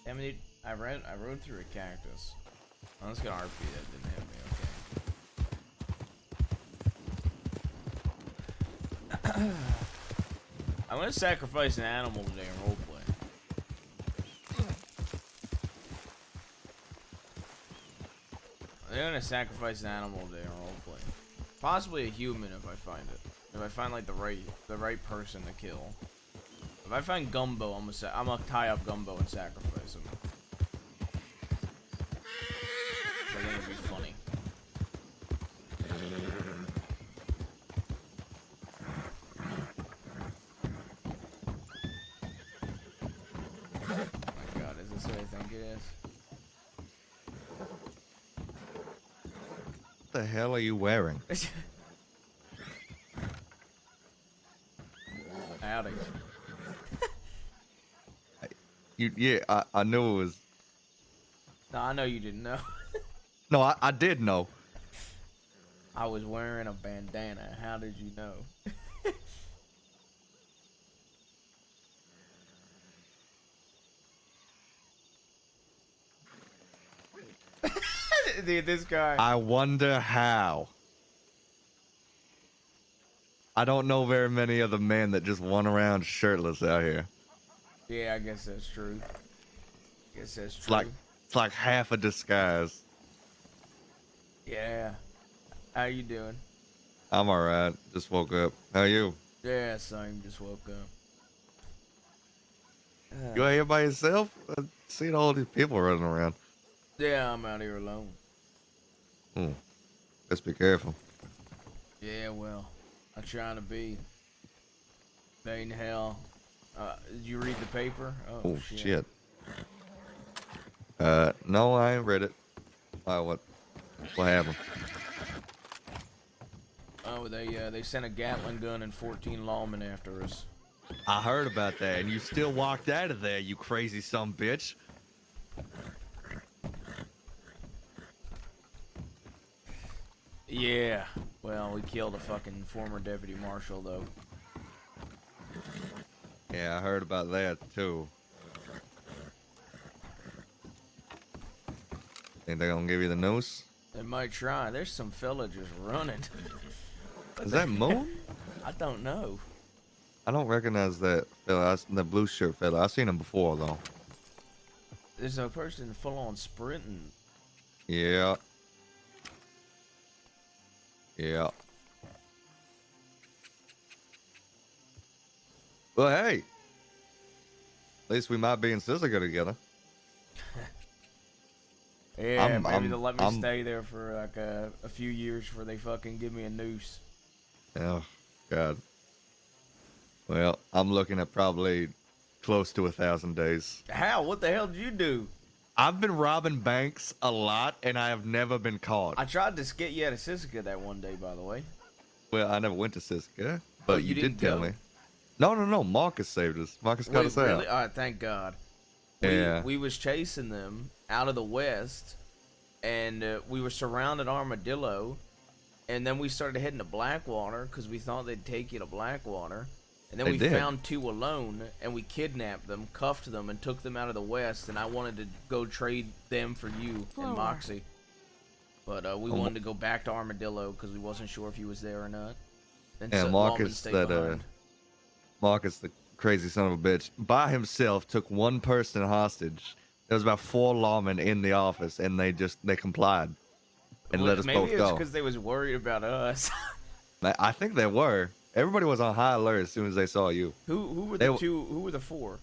I mean, I rode through a cactus. Oh, let's get RP. That didn't hit me. Okay. I'm gonna sacrifice an animal today in roleplay. I'm gonna sacrifice an animal today in roleplay. Possibly a human if I find it. If I find like the right person to kill. If I find Gumbo, I'm gonna tie up Gumbo and sacrifice him. I think it'd be funny. Oh my god, is this what I think it is? What the hell are you wearing? Howdy. I knew it was. No, I know you didn't know. No, I did know. I was wearing a bandana. How did you know? Dude, this guy. I wonder how. I don't know very many other men that just run around shirtless out here. Yeah, I guess that's true. Guess that's true. It's like half a disguise. Yeah. How you doing? I'm alright. Just woke up. How are you? Yeah, same. Just woke up. You out here by yourself? I've seen all these people running around. Yeah, I'm out here alone. Let's be careful. Yeah, well, I'm trying to be. They in hell. Did you read the paper? Oh shit. No, I ain't read it. Why? What happened? Oh, they sent a Gatling gun and 14 lawmen after us. I heard about that, and you still walked out of there, you crazy son bitch. Yeah. Well, we killed a fucking former deputy marshal, though. Yeah, I heard about that, too. Think they're gonna give you the noose? They might try. There's some fella just running. Is that Moon? I don't know. I don't recognize that fella. The blue shirt fella. I've seen him before, though. There's a person full on sprinting. Yeah. Yeah. Well, hey. At least we might be in Sisika together. Yeah, maybe they'll let me stay there for like a few years before they fucking give me a noose. Oh, God. Well, I'm looking at probably close to 1,000 days. How? What the hell did you do? I've been robbing banks a lot, and I have never been caught. I tried to get you out of Sisika that one day, by the way. Well, I never went to Sisika, but Oh, you did didn't tell go? me. No. Marcus saved us. Marcus got us Really? out. All right, thank God. Yeah. We was chasing them out of the west, and we were surrounded Armadillo, and then we started heading to Blackwater because we thought they'd take you to Blackwater. And then They we did. found two alone, and we kidnapped them, cuffed them, and took them out of the west. And I wanted to go trade them for you and Moxie, but we wanted to go back to Armadillo because we wasn't sure if he was there or not. And And so Marcus, Lawman stayed behind. Marcus, the crazy son of a bitch, by himself took one person hostage. There was about 4 lawmen in the office, and they complied and let us both Maybe it was go. because they was worried about us. I think they were. Everybody was on high alert as soon as they saw you. Who were the two? Who were the 4?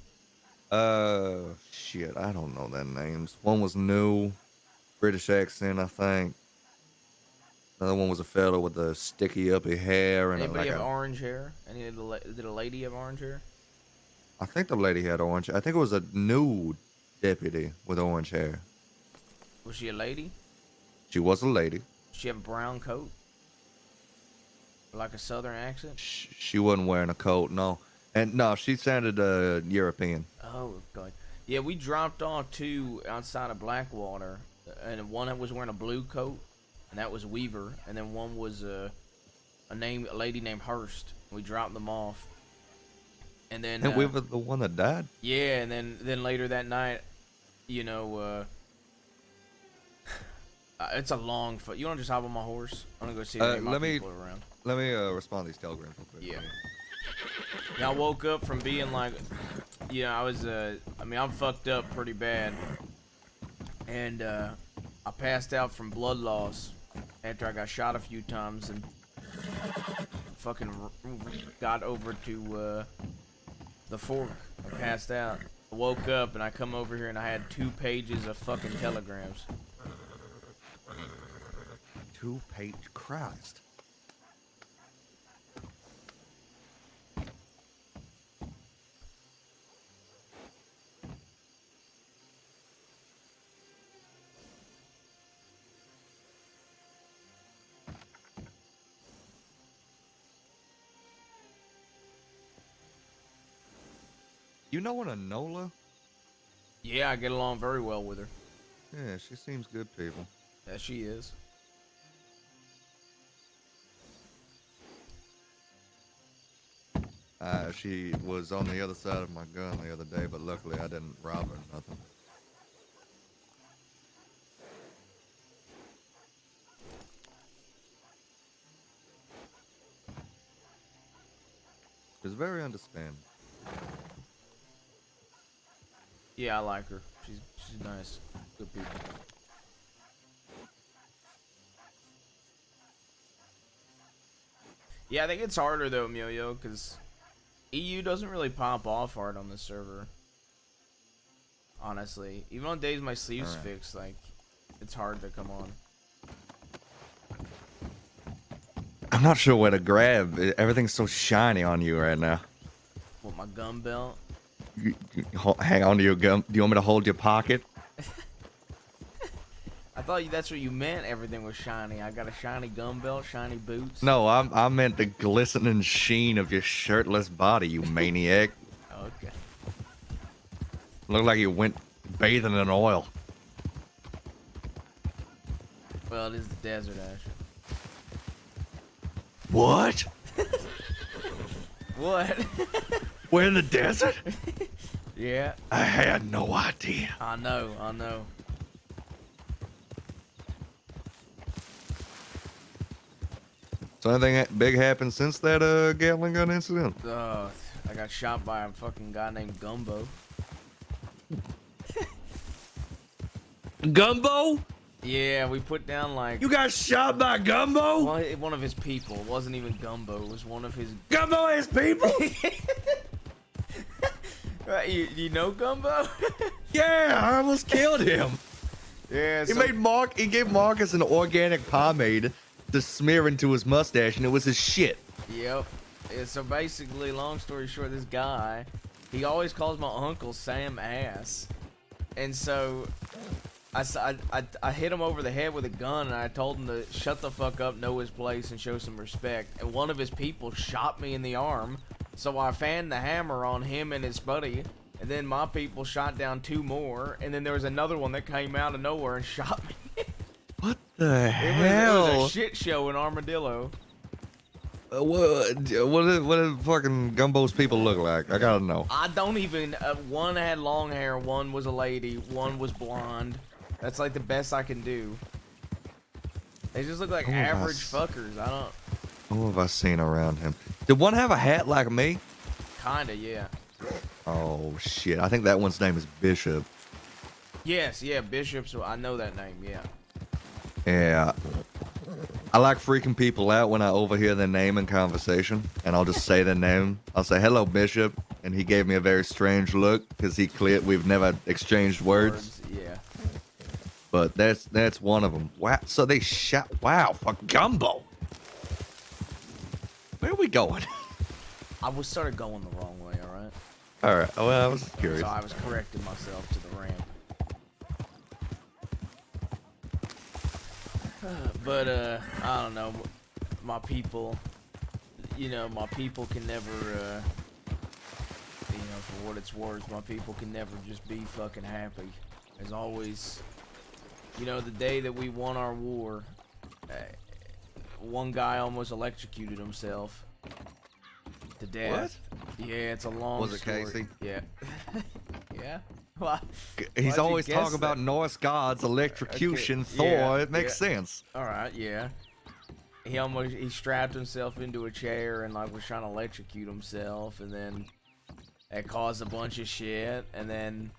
Shit, I don't know their names. One was new, British accent, I think. Another one was a fellow with the sticky uppy hair and Anybody have orange hair? Did a lady have orange hair? I think the lady had orange. I think it was a new deputy with orange hair. Was she a lady? She was a lady. Did she have a brown coat? Like a southern accent? She wasn't wearing a coat, no. And no, she sounded European. Oh, God. Yeah, we dropped off 2 outside of Blackwater, and one was wearing a blue coat, and that was Weaver, and then one was a lady named Hurst. We dropped them off, and then And we were the one that died. yeah, and then later that night, you know, it's a long foot. You want to just hop on my horse? I'm gonna go see if any of my people are around. Let me respond to these telegrams real quick. Yeah. Yeah, I woke up from being like, I was, I mean, I'm fucked up pretty bad. And, I passed out from blood loss after I got shot a few times and fucking got over to, the fork. I passed out. I woke up and I come over here and I had 2 pages of fucking telegrams. 2-page Christ. You know an Enola? Yeah, I get along very well with her. Yeah, she seems good people. Yeah, she is. She was on the other side of my gun the other day, but luckily I didn't rob her or nothing. She's very understanding. Yeah, I like her. She's nice. Good people. Yeah, I think it's harder though, Emilio, because EU doesn't really pop off hard on this server. Honestly. Even on days my sleeve's fixed, like, it's hard to come on. I'm not sure where to grab. Everything's so shiny on you right now. What, my gun belt? Hang on to your gun. Do you want me to hold your pocket? I thought that's what you meant. Everything was shiny. I got a shiny gun belt, shiny boots. No, I meant the glistening sheen of your shirtless body, you maniac. Okay. Look like you went bathing in oil. Well, it is the desert, Ash. What? What? We're in the desert? Yeah. I had no idea. I know. So anything big happened since that Gatling gun incident? I got shot by a fucking guy named Gumbo. Gumbo? Yeah, we put down like... You got shot by Gumbo? Well, one of his people. It wasn't even Gumbo. It was one of his... Gumbo has people? Right, you know Gumbo? Yeah, I almost killed him. Yeah, He gave Marcus an organic pomade to smear into his mustache, and it was his shit. Yep. Yeah, so basically, long story short, this guy, he always calls my uncle Sam Ass. And so... I hit him over the head with a gun, and I told him to shut the fuck up, know his place, and show some respect. And one of his people shot me in the arm, so I fanned the hammer on him and his buddy. And then my people shot down 2 more, and then there was another one that came out of nowhere and shot me. What the hell? It was a shit show in Armadillo. What did fucking Gumbo's people look like? I gotta know. I don't even... one had long hair, one was a lady, one was blonde. That's like the best I can do. They just look like average fuckers. I don't... Who have I seen around him? Did one have a hat like me? Kinda, yeah. Oh, shit. I think that one's name is Bishop. Yes, yeah, Bishop's... I know that name, yeah. Yeah. I like freaking people out when I overhear their name in conversation, and I'll just say their name. I'll say, hello, Bishop, and he gave me a very strange look, because we've never exchanged words. Yeah. But that's one of them. Wow, so they shot... Wow, fuck Gumbo. Where are we going? I was sort of going the wrong way, alright? Alright, well, I was curious. So I was correcting myself to the ramp. But, I don't know. My people, my people can never, for what it's worth, my people can never just be fucking happy. There's always, the day that we won our war, one guy almost electrocuted himself to death. What? Yeah, it's a long Was it story. Casey? Yeah. Yeah. Why? He's Why'd you always guess talking about that? Norse gods, electrocution, Okay, Thor. yeah, It makes yeah. sense. All right, yeah. He strapped himself into a chair and like was trying to electrocute himself, and then it caused a bunch of shit. And then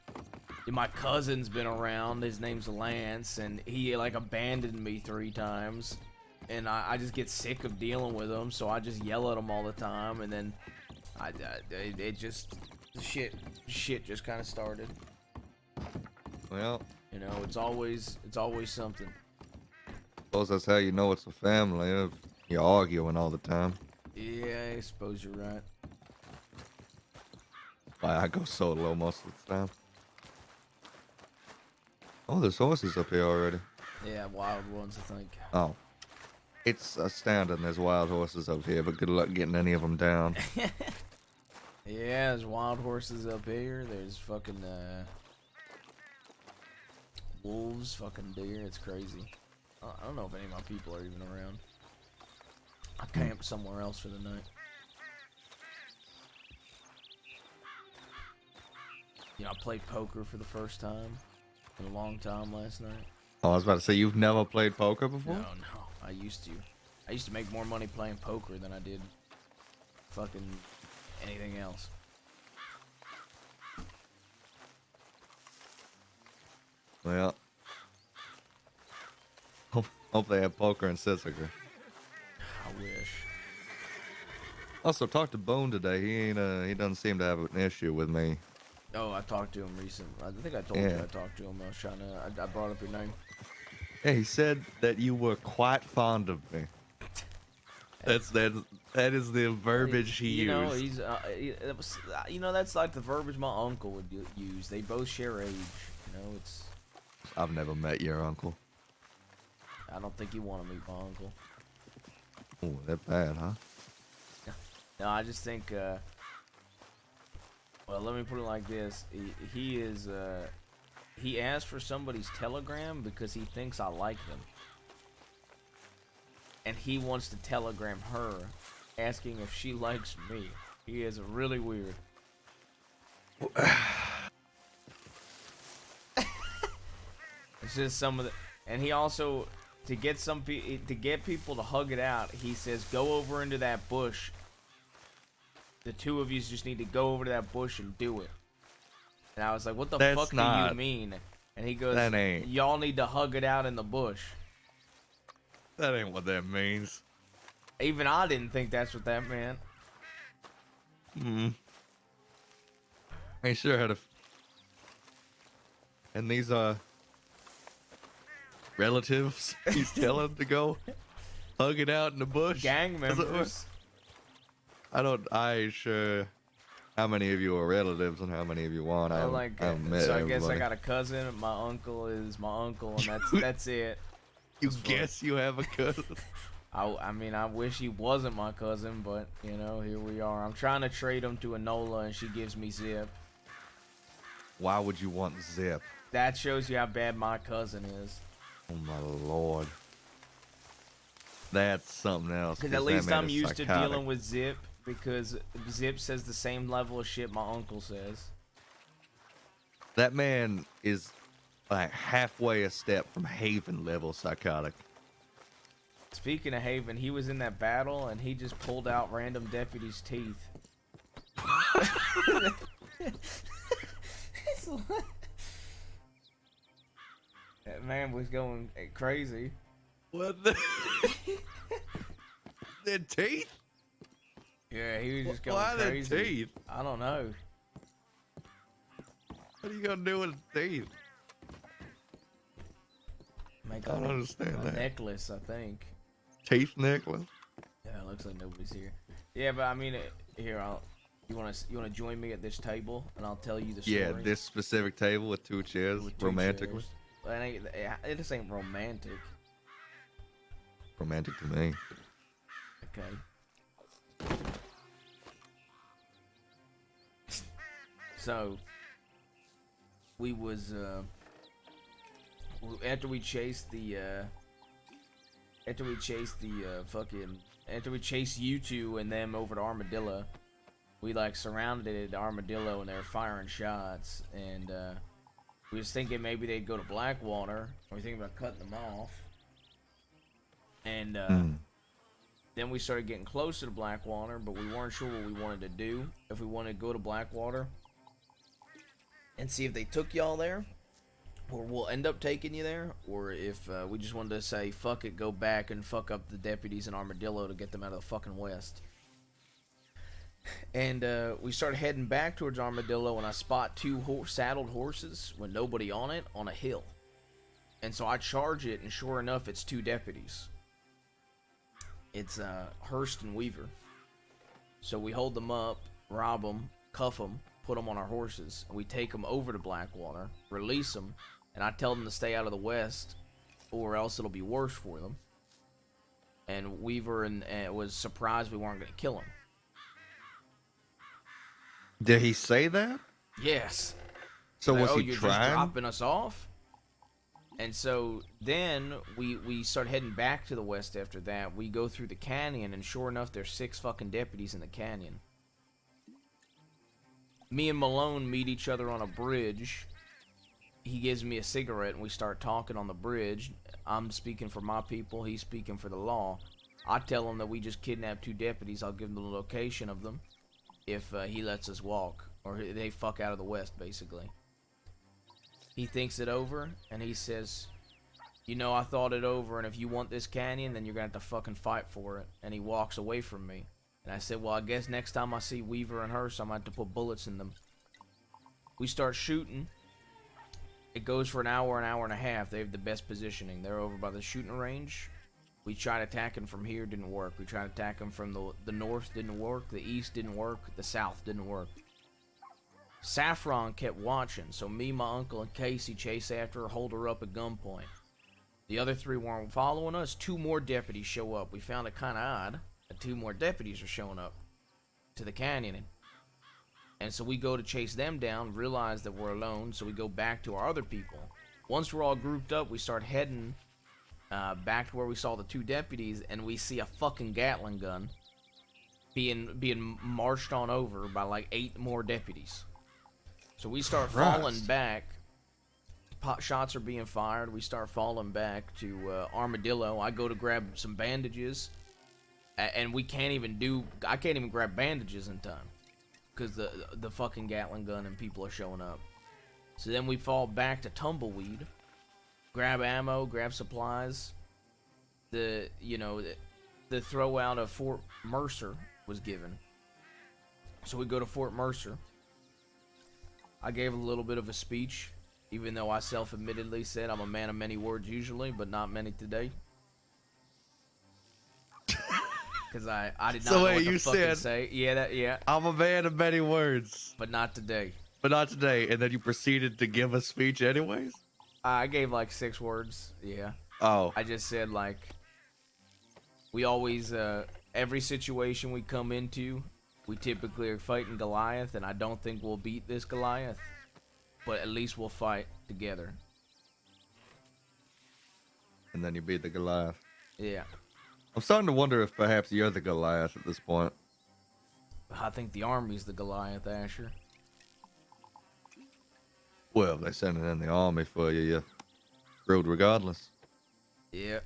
my cousin's been around. His name's Lance, and he like abandoned me 3 times. And I just get sick of dealing with him, so I just yell at him all the time. And then it just shit just kind of started. Well, You know, it's always something. suppose that's how you know it's a family. If you're arguing all the time. Yeah, I suppose you're right. Why I go solo most of the time. Oh, there's horses up here already. Yeah, wild ones, I think. Oh. It's astounding there's wild horses up here, but good luck getting any of them down. Yeah, there's wild horses up here. There's fucking wolves, fucking deer. It's crazy. I don't know if any of my people are even around. I camped somewhere else for the night. You know, I played poker for the first time in a long time last night. Oh, I was about to say, you've never played poker before? No, I used to. I used to make more money playing poker than I did fucking anything else. Well, hope they have poker in Sisseker. I wish. Also, talked to Bone today. He doesn't seem to have an issue with me. Oh, I talked to him recently. I think I told you I talked to him. I was trying to. I brought up your name. Yeah, he said that you were quite fond of me. That is the verbiage he you know, used. you know, that's like the verbiage my uncle would use. They both share age. You know, it's. I've never met your uncle. I don't think you want to meet my uncle. Oh, that bad, huh? No, I just think. Well, let me put it like this. He asked for somebody's telegram because he thinks I like them. And he wants to telegram her, asking if she likes me. He is really weird. It's just some of the, and he also to get people to hug it out. He says, "Go over into that bush. The two of you just need to go over to that bush and do it." And I was like, "What the fuck do you mean?" And he goes, That ain't. "Y'all need to hug it out in the bush." That ain't what that means. Even I didn't think that's what that meant. I sure had a. And these are relatives. He's telling to go hug it out in the bush. Gang members. I ain't sure how many of you are relatives and how many of you aren't. I met so I everybody. guess I got a cousin. My uncle is my uncle, and that's it. You guess you have a cousin? I mean, I wish he wasn't my cousin, but, you know, here we are. I'm trying to trade him to Enola, and she gives me Zip. Why would you want Zip? That shows you how bad my cousin is. Oh, my lord. That's something else. Because at least I'm used to dealing with Zip, because Zip says the same level of shit my uncle says. That man is like halfway a step from Haven level psychotic. Speaking of Haven, he was in that battle and he just pulled out random deputies' teeth. That man was going crazy. What the? Their teeth? Yeah, he was just going Why crazy. their teeth? I don't know. What are you gonna do with the teeth? Make I don't understand a that. necklace, I think. Teeth necklace? Yeah, it looks like nobody's here. Yeah, but I mean, here, you wanna join me at this table, and I'll tell you the story. Yeah, this specific table with 2 chairs, With 2 romantically. chairs. Well, it just ain't romantic. Romantic to me. Okay. So, we was, after we chased after we chased you two and them over to Armadillo, we like surrounded the armadillo and they were firing shots, and we was thinking maybe they'd go to Blackwater. We were thinking about cutting them off, and then we started getting closer to Blackwater, but we weren't sure what we wanted to do. If we wanted to go to Blackwater and see if they took y'all there, or we'll end up taking you there, or if we just wanted to say, fuck it, go back and fuck up the deputies in Armadillo to get them out of the fucking West. And we started heading back towards Armadillo, and I spot two saddled horses with nobody on it on a hill. And so I charge it, and sure enough, it's two deputies. It's Hurst and Weaver. So we hold them up, rob them, cuff them, put them on our horses, and we take them over to Blackwater, release them, and I tell them to stay out of the West, or else it'll be worse for them. And Weaver was surprised we weren't going to kill him. Did he say that? Yes. So like, was he you're trying? Just dropping us off? And so then we start heading back to the West after that. We go through the canyon, and sure enough, there's 6 fucking deputies in the canyon. Me and Malone meet each other on a bridge. He gives me a cigarette, and we start talking on the bridge. I'm speaking for my people. He's speaking for the law. I tell him that we just kidnapped 2 deputies. I'll give him the location of them if he lets us walk, or they fuck out of the West, basically. He thinks it over, and he says, you know, I thought it over, and if you want this canyon, then you're going to have to fucking fight for it. And he walks away from me. And I said, well, I guess next time I see Weaver and Hurst, I'm going to have to put bullets in them. We start shooting. It goes for an hour and a half. They have the best positioning. They're over by the shooting range. We tried attacking from here, didn't work. We tried attacking from the north, didn't work. The east didn't work. The south didn't work. Saffron kept watching, so me, my uncle, and Casey chase after her, hold her up at gunpoint. The other 3 weren't following us. 2 more deputies show up. We found it kind of odd that 2 more deputies are showing up to the canyon. And so we go to chase them down, realize that we're alone, so we go back to our other people. Once we're all grouped up, we start heading back to where we saw the 2 deputies, and we see a fucking Gatling gun being marched on over by like 8 more deputies. So we start falling back. Pot shots are being fired. We start falling back to Armadillo. I go to grab some bandages, and I can't even grab bandages in time because the fucking Gatling gun and people are showing up. So then we fall back to Tumbleweed, grab ammo, grab supplies. The throw out of Fort Mercer was given, so we go to Fort Mercer. I gave a little bit of a speech, even though I self-admittedly said I'm a man of many words usually, but not many today. Because I did not know what to fucking say. Yeah. I'm a man of many words. But not today. But not today. And then you proceeded to give a speech anyways? I gave like 6 words, yeah. Oh. I just said like, we always, every situation we come into, we typically are fighting Goliath, and I don't think we'll beat this Goliath, but at least we'll fight together. And then you beat the Goliath. Yeah. I'm starting to wonder if perhaps you're the Goliath at this point. I think the army's the Goliath, Asher. Well, if they send it in the army for you, you're screwed regardless. Yeah.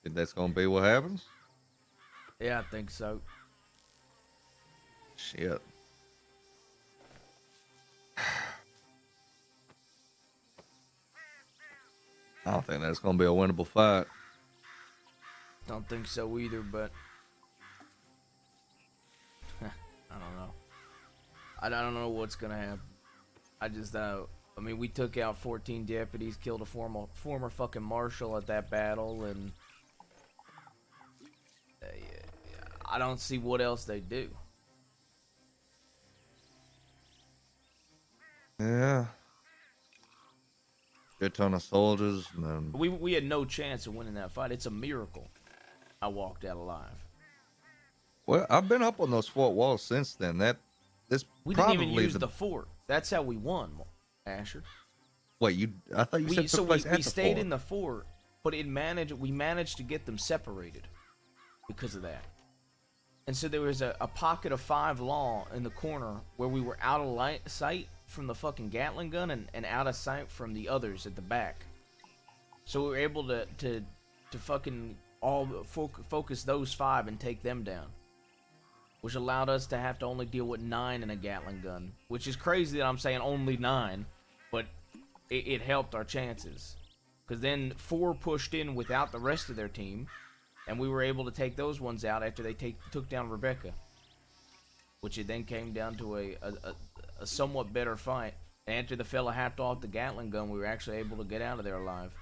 Think that's gonna be what happens? Yeah, I think so. Shit. I don't think that's gonna be a winnable fight. Don't think so either, but I don't know. I don't know what's gonna happen. I just I mean, we took out 14 deputies, killed a former fucking marshal at that battle, and I don't see what else they do. Yeah. Good ton of soldiers. And then... We had no chance of winning that fight. It's a miracle I walked out alive. Well, I've been up on those fort walls since then. We didn't even use the fort. That's how we won, Asher. Wait, I thought you said took place at the fort. We stayed in the fort, but we managed to get them separated because of that. And so there was a pocket of 5 law in the corner where we were out of sight from the fucking Gatling gun and out of sight from the others at the back. So we were able to fucking all focus those 5 and take them down. Which allowed us to have to only deal with 9 in a Gatling gun. Which is crazy that I'm saying only 9, but it helped our chances. Because then 4 pushed in without the rest of their team, and we were able to take those ones out after they took down Rebecca. Which it then came down to a somewhat better fight. And after the fella hacked off the Gatling gun, we were actually able to get out of there alive.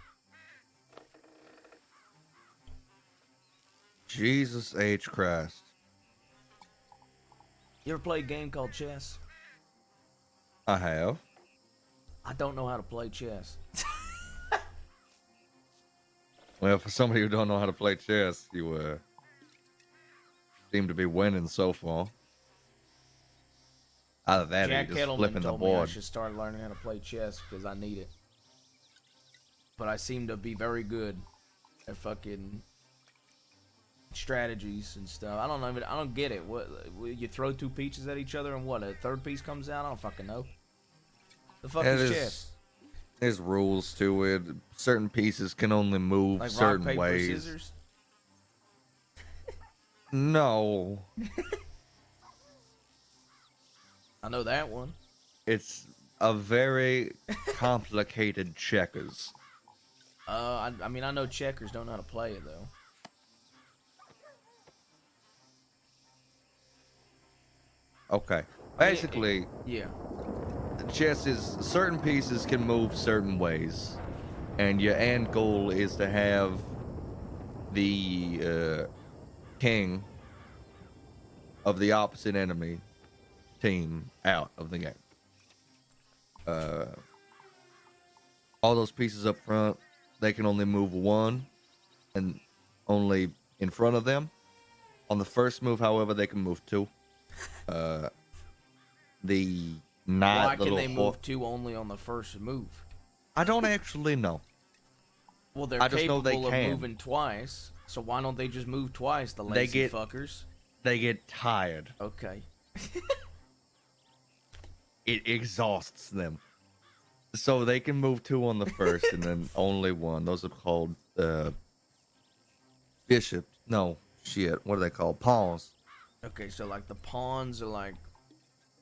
Jesus H. Christ. You ever play a game called chess? I have. I don't know how to play chess. Well, for somebody who don't know how to play chess, you seem to be winning so far. Either that Jack or you're just Kettleman flipping the told me I board. should start learning how to play chess because I need it. But I seem to be very good at fucking strategies and stuff. I don't get it. What, you throw 2 pieces at each other and what, a third piece comes out? I don't fucking know. The fuck is chess? There's rules to it. Certain pieces can only move Like certain rock, paper, ways. scissors? No. I know that one. It's a very complicated checkers. I mean, I know checkers, don't know how to play it though. Okay. Basically, Yeah. chess is certain pieces can move certain ways, and your end goal is to have the king of the opposite enemy team out of the game. All those pieces up front, they can only move 1 and only in front of them. On the first move, however, they can move 2. The knight. Why can they move 2 only on the first move? I don't actually know. Well, they're I just know capable they of can. moving twice, so why don't they just move twice, the lazy fuckers? They get tired. Okay. It exhausts them. So they can move 2 on the first and then only 1. Those are called bishops. No, shit. What are they called? Pawns. Okay, so like the pawns are like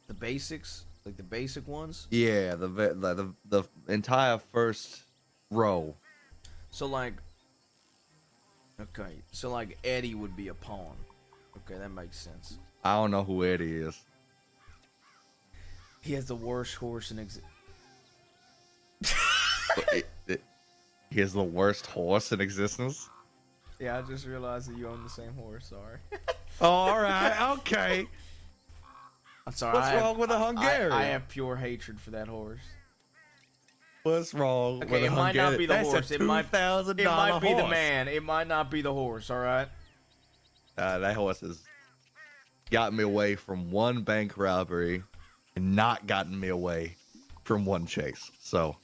the basics, like the basic ones. Yeah, the entire first row. So like, okay, so like Eddie would be a pawn. Okay, that makes sense. I don't know who Eddie is. He has the worst horse in existence. He has the worst horse in existence. Yeah, I just realized that you own the same horse. Sorry. All right, okay. I'm sorry. What's wrong with a Hungarian? I have pure hatred for that horse. What's wrong with Okay, a it might not be the That's horse. a It might be $2,000 the man. It might not be the horse. All right. That horse has gotten me away from 1 bank robbery and not gotten me away from 1 chase. So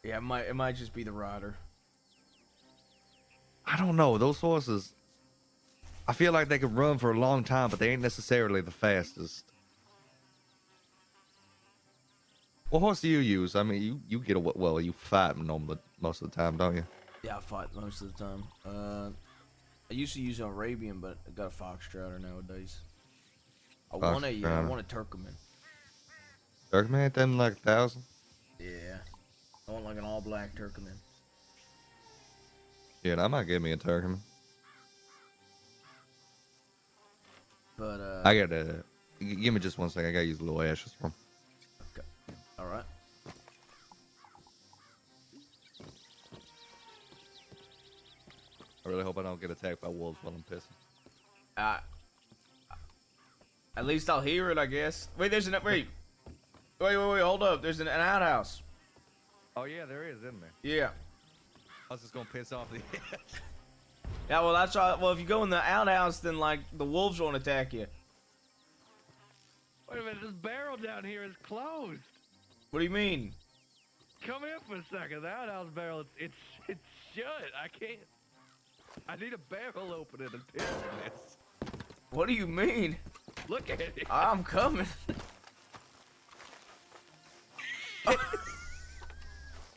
Yeah, it might just be the rider. I don't know. Those horses, I feel like they could run for a long time, but they ain't necessarily the fastest. What horse do you use? I mean, you get a well, you fight most of the time, don't you? Yeah, I fight most of the time. I used to use an Arabian, but I got a foxtrotter nowadays. I want a Turkmen. Turkmen ain't them like 1,000? Yeah, I want like an all-black Turkmen. Yeah, that might give me a Turkmen. But I gotta give me just 1 second. I gotta use a little ashes from. Okay. All right. I really hope I don't get attacked by wolves while I'm pissing. At least I'll hear it, I guess. Wait, there's wait, hold up. There's an outhouse. Oh yeah, there is, isn't there? Yeah. I was just gonna piss off the. Yeah, well, that's right. Well, if you go in the outhouse, then like the wolves won't attack you. Wait a minute, this barrel down here is closed. What do you mean? Come here for a second. The outhouse barrel, it's shut. I can't. I need a barrel opener to pierce this. What do you mean? Look at it. I'm coming.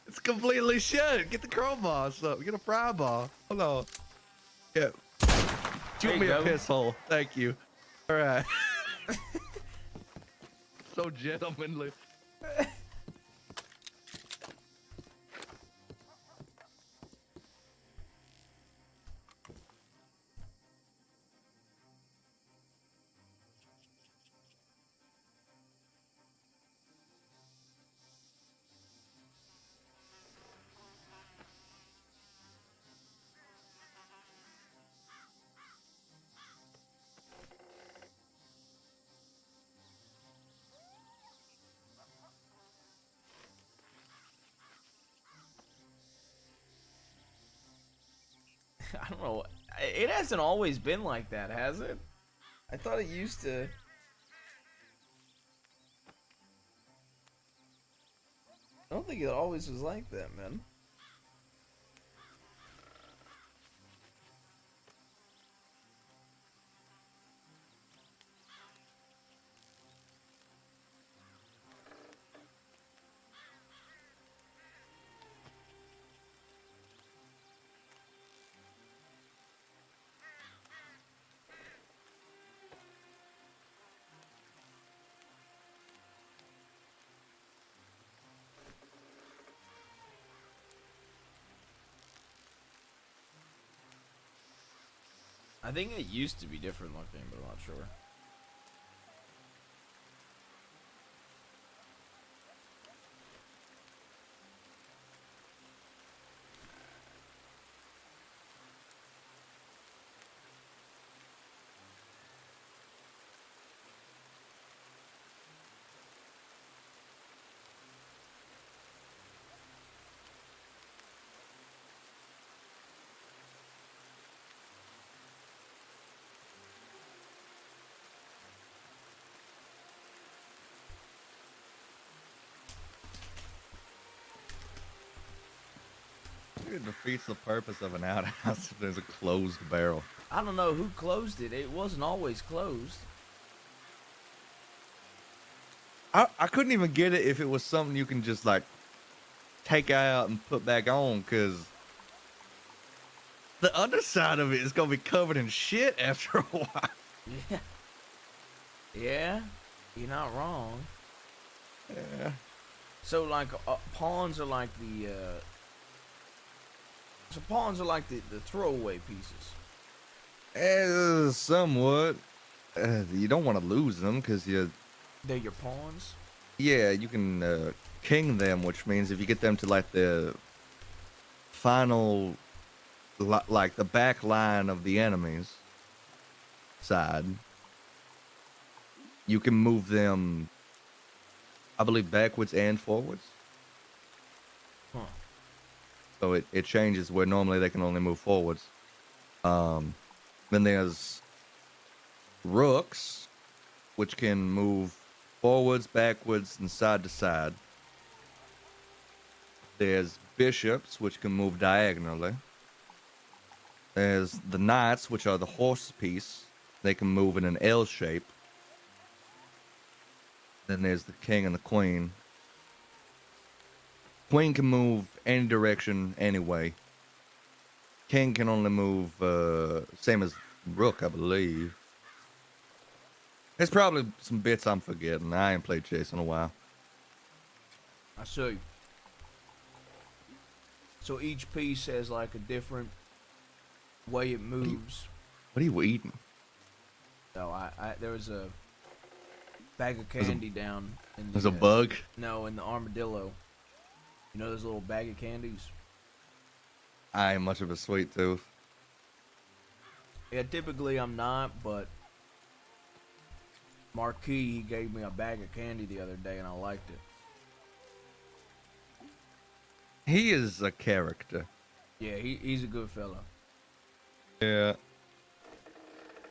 It's completely shut. Get the crowbar or something. Get a pry bar. Hold on. Yeah. Shoot me a piss hole. Thank you. All right. So gentlemanly. I don't know. It hasn't always been like that, has it? I thought it used to. I don't think it always was like that, man. I think it used to be different looking, but I'm not sure. It defeats the purpose of an outhouse if there's a closed barrel. I don't know who closed it. It wasn't always closed. I couldn't even get it if it was something you can just like take out and put back on, because the underside of it is gonna be covered in shit after a while. Yeah. Yeah, you're not wrong. Yeah. So like pawns are like the so pawns are like the throwaway pieces. Somewhat. You don't want to lose them because They're your pawns. yeah, you can king them, which means if you get them to like the final, like the back line of the enemy's side, you can move them, I believe, backwards and forwards. Huh. So it changes where normally they can only move forwards. Then there's rooks, which can move forwards, backwards, and side to side. There's bishops, which can move diagonally. There's the knights, which are the horse piece. They can move in an L shape. Then there's the king and the queen. Queen can move any direction, anyway. King can only move, same as rook, I believe. There's probably some bits I'm forgetting. I ain't played chess in a while. I see. So each piece has like a different way it moves. What are you eating? So there was a bag of candy down in the, There's a bug? No, in the armadillo. You know those little bag of candies? I ain't much of a sweet tooth. Yeah, typically I'm not, but Marquis, he gave me a bag of candy the other day and I liked it. He is a character. Yeah, he's a good fella. Yeah.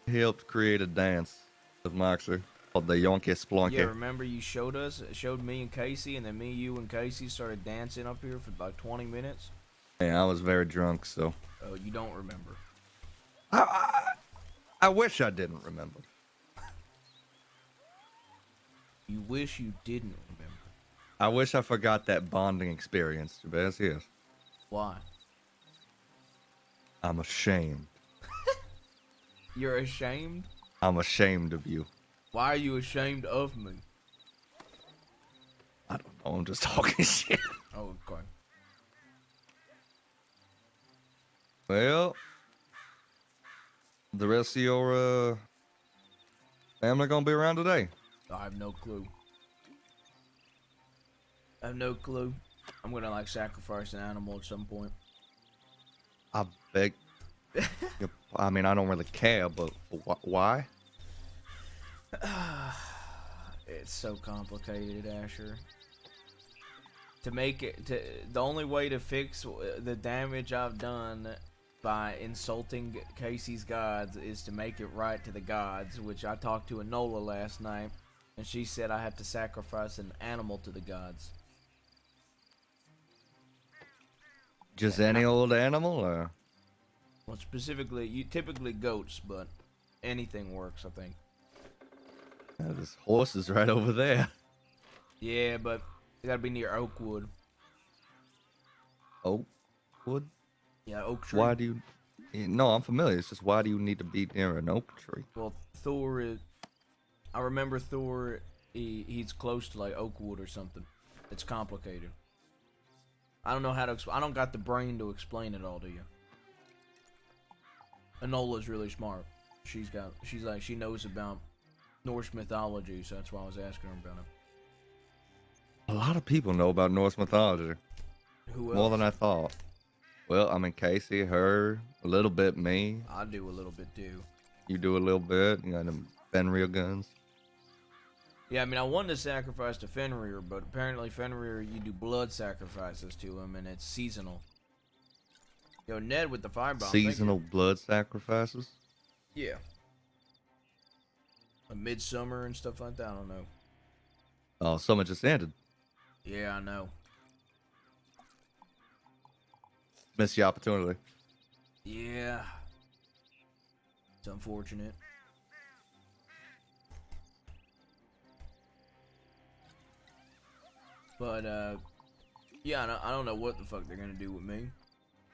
He helped create a dance with Moxer called the Yonky Splonky. Yeah, remember you showed me and Casey, and then me, you, and Casey started dancing up here for like 20 minutes? Yeah, I was very drunk, so. Oh, you don't remember. I wish I didn't remember. You wish you didn't remember. I wish I forgot that bonding experience, Jabez. Yes. Why? I'm ashamed. You're ashamed? I'm ashamed of you. Why are you ashamed of me? I don't know. I'm just talking shit. Oh, okay. Well, the rest of your family gonna be around today? I have no clue. I have no clue. I'm gonna like sacrifice an animal at some point. I beg. I mean, I don't really care, but why? It's so complicated, Asher. To make it, the only way to fix the damage I've done by insulting Casey's gods is to make it right to the gods, which I talked to Enola last night, and she said I have to sacrifice an animal to the gods. Just any old animal, or? Well, specifically, typically goats, but anything works, I think. This horse is right over there. Yeah, but you gotta be near Oakwood. Oakwood? Yeah, oak tree. Why do you? No, I'm familiar. It's just why do you need to be near an oak tree? Well, Thor is. I remember Thor. He's close to like Oakwood or something. It's complicated. I don't know how to. I don't got the brain to explain it all to you. Enola's really smart. She's like she knows about Norse mythology, so that's why I was asking her about it. A lot of people know about Norse mythology. Who else? More than I thought. Well, I mean, Casey, her, a little bit me. I do a little bit too. You do a little bit. You got them Fenrir guns. Yeah, I mean, I wanted to sacrifice to Fenrir, but apparently Fenrir, you do blood sacrifices to him, and it's seasonal. Yo, Ned with the firebomb. Seasonal blood sacrifices? Yeah. A midsummer and stuff like that, I don't know. Oh, summer just ended. Yeah, I know. Missed the opportunity. Yeah. It's unfortunate. But, yeah, I don't know what the fuck they're gonna do with me.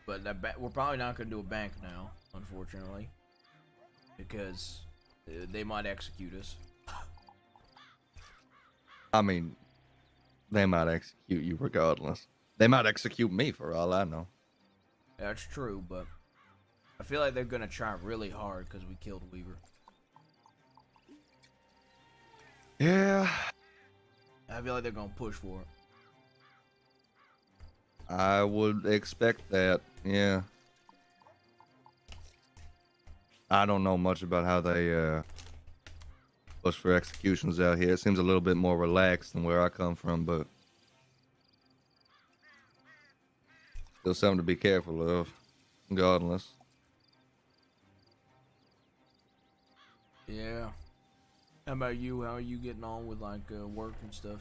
But we're probably not gonna do a bank now, unfortunately. Because they might execute us. I mean, they might execute you regardless. They might execute me for all I know. That's true, but I feel like they're gonna try really hard because we killed Weaver. Yeah. I feel like they're gonna push for it. I would expect that, yeah. I don't know much about how they push for executions out here. It seems a little bit more relaxed than where I come from, but still something to be careful of, regardless. Yeah. How about you? How are you getting on with like work and stuff?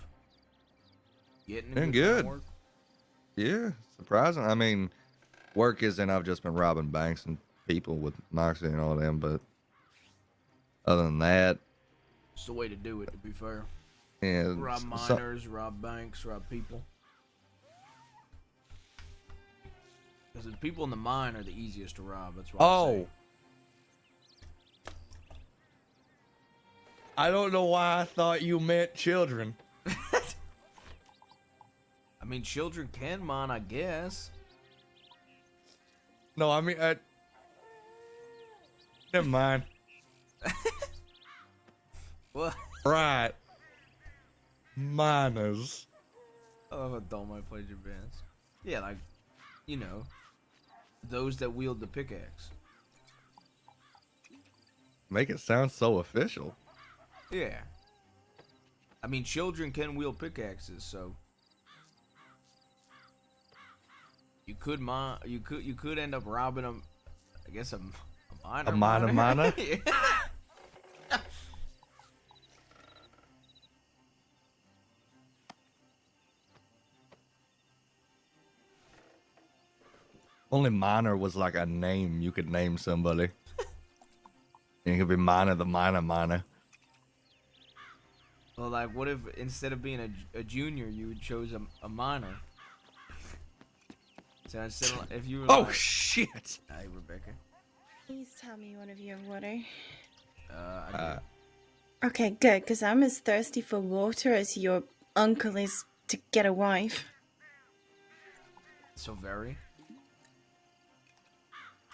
Getting Doing good good. work? Yeah, surprising. I mean, work isn't. I've just been robbing banks and people with Moxie and all them, but other than that, It's the way to do it, to be fair. yeah. Rob miners, rob banks, rob people. Because the people in the mine are the easiest to rob. That's why. Oh. I don't know why I thought you meant children. I mean, children can mine, I guess. No, I mean, never mind. What? Right. Miners. I love how Dolmite played your bands. Yeah, like, you know, those that wield the pickaxe. Make it sound so official. Yeah. I mean, children can wield pickaxes, so you could you could end up robbing them. I guess a miner. A miner? Yeah. Only miner was like a name you could name somebody. You could be minor the minor. Well, like, what if instead of being a junior, you chose a minor? So instead of, if you were Oh like, shit! hey, Rebecca. Please tell me one of you have water. I do. Okay, good, because I'm as thirsty for water as your uncle is to get a wife. So very.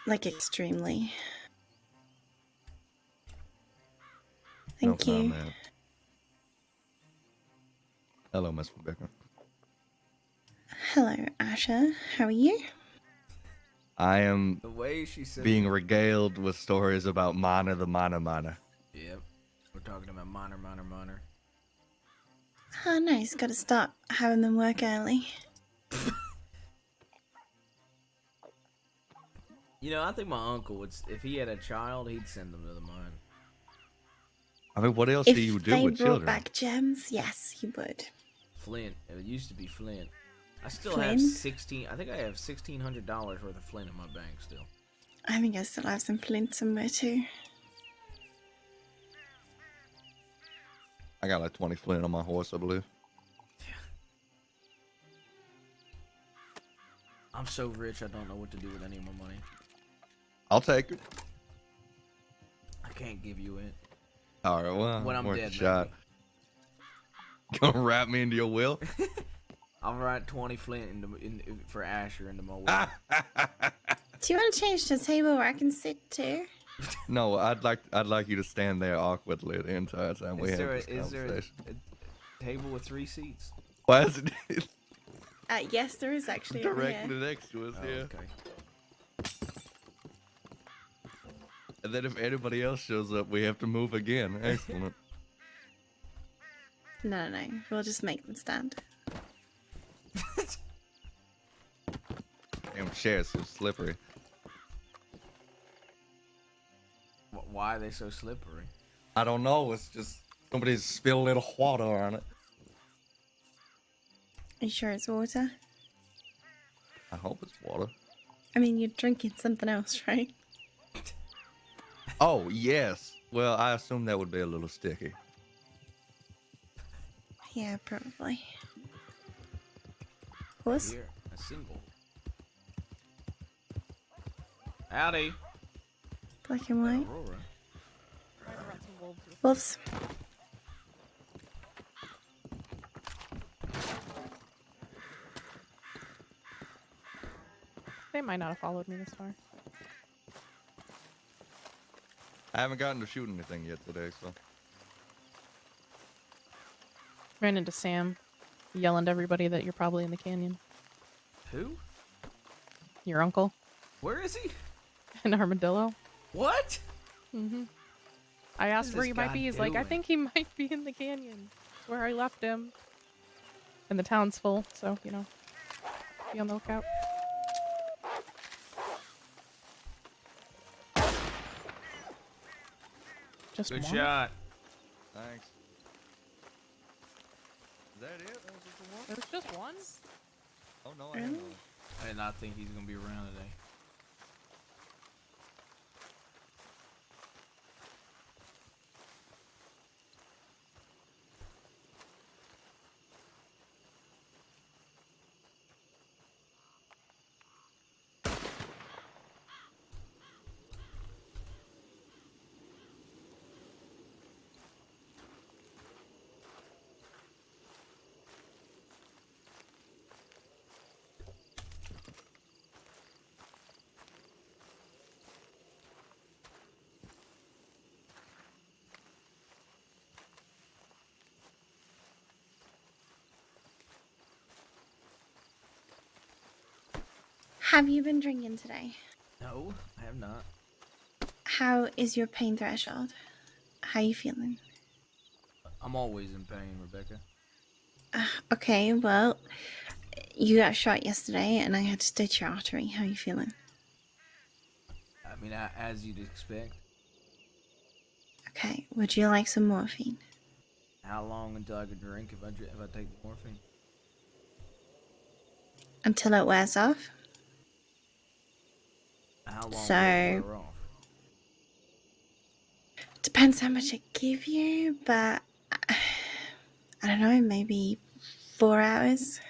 Like, extremely. No Thank you. comment. Hello, Miss Rebecca. Hello, Asha. How are you? I am The way she said. being regaled with stories about Mana the Mana. Yep. We're talking about minor. Oh, nice. Gotta start having them work early. You know, I think my uncle would, if he had a child, he'd send them to the mine. I mean, what else If do you do they with brought children? back gems, yes, he would. Flint. It used to be Flint. I still Flint? have 16. I think I have $1,600 worth of Flint in my bank still. I think I still have some flint somewhere too. I got like 20 flint on my horse, I believe. I'm so rich, I don't know what to do with any of my money. I'll take it. I can't give you it. All right, well, When I'm worth dead, a shot. Gonna wrap me into your will? I'll write 20 Flint for Asher into my will. Do you want to change the table where I can sit too? No, I'd like you to stand there awkwardly the entire time we have this Is there conversation. a table with 3 seats? Why is it Yes, there is actually over directly here. next to us? Oh, Yeah. okay. And then if anybody else shows up, we have to move again. Excellent. No, we'll just make them stand. Damn, chair's so slippery. Why are they so slippery? I don't know. It's just somebody's spilled a little water on it. Are you sure it's water? I hope it's water. I mean, you're drinking something else, right? Oh, yes. Well, I assume that would be a little sticky. Yeah, probably. Horse? Here, a single. Howdy. Black and white? Aurora. Wolves? They might not have followed me this far. I haven't gotten to shoot anything yet today, so. Ran into Sam, yelling to everybody that you're probably in the canyon. Who? Your uncle, Where is he? an armadillo. What? Mm-hmm. I asked is where this he might be. guy He's like, I doing? think he might be in the canyon. That's where I left him. And the town's full, so, you know, be on the lookout. Just Good one? shot. Thanks. Is that it? That was just the one? There was just one? Oh, no, I didn't know. I did not think he's gonna be around today. Have you been drinking today? No, I have not. How is your pain threshold? How you feeling? I'm always in pain, Rebecca. Okay, well, you got shot yesterday and I had to stitch your artery. How you feeling? I mean, as you'd expect. Okay, would you like some morphine? How long until I could drink if I take the morphine? Until it wears off? How long So- will it wear off? Depends how much I give you, but I don't know, maybe 4 hours,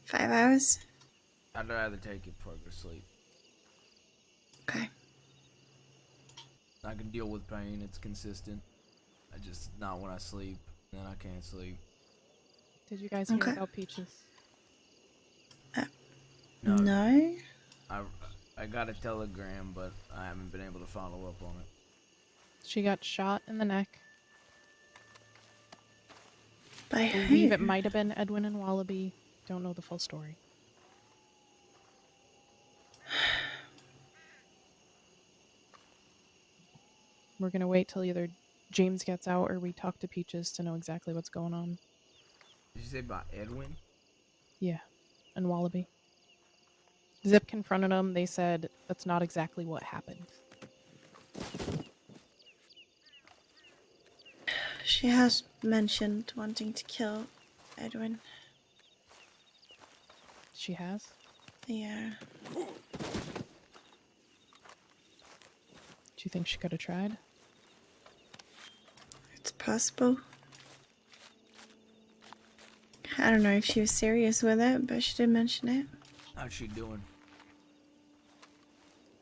5 hours. I'd rather take it before I go to sleep. Okay. I can deal with pain. It's consistent. I just not when I sleep. Then I can't sleep. Did you guys hear Okay. about Peaches? No. I I got a telegram, but I haven't been able to follow up on it. She got shot in the neck. By I believe it who? might have been Edwin and Wallaby. Don't know the full story. We're gonna wait till either James gets out or we talk to Peaches to know exactly what's going on. Did you say about Edwin? Yeah, and Wallaby. Zip confronted them. They said that's not exactly what happened. She has mentioned wanting to kill Edwin. She has? Yeah. Do you think she could have tried? It's possible. I don't know if she was serious with it, but she did mention it. How's she doing?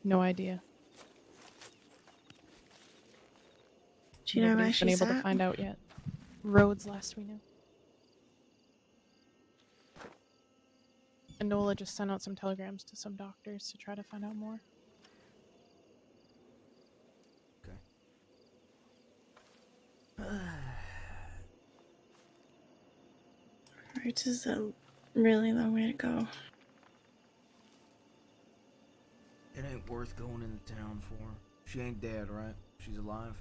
No idea. Do you know where Nobody's been she's able to at? find out yet. Rhodes last we knew. And Nola just sent out some telegrams to some doctors to try to find out more. Roots is a really long way to go. It ain't worth going into town for. She ain't dead, right? She's alive.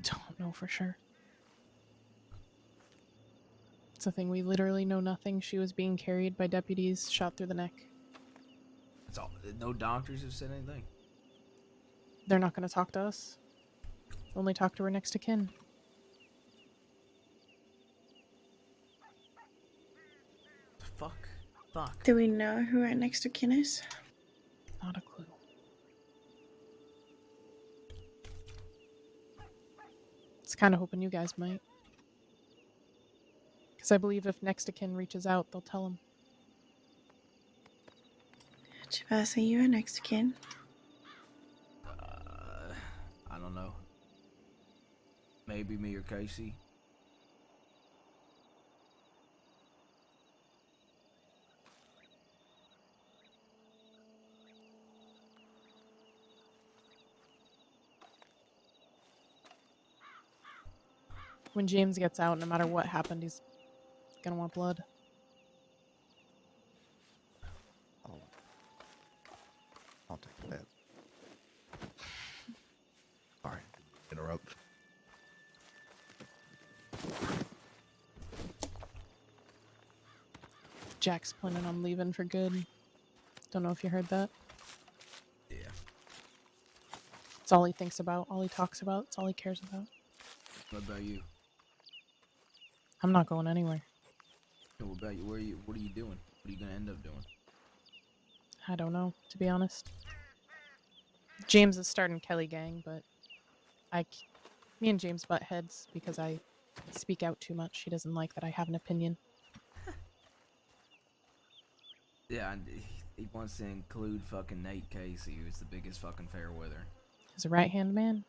Don't know for sure. It's a thing, we literally know nothing. She was being carried by deputies, shot through the neck. That's all. No doctors have said anything. They're not going to talk to us. Only talk to her next to kin. Fuck. Do we know who our next of kin is? Not a clue. It's kind of hoping you guys might. Because I believe if next of kin reaches out, they'll tell them. Chibasa, you are next of kin. I don't know. Maybe me or Casey. When James gets out, no matter what happened, he's gonna want blood. I'll take that. Sorry, interrupt. Jack's planning on leaving for good. Don't know if you heard that. Yeah. It's all he thinks about, all he talks about, it's all he cares about. What about you? I'm not going anywhere. What about you? What are you doing? What are you gonna end up doing? I don't know, to be honest. James is starting Kelly Gang, but me and James butt heads because I speak out too much. He doesn't like that I have an opinion. Yeah, and he wants to include fucking Nate Casey, who's the biggest fucking fair weather. He's a right-hand man.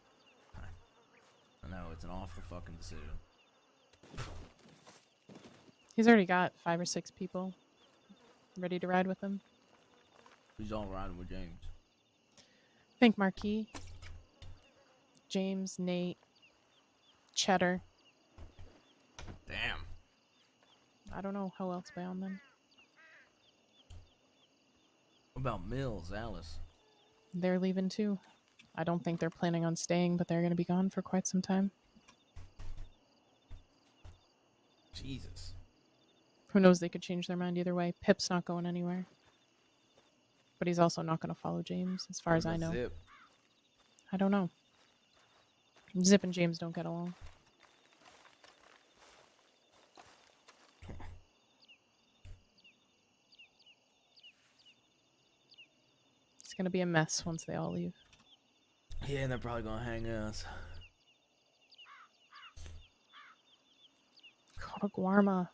I know, it's an awful fucking decision. He's already got 5 or 6 people ready to ride with him. Who's all riding with James? I think Marquis, James, Nate, Cheddar. Damn. I don't know how else beyond them. What about Mills, Alice? They're leaving too. I don't think they're planning on staying, but they're going to be gone for quite some time. Jesus. Who knows, they could change their mind either way. Pip's not going anywhere. But he's also not going to follow James, as far as I know. Zip. I don't know. Zip and James don't get along. It's going to be a mess once they all leave. Yeah, and they're probably gonna hang us. Go to Guarma.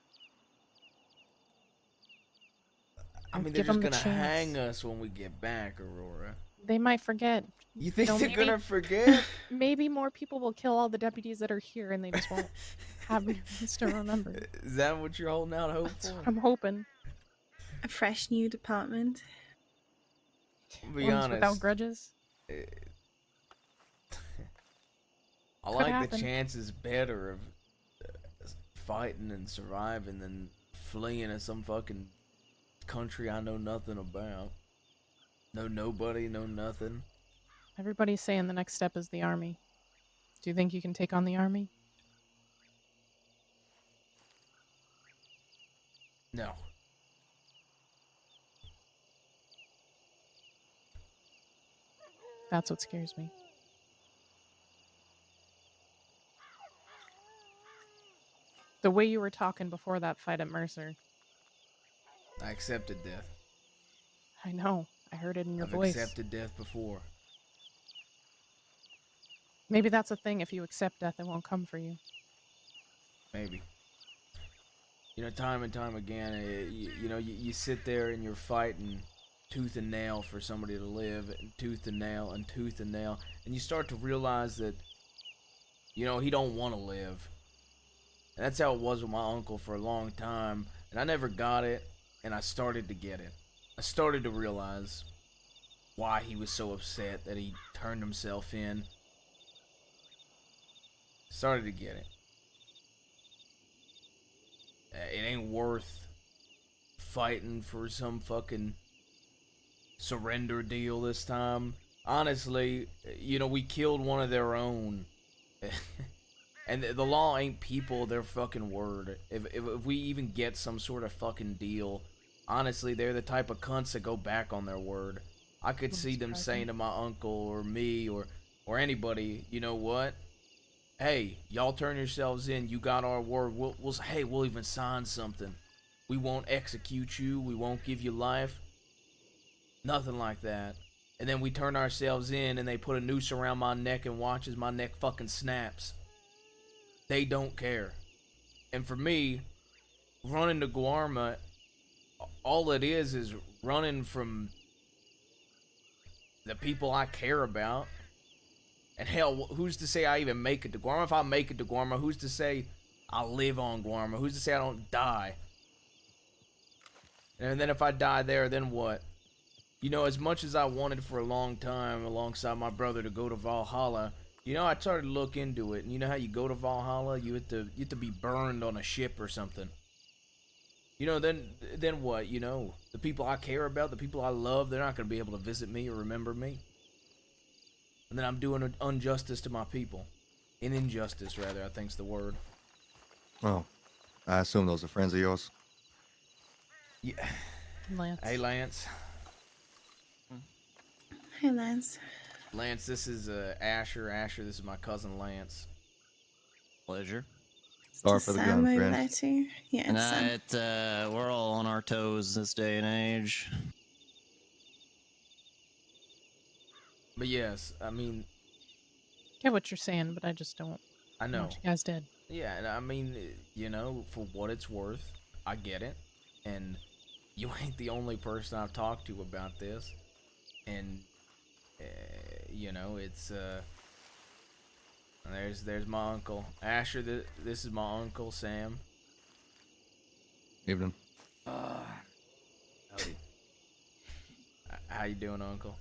I mean, they're Give just 'em the gonna chance. hang us when we get back, Aurora. They might forget. You think know, they're maybe- gonna forget? Maybe more people will kill all the deputies that are here, and they just won't have names to remember. Is that what you're holding out hope That's for? what I'm hoping. A fresh new department. Be Ones without honest. grudges. I Could like happen. the chances better of fighting and surviving than fleeing to some fucking country I know nothing about. Know nobody, know nothing. Everybody's saying the next step is the army. Do you think you can take on the army? No. That's what scares me. The way you were talking before that fight at Mercer. I accepted death. I know. I heard it in your I've voice. accepted death before. Maybe that's a thing. If you accept death, it won't come for you. Maybe. You know, time and time again, you sit there and you're fighting tooth and nail for somebody to live, and tooth and nail, and tooth and nail, and you start to realize that, he don't want to live. And that's how it was with my uncle for a long time, and I never got it, and I started to get it. I started to realize why he was so upset that he turned himself in. Started to get it. It ain't worth fighting for some fucking surrender deal this time. Honestly, we killed one of their own. And the law ain't people, they're fucking word. If we even get some sort of fucking deal, honestly, they're the type of cunts that go back on their word. I could see them saying to my uncle or me or anybody, you know what? Hey, y'all turn yourselves in. You got our word. We'll even sign something. We won't execute you. We won't give you life. Nothing like that. And then we turn ourselves in and they put a noose around my neck and watch as my neck fucking snaps. They don't care. And for me, running to Guarma, all it is running from the people I care about. And hell, who's to say I even make it to Guarma? If I make it to Guarma, who's to say I live on Guarma? Who's to say I don't die? And then if I die there, then what? As much as I wanted for a long time alongside my brother to go to Valhalla, I started to look into it. And you know how you go to Valhalla? You have to be burned on a ship or something. Then what? The people I care about, the people I love, they're not going to be able to visit me or remember me. And then I'm doing an injustice to my people. An injustice, rather, I think's the word. Oh, I assume those are friends of yours. Yeah. Lance. Hey, Lance. Hey, Lance. Lance, this is Asher. Asher, this is my cousin Lance. Pleasure. Star Is for the Sam gun, over friend. there too? Yeah, it's Sam. We're all on our toes this day and age. But yes, I mean, Get what you're saying, but I just don't I know know. what you guys did. Yeah, and I mean, for what it's worth, I get it. And you ain't the only person I've talked to about this. And, it's, there's my uncle. Asher, this is my uncle, Sam. Evening. Howdy. How you doing, uncle?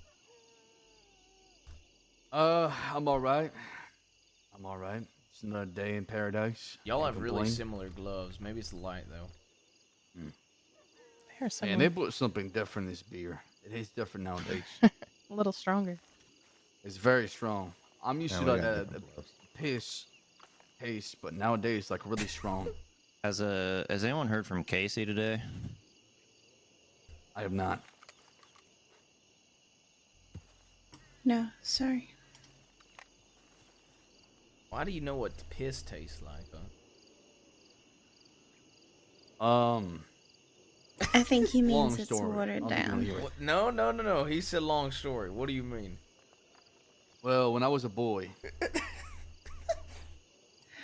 I'm alright. I'm alright. It's another day in paradise. Y'all Can't have really complain. similar gloves. Maybe it's the light, though. They're Man, similar. they put something different in this beer. It is different nowadays. A little stronger. It's very strong. I'm used Yeah, to we like got that different gloves. piss taste, but nowadays it's like really strong. Has anyone heard from Casey today? I have not. No, sorry. Why do you know what piss tastes like, huh? I think he Long means it's story. watered I'll be gonna down. hear it. What? No. He said long story. What do you mean? Well, when I was a boy,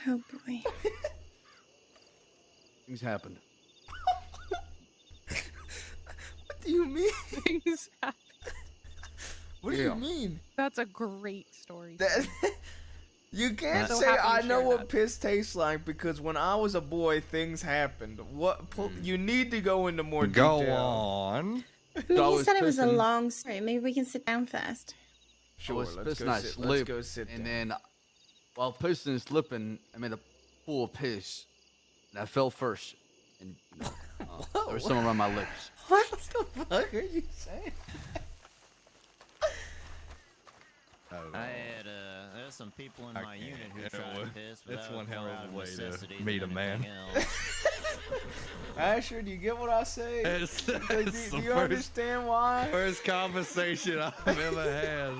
Oh boy. Things happened. What do you mean? Things happen. What do Yeah. you mean? That's a great story. That Sam. you can't So say happy you I know shared what that. piss tastes like because when I was a boy, things happened. You need to go into more Go detail. on. I mean, So I you was said it was a pissing. long story. Maybe we can sit down first. Sure, I was let's pissing, go I sit. slipped, Let's go sit and down. then while pissing and slipping, I made a pool of piss, and I fell first, and there was some around my lips. What the fuck are you saying? I had there's some people in my unit who tried to piss, but That's that one was hell more of out a of way to necessity meet than a man. anything else. Asher, do you get what I say? It's, Do it's the you understand why? first conversation I've ever had.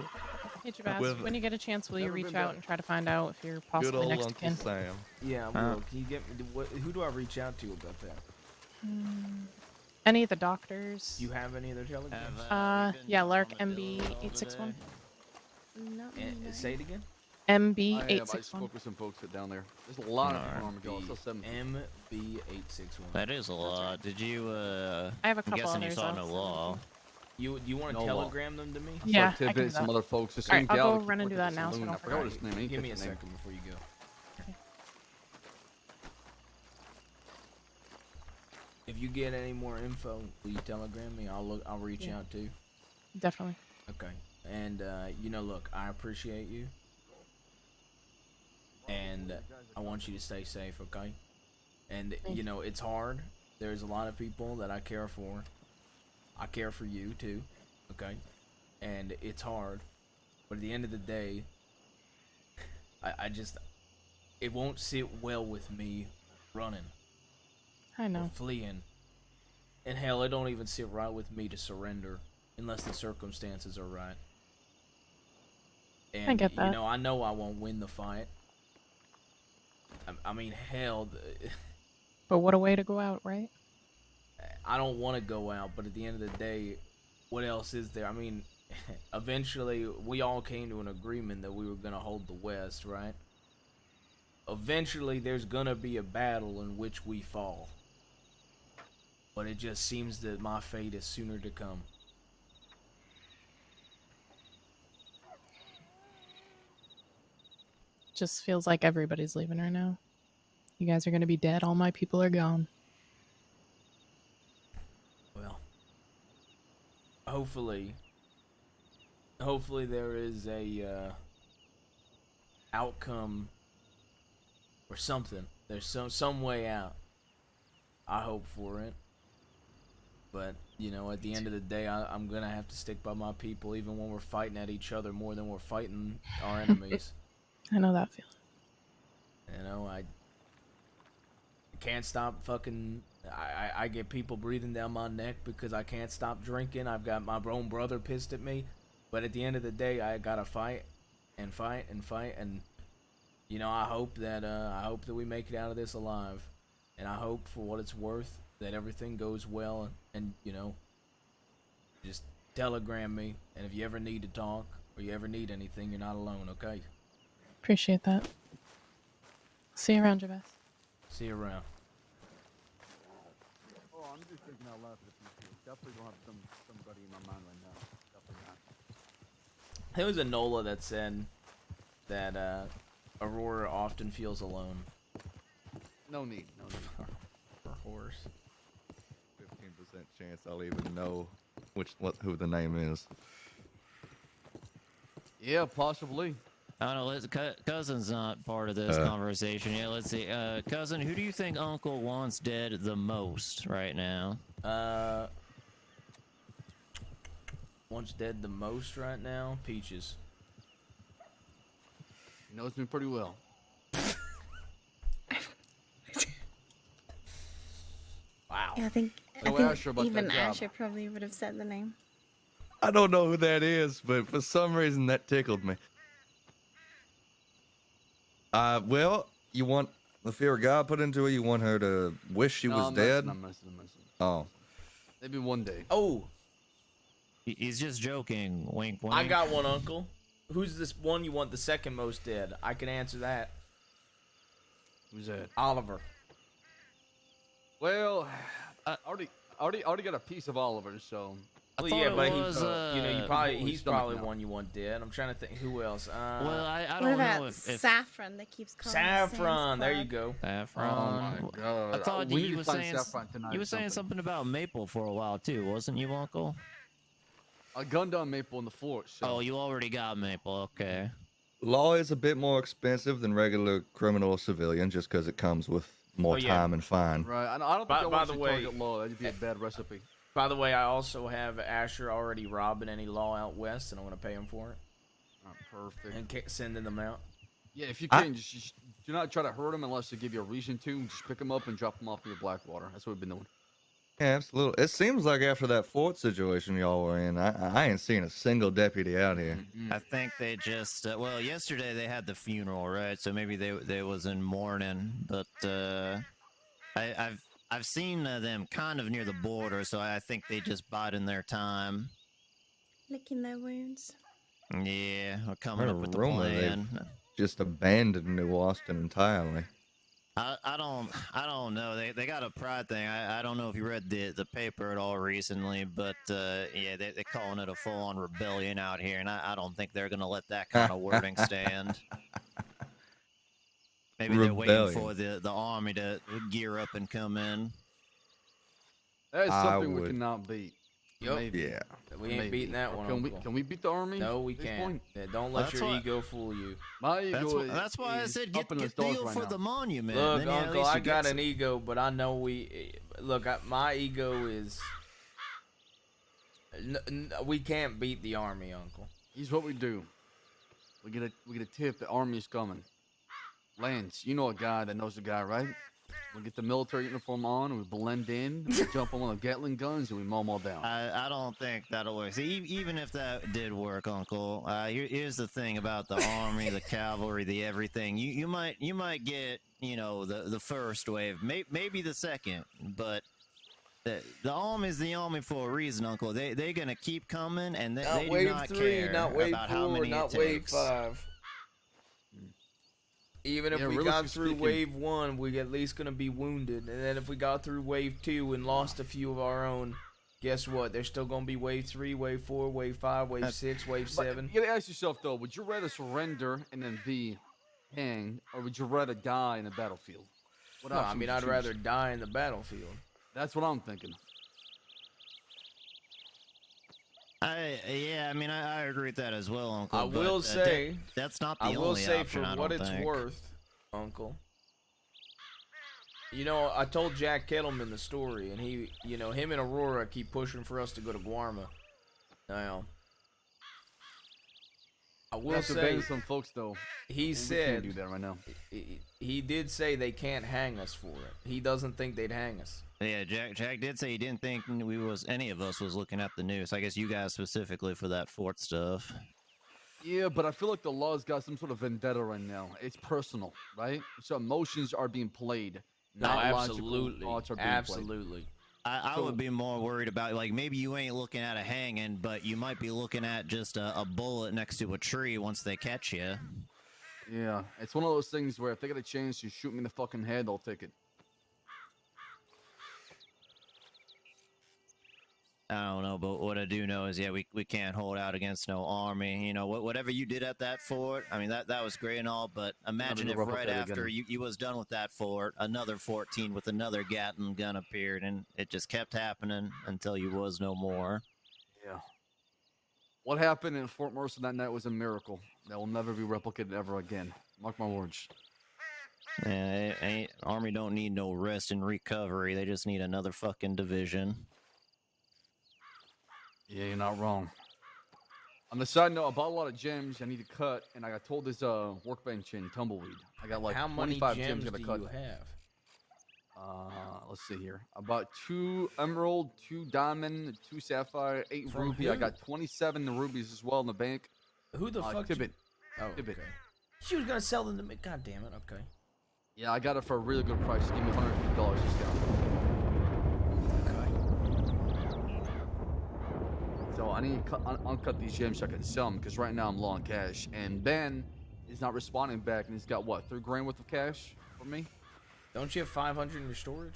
Hey, Jabaz, With- when you get a chance, will you Never reach been out better. and try to find out if you're Good possibly old next Uncle to kin? Sam. Yeah, well, can you get me? Who do I reach out to about that? Any of the doctors? Do you have any of their telegrams? Have, you been Yeah, on Lark the bill MB at all 861. today? Not And, say it again. MB I have. I 861. spoke with some folks that down there. There's a lot of people on Armadillo. Still 7 people. MB861. That is a lot. Did you? I have a I'm couple guessing you others. saw I'll no send law. You want to No law. telegram them to me? Yeah, Some I can do tidbits, some that. other folks. The All right, same I'll gal go that run and worked do at that the now so saloon. don't I forgot what forget. his name. I didn't Give me a catch the name. second before you go. Okay. If you get any more info, will you telegram me? I'll reach Yeah. out too. Definitely. Okay. And look, I appreciate you. And I want you to stay safe, okay? And it's hard. There's a lot of people that I care for. I care for you too, okay? And it's hard. But at the end of the day, it won't sit well with me running I or know. fleeing. And hell, it don't even sit right with me to surrender unless the circumstances are right. And, get that. I know I won't win the fight. I mean, hell, But what a way to go out, right? I don't want to go out, but at the end of the day, what else is there? I mean, eventually, we all came to an agreement that we were going to hold the West, right? Eventually, there's going to be a battle in which we fall. But it just seems that my fate is sooner to come. Just feels like everybody's leaving right now. You guys are gonna be dead. All my people are gone. Well, hopefully there is a outcome or something. There's some way out. I hope for it. But, at the end of the day, I'm going to have to stick by my people even when we're fighting at each other more than we're fighting our enemies. I know that feeling. I can't stop fucking... I get people breathing down my neck because I can't stop drinking. I've got my own brother pissed at me. But at the end of the day, I gotta fight and fight and fight. And, I hope that we make it out of this alive. And I hope, for what it's worth, that everything goes well. And just telegram me. And if you ever need to talk or you ever need anything, you're not alone, okay? Appreciate that. See you around, Jabez. See you around. Oh, I'm just thinking out loud for the future. Definitely don't have somebody in my mind right now. Definitely not. There was a NOLA that said that Aurora often feels alone. No need. For horse. 15% chance I'll even know who the name is. Yeah, possibly. I don't know. Cousin's not part of this conversation. Yeah, let's see. Cousin, who do you think Uncle wants dead the most right now? What's dead the most right now? Peaches. He knows me pretty well. Wow. Yeah, I think Go think Asher about even that job. Asher probably would have said the name. I don't know who that is, but for some reason that tickled me. Well, you want the fear of God put into her? You want her to wish she was I'm dead? Messing, I'm messing. Oh. Maybe one day. Oh, He's just joking. Wink, wink. I got one, Uncle. Who's this one you want the second most dead? I can answer that. Who's that? Oliver. Well, I already got a piece of Oliver, so. I Well, thought yeah, it but was, he's stomach probably now. one you want dead. I'm trying to think who else. well, I What don't about know if Saffron that keeps calling Saffron. Sam's There you Club? go. Saffron. Oh my God! I thought we you need were to find saying Saffron tonight. you were saying something about Maple for a while too, wasn't you, Uncle? I gunned on Maple in the fort. So. Oh, you already got Maple. Okay. Law is a bit more expensive than regular criminal or civilian just because it comes with more Oh, yeah. time and fine. Right. I don't think By I want the to way- target law. That'd be a bad recipe. By the way, I also have Asher already robbing any law out west, and I'm gonna pay him for it Perfect. and sending them out. Yeah, if you can, just do not try to hurt them unless they give you a reason to. Just pick them up and drop them off in your Blackwater. That's what we've been doing. Yeah, absolutely. It seems like after that fort situation y'all were in, I ain't seen a single deputy out here. I think they just well, yesterday they had the funeral, right? So maybe they was in mourning, but I've seen them kind of near the border, so I think they just biding their time. Licking their wounds. Yeah, we're coming Heard up a with the rumor plan. Just abandoned New Austin entirely. I don't know. They got a pride thing. I don't know if you read the paper at all recently, but yeah, they're calling it a full-on rebellion out here, and I don't think they're gonna let that kind of wording stand. Maybe they're waiting for the army to gear up and come in. That is I something we would- cannot beat. Yup. Maybe. Yeah. We ain't Maybe. beating that one. Can we? Uncle. Can we beat the army? No, we at this can't. point? Yeah, don't let That's your why- ego fool you. My ego That's why I is said up in get its dogs deal right for now. the monument. Look, then, yeah, at Uncle, least I you got get an ego, but I know my ego is. We can't beat the army, Uncle. Here's what we do. We get a tip. The army's coming. Lance, you know a guy that knows a guy, right? We get the military uniform on, and we blend in, we jump on one of the Gatling guns, and we mow them all down. I don't think that'll work. See, even if that did work, Uncle, here's the thing about the army, the cavalry, the everything. You might get, the first wave, maybe the second, but the army's the army for a reason, Uncle. They're gonna keep coming, and they do wave not 3, care not wave about 4, how many not it wave takes. 5. Even if Yeah, we got realistically through speaking- wave 1, we at least gonna be wounded. And then if we got through wave 2 and lost a few of our own, guess what? There's still gonna be wave 3, wave 4, wave 5, wave 6, wave But 7. you gotta ask yourself though: would you rather surrender and then be hanged, or would you rather die in the battlefield? What No, I option mean, would you I'd choose? rather die in the battlefield. That's what I'm thinking. Yeah, I mean, I agree with that as well, Uncle. I but, will say, that's not the I only will say option, for I what don't it's think. worth, Uncle. I told Jack Kettleman the story, and he, him and Aurora keep pushing for us to go to Guarma. Now, I We will have to say, abandon some folks though. he We said, can't do that right now. he did say they can't hang us for it. He doesn't think they'd hang us. Yeah, Jack did say he didn't think any of us was looking at the news. I guess you guys specifically for that fort stuff. Yeah, but I feel like the law's got some sort of vendetta right now. It's personal, right? So emotions are being played. No, Not absolutely, logical thoughts are being played. absolutely. I So- would be more worried about, like, maybe you ain't looking at a hanging, but you might be looking at just a bullet next to a tree once they catch you. Yeah, it's one of those things where if they get a chance to shoot me in the fucking head, they'll take it. I don't know, but what I do know is, yeah, we can't hold out against no army. Whatever you did at that fort, I mean, that was great and all, but imagine if Never right replicate after again. you was done with that fort, another 14 with another Gatling gun appeared, and it just kept happening until you was no more. Yeah. What happened in Fort Mercer that night was a miracle that will never be replicated ever again. Mark my words. Yeah, army don't need no rest and recovery. They just need another fucking division. Yeah, you're not wrong. On the side note, I bought a lot of gems I need to cut, and I got told this workbench in Tumbleweed. I got like How many 25 gems I do gotta you cut. have? Let's see here. I bought 2 emerald, 2 diamond, 2 sapphire, 8 From ruby. I who? got 27 rubies as well in the bank. Who the fuck? Tibbet. Oh, Tibbet. okay. She was gonna sell them to me. God damn it. Okay. Yeah, I got it for a really good price. Give me $150 discount. Okay. So I need to uncut these gems so I can sell them because right now I'm low on cash. And Ben is not responding back, and he's got what, $3 grand worth of cash for me? Don't you have 500 in your storage?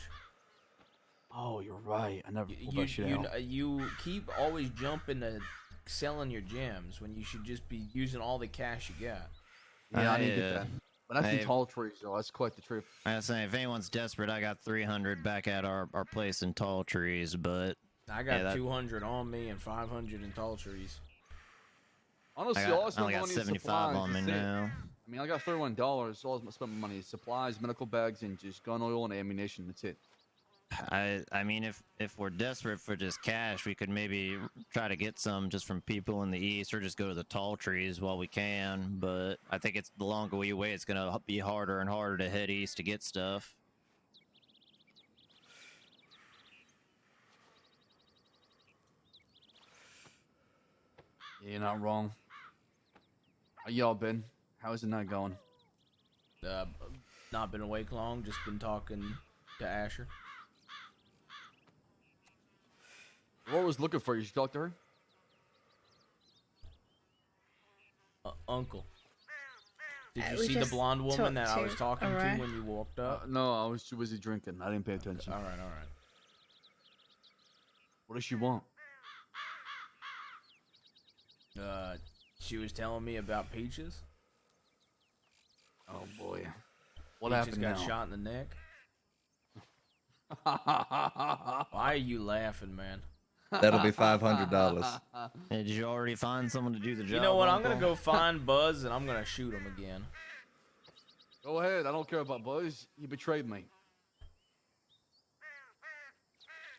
Oh, you're right. I never pulled You that shit out. you keep always jumping to selling your gems when you should just be using all the cash you got. Yeah, I didn't get that. But that's in Hey. tall trees, though. That's quite the trip. I was saying, if anyone's desperate, I got 300 back at our place in Tall Trees, but I got Yeah, that- 200 on me and 500 in tall trees. Honestly, I, all I got, I spent only got money is 75 supplies. on me That's it. now. I mean, I got $31. All I spent my money is supplies, medical bags, and just gun oil and ammunition. That's it. I mean, if we're desperate for just cash, we could maybe try to get some just from people in the east, or just go to the Tall Trees while we can. But I think it's the longer we wait, it's gonna be harder and harder to head east to get stuff. Yeah, you're not wrong. How y'all been? How's the night going? Not been awake long, just been talking to Asher. Laura was looking for you. Did you talk to her? Uncle. Did you We see the just blonde woman that talked I was to talking to Aurora. when you walked up? No, I was too busy drinking. I didn't pay attention. All right, all right. What does she want? She was telling me about Peaches. Oh boy, what Peaches happened got now? shot in the neck. Why are you laughing, man? That'll be $500. Hey, did you already find someone to do the job? You know what? I'm Uncle? gonna go find Buzz and I'm gonna shoot him again. Go ahead. I don't care about Buzz. He betrayed me.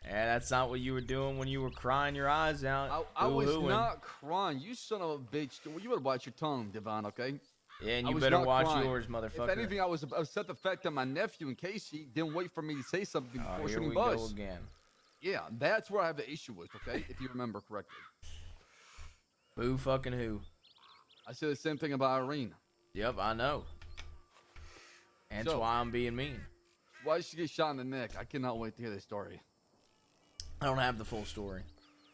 Yeah, that's not what you were doing when you were crying your eyes out. I was boo-hooing. not crying. You son of a bitch. Well, you better watch your tongue, Devon, okay? Yeah, and I you was better not watch crying. yours, motherfucker. If anything, I was upset the fact that my nephew and Casey didn't wait for me to say something Oh, before here shooting we Buzz. go again. Yeah, that's where I have the issue with, okay? If you remember correctly. Boo fucking who? I said the same thing about Irene. Yep, I know. That's So- why I'm being mean. Why did she get shot in the neck? I cannot wait to hear the story. I don't have the full story,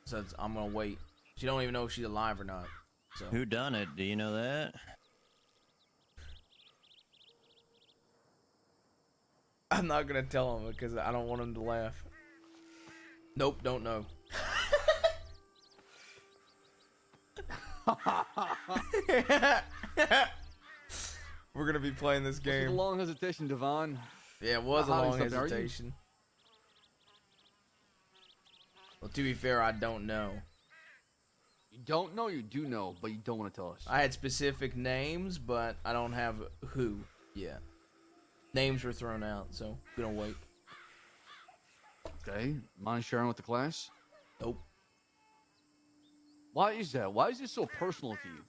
so I'm gonna wait. She don't even know if she's alive or not. So Who done it? Do you know that? I'm not gonna tell him because I don't want him to laugh. Nope, don't know. We're gonna be playing this This was a game. long hesitation, Devon. Yeah, it was a Not long hiding something, are you? hesitation. Well, to be fair, I don't know. You don't know, you do know, but you don't want to tell us. I had specific names, but I don't have who yet. Names were thrown out, so gonna wait. Okay, mind sharing with the class? Nope. Why is that? Why is this so personal to you?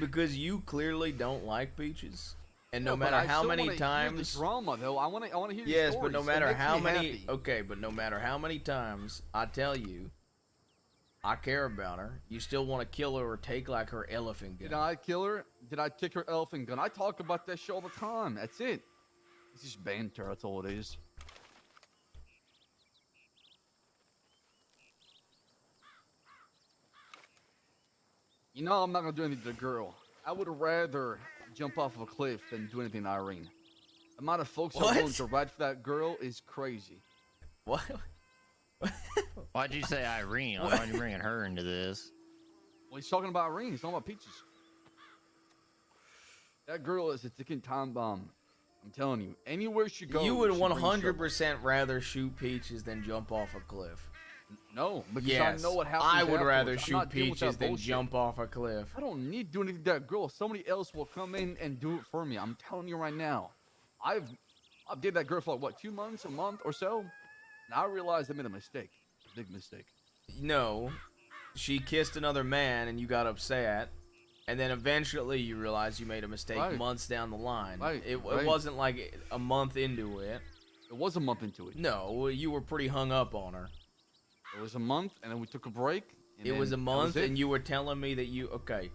Because you clearly don't like Peaches. And no Yeah, but matter I how still many wanna hear the times, drama though. I want to hear. yes, your but no stories. It matter makes how me many, happy. okay, but no matter how many times I tell you I care about her, you still want to kill her or take like her elephant gun. Did I kill her? Did I take her elephant gun? I talk about that shit all the time. That's it. It's just banter. That's all it is. You know, I'm not gonna do anything to the girl. I would rather jump off of a cliff than do anything to Irene. The amount of folks that are willing What? to ride for that girl is crazy. What? Why'd you say Irene? Why'd you bringing her into this? Well, he's talking about Irene. He's talking about Peaches. That girl is a ticking time bomb. I'm telling you. Anywhere she goes, You would she brings trouble. 100% rather shoot Peaches than jump off a cliff. No, because Yes, I know what happens. I would rather afterwards. I'm shoot not dealing with that Peaches than bullshit. jump off a cliff. I don't need to do anything to that girl. Somebody else will come in and do it for me. I'm telling you right now. I've dated that girl for like, what, 2 months, a month or so, and I realized I made a mistake, a big mistake. No, she kissed another man and you got upset, and then eventually you realized you made a mistake Right. months down the line. Right, It right. wasn't like a month into it. It was a month into it. No, you were pretty hung up on her. It was a month, and then we took a break. And It was a then that month, it. and you were telling me that okay.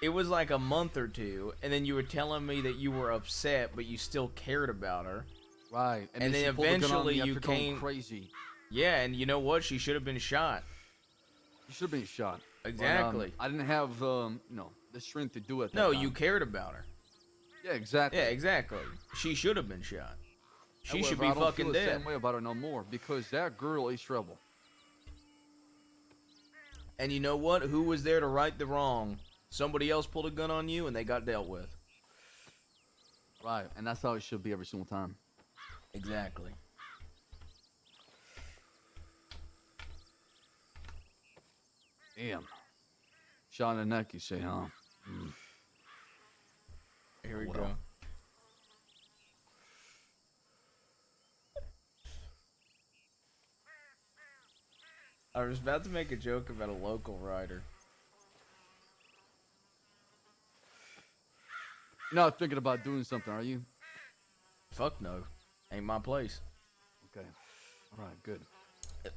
It was like a month or two, and then you were telling me that you were upset, but you still cared about her. Right, and then she pulled a gun on eventually me you after going came- crazy. Yeah, and you know what? She should have been shot. You should have been shot. But, Exactly. I didn't have, the strength to do it. No, you cared about her. Yeah, exactly. Yeah, exactly. She should have been shot. She should However, be I don't fucking feel the dead. same way about her no more because that girl is trouble. And you know what? Who was there to right the wrong? Somebody else pulled a gun on you and they got dealt with. Right, and that's how it should be every single time. Exactly. Damn. Shot in the neck, you say, huh? Mm. Here we Well. go. I was about to make a joke about a local rider. You're not thinking about doing something, are you? Fuck no. Ain't my place. Okay. All right, good.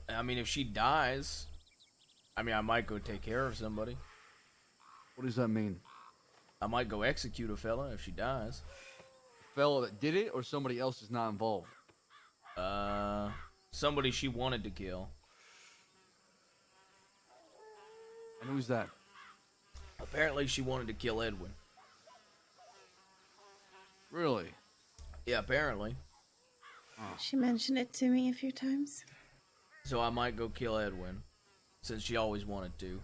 I mean, if she dies, I mean, I might go take care of somebody. What does that mean? I might go execute a fella if she dies. Fellow that did it or somebody else is not involved? Somebody she wanted to kill. And who's that? Apparently she wanted to kill Edwin. Really? Yeah, apparently. She mentioned it to me a few times. So I might go kill Edwin, since she always wanted to.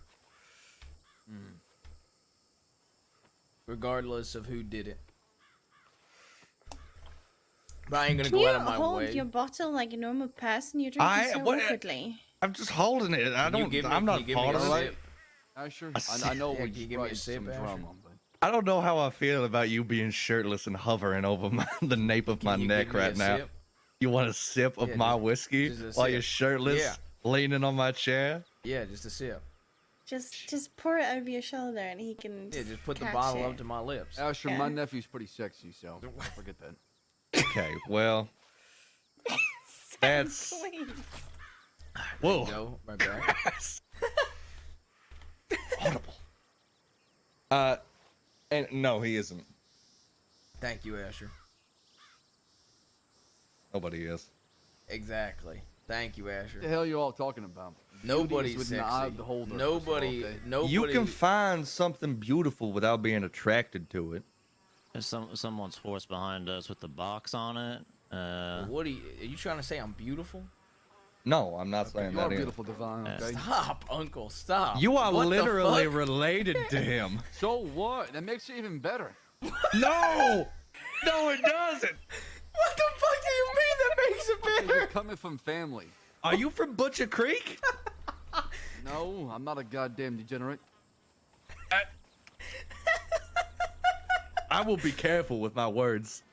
Regardless of who did it. But I ain't gonna Can go you out of my hold way. your bottle like a normal person? You're drinking so awkwardly. I'm just holding it. Can you give me- I'm can not you give me part a of Alright. it. sip? Asher? I know Yeah, we're can you give me a just sip, some Asher? drama, but I don't know how I feel about you being shirtless and hovering over the nape of my Can you neck give me right a now. sip? You want a sip of Yeah, my just- whiskey just a while sip. you're shirtless, Yeah. leaning on my chair? Yeah, just a sip. Just pour it over your shoulder and he can Yeah, just put the catch bottle it. up to my lips. Asher, Yeah. my nephew's pretty sexy, so don't forget that. Okay, well, that's Please. There you whoa. go, right back. Audible. And no, he isn't. Thank you, Asher. Nobody is. Exactly. Thank you, Asher. What the hell you all talking about? Beauty Nobody's is within sexy. the eye of the beholder, first of all, Nobody, okay? nobody. You can find something beautiful without being attracted to it. There's someone's horse behind us with the box on it. What are you trying to say? I'm beautiful? No, I'm not saying You that are either. beautiful, Divine, okay? Stop, Uncle. Stop. You are What the literally fuck? related to him. So what? That makes it even better. No! No, it doesn't! What the fuck do you mean that makes it Because better? you're coming from family. Are you from Butcher Creek? No, I'm not a goddamn degenerate. I will be careful with my words.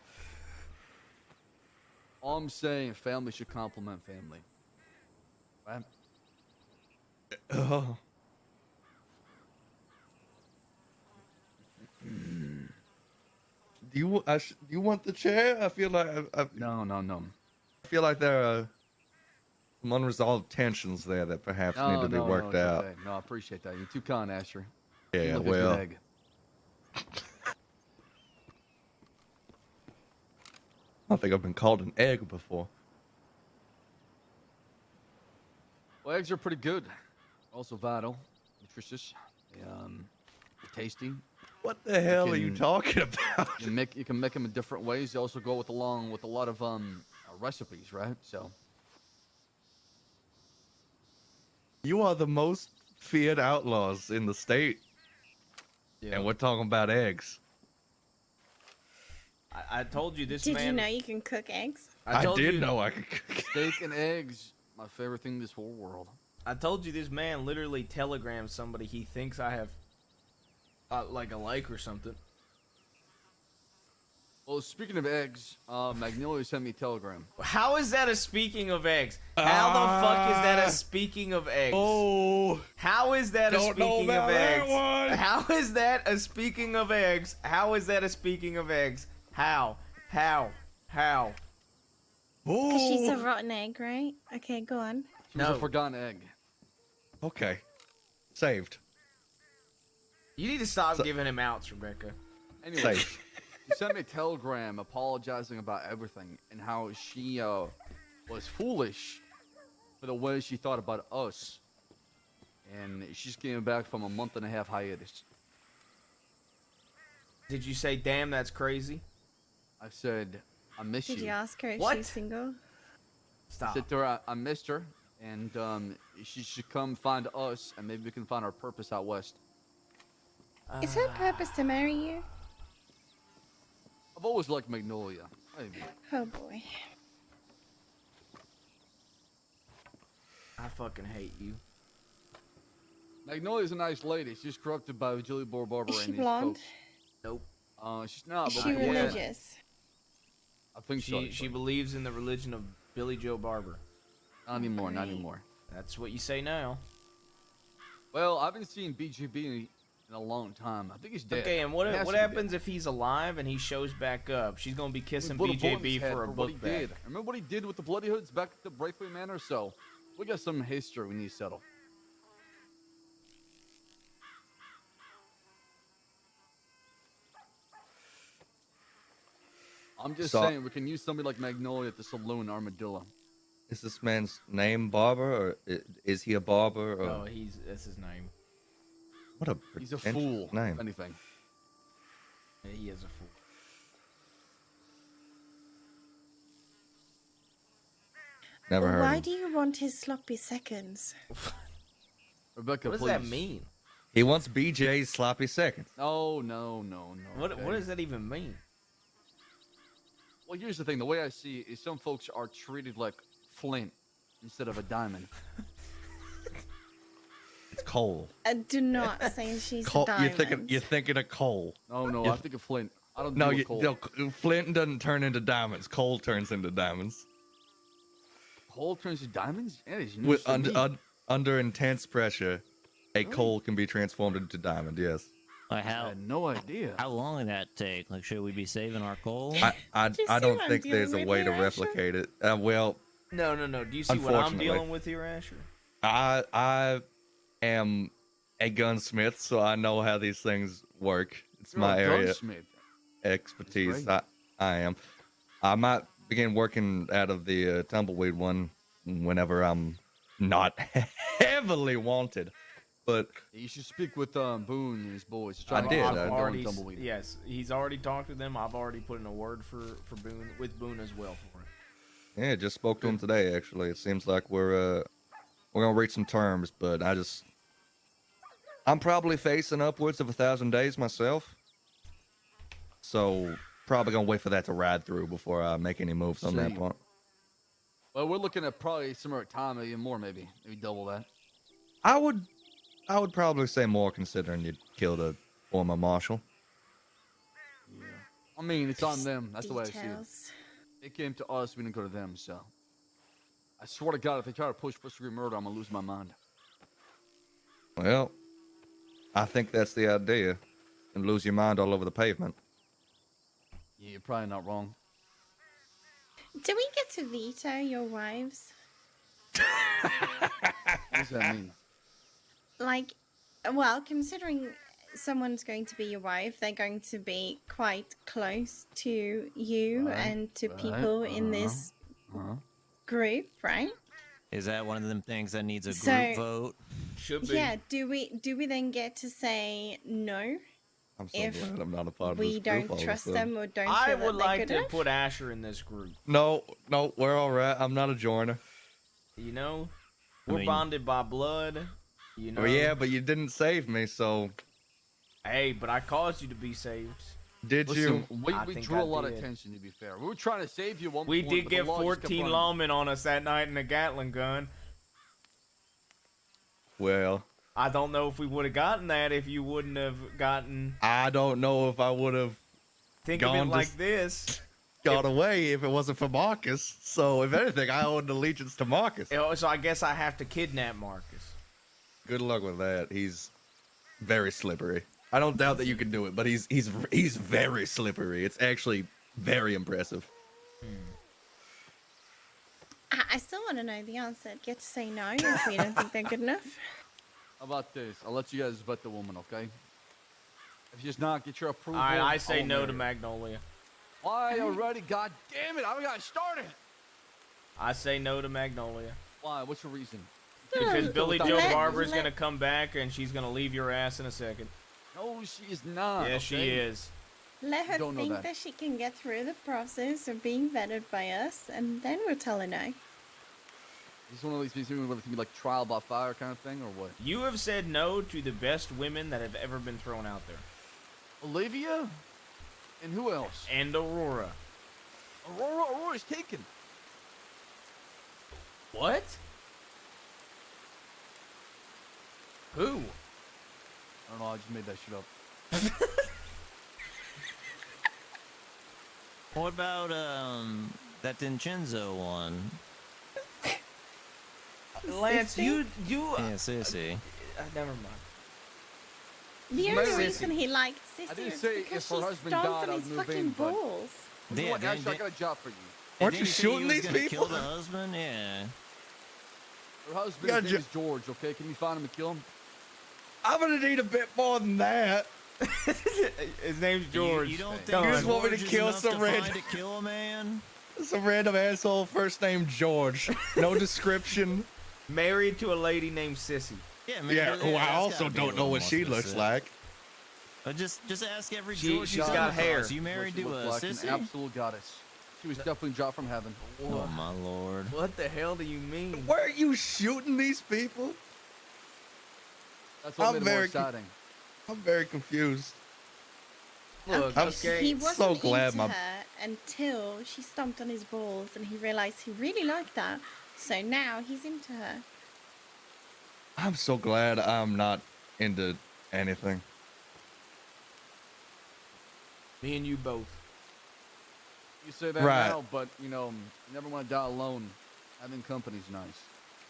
All I'm saying, family should complement family. Right? Oh. Do you want the chair? I feel like I No. feel like there are some unresolved tensions there that perhaps need to be worked it's out. okay. No, I appreciate that. You're too kind, Asher. Yeah, You look like an well, egg. I don't think I've been called an egg before. Well, eggs are pretty good. Also vital, nutritious, tasty. What the hell are you can- talking about? You can make them in different ways. They also go along with a lot of recipes, right? So You are the most feared outlaws in the state, Yeah. and we're talking about eggs. I told you this Did man. you know you can cook eggs? I told did you, know I could cook. steak and eggs, my favorite thing in this whole world. I told you this man literally telegrams somebody he thinks I have, like a like or something. Well, speaking of eggs, Magnolia sent me a telegram. How is that a speaking of eggs? How the fuck is that a speaking of eggs? Oh, How is that a Don't know speaking about of that eggs? one. How is that a speaking of eggs? How is that a speaking of eggs? How? Because she's a oh. rotten egg, right? Okay, go on. She was No. a forgotten egg. Okay, saved. You need to stop So- giving him outs, Rebecca. Anyway, Safe. she sent me a telegram apologizing about everything and how she was foolish for the way she thought about us. And she's getting back from a 1.5-month hiatus. Did you say, damn, that's crazy? I said, I miss Did you you. ask her if What? she's single? Stop. Said to her, I missed her, and she should come find us, and maybe we can find our purpose out west. Is her purpose to marry you? I've always liked Magnolia. Maybe. Oh boy. I fucking hate you. Magnolia's a nice lady. She's corrupted by Julie Boar Barber Is and she these blonde? Nope. folks. She's not. Is but she we- religious? I think so. She believes in the religion of Billy Joe Barber. Not anymore. Not Right. anymore. That's what you say now. Well, I haven't seen BGB in a long time. I think he's dead. Okay, and He what has to be happens dead. if he's alive and he shows back up? She's gonna be kissing Put a bullet in BJB his head for a what book he bag. did. Remember what he did with the Bloody Hoods back at the Braithwaite Manor? So we got some history we need to settle. I'm just So- saying we can use somebody like Magnolia at the saloon Armadillo. Is this man's name Barber, or is he a barber? Or Oh, that's his name. what a He's a pretentious fool, name. if anything. Yeah, he is a fool. Never heard. Why Him. do you want his sloppy seconds? Rebecca, What does please. that mean? He wants BJ's sloppy seconds. No. What okay? does that even mean? Well, here's the thing. The way I see it is some folks are treated like flint instead of a diamond. It's coal. Do not say she's Coal. a diamond. You're thinking of coal. No, You- I think of flint. I don't No, deal you, with coal. no, Flint doesn't turn into diamonds. Coal turns into diamonds. Coal turns to diamonds? Yeah, it's news With to me. under intense pressure, a Really? coal can be transformed into diamond. Yes. Like I had no idea. how long did that take? Like, should we be saving our coal? I Do you I see don't what I'm think there's a dealing way with to here, Asher? replicate it. Well, No. Do you see what I'm Unfortunately. dealing with here, Asher? I am a gunsmith, so I know how these things work. It's You're my a area gunsmith. expertise. That's I am. I might begin working out of the tumbleweed one whenever I'm not heavily wanted. But You should speak with Boone and his boys. I did, I've I- already, Tumbleweed. yes, he's already talked to them. I've already put in a word for Boone with Boone as well for it. yeah, just spoke to him today. Actually, it seems like we're gonna reach some terms. But I'm probably facing upwards of 1,000 days myself. So probably gonna wait for that to ride through before I make any moves on that See. point. Well, we're looking at probably similar time, maybe more, maybe double that. I would probably say more considering you killed a former marshal. Yeah. I mean, it's on them. That's the way I see it. Details. It came to us. We didn't go to them. So, I swear to God, if they try to push first-degree murder, I'm gonna lose my mind. Well, I think that's the idea. And lose your mind all over the pavement. Yeah, you're probably not wrong. Do we get to veto your wives? What does that mean? Like, well, considering someone's going to be your wife, they're going to be quite close to you Right, and to right, people in this Huh? group, right? Is that one of them things that needs a group So- vote? Should be. Yeah. Do we then get to say no I'm so If glad I'm not a part of we this group all don't of a trust sudden. them or don't I feel that would they're like good to enough? put Asher in this group. No, we're all right. I'm not a joiner. You know, I we're mean- bonded by blood. You know. Oh yeah, but you didn't save me, so Hey, but I caused you to be saved. did Listen, you? we I think drew I a lot of did. attention, to be fair. We were trying to save you at one We point, did but the get law just kept 14 running. lawmen on us that night in a Gatling gun. Well, I don't know if we would have gotten that if you wouldn't have gotten. I don't know if I would have Think of Gone it to like s- this. got away if it wasn't for Marcus. So if anything, I owe an allegiance to Marcus. So I guess I have to kidnap Marcus. Good luck with that. He's very slippery. I don't doubt that you can do it, but he's very slippery. It's actually very impressive. I still want to know the answer. Do you have to say no if we don't think they're good enough? How about this? I'll let you guys vet the woman, okay? If she's not, get your approval. All right, I say I'll no marry to her. Magnolia. Why already? God damn it! I haven't got started. I say no to Magnolia. Why? What's your reason? Because Hmm. Billy Let- Joe let- Barber's let- gonna come back and she's gonna leave your ass in a second. No, she is not. Yes, she okay? is. Let her Don't know think that. that she can get through the process of being vetted by us, and then we'll tell her no. Is this one of these things where it's gonna be like trial by fire kind of thing, or what? You have said no to the best women that have ever been thrown out there. Olivia? And who else? And Aurora. Aurora's taken. What? Who? I don't know, I just made that shit up. What about that Vincenzo one? Lance, you Yeah, sissy. never mind. The only married. reason he liked I Sissy didn't is say because if her she husband stomped died, on I'd his move fucking in, but- balls. You know Yeah, what, then- Ashley, I then- got a job for you. Aren't Didn't you say he shooting was these gonna people? Kill the husband? Yeah. Her husband's gotta name ju- is George, okay? Can you find him and kill him? I'm gonna need a bit more than that. His name's George. You don't think Come You on. just want me to George is kill enough some to random- find to kill a man? Some random asshole, first name George. No description. Married to a lady named Sissy. Yeah, maybe Yeah, who I that's also gotta be a don't know little what more she looks specific. like. But just ask every She- George she's you got come hair. across. You married She to looked a like sissy? an absolute goddess. She was definitely dropped from heaven. Oh my lord. What the hell do you mean? Where are you shooting these people? That's what I'm made it more very exciting. I'm very confused. Look, I'm okay. He so wasn't glad into my- her until she stomped on his balls, and he realized he really liked that. So now he's into her. I'm so glad I'm not into anything. Me and you both. You say that Right. now, but you know, you never want to die alone. Having company's nice.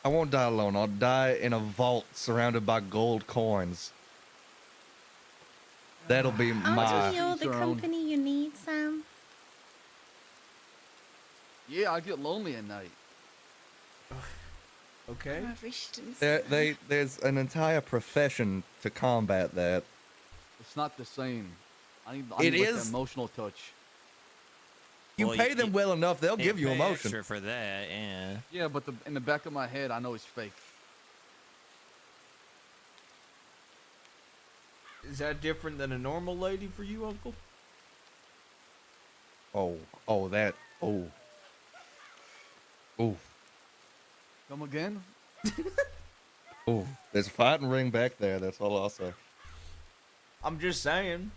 I won't die alone. I'll die in a vault surrounded by gold coins. That'll be Aren't my. we all Each the their own. company you need, Sam? Yeah, I get lonely at night. Okay. I wish you didn't say that. There's an entire profession to combat that. It's not the same. I need It like, is- that emotional touch. You Well, pay you- them well enough, they'll give you pay emotion. extra for that, yeah. Yeah, but in the back of my head, I know it's fake. Is that different than a normal lady for you, Uncle? Oh, oh. Come again? Oh. There's a fighting ring back there. That's all I'll say. I'm just saying.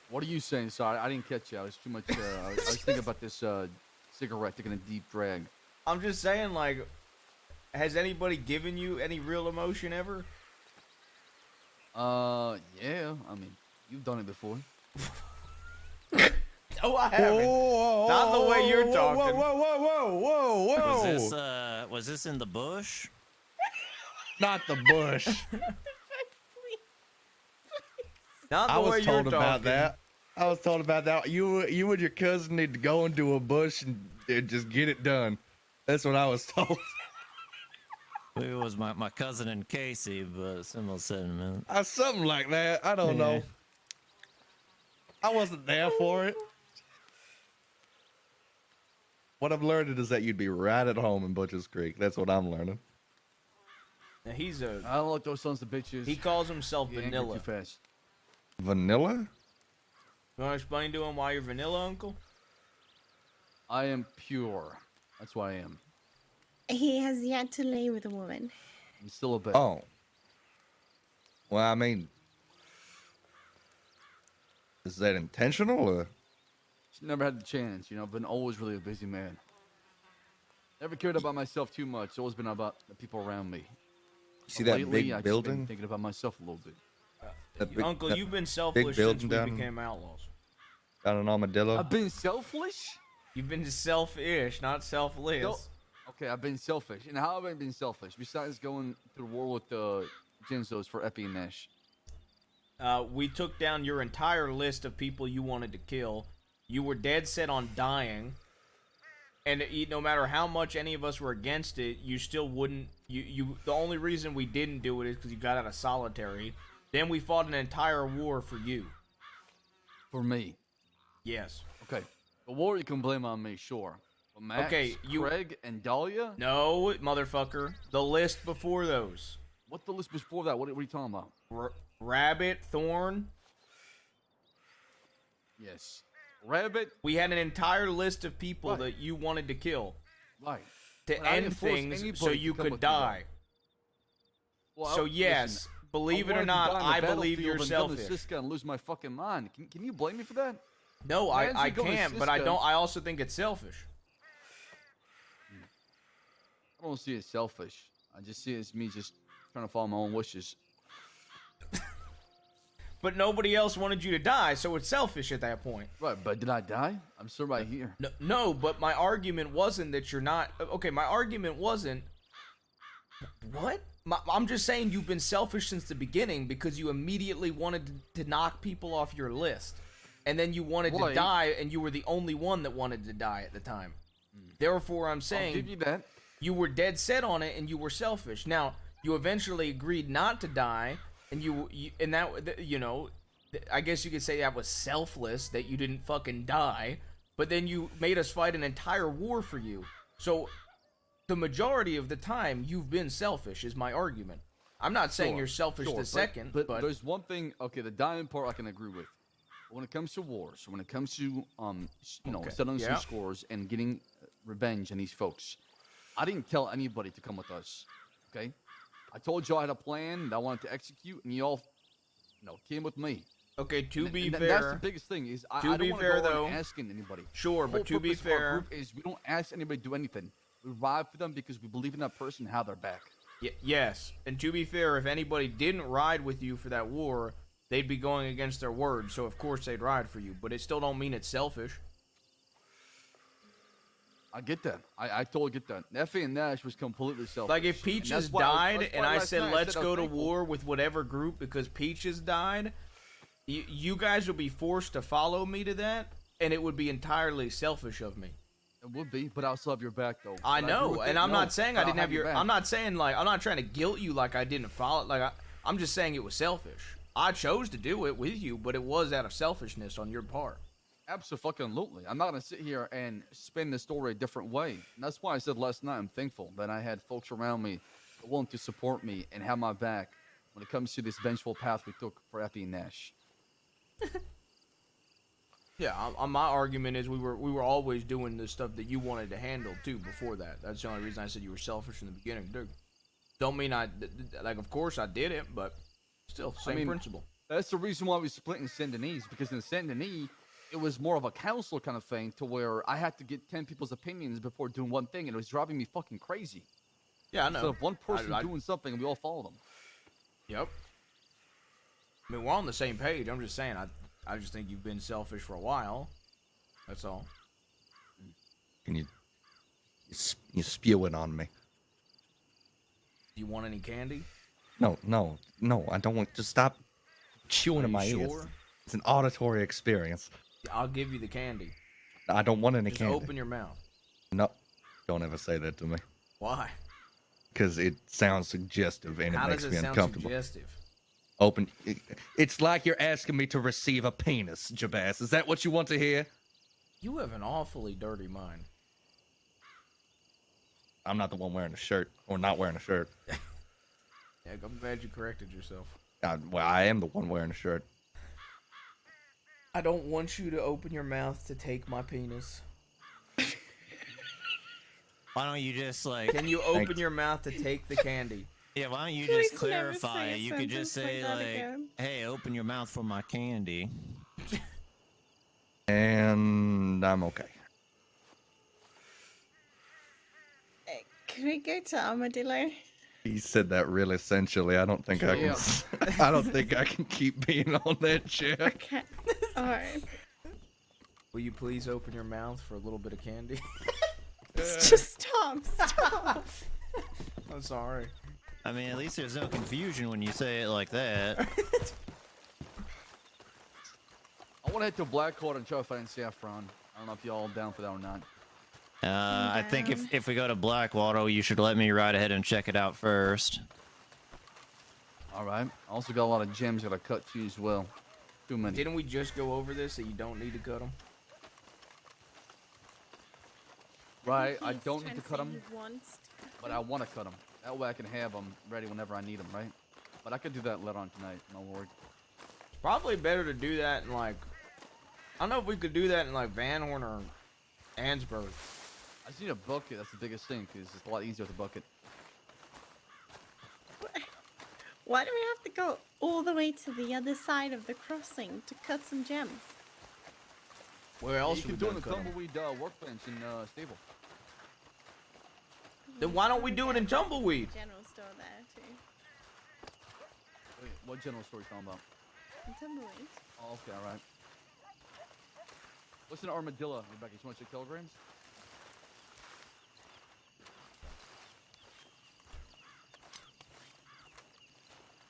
What are you saying? Sorry, I didn't catch you. I was too much. I was thinking about this cigarette taking a deep drag. I'm just saying, like, has anybody given you any real emotion ever? Yeah. I mean, you've done it before. Oh, I haven't. Not the way you're talking. Whoa. Was this in the bush? Not the bush. Not the I way was you're told about talking. that. I was told about that. You and your cousin need to go into a bush and just get it done. That's what I was told. It was my cousin and Casey, but similar sentiment. Something like that. I don't know. I wasn't there for it. What I've learned is that you'd be right at home in Butcher's Creek. That's what I'm learning. Now, he's a. I don't like those sons of bitches. He calls himself Get angry vanilla. too fast. Vanilla? You want to explain to him why you're vanilla, Uncle? I am pure. That's why I am. He has yet to lay with a woman. I'm still a bit. Oh. Well, I mean, is that intentional or? Never had the chance. You know, I've been always really a busy man. Never cared about myself too much. It's always been about the people around me. You see But that lately, big I've just been building? thinking about myself a little bit. Uncle, that you've been big selfish since building we down- became outlaws. Got an armadillo? I've been selfish? You've been selfish, not selfless. No. Okay, I've been selfish. And how have I been selfish? Besides going to the war with the Jinzos for Epi and Nash. We took down your entire list of people you wanted to kill. You were dead set on dying. And no matter how much any of us were against it, you still wouldn't. The only reason we didn't do it is because you got out of solitary. Then we fought an entire war for you. For me. Yes. Okay. The war you can blame on me, sure. But Max, Okay, Craig, and Dahlia? No, motherfucker. The list before those. What the list before that? What are you talking about? Rabbit, Thorn. Yes. Rabbit. We had an entire list of people Right. that you wanted to kill Right. to But I didn't end force things anybody so to you come could with me, though. die. Well, So listen, yes, believe it or wanted to not, die on the I believe battlefield you're and gun the selfish. Siska and lose my fucking mind. Can you blame me for that? No, Man's I going to can't, but I Cisco. don't. I also think it's selfish. I don't see it as selfish. I just see it as me just trying to follow my own wishes. But nobody else wanted you to die, so it's selfish at that point. Right, but did I die? I'm still right here. No, but my argument wasn't that you're not. Okay, my argument wasn't. What? I'm just saying you've been selfish since the beginning because you immediately wanted to knock people off your list. And then you wanted to Right. die, and you were the only one that wanted to die at the time. Therefore, I'm I'll saying give you that. you were dead set on it, and you were selfish. Now, you eventually agreed not to die, and and that, you know, I guess you could say that was selfless, that you didn't fucking die. But then you made us fight an entire war for you. So, the majority of the time, you've been selfish, is my argument. I'm not saying Sure, you're selfish sure, the second, but but there's one thing. Okay, the dying part I can agree with. When it comes to wars, when it comes to you know, Okay, settling yeah. some scores and getting revenge on these folks, I didn't tell anybody to come with us. Okay, I told you I had a plan that I wanted to execute, and you all, you know, came with me. okay, to And- be and fair, that's the biggest thing is I don't be want fair, to go though, around asking anybody. sure, The but whole to be purpose of our fair, group is we don't ask anybody to do anything. We ride for them because we believe in that person and have their back. yes, and to be fair, if anybody didn't ride with you for that war, they'd be going against their word, so of course they'd ride for you, but it still don't mean it's selfish. I get that. I totally get that. Effie and Nash was completely selfish. Like if And Peaches that's why died that's and why I last said night let's I was go to thankful. war with whatever group because Peaches died, you guys would be forced to follow me to that, and it would be entirely selfish of me. It would be, but I'll still have your back though. I But agree know, with and it. I'm No, not saying I I'll didn't have your. back. I'm not saying like I'm not trying to guilt you like I didn't follow. Like I'm just saying it was selfish. I chose to do it with you, but it was out of selfishness on your part. Absolutely. I'm not gonna sit here and spin the story a different way. And that's why I said last night I'm thankful that I had folks around me willing to support me and have my back when it comes to this vengeful path we took for Effie and Nash. Yeah, my argument is we were always doing the stuff that you wanted to handle too before that. That's the only reason I said you were selfish in the beginning, dude. Don't mean like of course I did it, but still same mean, principle. That's the reason why we split in Saint Denis, because in Saint Denis, it was more of a council kind of thing to where I had to get 10 people's opinions before doing one thing, and it was driving me fucking crazy. Yeah, I Instead know. of one person I- doing something and we all follow them. Yep. I mean, we're on the same page. I'm just saying, I just think you've been selfish for a while. That's all. Can you spewing on me? Do you want any candy? No, I don't want. Just stop chewing Are in you my ears. sure? It's an auditory experience. I'll give you the candy. I don't want any Just candy. open your mouth. No, don't ever say that to me, Why? because it sounds suggestive and it How makes does me it sound uncomfortable. suggestive? Open. It's like you're asking me to receive a penis, Jabaz. Is that what you want to hear? You have an awfully dirty mind. I'm not the one wearing a shirt or not wearing a shirt. Yeah, I'm glad you corrected yourself. Well, I am the one wearing a shirt. I don't want you to open your mouth to take my penis. Why don't you just like? Can you open your mouth to take the candy? Yeah, why don't you Please just never say clarify? a You could just sentence say like that like, again. "Hey, open your mouth for my candy." And I'm okay. Can we go to Armadillo? He said that real essentially. I don't think I can. Yeah. I don't think I can keep being on that chair. Okay. Alright. Will you please open your mouth for a little bit of candy? Just stop. I'm sorry. I mean, at least there's no confusion when you say it like that. I want to head to Blackheart and try to find Saffron. I don't know if y'all down for that or not. I think down. if we go to Blackwater, you should let me ride ahead and check it out first. All right. I also got a lot of gems that I cut too as well. Too many. Didn't we just go over this that you don't need to cut them? Right, I He's don't need trying to cut say him, he wants to cut but I want to cut them. That way I can have them ready whenever I need them, right? But I could do that later on tonight. No worries. Probably better to do that in like, I don't know if we could do that in like Van Horn or Ansburg. I just need a bucket. That's the biggest thing, because it's a lot easier with a bucket. Why do we have to go all the way to the other side of the crossing to cut some gems? Where else You are can we do it gonna in the cut 'em? tumbleweed workbench in stable. Then why don't we do it in Tumbleweed? General store there too. Wait, what general store you talking about? In Tumbleweed. Oh, okay, all right. What's an armadillo, Rebecca? You want to check kilograms?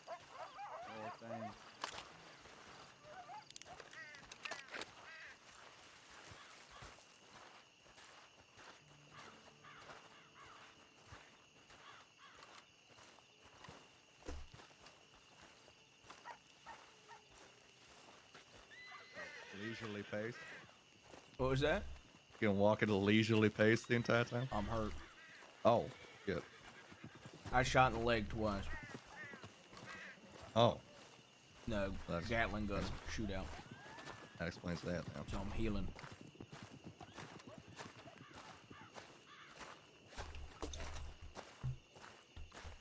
Oh, dang. Leisurely pace. What was that? You can walk at a leisurely pace the entire time. I'm hurt. Oh, good. I shot in the leg twice. Oh, No, That's- Gatling gun shootout. that explains that now. So I'm healing.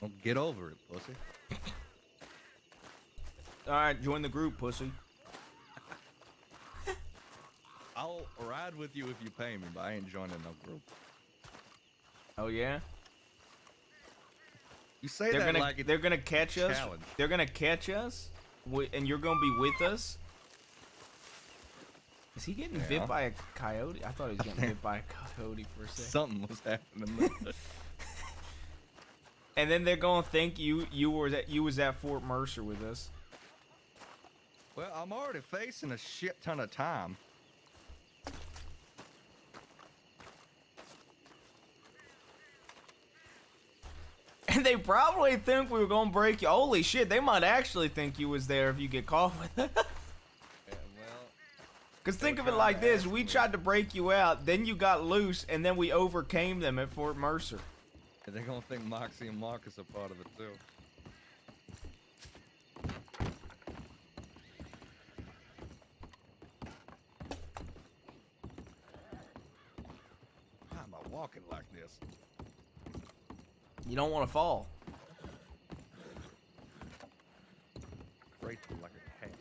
Well, get over it, pussy. All right, join the group, pussy. I'll ride with you if you pay me, but I ain't joining no group. Oh yeah. You say They're that gonna like it's they're gonna catch us. challenge. They're gonna catch us, and you're gonna be with us. Is he getting Yeah. bit by a coyote? I thought he was getting bit by a coyote for a second. something was happening there. And then they're gonna think you was at Fort Mercer with us. Well, I'm already facing a shit ton of time. And they probably think we were gonna break you. Holy shit, they might actually think you was there if you get caught with it. Yeah, well, Cause think They of were it trying like to this: ask we me. tried to break you out, then you got loose, and then we overcame them at Fort Mercer. they're gonna think Moxie and Marcus are part of it too. Why am I walking like this? You don't want to fall. Grateful like a cat.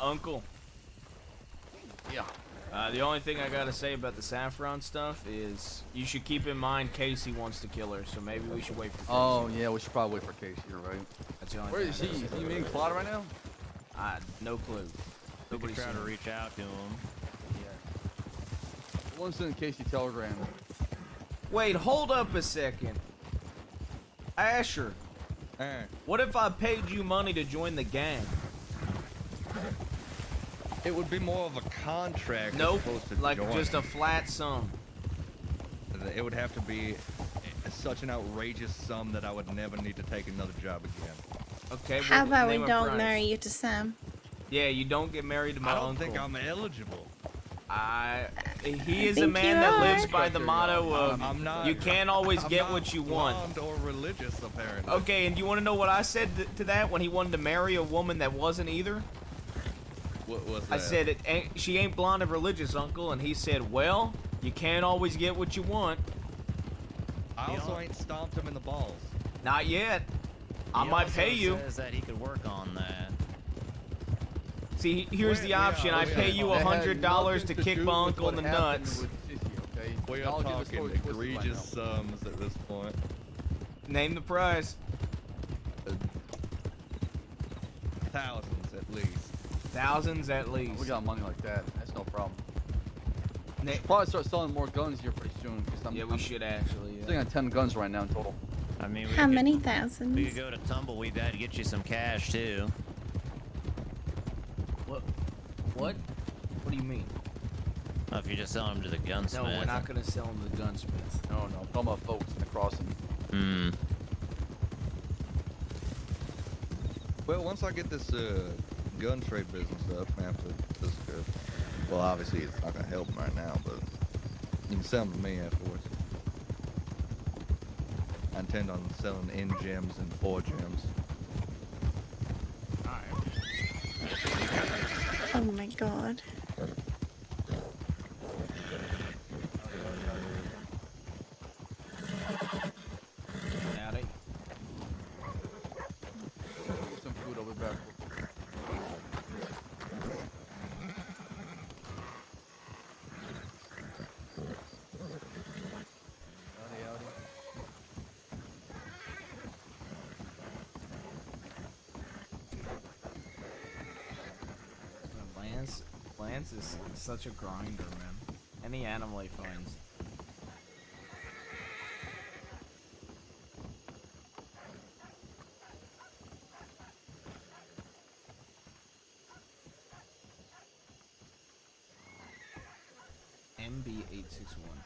Uncle. Yeah. The only thing I gotta say about the saffron stuff is you should keep in mind Casey wants to kill her, so maybe we should wait for Casey. Oh, yeah, we should probably wait for Casey, you're right. That's the only Where thing is I he? gotta Is say he about being that. plotted right now? No clue. We Nobody's could try seen to him. reach out to him. Yeah. One sent Casey telegram. Wait, hold up a second. Asher, what if I paid you money to join the gang? It would be more of a contract. as Nope, opposed to like join. just a flat sum. It would have to be such an outrageous sum that I would never need to take another job again. Okay. How well, about we name a don't price. marry you to Sam? Yeah, you don't get married to my I don't uncle. think I'm eligible. He is a think man you that are. lives by the motto of I'm not. you can't always I'm get not what you want. blonde or religious, apparently. Okay, and you want to know what I said to that when he wanted to marry a woman that wasn't either? What was that? I said she ain't blonde or religious, uncle, and he said, well, you can't always get what you want. I He also al- ain't stomped him in the balls. Not yet. I He might also pay you. Says that he could work on that. See, here's the option. I pay you That had $100 nothing to do kick with my uncle what in the happened nuts. with Sissy, okay? We Y'all are get the talking story twisted right egregious now. sums at this point. Name the price. Thousands at least. Thousands at least. We got money like that. That's no problem. Nick. Probably start selling more guns here pretty soon. Yeah, we should actually. sitting on 10 guns right now in total. I mean, How many we could thousands? go to Tumbleweed. I'd get you some cash too. What? What? What do you mean? Oh, if you just sell them to the gunsmith. No, we're not gonna sell them to the gunsmith. No, no, I'm talking about folks in the crossing. Hmm. Well, once I get this gun trade business up after this, well, obviously it's not gonna help 'em right now, but you can sell them to me afterwards. I intend on selling in gems and for gems. Oh my god. Howdy. Get some food, I'll be back. Howdy, howdy. Lance is such a grinder, man. Any animal he finds. MB861.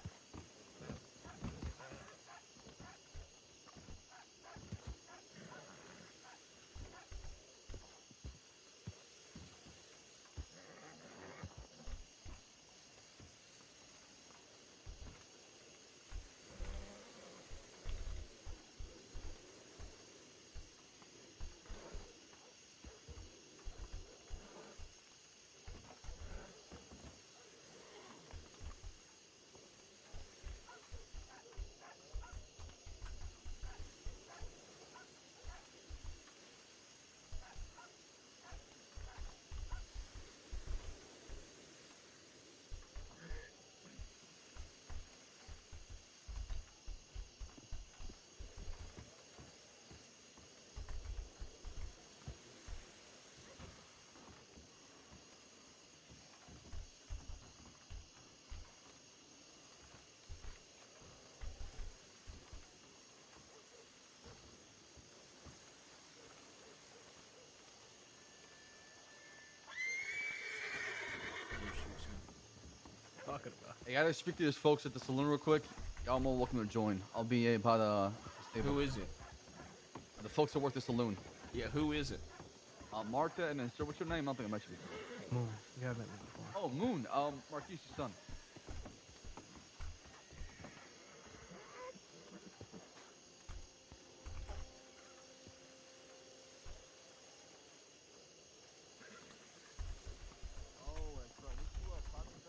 Talking about. Hey, I gotta speak to these folks at the saloon real quick. Y'all more welcome to join. I'll be about Who is it? the folks that work the saloon. Yeah, who is it? Martha, and then sir, what's your name? I don't think I met you before. Moon. You haven't met me before. Oh, Moon. Marquise's son. Oh, that's right. Didn't you talk to us?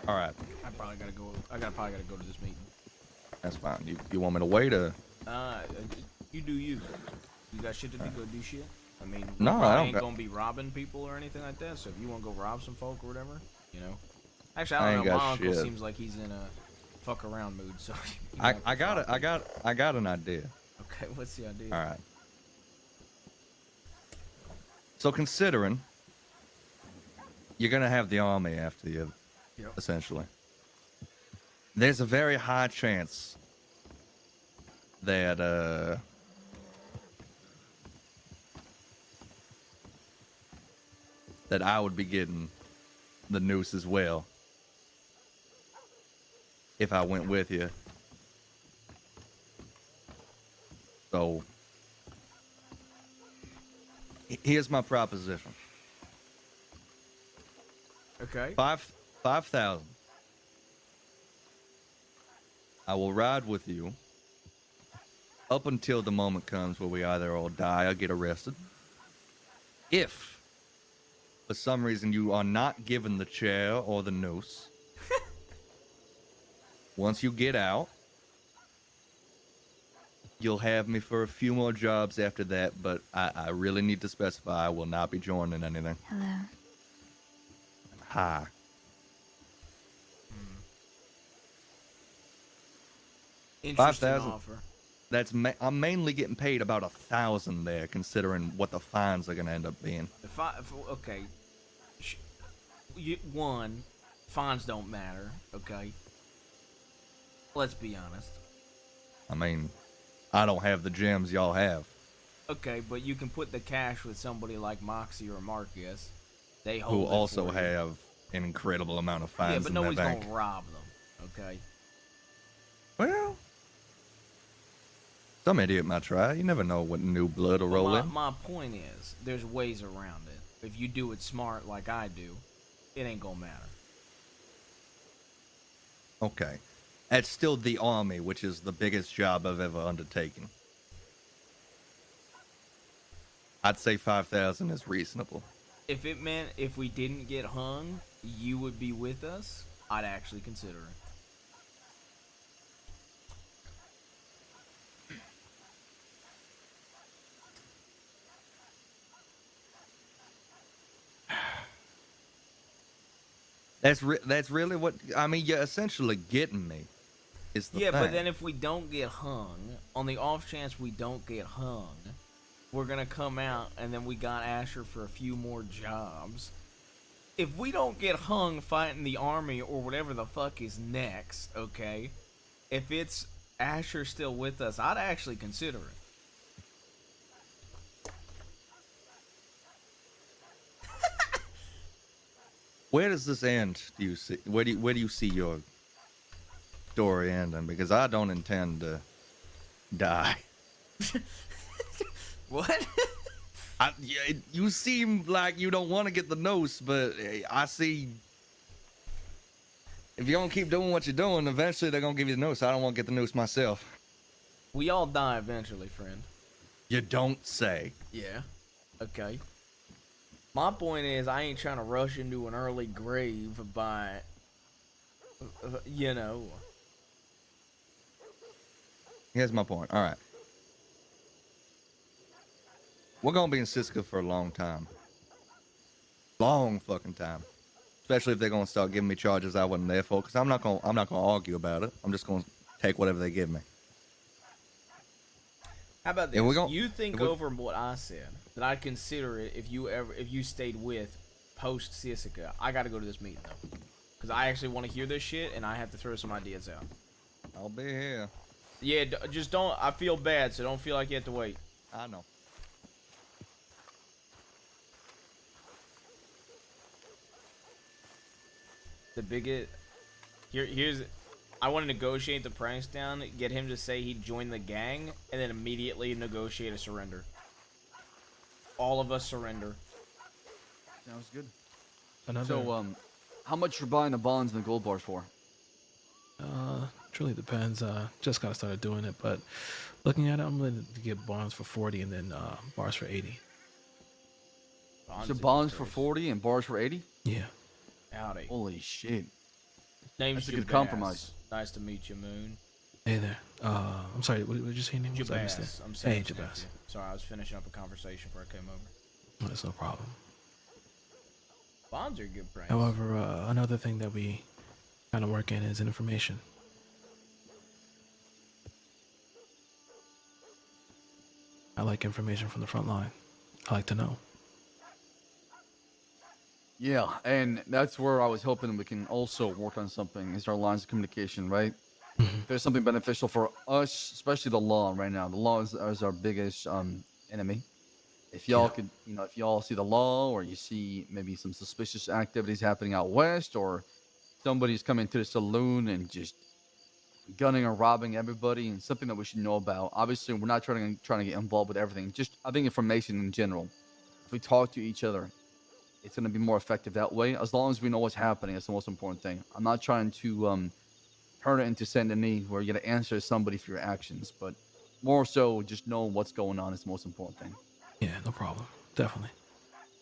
All right, I probably gotta go. Probably gotta go to this meeting. that's fine. You want me to wait or? You do you. You got shit to do. Go do shit. I mean, we No, I probably don't ain't got- gonna be robbing people or anything like that. So if you wanna go rob some folk or whatever, you know. Actually, I I ain't don't know. got My uncle shit. seems like he's in a fuck around mood. So you I might I got it. rob I got an idea. him. Okay, what's the idea? All right. So considering you're gonna have the army after you, Yep. essentially, there's a very high chance that that I would be getting the noose as well if I went with you. So here's my proposition. Okay. 5,000. I will ride with you up until the moment comes where we either all die or get arrested. If for some reason you are not given the chair or the noose, once you get out, you'll have me for a few more jobs after that, but I really need to specify I will not be joining anything. Hello. Hi. Interesting 5,000. offer. I'm mainly getting paid about 1,000 there, considering what the fines are gonna end up being. Okay, one, fines don't matter. Okay, let's be honest. I mean, I don't have the gems y'all have. Okay, but you can put the cash with somebody like Moxie or Marcus. They Who hold it also for you. have an incredible amount of fines Yeah, but in their nobody's bank. gonna rob them. Okay. Well, some idiot might try. You never know what new blood will roll in. My point is, there's ways around it. If you do it smart like I do, it ain't gonna matter. Okay. That's still the army, which is the biggest job I've ever undertaken. I'd say 5,000 is reasonable. If it meant if we didn't get hung, you would be with us, I'd actually consider it. That's really what I mean. You're essentially getting me. Is the Yeah, thing. but then if we don't get hung, on the off chance we don't get hung, we're gonna come out and then we got Asher for a few more jobs. If we don't get hung fighting the army or whatever the fuck is next, okay? If it's Asher still with us, I'd actually consider it. Where does this end? Do you see? Where do you see your story ending? Because I don't intend to die. What? You seem like you don't want to get the noose, but I see. If you don't keep doing what you're doing, eventually they're gonna give you the noose. I don't want to get the noose myself. We all die eventually, friend. You don't say. Yeah. Okay. My point is, I ain't trying to rush into an early grave by, you know. Here's my point. All right. We're gonna be in Siska for a long time. Long fucking time. Especially if they're gonna start giving me charges I wasn't there for. Because I'm not gonna argue about it. I'm just gonna take whatever they give me. How about this? Yeah, we're gonna- You think if we- over what I said. That I'd consider it if you stayed with post Sissica. I got to go to this meeting though, because I actually want to hear this shit and I have to throw some ideas out. I'll be here. Yeah, just don't. I feel bad, so don't feel like you have to wait. I know. The biggest. Here's. I want to negotiate the price down, get him to say he'd join the gang, and then immediately negotiate a surrender. All of us surrender. Sounds good. Another. So, how much you're buying the bonds and the gold bars for? Truly depends. Just kind of started doing it, but looking at it, I'm willing to get bonds for 40 and then bars for 80. So bonds for 40 and bars for 80? Yeah. Howdy. Holy shit. Name's That's a good Jabaz. compromise. Nice to meet you, Moon. Hey there. I'm sorry. What did you say your name was? I missed Jabaz. it. I'm Hey, saying Jabaz. Sorry, I was finishing up a conversation before I came over. That's no problem. Bonds are a good price. However, another thing that we kind of work in is information. I like information from the front line. I like to know. Yeah, and that's where I was hoping we can also work on something is our lines of communication, right? If there's something beneficial for us, especially the law right now. The law is our biggest enemy. If y'all could, if y'all see the law or you see maybe some suspicious activities happening out west or somebody's coming to the saloon and just gunning or robbing everybody and something that we should know about. Obviously, we're not trying to get involved with everything. Just I think information in general. If we talk to each other, it's going to be more effective that way. As long as we know what's happening, that's the most important thing. I'm not trying to turn it into Saint Denis where you got to answer somebody for your actions, but more so just know what's going on is the most important thing. Yeah, no problem. Definitely.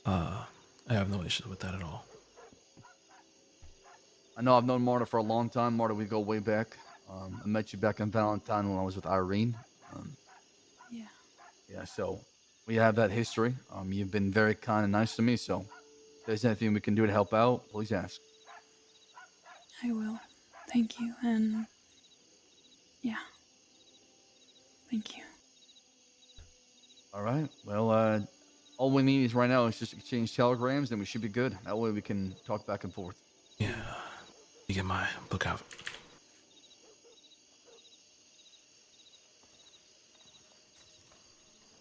I have no issues with that at all. I know I've known Marta for a long time. Marta, we go way back. I met you back in Valentine when I was with Irene. Yeah. Yeah, so we have that history. You've been very kind and nice to me, so if there's anything we can do to help out, please ask. I will. Thank you. And yeah. Thank you. All right. Well, all we need is right now is just exchange telegrams, then we should be good. That way we can talk back and forth. Yeah. You get my book out.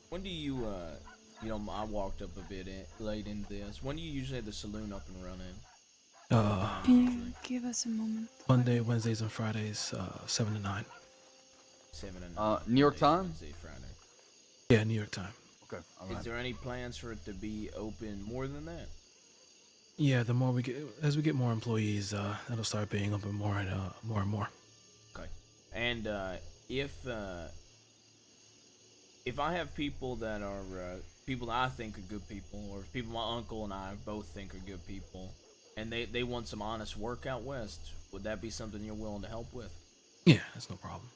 When do you, I walked up a bit late into this. When do you usually have the saloon up and running? Can you give us a moment? Monday, Wednesdays, and Fridays, 7 to 9. 7 and 9. New York Monday, time? Wednesday, Friday. Yeah, New York time. Okay. All right. Is there any plans for it to be open more than that? Yeah, the more we get, as we get more employees, it'll start being open more and more. Okay. And if I have people that are people that I think are good people, or people my uncle and I both think are good people, and they want some honest work out west, would that be something you're willing to help with? Yeah, that's no problem.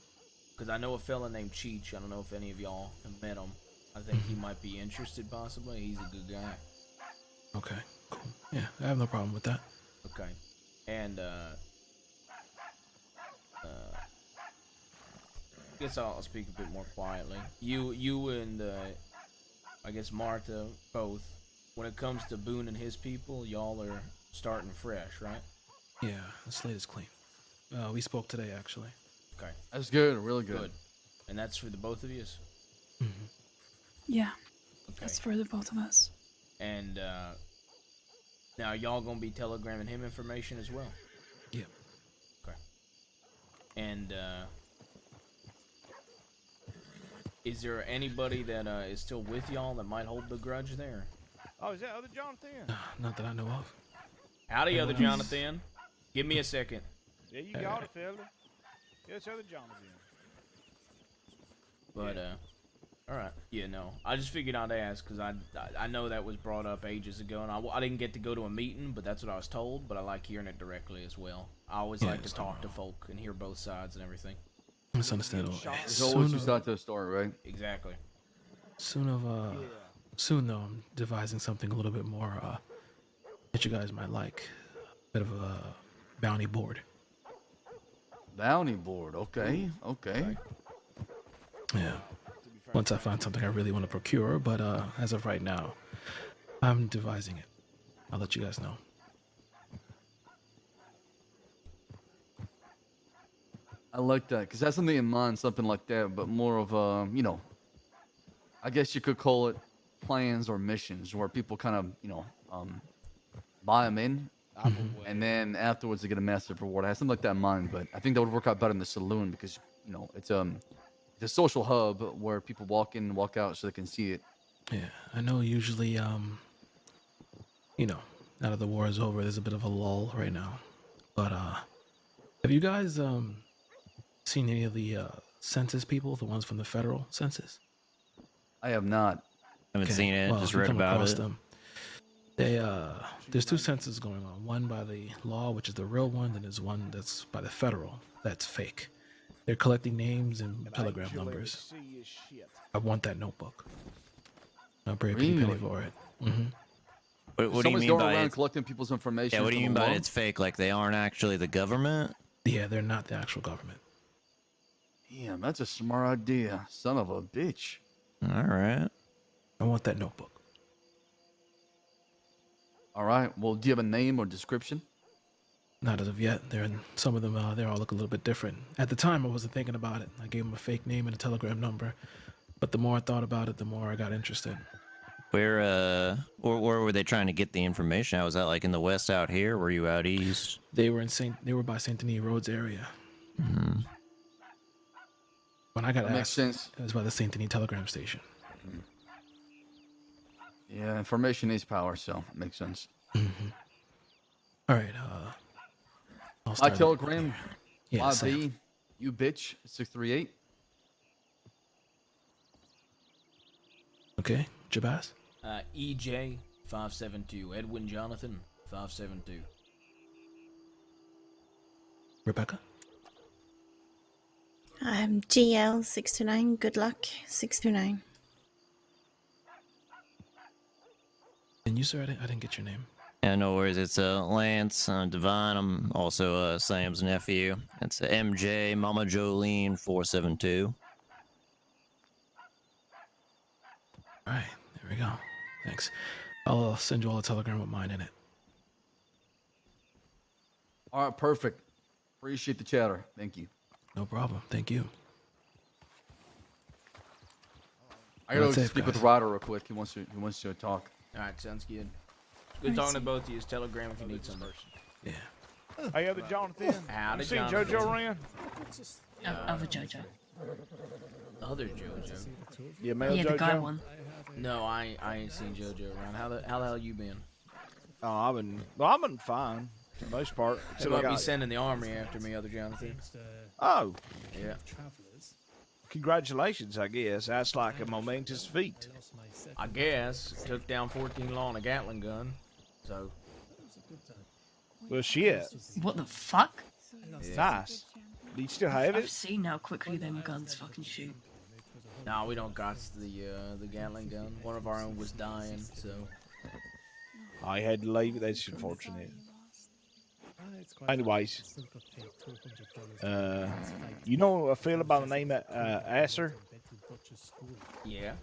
Because I know a fella named Cheech. I don't know if any of y'all have met him. I think he might be interested, possibly. He's a good guy. Okay, cool. Yeah, I have no problem with that. Okay. And, I guess I'll speak a bit more quietly. You and, I guess Martha, both, when it comes to Boone and his people, y'all are starting fresh, right? Yeah, the slate is clean. We spoke today, actually. Okay. That's good. Really good. Good. And that's for the both of you? Mm-hmm. Yeah, Okay. that's for the both of us. And, now y'all gonna be telegramming him information as well? Yeah. Okay. And, is there anybody that is still with y'all that might hold the grudge there? Oh, is that other Jonathan? Not that I know of. Howdy, other Everyone else? Jonathan. Give me a second. Yeah, you got it, fella. Yeah, it's other Jonathan. But, alright. Yeah, no. I just figured I'd ask, because I know that was brought up ages ago, and I didn't get to go to a meeting, but that's what I was told, but I like hearing it directly as well. I always like to talk to folk and hear both sides and everything. That's understandable. There's always two sides to the story, right? Exactly. Soon though, I'm devising something a little bit more that you guys might like. A bit of a bounty board. Bounty board. Okay. Okay. Yeah. Once I find something I really want to procure, but as of right now, I'm devising it. I'll let you guys know. I like that because that's something in mind, something like that, but more of I guess you could call it plans or missions where people kind of buy them in, and then afterwards they get a massive reward. I have something like that in mind, but I think that would work out better in the saloon because it's a social hub where people walk in and walk out so they can see it. Yeah, I know usually, now that the war is over, there's a bit of a lull right now. But, have you guys, seen any of the, census people, the ones from the federal census? I have not. Haven't seen it, just if you read come about across it. them, they, there's two censuses going on. One by the law, which is the real one, and there's one that's by the federal, that's fake. They're collecting names and telegram numbers. I want that notebook. I'll pay a penny Really? for it. What do you Someone's mean going by around it? collecting people's information. Yeah, what do you from mean the by law? it's fake? Like they aren't actually the government? Yeah, they're not the actual government. Damn, that's a smart idea. Son of a bitch. All right. I want that notebook. All right. Well, do you have a name or description? Not as of yet. Some of them, they all look a little bit different. At the time, I wasn't thinking about it. I gave them a fake name and a telegram number. But the more I thought about it, the more I got interested. Where were they trying to get the information out? Was that like in the west out here? Were you out east? They were by Saint Denis Roads area. When I got That makes asked, sense. it was by the Saint Denis telegram station. Yeah, information is power, so it makes sense. All right, I'll My start. telegram, Yeah, Sam. YB, you bitch, 638. Okay, Jabaz. EJ 572. Edwin Jonathan 572. Rebecca. GL 629. Good luck 629. And you, sir, I didn't get your name. Yeah, no worries. It's Lance Divine. I'm also Sam's nephew. It's MJ Mama Jolene 472. right, there we go. Thanks. I'll send you all a telegram with mine in it. All right, perfect. Appreciate the chatter. Thank you. No problem. Thank you. I gotta That's go it, speak with guys. Ryder real quick. He wants to talk. All right, sounds good. Good talking to both of you. Telegram if you need something. Yeah. Hey, other Jonathan. Howdy, You seen Jonathan. JoJo around? Other JoJo. Other JoJo. Yeah, male Yeah, JoJo. the guy one. No, I ain't seen JoJo around. How the hell you been? Oh, I've been fine for the most part. They Except I might be got, sending the army after me, other Jonathan. oh, Yeah. congratulations, I guess. That's like a momentous feat. I guess. Took down 14 law and a Gatling gun. So, Well, shit. What the fuck? Nice. Do you still have I've it? seen how quickly them guns fucking shoot. nah, we don't got the Gatling gun. One of our own was dying, so. I had to leave it. That's unfortunate. Anyways, you know a fella by the name of Asser? Yeah.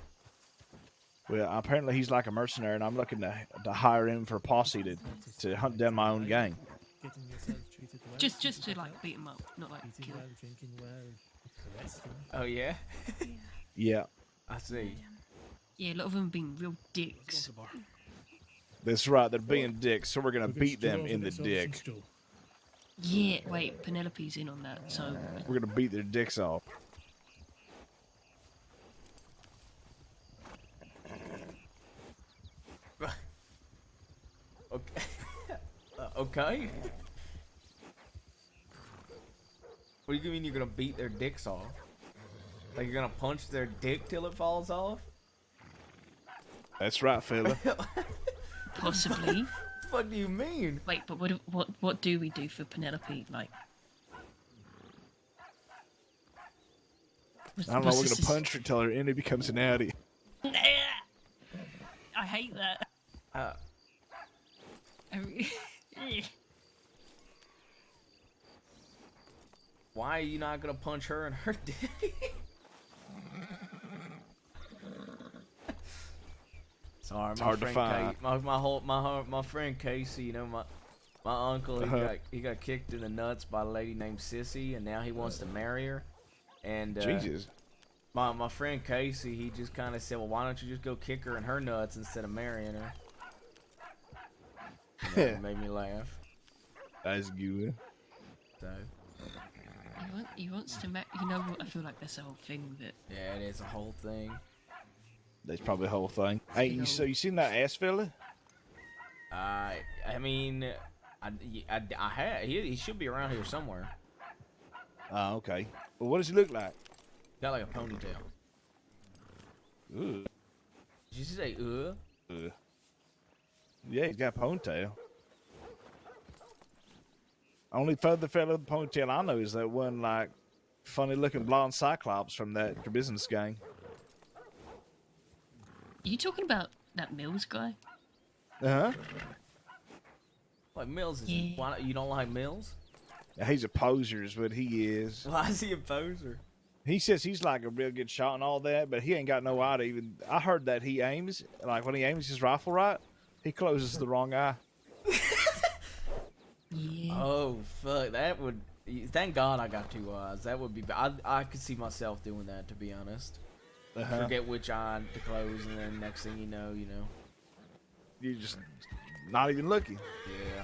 Well, apparently he's like a mercenary, and I'm looking to hire him for a posse to hunt down my own gang. Just to like beat him up, not like kill him. Oh, yeah? Yeah, I see. Yeah, a lot of them have been real dicks. that's right. They're being dicks, so we're gonna beat them in the dick. Yeah, wait, Penelope's in on that, so We're gonna beat their dicks off. Okay. Okay. What do you mean you're gonna beat their dicks off? Like you're gonna punch their dick till it falls off? That's right, fella. possibly. What the fuck do you mean? Wait, but what do we do for Penelope? Like, I don't know. We're gonna punch her till her innie becomes an outie. I hate that. Why are you not gonna punch her in her dick? Sorry, It's my hard to friend find. my friend Casey, you know, my uncle, he got kicked in the nuts by a lady named Sissy, and now he wants to marry her. And Jesus. my friend Casey, he just kind of said, well, why don't you just go kick her in her nuts instead of marrying her? And that made me laugh. That's good. So He wants to marry. You know what? I feel like that's a whole thing with it. yeah, it is a whole thing. That's probably the whole thing. Hey, so you seen that ass fella? I mean, I had he should be around here somewhere. Oh, okay. Well, what does he look like? Got like a ponytail. Ooh. Did you say Yeah, he's got a ponytail. Only further fella with a ponytail I know is that one, like, funny-looking blonde cyclops from that business gang. Are you talking about that Mills guy? Uh-huh. Like Mills is Yeah. why you don't like Mills? He's a poser is what he is. Why is he a poser? He says he's like a real good shot and all that, but he ain't got no eye to even... I heard that he aims, like when he aims his rifle right, he closes the wrong eye. Yeah. Oh fuck, that would. Thank God I got 2 eyes. That would be. I could see myself doing that, to be honest. Uh-huh. Forget which eye to close, and then next thing you know. You're just not even looking. Yeah.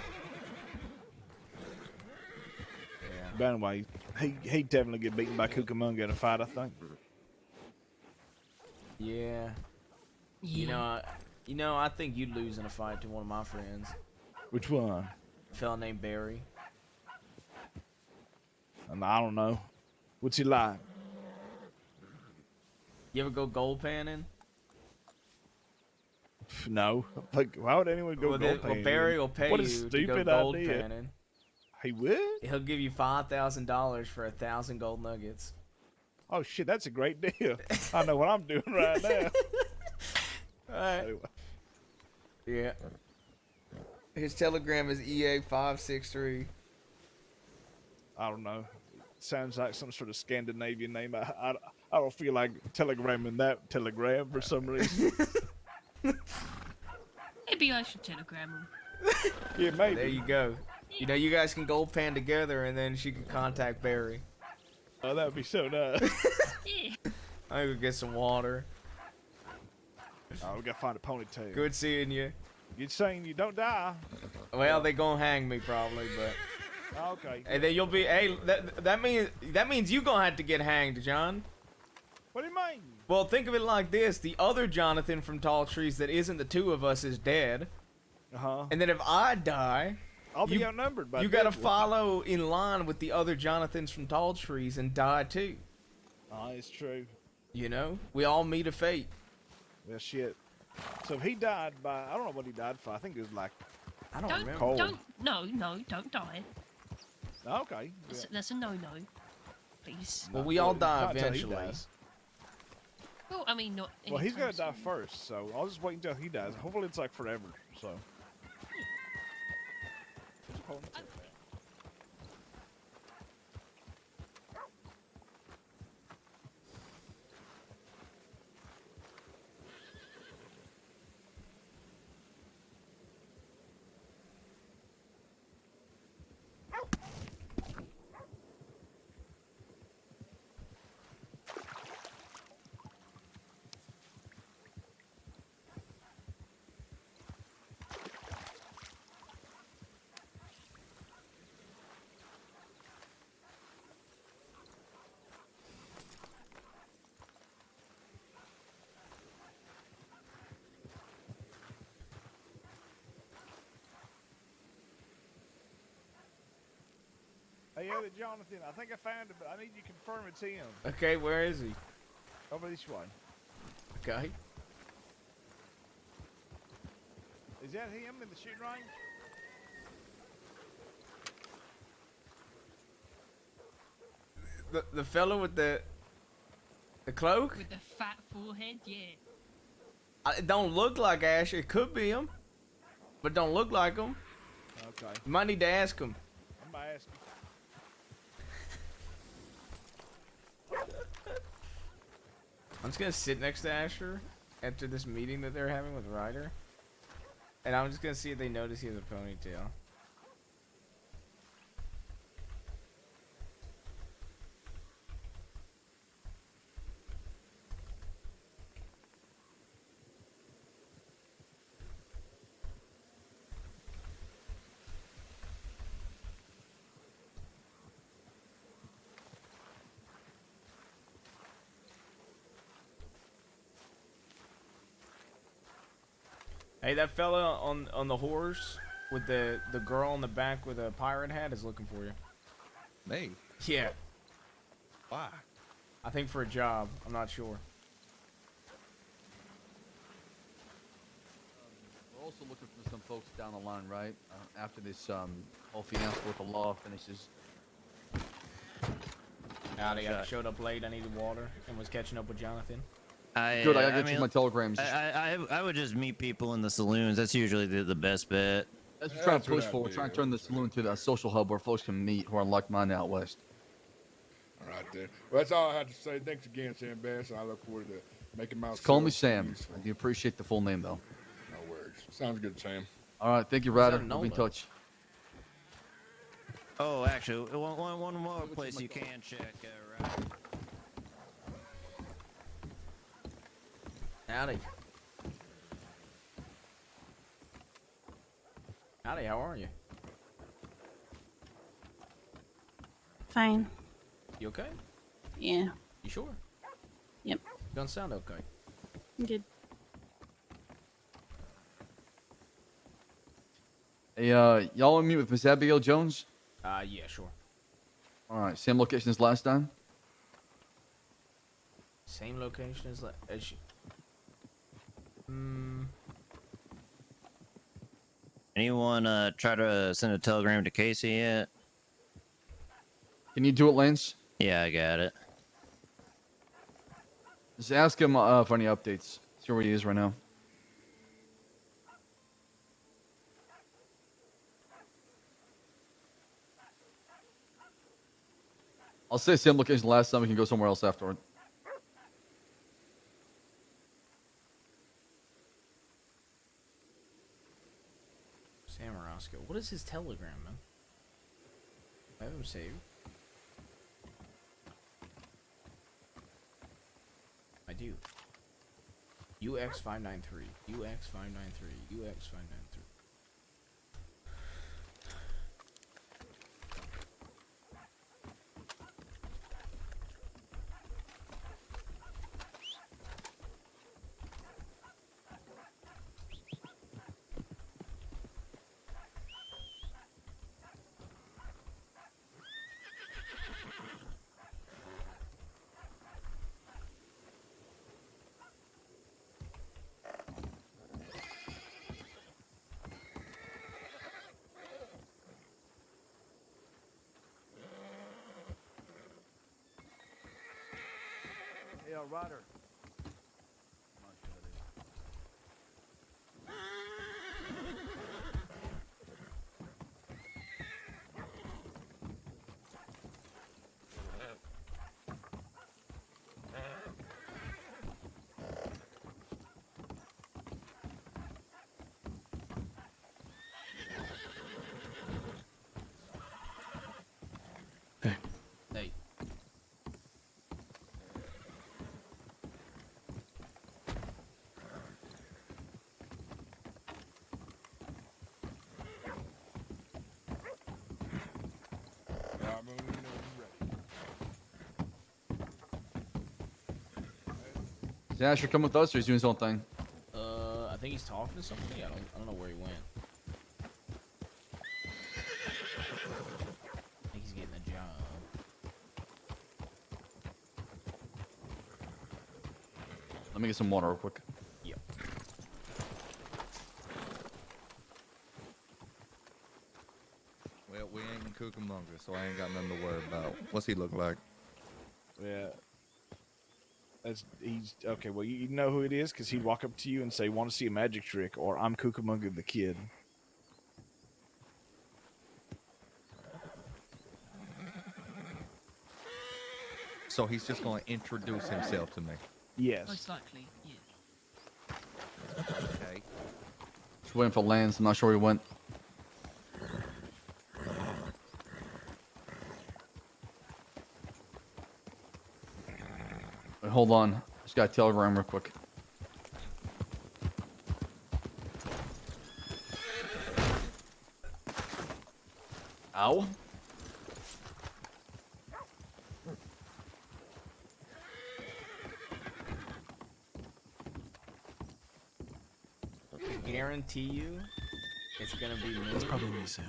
Yeah. But anyway, he definitely get beaten by Cucamonga in a fight, I think. Yeah. Yeah. You know, I think you'd lose in a fight to one of my friends. Which one? A fella named Barry. I don't know. What's he like? You ever go gold panning? No. Like, why would anyone go gold panning? Barry will pay What a you to go stupid gold idea. panning. He would? He'll give you $5,000 for 1,000 gold nuggets. Oh shit, that's a great deal. I know what I'm doing right now. Alright. Anyway. Yeah. His telegram is EA563. I don't know. Sounds like some sort of Scandinavian name. I I don't feel like telegramming that telegram for some reason. Maybe I should telegram him. Yeah, maybe. There you go. You know, you guys can gold pan together, and then she can contact Barry. Oh, that would be so nice. Yeah. I'm gonna get some water. Oh, we gotta find a ponytail. Good seeing you. You're saying you don't die. Well, they gonna hang me probably, but. Okay. And then you'll be. Hey, that means you gonna have to get hanged, John. What do you mean? Well, think of it like this: the other Jonathan from Tall Trees that isn't the two of us is dead. And then if I die, I'll be outnumbered by you gotta follow in line with the other Jonathans from Tall Trees and die too. Oh, it's true. You know, we all meet a fate. Well, shit. So if he died by, I don't know what he died for. I think it was like, I don't remember. Cold. Don't die. Okay. That's a no-no. Please. Well, we all die Not until he eventually. dies. Well, I mean, not. Well, he's gonna anytime die soon. first, so I'll just wait until he dies. Hopefully, it's like forever. So. Hey, other Jonathan, I think I found him, but I need you to confirm it's him. Okay, where is he? Over this way. Okay. Is that him in the shooting range? The fellow with the cloak? With the fat forehead, yeah. It don't look like Ash. It could be him, but don't look like him. Okay. You might need to ask him. I'm gonna ask you. I'm just gonna sit next to Asher after this meeting that they're having with Ryder, and I'm just gonna see if they notice he has a ponytail. Hey, that fella on the horse with the girl in the back with a pirate hat is looking for you. Me? Yeah, Why? I think for a job. I'm not sure. We're also looking for some folks down the line, right? After this whole fiasco with the law finishes. Howdy, I showed up late. I needed water and was catching up with Jonathan. Good, I gotta get you my telegrams. I would just meet people in the saloons. That's usually the best bet. That's what we're trying to push for. We're trying to turn the saloon to a social hub where folks can meet who are like-minded out west. All right, then. Well, that's all I have to say. Thanks again, Sam Bass. I look forward to making my. Just call me Sam. I do appreciate the full name, though. No worries. Sounds good, Sam. All right, thank you, Ryder. We'll be in touch. Oh, actually, one more place you can check, right? Howdy. Howdy, how are you? Fine. You okay? Yeah. You sure? Yep. You don't sound okay. I'm good. Hey, y'all want to meet with Miss Abigail Jones? Yeah, sure. All right, same location as last time? Same location as she. Anyone try to send a telegram to Casey yet? Can you do it, Lance? Yeah, I got it. Just ask him for any updates. See where he is right now. I'll say same location last time. We can go somewhere else afterward. Sam Roscoe. What is his telegram, man? I have him saved. I do. UX593. UX593. UX593. Hey, Ryder. Hey. Hey. I'm only ready. Is Asher come with us or he's doing his own thing? I think he's talking to somebody. I don't know where he went. I think he's getting a job. Let me get some water real quick. Yep. Well, we ain't in Cucamonga, so I ain't got nothing to worry about. What's he look like? Yeah. He's okay. Well, you know who it is because he'd walk up to you and say, "Want to see a magic trick?" or "I'm Cucamonga the Kid." So he's just going to introduce himself to me. Yes. Most likely, yeah. Okay. Just waiting for Lance. I'm not sure where he went. Wait, hold on. Just got a telegram real quick. Ow. Guarantee you, it's gonna be me. It's probably me, Sam.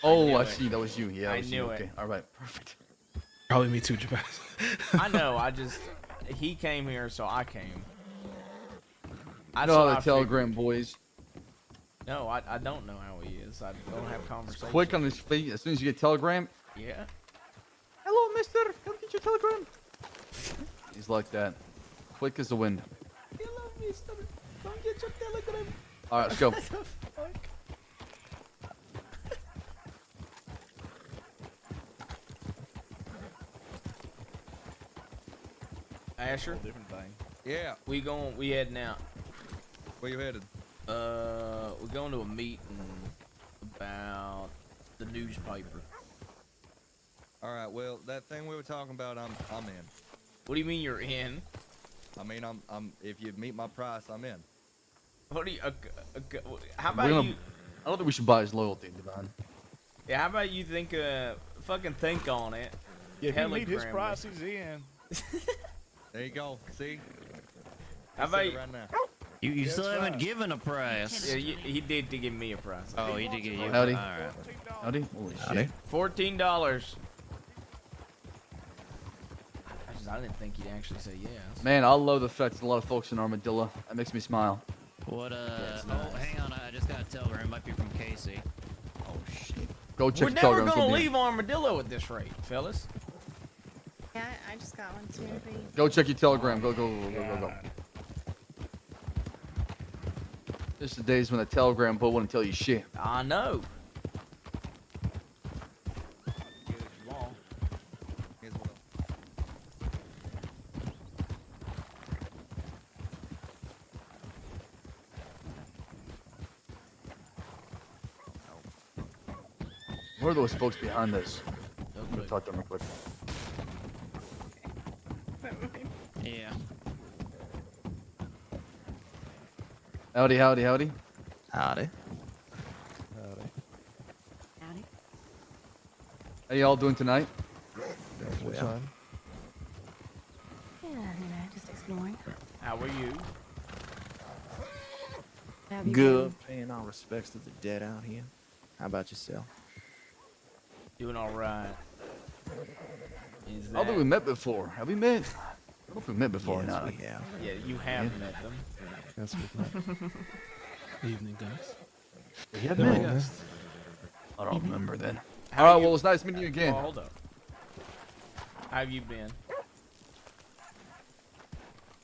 Oh, knew I it. see. That was you. Yeah, that I was you. knew it. Okay. All right. Perfect. Probably me too, Jabaz. I know. He came here, so I came. I know how the telegram boys. No, I don't know how he is. I don't have conversations. Quick on his feet as soon as you get telegram. Yeah. Hello, mister. Come get your telegram. He's like that. Quick as the wind. Hello, mister. Come get your telegram. All right, let's go. What the fuck? Asher, Different thing. Yeah. we heading out. Where you headed? We're going to a meeting about the newspaper. All right. Well, that thing we were talking about, I'm in. What do you mean you're in? I mean, I'm. If you meet my price, I'm in. What do you? How We're about gonna- you? I don't think we should buy his loyalty, Devon. Yeah, how about you think? Fucking think on it. Yeah, if you meet his Telegram price, me. he's in. There you go. See? How I said about it you? right now. You still That's haven't right. given a price. Yeah, he did to give me a price. Oh, he did get you. Howdy. All right. Howdy. Holy Howdy. shit. $14. I didn't think he'd actually say yes. Man, I love the fact there's a lot of folks in Armadillo. That makes me smile. What, it's oh, nice. hang on. I just got a telegram. It might be from Casey. Oh shit. Go check We're the never telegrams. gonna with me. leave Armadillo at this rate, fellas. Yeah, I just got one too. Go check your telegram. Go. This is the days when the telegram boy wouldn't tell you shit. I know. Get it if you want. Here's what. Who are those folks behind us? I'm Okay. gonna talk to them real quick. Yeah. Howdy, howdy, howdy. Howdy. Howdy. How y'all doing tonight? Well, Yeah, just exploring. How are you? Have you Good. Paying our respects to the dead out here. How about yourself? Doing all right. Is How have we met before? Have we met? I don't know if we met before or Yes, not. we have. Yeah, you have met them. That's good. Evening, guys. We have No, met. yes. I don't remember then. How All right, you- well, it's nice meeting you again. Oh, hold up. How have you been?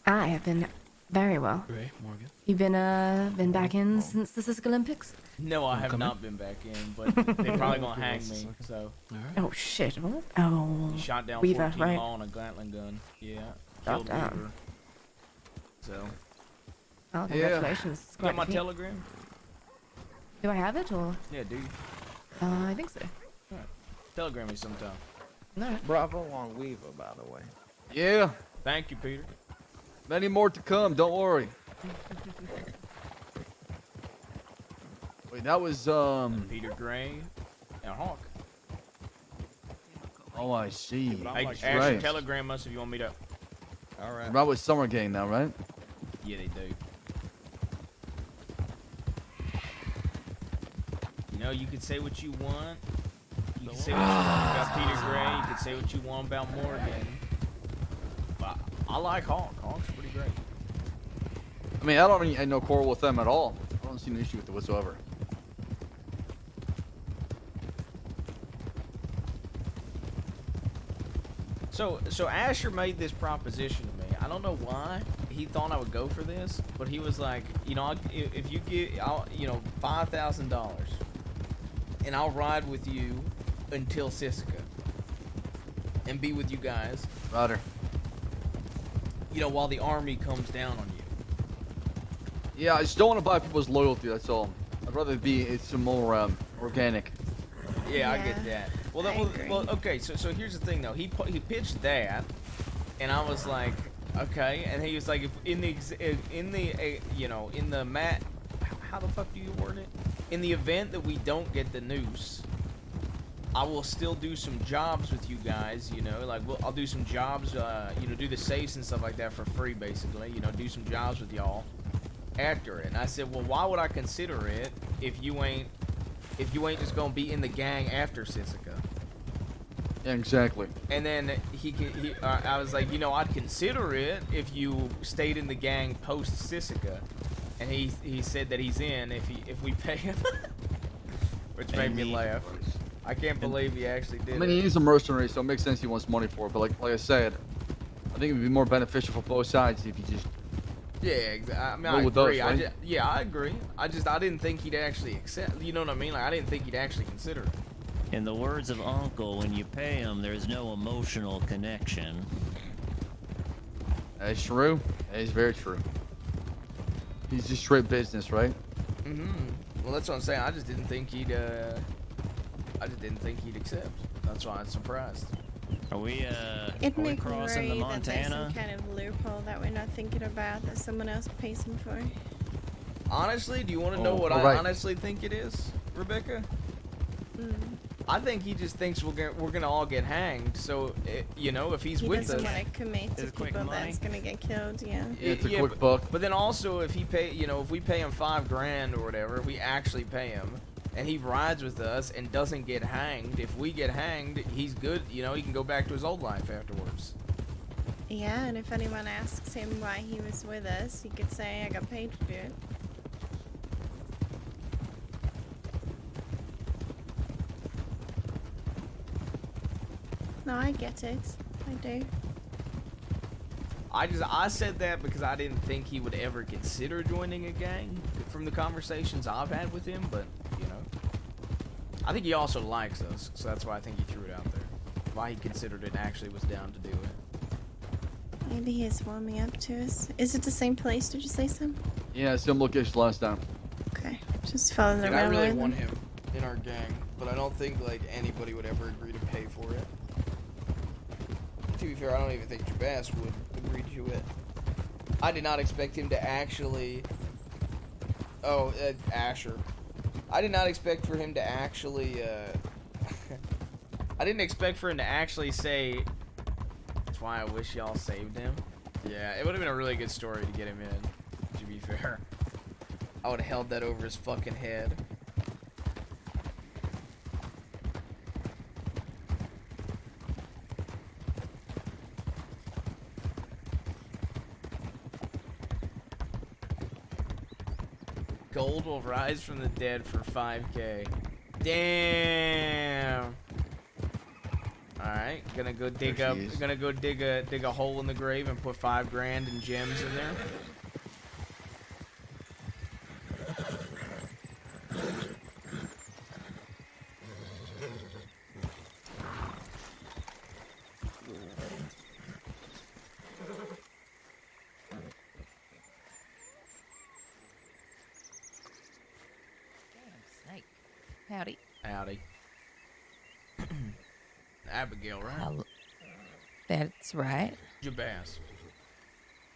I have been very well. Ray, Morgan. You've been back in since the Cisco Olympics? No, I have Come in. not been back in, but they're probably gonna hang me. So All right. Oh shit! What? Oh, you shot down Weaver, 14 right? law on a Gatling gun. Yeah, Oh, killed damn. Weaver. So Well, Yeah. congratulations. It's you got quite my a feat. telegram? Do I have it or? Yeah, dude. I think so. Telegram me sometime. No. Bravo on Weaver, by the way. Yeah, Thank you, Peter. many more to come. Don't worry. Wait, that was Peter Gray and Hawk. Oh, I see. but I'm Hey, like, Asher, right. telegram us if you want me to. all right. Right with Summer Gang now, right? Yeah, they do. You know, you could say what you want. You can say what you want about Peter Gray. You can say what you want about Morgan. But I like Hawk. Hawk's pretty great. I mean, I don't have no quarrel with them at all. I don't see an issue with it whatsoever. So Asher made this proposition to me. I don't know why he thought I would go for this, but he was like, you know, if you give, $5,000, and I'll ride with you until Siska, and be with you guys. Ryder. You know, while the army comes down on you. Yeah, I just don't want to buy people's loyalty. That's all. I'd rather it's some more organic. Yeah, I Yeah, get that. Well, I agree. okay. So here's the thing, though. He pitched that, and I was like, okay. And he was like, if in the mat, how the fuck do you word it? In the event that we don't get the noose, I will still do some jobs with you guys. You know, like I'll do some jobs. Do the safes and stuff like that for free, basically. You know, do some jobs with y'all after it. And I said, well, why would I consider it if you ain't just gonna be in the gang after Siska? Yeah, exactly. And then I was like, I'd consider it if you stayed in the gang post Siska. And he said that he's in if we pay him, which made me laugh. I can't believe he actually did. I mean, it. he's a mercenary, so it makes sense he wants money for it. But like I said, I think it would be more beneficial for both sides if you just. Yeah, exactly. I mean, Roll I with those, agree. right? I agree. I didn't think he'd actually accept. You know what I mean? Like, I didn't think he'd actually consider it. In the words of Uncle, when you pay him, there's no emotional connection. That is true. That is very true. He's just straight business, right? Well, that's what I'm saying. I just didn't think he'd accept. That's why I'm surprised. Are we It'd are we make me crossing the worry that there's some Montana? kind of loophole that we're not thinking about that someone else pays him for. Honestly, do you want to know what I alright. honestly think it is, Rebecca? Mm. I think he just thinks we're gonna all get hanged. So, if he's He with doesn't us, want to commit to Is it quick people money? that's gonna get killed. Yeah. It's a yeah, quick buck. But then also, if he pay, if we pay him $5,000 or whatever, if we actually pay him, and he rides with us and doesn't get hanged, if we get hanged, he's good. He can go back to his old life afterwards. Yeah, and if anyone asks him why he was with us, he could say, "I got paid to do it." No, I get it. I do. I said that because I didn't think he would ever consider joining a gang from the conversations I've had with him, but I think he also likes us, so that's why I think he threw it out there. Why he considered it and actually was down to do it. Maybe he's warming up to us. Is it the same place? Did you say so? Yeah, same location last time. Okay. Just follow the Dude, I railroad. really then. want him in our gang. but I don't think like anybody would ever agree to pay for it. To be fair, I don't even think Jabass would agree to it. I did not expect him to actually... Oh, Asher. I did not expect for him to actually, I didn't expect for him to actually say, that's why I wish y'all saved him. Yeah, it would have been a really good story to get him in, to be fair. I would have held that over his fucking head. Gold will rise from the dead for 5K. Damn. All right, gonna go dig up. Gonna go dig a hole in the grave and put 5 grand in gems in there. Howdy. Howdy. Abigail, right? That's right. Jabass.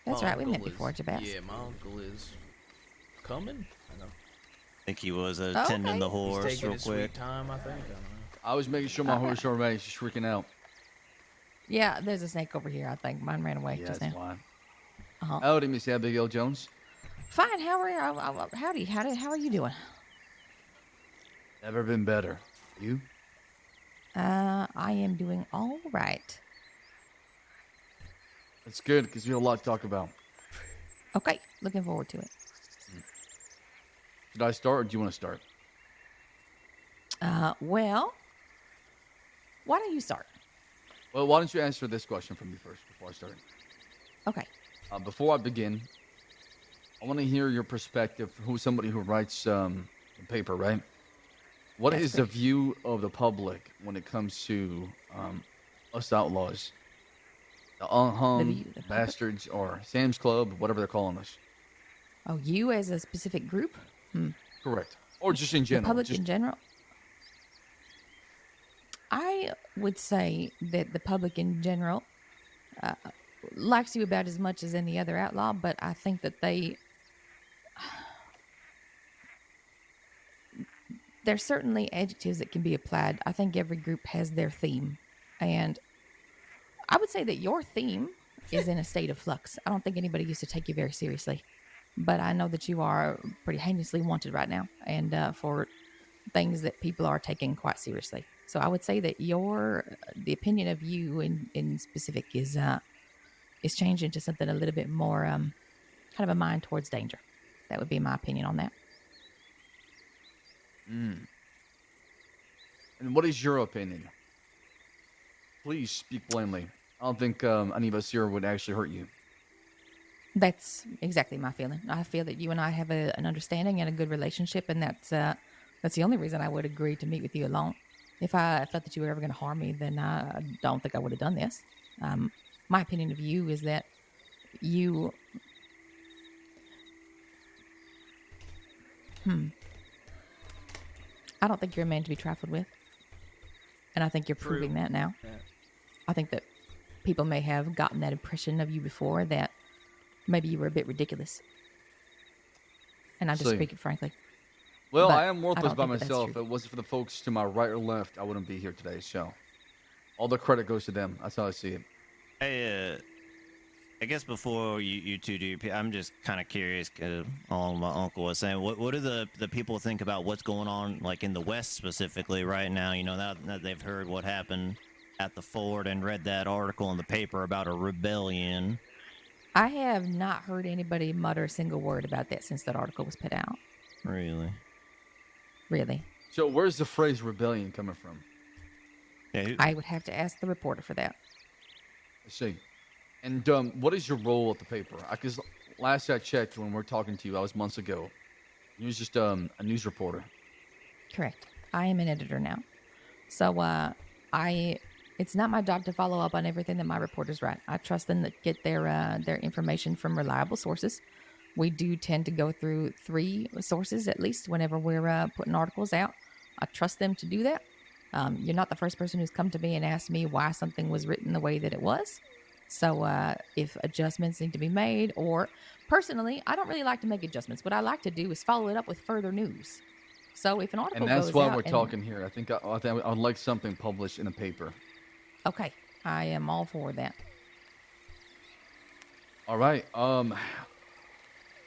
That's My right. We met uncle before, is- Jabass. Yeah, my uncle is coming. I know. I think he was attending the horse He's taking real his quick. sweet time, I think. I don't know. I was making sure my horse was ready. She's freaking out. Yeah, there's a snake over here. I think mine ran away Yeah, just that's now. why. Uh-huh. Howdy, Miss Abigail Jones. Fine. How are you? Howdy. How are you doing? Never been better. You? I am doing all right. That's good, because we have a lot to talk about. Okay, looking forward to it. Should I start, or do you want to start? Well, why don't you start? Well, why don't you answer this question for me first before I start? Okay. Before I begin, I want to hear your perspective. Who's somebody who writes the paper, right? What is the view of the public when it comes to us outlaws? The unhung bastards, or Sam's Club, whatever they're calling us. Oh, you as a specific group? Correct. Or just in general. The public just- in general? I would say that the public in general likes you about as much as any other outlaw, but I think that there's certainly adjectives that can be applied. I think every group has their theme, and I would say that your theme is in a state of flux. I don't think anybody used to take you very seriously, but I know that you are pretty heinously wanted right now, and for things that people are taking quite seriously. So I would say that the opinion of you in specific is changed into something a little bit more kind of a mind towards danger. That would be my opinion on that. And what is your opinion? Please speak plainly. I don't think any of us here would actually hurt you. That's exactly my feeling. I feel that you and I have an understanding and a good relationship, and that's the only reason I would agree to meet with you alone. If I felt that you were ever going to harm me, then I don't think I would have done this. My opinion of you is that you... I don't think you're a man to be trifled with. And I think you're proving that now. Yeah. I think that people may have gotten that impression of you before, that maybe you were a bit ridiculous. And I'm just See. speaking frankly. Well, But I am worthless don't by think that that's myself. true. If it wasn't for the folks to my right or left, I wouldn't be here today. So, all the credit goes to them. That's how I see it. Hey, I guess before you two do, I'm just kind of curious. All my uncle was saying, what do the people think about what's going on, like in the West specifically right now? You know, now that they've heard what happened at the fort and read that article in the paper about a rebellion. I have not heard anybody mutter a single word about that since that article was put out. Really? Really. So, where's the phrase rebellion coming from? I would have to ask the reporter for that. I see. And what is your role at the paper? Because last I checked, when we were talking to you, that was months ago. You was just a news reporter. Correct. I am an editor now. So it's not my job to follow up on everything that my reporters write. I trust them to get their information from reliable sources. We do tend to go through 3 sources at least whenever we're putting articles out. I trust them to do that. You're not the first person who's come to me and asked me why something was written the way that it was. So if adjustments need to be made, or personally, I don't really like to make adjustments. What I like to do is follow it up with further news. So if an article And that's goes why out we're talking here. I think I'd like something published in a paper. Okay, I am all for that. All right.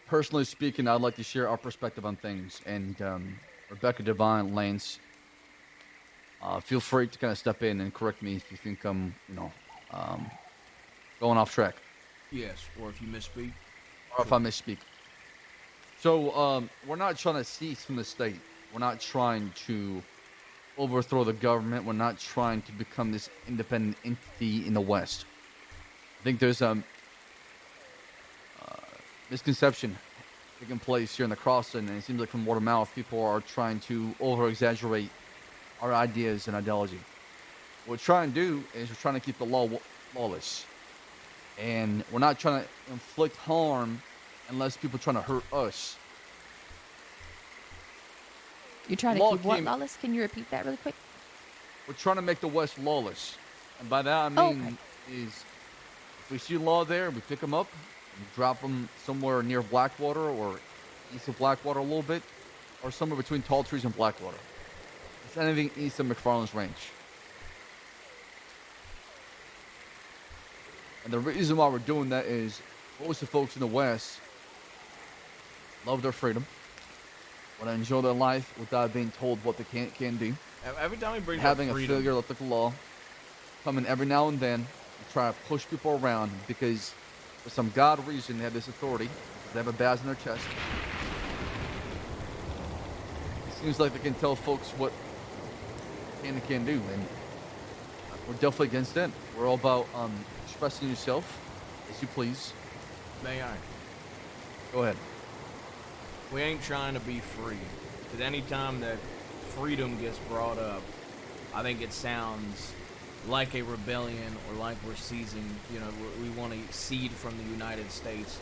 Personally speaking, I'd like to share our perspective on things. And Rebecca, Devine, Lance, feel free to kind of step in and correct me if you think I'm, going off track. Yes, or if you misspeak. Or if I misspeak. So we're not trying to cease from the state. We're not trying to overthrow the government. We're not trying to become this independent entity in the West. I think there's a misconception taking place here in the Crossing, and it seems like from word of mouth, people are trying to over-exaggerate our ideas and ideology. What we're trying to do is we're trying to keep the law lawless. And we're not trying to inflict harm unless people are trying to hurt us. You're trying to keep what lawless? Can you repeat that really quick? We're trying to make the West lawless. And by that I mean is if we see law there, we pick them up and drop them somewhere near Blackwater or east of Blackwater a little bit, or somewhere between Tall Trees and Blackwater. It's anything east of McFarland's Range. And the reason why we're doing that is most of the folks in the West love their freedom, want to enjoy their life without being told what they can do. Every time we bring having up a freedom, figure like the law come in every now and then and try to push people around because for some god reason they have this authority, they have a badge in their chest. It seems like they can tell folks what can and can't do, and we're definitely against it. We're all about expressing yourself as you please. May I? Go ahead. We ain't trying to be free. Because any time that freedom gets brought up, I think it sounds like a rebellion or like we're seizing, we want to cede from the United States.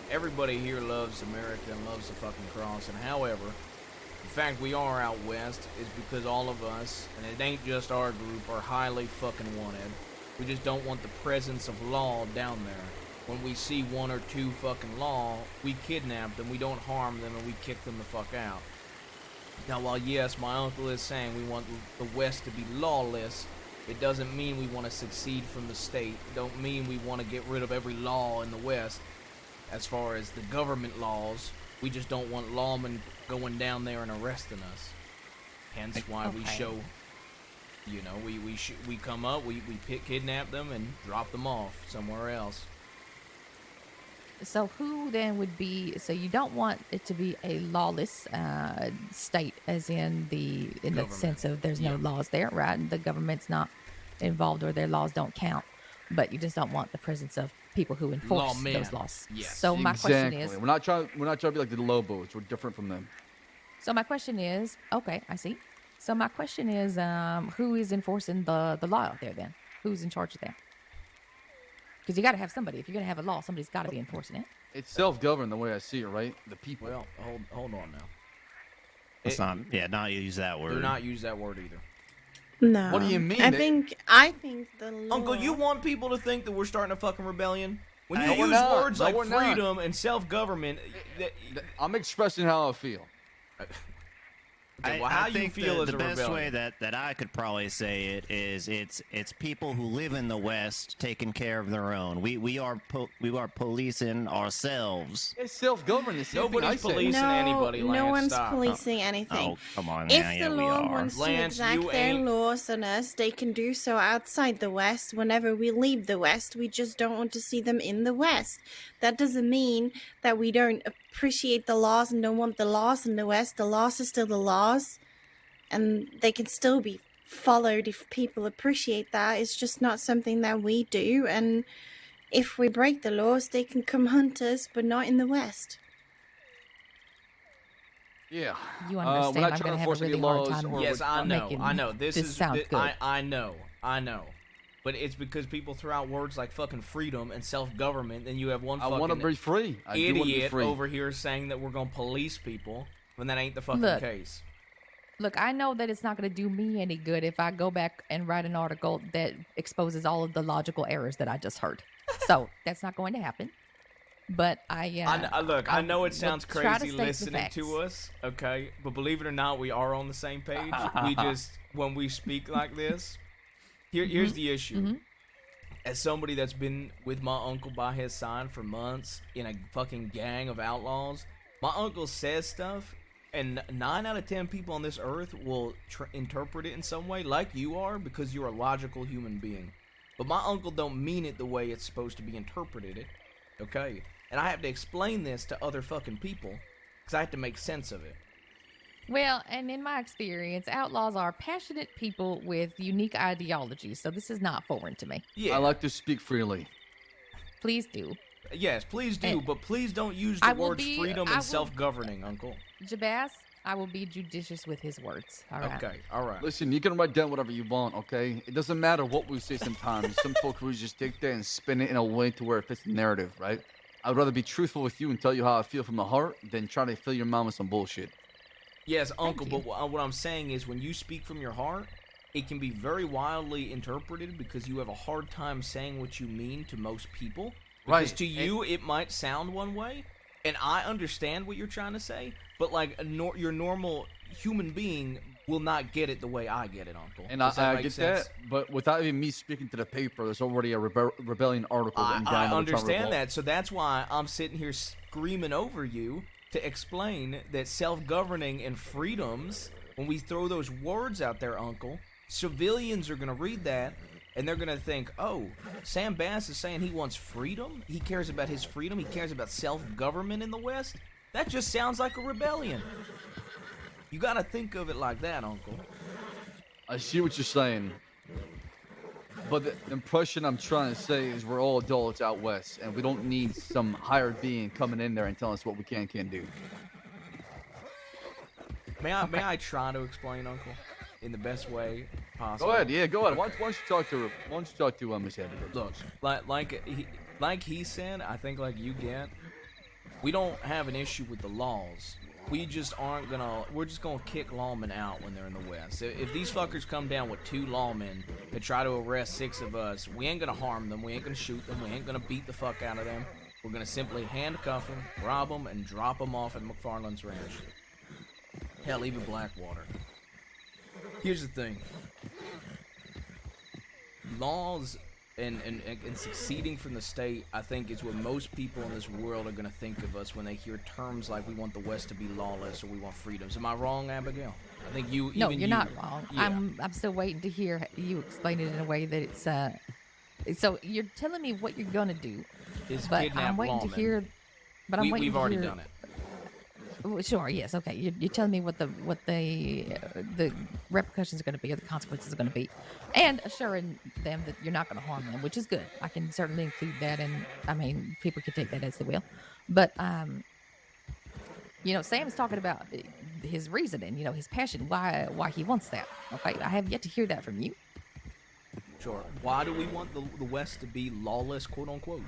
Everybody here loves America and loves the fucking cross. And however, the fact we are out west is because all of us, and it ain't just our group, are highly fucking wanted. We just don't want the presence of law down there. When we see one or two fucking law, we kidnap them, we don't harm them, and we kick them the fuck out. Now, while yes, my uncle is saying we want the West to be lawless, it doesn't mean we want to secede from the state. It don't mean we want to get rid of every law in the West. As far as the government laws, we just don't want lawmen going down there and arresting us. Hence why we show, we come up, we kidnap them and drop them off somewhere else. So who then would be? So you don't want it to be a lawless state, as in the sense of there's no laws there, right? And the government's not involved or their laws don't count. But you just don't want the presence of people who enforce those laws. Yes. So my question is, we're not trying to be like the Lobos. We're different from them. So my question is, okay, I see. So my question is, who is enforcing the law out there then? Who's in charge of that? Because you got to have somebody. If you're going to have a law, somebody's got to be enforcing it. It's self-governed the way I see it, right? The people. Well, hold on now. Let's not use that word. Do not use that word either. No. What do you mean? I think the law... Uncle, you want people to think that we're starting a fucking rebellion? When you use not. words No, like we're not. freedom and self-government... I'm expressing how I feel. Okay, well, how I you think feel as the a best rebellion? way that I could probably say it is it's people who live in the West taking care of their own. We are policing ourselves. It's self-governed. Nobody's policing anybody, Lance. No one's Stop. policing anything. Oh, come on, If now. the Yeah, we law are. wants Lance, to exact you their ain't- laws on us, they can do so outside the West whenever we leave the West. We just don't want to see them in the West. That doesn't mean that we don't appreciate the laws and don't want the laws in the West. The laws are still the laws, and they can still be followed if people appreciate that. It's just not something that we do, and if we break the laws, they can come hunt us, but not in the West. Yeah. You we're understand? not I'm trying to going to have a enforce any really hard laws. time. Yes, I know. making I know. this sound good. I know. But it's because people throw out words like fucking freedom and self-government, and you have one I want to fucking be free. I do want to be idiot free. over here saying that we're going to police people when that ain't the fucking Look. case. Look, I know that it's not going to do me any good if I go back and write an article that exposes all of the logical errors that I just heard. So that's not going to happen. But look, I know it sounds will try to crazy state the listening facts. to us, okay? But believe it or not, we are on the same page. We just, when we speak like this, here's the issue. As somebody that's been with my uncle by his side for months in a fucking gang of outlaws, my uncle says stuff, and 9 out of 10 people on this earth will interpret it in some way, like you are, because you're a logical human being. But my uncle don't mean it the way it's supposed to be interpreted, okay? And I have to explain this to other fucking people, because I have to make sense of it. Well, and in my experience, outlaws are passionate people with unique ideologies, so this is not foreign to me. Yeah. I like to speak freely. Please do. Yes, please do, And but please don't use I the will words be- freedom I and will- self-governing, Uncle. Jabaz, I will be judicious with his words. All right. Okay, all right. Listen, you can write down whatever you want, okay? It doesn't matter what we say sometimes. Some folks will just take that and spin it in a way to where it fits the narrative, right? I'd rather be truthful with you and tell you how I feel from the heart than try to fill your mind with some bullshit. Yes, Uncle, but what I'm saying is when you speak from your heart, it can be very wildly interpreted because you have a hard time saying what you mean to most people. Because Right, to you, it might sound one way, and I understand what you're trying to say, but like your normal human being will not get it the way I get it, Uncle. And Does that I make get sense? that, but without even me speaking to the paper, there's already a rebellion article written down. I that we're trying to understand revolt. that, so that's why I'm sitting here screaming over you to explain that self-governing and freedoms, when we throw those words out there, Uncle, civilians are going to read that, and they're going to think, oh, Sam Bass is saying he wants freedom? He cares about his freedom? He cares about self-government in the West? That just sounds like a rebellion. You got to think of it like that, Uncle. I see what you're saying. But the impression I'm trying to say is we're all adults out west, and we don't need some hired being coming in there and telling us what we can and can't do. May I try to explain, Uncle, in the best way possible? Go ahead, yeah, go ahead. Why don't you talk to her? Why don't you talk to Miss Hedrick? Look, like he said, I think like you get, we don't have an issue with the laws. We just aren't gonna. We're just gonna kick lawmen out when they're in the West. If these fuckers come down with 2 lawmen and try to arrest 6 of us, we ain't gonna harm them. We ain't gonna shoot them. We ain't gonna beat the fuck out of them. We're gonna simply handcuff them, rob them, and drop them off at McFarland's ranch. Hell, even Blackwater. Here's the thing. Laws and succeeding from the state, I think, is what most people in this world are going to think of us when they hear terms like we want the West to be lawless or we want freedoms. Am I wrong, Abigail? I think you. No, even you're you, not wrong. Yeah. I'm still waiting to hear you explain it in a way that it's. So you're telling me what you're gonna do, Is but kidnap I'm waiting lawmen. to hear. But I'm waiting We've to already hear, done it. Well, sure. Yes. Okay. You're telling me what the repercussions are going to be, or the consequences are going to be, and assuring them that you're not going to harm them, which is good. I can certainly include that, and I mean, people can take that as they will. But Sam's talking about his reasoning, his passion, why he wants that. Okay, I have yet to hear that from you. Sure. Why do we want the West to be lawless, quote unquote?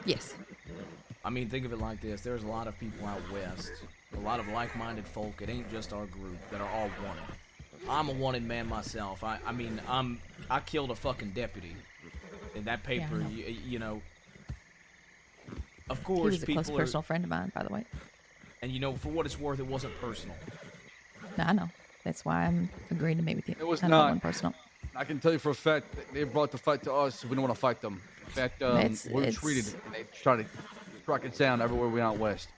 Yes. I mean, think of it like this. There's a lot of people out west, a lot of like-minded folk. It ain't just our group that are all wanted. I'm a wanted man myself. I killed a fucking deputy in that paper. Yeah, Of course, he was a people close personal friend of mine, by the way. And for what it's worth, it wasn't personal. No, I know. That's why I'm agreeing to meet with you. It was I know it not wasn't personal. I can tell you for a fact that they brought the fight to us. We don't want to fight them. In fact, we're treated. And they try to track it down everywhere we out west.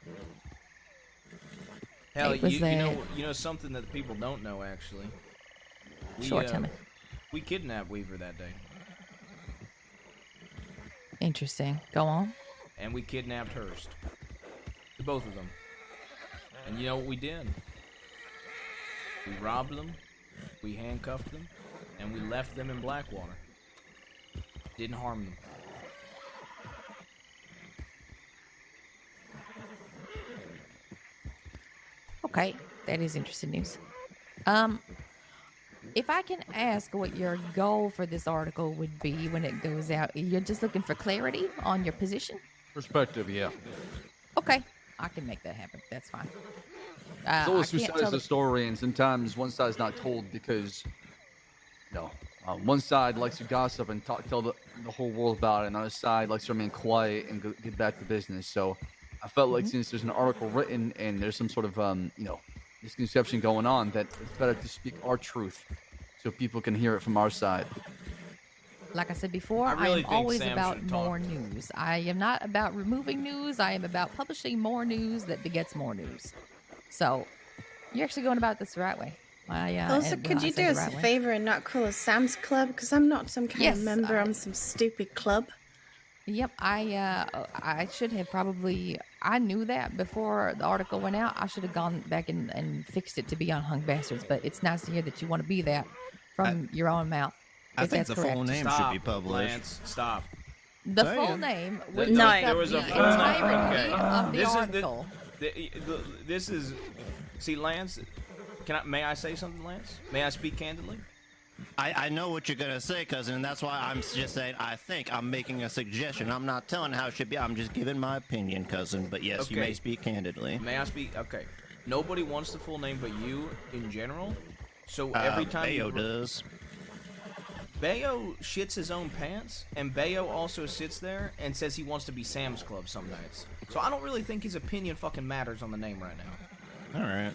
Hell, It was you know something that people don't know actually. Sure, tell me. We kidnapped Weaver that day, Interesting. Go on. and we kidnapped Hurst. To both of them. And you know what we did? We robbed them, we handcuffed them, and we left them in Blackwater. Didn't harm them. Okay, that is interesting news. If I can ask what your goal for this article would be when it goes out, you're just looking for clarity on your position? Perspective, yeah. Okay, I can make that happen. That's fine. There's always two I can't sides tell of the story, and sometimes one side's not told because, one side likes to gossip and tell the whole world about it, and the other side likes to remain quiet and get back to business. So I felt like since there's an article written and there's some sort of, misconception going on, that it's better to speak our truth so people can hear it from our side. Like I said before, I I really am think always Sam about should talk. more news. I am not about removing news. I am about publishing more news that begets more news. So you're actually going about this the right way. Also, could you do us a favor and not call us Sam's Club? Because I'm not some kind of member on some stupid club. Yep, I should have probably. I knew that before the article went out. I should have gone back and fixed it to be Unhung Bastards. But it's nice to hear that you want to be that from your own mouth. I if think that's the full correct. name should be published. Lance, stop. The Say full it. name The- would the- make there up was the a full name. entirety Okay. of the This is article. This is. See, Lance. May I say something, Lance? May I speak candidly? I know what you're gonna say, cousin, and that's why I'm just saying I think I'm making a suggestion. I'm not telling how it should be. I'm just giving my opinion, cousin. But yes, you Okay. may speak candidly. May I speak? Okay. Nobody wants the full name but you in general. So every time Bayo you does. Bayo shits his own pants, and Bayo also sits there and says he wants to be Sam's Club some nights. So I don't really think his opinion fucking matters on the name right now. All right.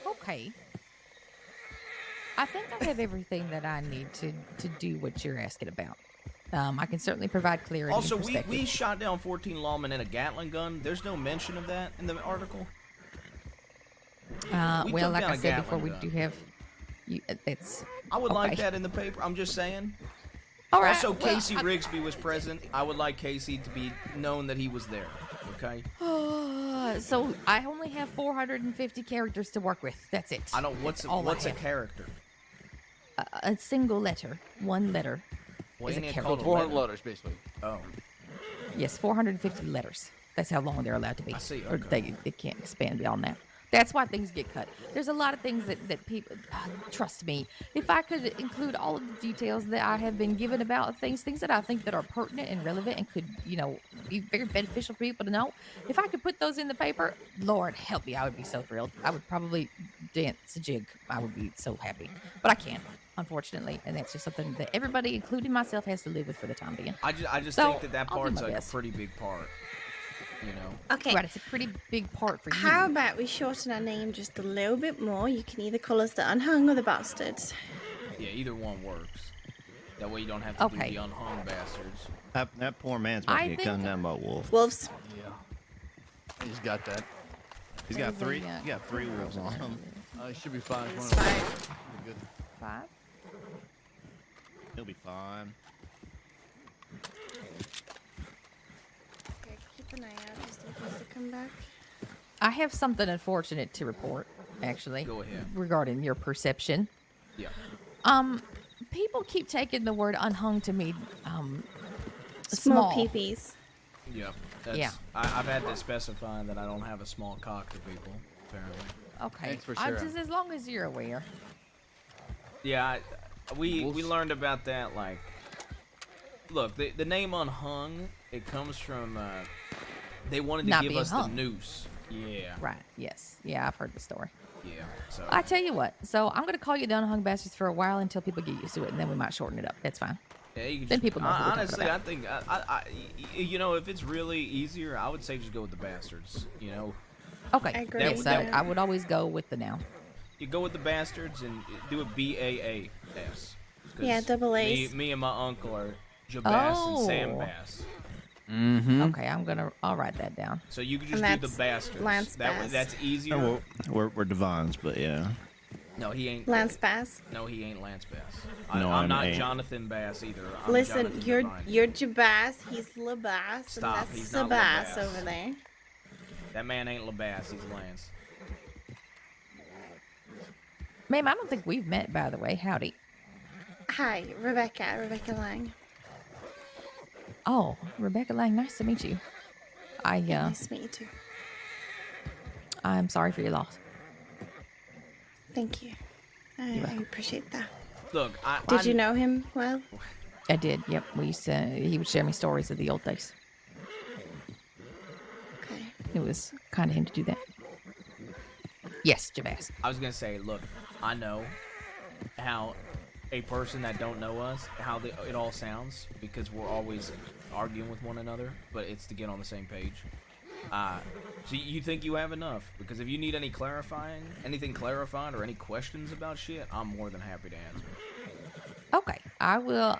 Okay. I think I have everything that I need to do what you're asking about. I can certainly provide clarity. Also, and perspective. we shot down 14 lawmen in a Gatling gun. There's no mention of that in the article. We well, took like down I a said before, Gatling we gun. do have. It's. I would like okay. that in the paper. I'm just saying. All right, Also, well, Casey Rigsby was present. I would like Casey to be known that he was there. Okay. So I only have 450 characters to work with. That's it. I don't. What's That's all I a have. character? A single letter, one letter. Well, is a ain't it character. called a 400 letter? letters, basically. Oh. Yes, 450 letters. That's how long they're allowed to be. I see, Or okay. they can't expand beyond that. That's why things get cut. There's a lot of things that people trust me. If I could include all of the details that I have been given about things that I think that are pertinent and relevant and could, be very beneficial for people to know. If I could put those in the paper, Lord help me, I would be so thrilled. I would probably dance a jig. I would be so happy. But I can't, unfortunately, and that's just something that everybody, including myself, has to live with for the time being. I just So, think that I'll do part's my like best. a pretty big part. Okay. Right, it's a pretty big part for you. How about we shorten our name just a little bit more? You can either call us the Unhung or the Bastards. Yeah, either one works. That way you don't have to do the unhung bastards. That poor man's about I to get think- gunned down by a wolf. Wolves. Yeah. He's got that. He's got There's a, three. He got 3 wolves on him. He should be fine. It's fine. Good. 5? He'll be fine. Okay, keep an eye out just in case they come back. I have something unfortunate to report, actually. Go ahead. Regarding your perception. Yeah. People keep taking the word unhung to mean Small small. peepees. Yep. That's, Yeah. I've had to specify that I don't have a small cock to people, apparently. Okay. Thanks for I'm sharing. just as long as you're aware. Yeah, we learned about that, like... Look, the name Unhung, it comes from... they wanted to Not give being us hung. the noose. Yeah. Right. Yes. Yeah, I've heard the story. Yeah, so... I tell you what. So I'm going to call you the unhung bastards for a while until people get used to it, and then we might shorten it up. That's fine. Yeah, you can Then just, people know who we're talking honestly, about. I think, if it's really easier, I would say just go with the bastards, Okay. I agree. Yes, That- I would always go with the noun. You go with the bastards and do it B-A-A-S. 'Cause Yeah, double A's. Me and my uncle are Jabass and Sam Oh. Bass. Mm-hmm. Okay, I'll write that down. So you can just And do the that's bastards. Lance Bass. That's easier. Oh, well, we're divines, but yeah. No, he ain't. Lance Bass. No, he ain't Lance Bass. No, I'm I'm not ain't. Jonathan Bass either. I'm Listen, Jonathan you're Devine. Jabaz, he's Labass, Stop, and he's that's not Sabass Labass. over there. That man ain't LaBass. He's Lance. Ma'am, I don't think we've met, by the way. Howdy. Hi, Rebecca Lang. Oh, Rebecca Lang, nice to meet you. Nice to meet you too. I'm sorry for your loss. Thank you. I appreciate that. Look, Did you know him well? I did. Yep. He would share me stories of the old days. It was kind of him to do that. Yes, Javas. I was gonna say, look, I know how a person that don't know us, how it all sounds, because we're always arguing with one another, but it's to get on the same page. So you think you have enough? Because if you need anything clarified or any questions about shit, I'm more than happy to answer. Okay, I will.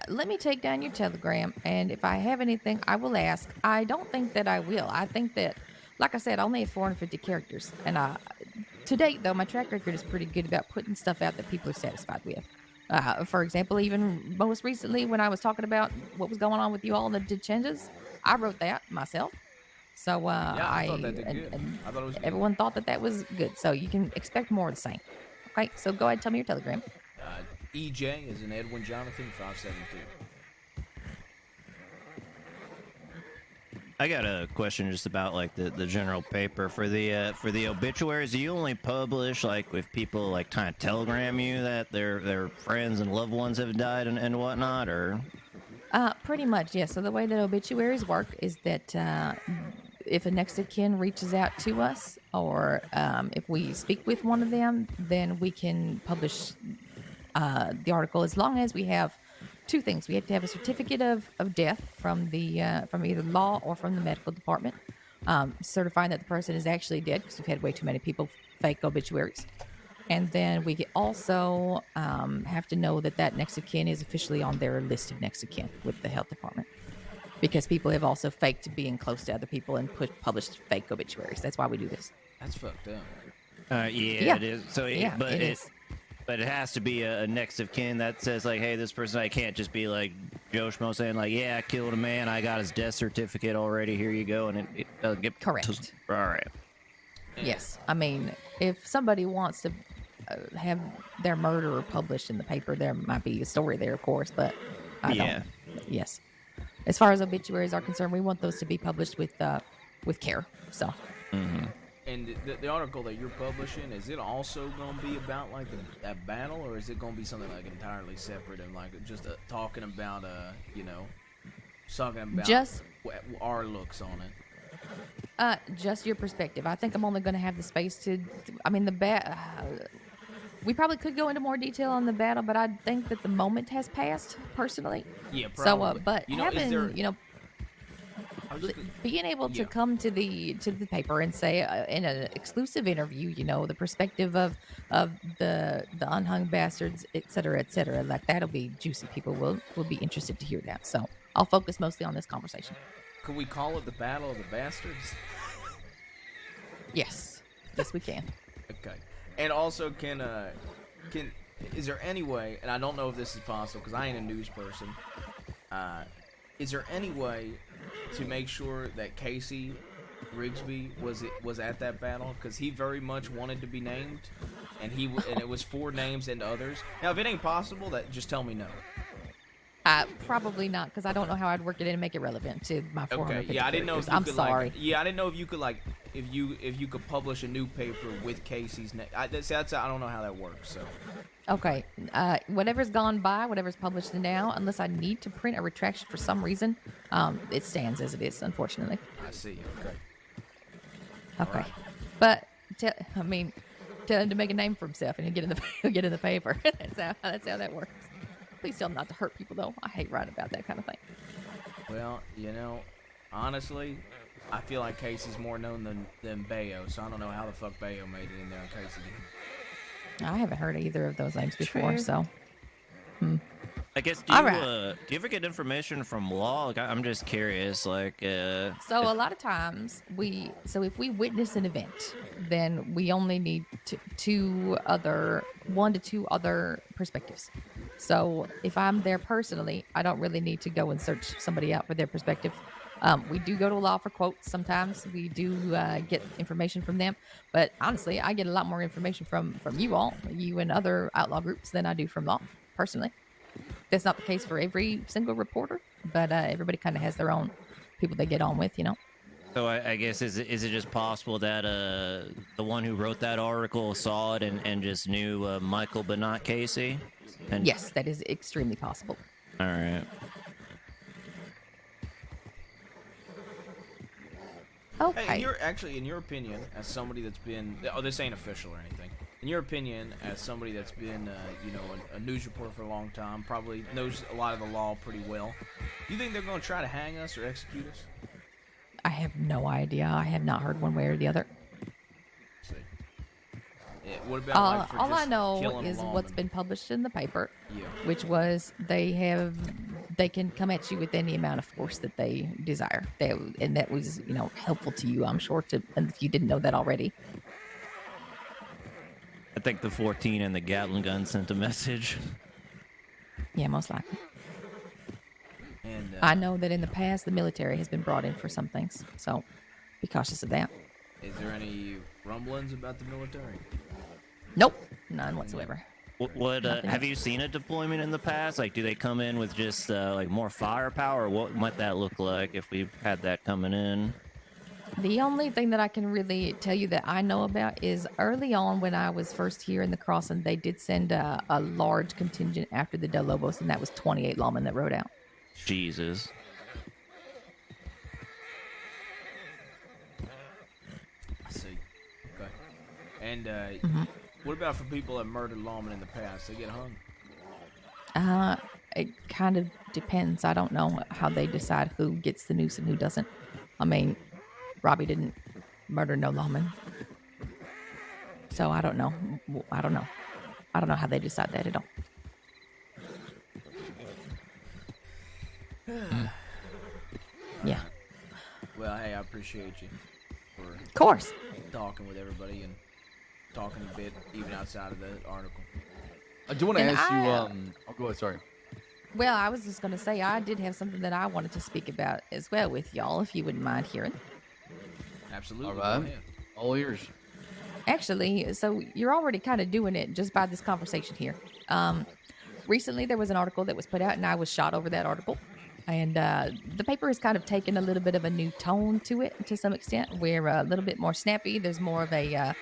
Let me take down your telegram, and if I have anything, I will ask. I don't think that I will. I think that, like I said, I only have 450 characters, and to date, though, my track record is pretty good about putting stuff out that people are satisfied with. For example, even most recently, when I was talking about what was going on with you all that did changes, I wrote that myself. So yeah, I thought that did good. I thought it was good. Everyone thought that was good. So you can expect more of the same. Okay, so go ahead and tell me your telegram. EJ is an Edwin Jonathan 572. I got a question just about like the general paper for the obituaries. Do you only publish like if people like kind of telegram you that their friends and loved ones have died and whatnot, or? Pretty much, yes. So the way that obituaries work is that if a next of kin reaches out to us, or if we speak with one of them, then we can publish the article, as long as we have two things. We have to have a certificate of death from either law or from the medical department, certifying that the person is actually dead, because we've had way too many people fake obituaries. And then we also have to know that next of kin is officially on their list of next of kin with the health department, because people have also faked being close to other people and published fake obituaries. That's why we do this. That's fucked up. Yeah. It is. So, Yeah, but it is. But it has to be a next of kin that says like, hey, this person. I can't just be like Joe Schmo saying like, yeah, I killed a man. I got his death certificate already. Here you go, and it doesn't get correct. All right. Yes, I mean, if somebody wants to have their murderer published in the paper, there might be a story there, of course, but I don't. Yes, as far as obituaries are concerned, we want those to be published with care. So. Mm-hmm. And the article that you're publishing, is it also going to be about like that battle, or is it going to be something like entirely separate and like just talking about just our looks on it? Just your perspective. I think I'm only going to have the space to. I mean, we probably could go into more detail on the battle, but I think that the moment has passed personally. Yeah, probably. So, but having being able to come to the paper and say in an exclusive interview, the perspective of the unhung bastards, et cetera, like that'll be juicy. People will be interested to hear that. So I'll focus mostly on this conversation. Could we call it the Battle of the Bastards? Yes, we can. Okay. And also, is there any way? And I don't know if this is possible because I ain't a news person. Is there any way to make sure that Casey Rigsby was at that battle, because he very much wanted to be named, and it was 4 names and others. Now, if it ain't possible, just tell me no. Probably not, because I don't know how I'd work it in and make it relevant to my 450 Okay, yeah, I didn't know if you I'm could, sorry. I didn't know if you could if you could publish a new paper with Casey's name. I don't know how that works. So. Okay, whatever's gone by, whatever's published now, unless I need to print a retraction for some reason, it stands as it is, unfortunately. I see. Okay. Okay, right. But tell him to make a name for himself and he'll get in the paper. That's how that works. Please tell him not to hurt people, though. I hate writing about that kind of thing. Well, honestly, I feel like Casey's more known than Bayo, so I don't know how the fuck Bayo made it in there and Casey did. I haven't heard either of those names before, True. so. I guess, do you ever get information from law? Like, I'm just curious, So a lot of times, if we witness an event, then we only need 1 to 2 other perspectives. So if I'm there personally, I don't really need to go and search somebody out for their perspective. We do go to law for quotes sometimes. We do get information from them. But honestly, I get a lot more information from you all, you and other outlaw groups, than I do from law, personally. That's not the case for every single reporter, but everybody kind of has their own people they get on with, So I guess, is it just possible that the one who wrote that article saw it and just knew Michael but not Casey? And yes, that is extremely possible. Hey, in your opinion, as somebody that's been, this ain't official or anything. In your opinion, as somebody that's been, a news reporter for a long time, probably knows a lot of the law pretty well, do you think they're going to try to hang us or execute us? I have no idea. I have not heard one way or the other. See. Yeah, what about like for all just I know killing is lawmen? what's been published in the paper, Yeah. which was they can come at you with any amount of force that they desire. And that was helpful to you, I'm sure, and if you didn't know that already. I think the 14 and the Gatling gun sent a message. Yeah, most likely. And I know that in the past the military has been brought in for some things, so be cautious of that. Is there any rumblings about the military? Nope, none whatsoever. What have you seen a deployment in the past? Like, do they come in with just like more firepower? Or what might that look like if we had that coming in? The only thing that I can really tell you that I know about is early on when I was first here in the crossing, they did send a large contingent after the Del Lobos, and that was 28 lawmen that rode out. Jesus. I see. Okay. And what about for people that murdered lawmen in the past? They get hung? It kind of depends. I don't know how they decide who gets the noose and who doesn't. I mean, Robbie didn't murder no lawman. So I don't know. I don't know how they decide that at all. Yeah. Well, hey, I appreciate you for Of course. talking with everybody and talking a bit even outside of the article. I do want to And ask you. I, Oh, go ahead. Sorry. Well, I was just going to say I did have something that I wanted to speak about as well with y'all, if you wouldn't mind hearing. Absolutely. All Go right. ahead. All ears. Actually, so you're already kind of doing it just by this conversation here. Recently, there was an article that was put out, and I was shot over that article. And the paper has kind of taken a little bit of a new tone to it to some extent. We're a little bit more snappy. There's more of a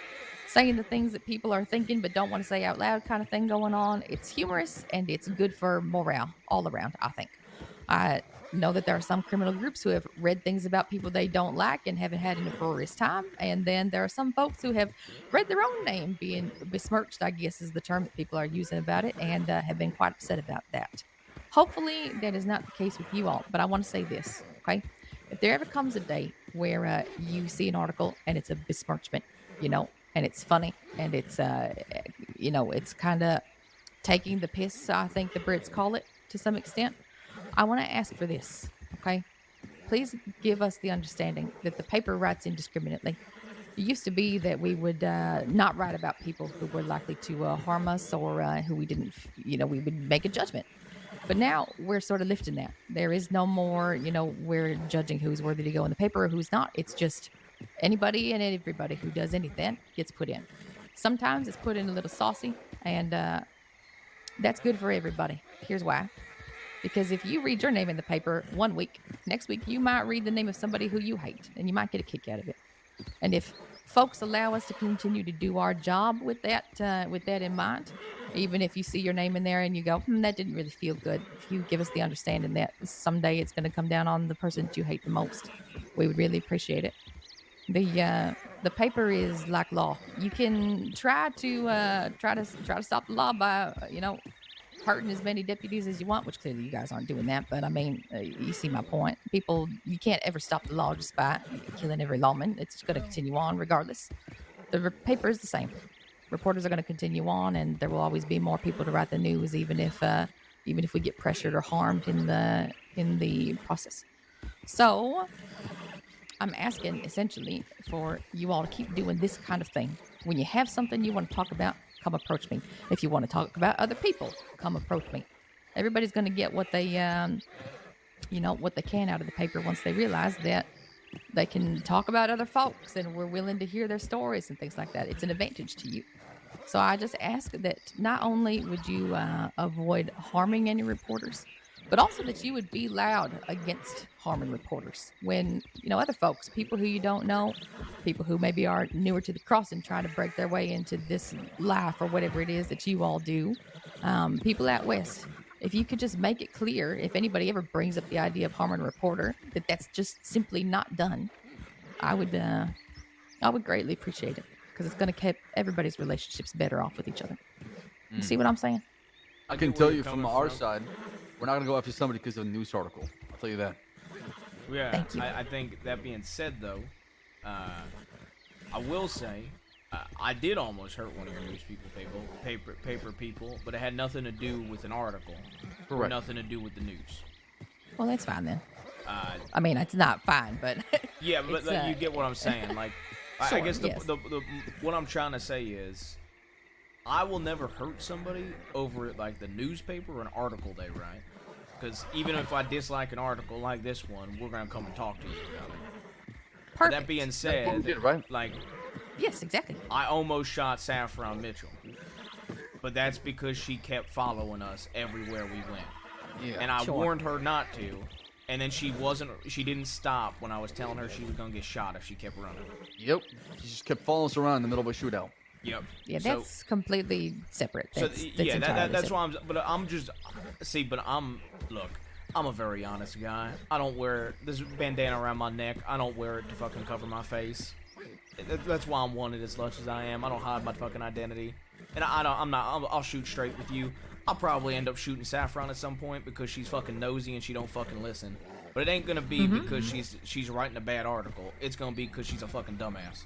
saying the things that people are thinking but don't want to say out loud kind of thing going on. It's humorous, and it's good for morale all around, I think. I know that there are some criminal groups who have read things about people they don't like and haven't had an uproarious time. And then there are some folks who have read their own name being besmirched, I guess is the term that people are using about it, and have been quite upset about that. Hopefully that is not the case with you all, but I want to say this, okay? If there ever comes a day where you see an article and it's a besmirchment, and it's funny, and it's, it's kind of taking the piss, I think the Brits call it, to some extent, I want to ask for this, okay? Please give us the understanding that the paper writes indiscriminately. It used to be that we would not write about people who were likely to harm us or who we didn't, we would make a judgment. But now we're sort of lifting that. There is no more, we're judging who's worthy to go in the paper or who's not. It's just anybody and everybody who does anything gets put in. Sometimes it's put in a little saucy, and that's good for everybody. Here's why. Because if you read your name in the paper one week, next week you might read the name of somebody who you hate, and you might get a kick out of it. And if folks allow us to continue to do our job with that in mind, even if you see your name in there and you go, that didn't really feel good, if you give us the understanding that someday it's going to come down on the person that you hate the most, we would really appreciate it. The paper is like law. You can try to stop the law by hurting as many deputies as you want, which clearly you guys aren't doing that. But I mean, you see my point. People, you can't ever stop the law just by killing every lawman. It's going to continue on regardless. The paper is the same. Reporters are going to continue on, and there will always be more people to write the news, even if we get pressured or harmed in the process. So I'm asking essentially for you all to keep doing this kind of thing. When you have something you want to talk about, come approach me. If you want to talk about other people, come approach me. Everybody's going to get what they, what they can out of the paper once they realize that they can talk about other folks and we're willing to hear their stories and things like that. It's an advantage to you. So I just ask that not only would you avoid harming any reporters, but also that you would be loud against harming reporters when, other folks, people who you don't know, people who maybe are newer to the crossing trying to break their way into this life or whatever it is that you all do, people out west, if you could just make it clear, if anybody ever brings up the idea of harming a reporter, that that's just simply not done. I would greatly appreciate it because it's going to keep everybody's relationships better off with each other. You see what I'm saying? I can tell you from our side, we're not going to go after somebody because of a news article. I'll tell you that. Yeah, Thank you. I think that being said, though, I will say I did almost hurt one of your news paper people, but it had nothing to do with an article. Or Correct. nothing to do with the news. Well, that's fine then. I mean, it's not fine, but yeah, but it's, you get what I'm saying. Like, I Sure, guess yes. what I'm trying to say is, I will never hurt somebody over like the newspaper or an article they write. Because even if I dislike an article like this one, we're gonna come and talk to you about it. But that being said, what we did, right? like, yes, exactly. I almost shot Saffron Mitchell, but that's because she kept following us everywhere we went. Yeah, and I sure. warned her not to, and then she didn't stop when I was telling her she was gonna get shot if she kept running. Yep. She just kept following us around in the middle of a shootout. Yep. Yeah, So- that's completely separate. So That's, yeah, entirely that's separate. why I'm a very honest guy. I don't wear this bandana around my neck. I don't wear it to fucking cover my face. That's why I'm wanted as much as I am. I don't hide my fucking identity, and I'll shoot straight with you. I'll probably end up shooting Saffron at some point because she's fucking nosy and she don't fucking listen. But it ain't gonna be because she's writing a bad article. It's gonna be because she's a fucking dumbass.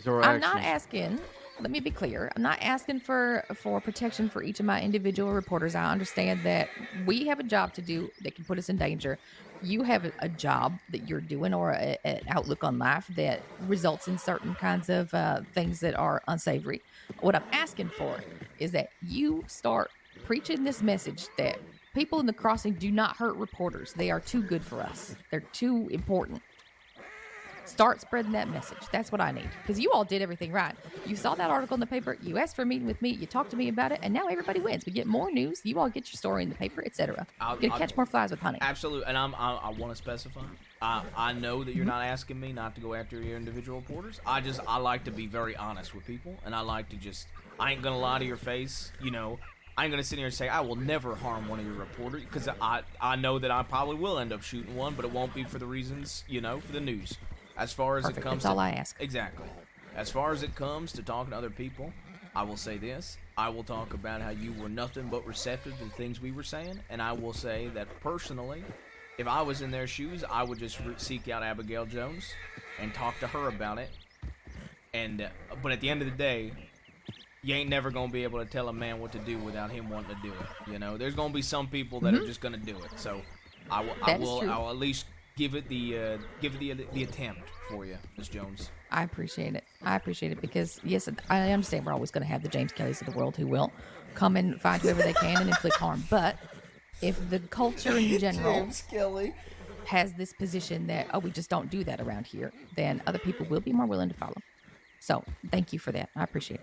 I'm not asking. Let me be clear. I'm not asking for protection for each of my individual reporters. I understand that we have a job to do that can put us in danger. You have a job that you're doing or an outlook on life that results in certain kinds of things that are unsavory. What I'm asking for is that you start preaching this message that people in the crossing do not hurt reporters. They are too good for us. They're too important. Start spreading that message. That's what I need. Because you all did everything right. You saw that article in the paper. You asked for a meeting with me. You talked to me about it. And now everybody wins. We get more news. You all get your story in the paper, etc. You're going to catch more flies with honey. Absolutely. And I want to specify. I know that you're not asking me not to go after your individual reporters. I like to be very honest with people. And I like to I ain't going to lie to your face. You know, I ain't going to sit here and say, I will never harm one of your reporters. Because I know that I probably will end up shooting one. But it won't be for the reasons, for the news. As far as Perfect. it comes That's all I ask. Exactly. As far as it comes to talking to other people, I will say this. I will talk about how you were nothing but receptive to the things we were saying, and I will say that personally, if I was in their shoes, I would just seek out Abigail Jones and talk to her about it. And but at the end of the day, you ain't never gonna be able to tell a man what to do without him wanting to do it. There's gonna be some people that are just gonna do it. So I will at least give it the attempt for you, Miss Jones. I appreciate it because, yes, I understand we're always going to have the James Kellys of the world who will come and find whoever they can and inflict harm. But if the culture in general James Kelly has this position that, we just don't do that around here, then other people will be more willing to follow. So thank you for that. I appreciate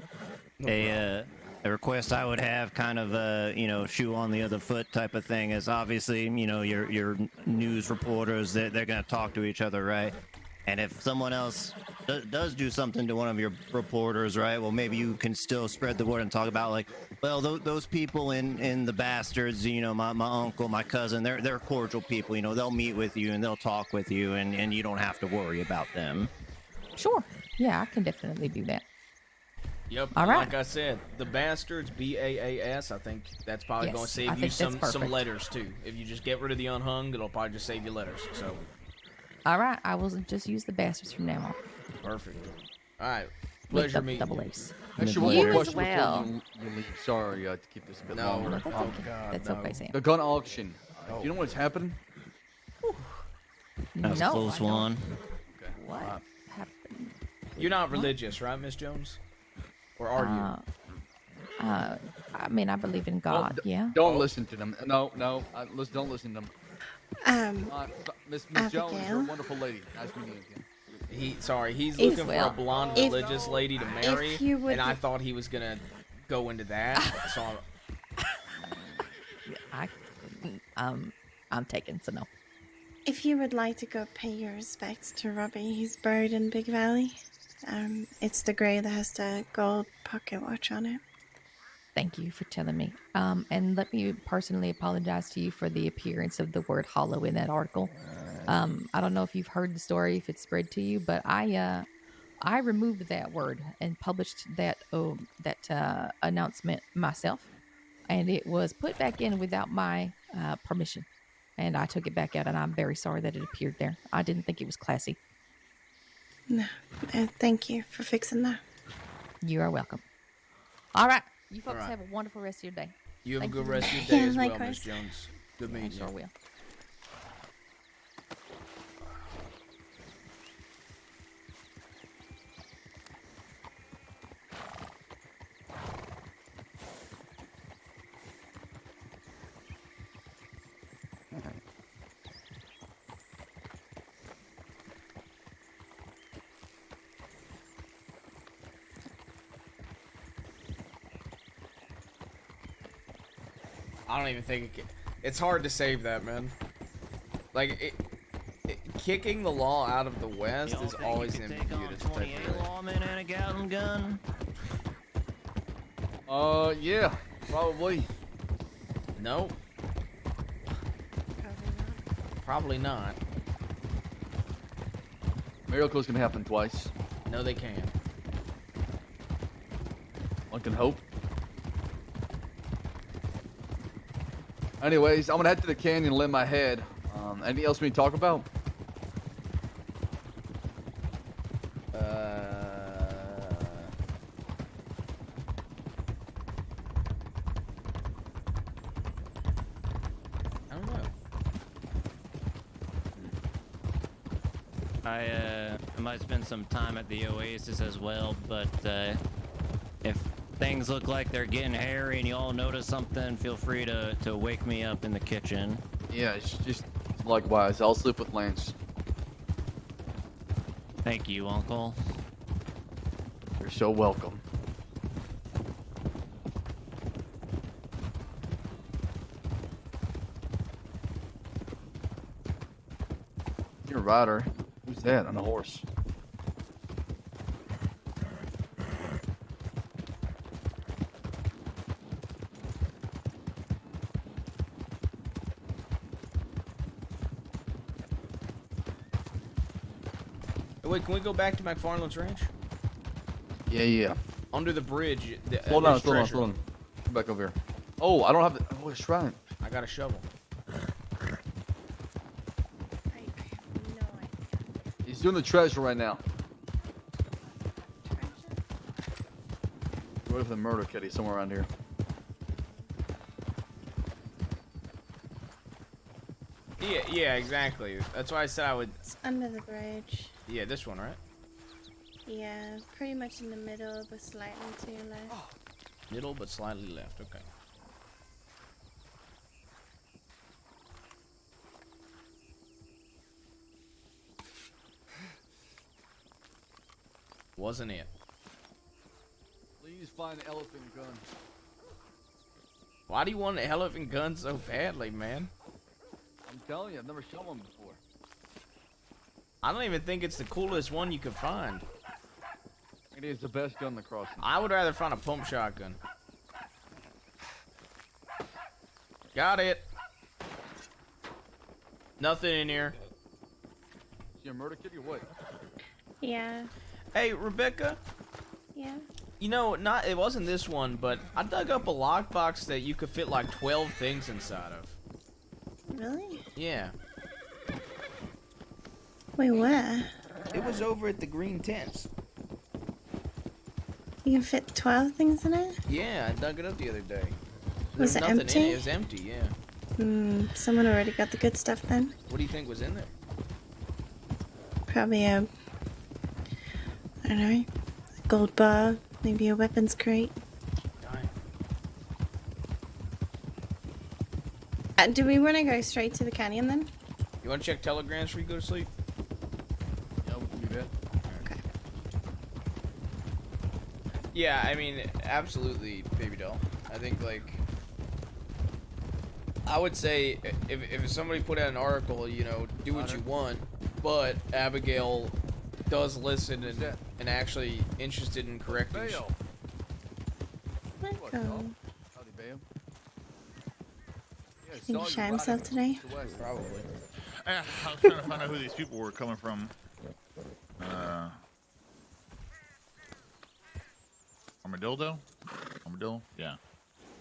it. A request I would have, kind of shoe on the other foot type of thing, is obviously your news reporters, they're going to talk to each other, right? And if someone else does do something to one of your reporters, right, well, maybe you can still spread the word and talk about, like, well, those people in the Bastards, my uncle, my cousin, they're cordial people, they'll meet with you and they'll talk with you, and you don't have to worry about them. Sure. Yeah, I can definitely do that. Yep. All right. Like I said, the Bastards, BAAS. I think that's probably Yes, going to I save you think that's some perfect. letters too. If you just get rid of the unhung, it'll probably just save you letters. So All right. I will just use the Bastards from now on. perfect. All right. With Pleasure the meeting double you. A's. Actually, one You more as question well. before you leave. Sorry to keep this a bit No. longer. That's okay. That's okay, Sam. The gun auction. Do you know what's happening? That was a No, close I don't. one. What happened? You're not religious, right, Miss Jones? Or are you? I mean, I believe in God. Yeah. Don't listen to them. No. Don't listen to them. Miss Jones, you're a Abigail? wonderful lady. Nice meeting you again. He's If- looking for a blonde if- religious lady to marry, you would- and I thought he was gonna go into that. So I'm taken. So no. If you would like to go pay your respects to Robbie, he's buried in Big Valley. It's the grave that has the gold pocket watch on it. Thank you for telling me. And let me personally apologize to you for the appearance of the word hollow in that article. I don't know if you've heard the story, if it's spread to you, but I removed that word and published that announcement myself, and it was put back in without my permission. And I took it back out, and I'm very sorry that it appeared there. I didn't think it was classy. No, thank you for fixing that. You are welcome. All right, you folks All right. have a wonderful rest of your day. You have Thank a good you. rest of your day Yeah, as well, likewise. Miss Jones. Good I meeting sure you. will. I don't even think it's hard to save that, man. Like kicking the law out of the West Y'all is think always you an could take on ambiguous type 28 of thing. lawmen and a Gatling gun? Yeah, probably. No, probably not. Miracles can happen twice. No, they can't. One can hope. Anyways, I'm gonna head to the canyon and lay my head. Anything else we need to talk about? I don't know. I might spend some time at the Oasis as well, but if things look like they're getting hairy and you all notice something, feel free to wake me up in the kitchen. Yeah, it's just likewise. I'll sleep with Lance. Thank you, Uncle. You're so welcome. You're a rider. Who's that on a horse? Wait, can we go back to McFarland's ranch? Yeah. Under the bridge. Slow down, there's slow down, treasure. slow down. Come back over here. Oh, I don't have the. Oh, it's shrine. I got a shovel. He's doing the treasure right now. What if the murder kitty somewhere around here? Yeah, exactly. That's why I said I would. It's under the bridge. Yeah, this one, right? Yeah, pretty much in the middle, but slightly to your left. Middle, but slightly left. Okay. Wasn't it? Please find the elephant gun. Why do you want an elephant gun so badly, man? I'm telling you, I've never shot one before. I don't even think it's the coolest one you could find. It is the best gun in the crossing. I would rather find a pump shotgun. Got it. Nothing in here. Is he a murder kitty or what? Yeah. Hey, Rebecca. Yeah. You know, it wasn't this one, but I dug up a lockbox that you could fit like 12 things inside of. Really? Yeah. Wait, where? It was over at the green tents. You can fit 12 things in it? Yeah, I dug it up the other day. Was it nothing empty? in it. It was empty, yeah. Someone already got the good stuff then. What do you think was in there? Probably a, I don't know, a gold bar, maybe a weapons crate. Do we want to go straight to the canyon then? You want to check telegrams before you go to sleep? Yeah, we can do that. Okay. Yeah, I mean, absolutely, baby doll. I think, like, I would say if somebody put out an article, you know, do what you want, but Abigail does listen and actually interested in correcting shit. Michael. Howdy, Bam. Did he shot himself today? Probably. I was trying to find out who these people were coming from. Armadillo? Armadillo? Yeah.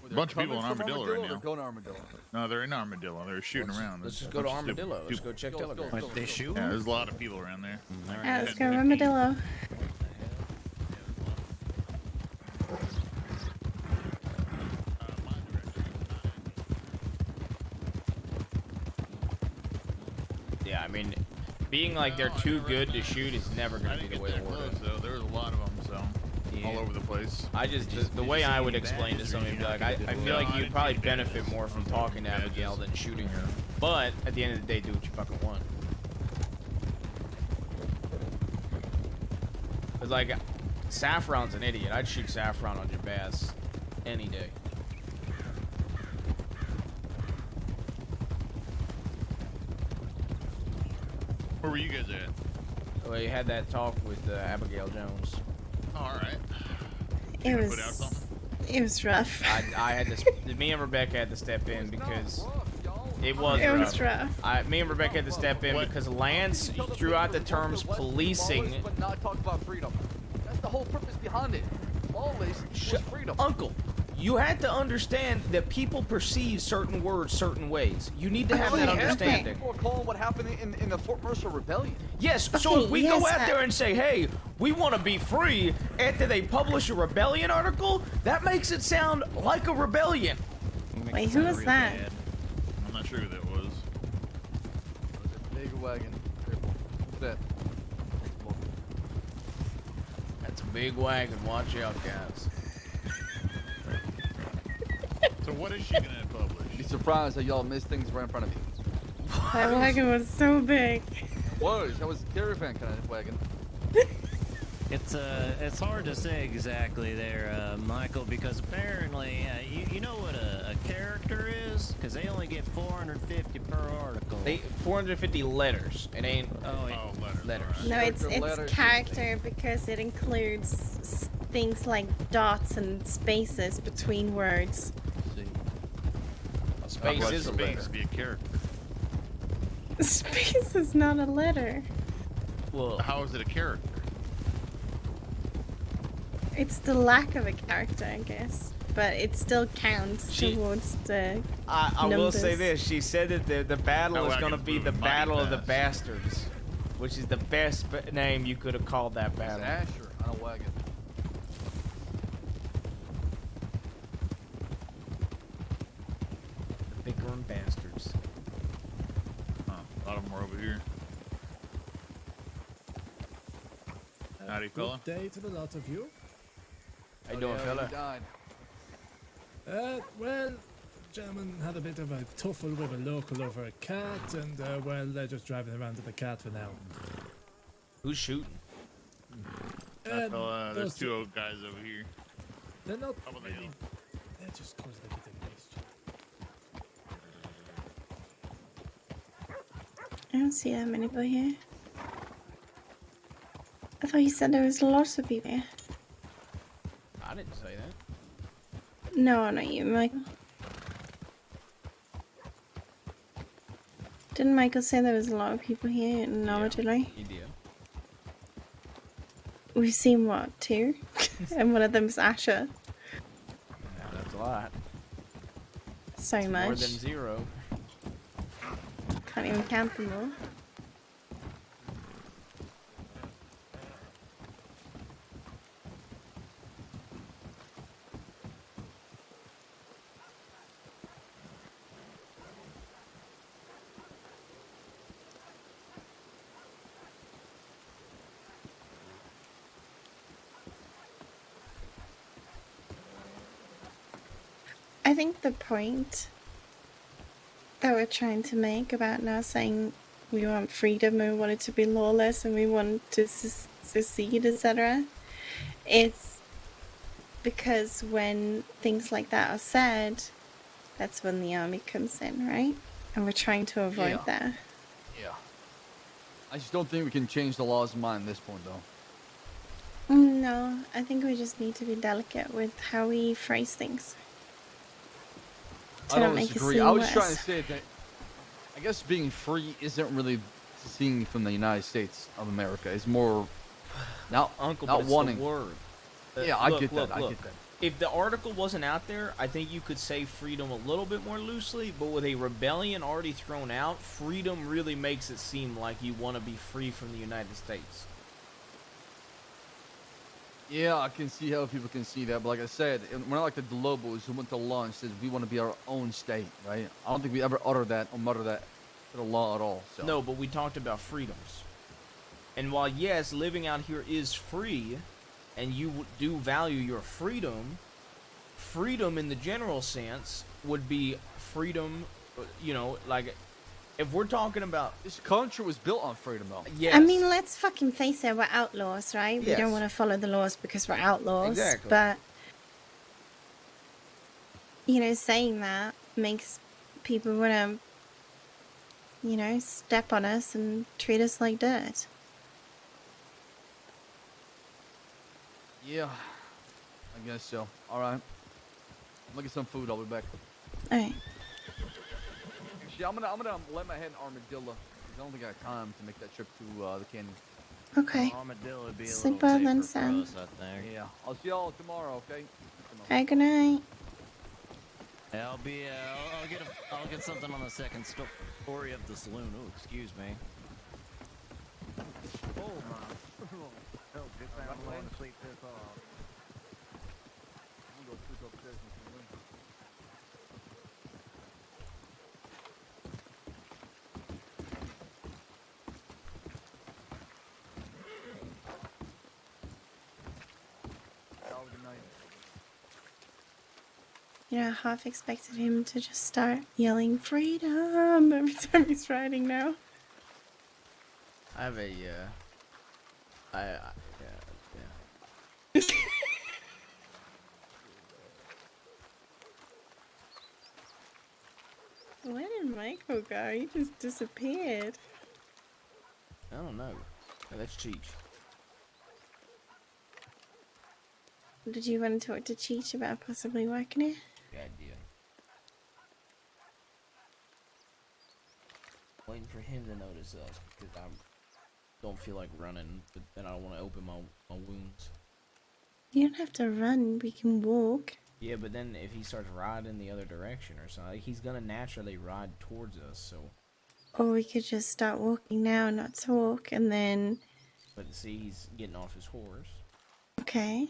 A bunch of people in Armadillo right now. They're going to Armadillo. No, they're in Armadillo. They're shooting around. Let's just go to Armadillo. Let's go check Telegram. What, they shoot? Yeah, there's a lot of people around there. Yeah, let's go Armadillo. Yeah, I mean, being like they're too good to shoot is never going to be the way to work. Though. There was a lot of them, so all over the place. I just the way I would explain to somebody, be like, I feel like you'd probably benefit more from talking to Abigail than shooting her. But at the end of the day, do what you fucking want. Cause like, Saffron's an idiot. I'd shoot Saffron on your bass any day. Where were you guys at? Well, you had that talk with Abigail Jones. Oh, all right. It was rough. I had to. Me and Rebecca had to step in because it was rough. Me and Rebecca had to step in because Lance threw out the terms policing. But not talk about freedom. That's the whole purpose behind it. Lawless was freedom. Uncle, you had to understand that people perceive certain words certain ways. You need to have that understanding. People are calling what happened in the Fort Mercer Rebellion. Yes, so if we go out there and say, hey, we want to be free after they publish a rebellion article, that makes it sound like a rebellion. Wait, who was that? I'm not sure who that was. Big wagon. Careful. What's that? That's a big wagon. Watch out, guys. So what is she going to publish? Be surprised that y'all missed things right in front of you. That wagon was so big. That was a caravan kind of wagon. It's hard to say exactly there, Michael, because apparently, you know what a character is? Because they only get 450 per article. 450 letters. It ain't. Letters. No, it's character because it includes things like dots and spaces between words. Space is a letter. Be a character. Space is not a letter. Well, how is it a character? It's the lack of a character, I guess. But it still counts towards the I will numbers. say this. She said that the battle is going to be the Battle of the Bass. Bastards, which is the best name you could have called that battle. Asher on a wagon. The bickering bastards. Huh, a lot of them are over here. Howdy, fella. Good day to the lot of you. How you doing, fella? Well, gentlemen had a bit of a tuffle with a local over a cat, and well, they're just driving around with the cat for now. Who's shooting? There's two old guys over here. They're not How about they really. go? They're just causing a bit of mischief. I don't see that many people here. I thought you said there was lots of people here. I didn't say that. No, not you, Michael. Didn't Michael say there was a lot of people here in Armadillo? He did. We've seen what, 2? And one of them's Asher. Yeah, that's a lot. So much. More than 0. Can't even count them all. I think the point that we're trying to make about now saying we want freedom and we want it to be lawless and we want to secede, etc., is because when things like that are said, that's when the army comes in, right? And we're trying to avoid that. Yeah. I just don't think we can change the law's mind at this point, though. No, I think we just need to be delicate with how we phrase things. I don't disagree. I was trying to say that I guess being free isn't really seen from the United States of America. It's more not Uncle, not but it's wanting. the word. Yeah, I Look, get that. look, I look. get that. If the article wasn't out there, I think you could say freedom a little bit more loosely, but with a rebellion already thrown out, freedom really makes it seem like you want to be free from the United States. Yeah, I can see how people can see that, but like I said, we're not like the globals who went to law and said we want to be our own state, right? I don't think we ever utter that or mutter that to the law at all. So. No, but we talked about freedoms. And while, yes, living out here is free, and you do value your freedom, freedom in the general sense would be freedom, you know, like, if we're talking about... This country was built on freedom, though. Yes. I mean, let's fucking face it, we're outlaws, right? We Yes. don't want to follow the laws because we're outlaws. Exactly. But, you know, saying that makes people want to, you know, step on us and treat us like dirt. Yeah, I guess so. All right. I'm gonna get some food. I'll be back. All right. Actually, I'm gonna let my head in Armadillo because I don't think I have time to make that trip to the canyon. Okay. Armadillo would be a Sleep little well then, safer for Sam. us, I think. Yeah, I'll see y'all tomorrow. Okay. Alright, good night. Yeah, I'll get something on the second story of the saloon. Oh, excuse me. Oh my. Oh, good time to sleep this off. I'm gonna go sleep upstairs in the room. Y'all, good night. You know, I half expected him to just start yelling freedom every time he's riding now. I have a, yeah. Where did Michael go? He just disappeared. I don't know. Oh, that's Cheech. Did you want to talk to Cheech about possibly working here? Good idea. Waiting for him to notice us because I don't feel like running, but then I don't want to open my wounds. You don't have to run, we can walk. Yeah, but then if he starts riding the other direction or something, he's gonna naturally ride towards us, so... Or we could just start walking now, not talk, and then... But see, he's getting off his horse. Okay.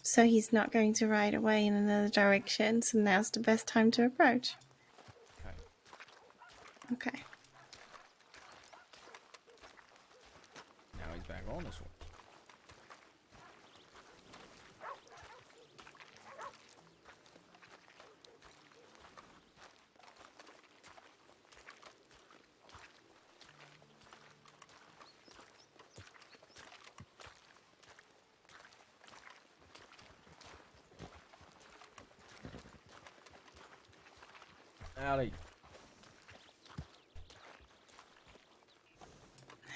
So he's not going to ride away in another direction, so now's the best time to approach. Okay. Okay. Now he's back on his horse. Howdy.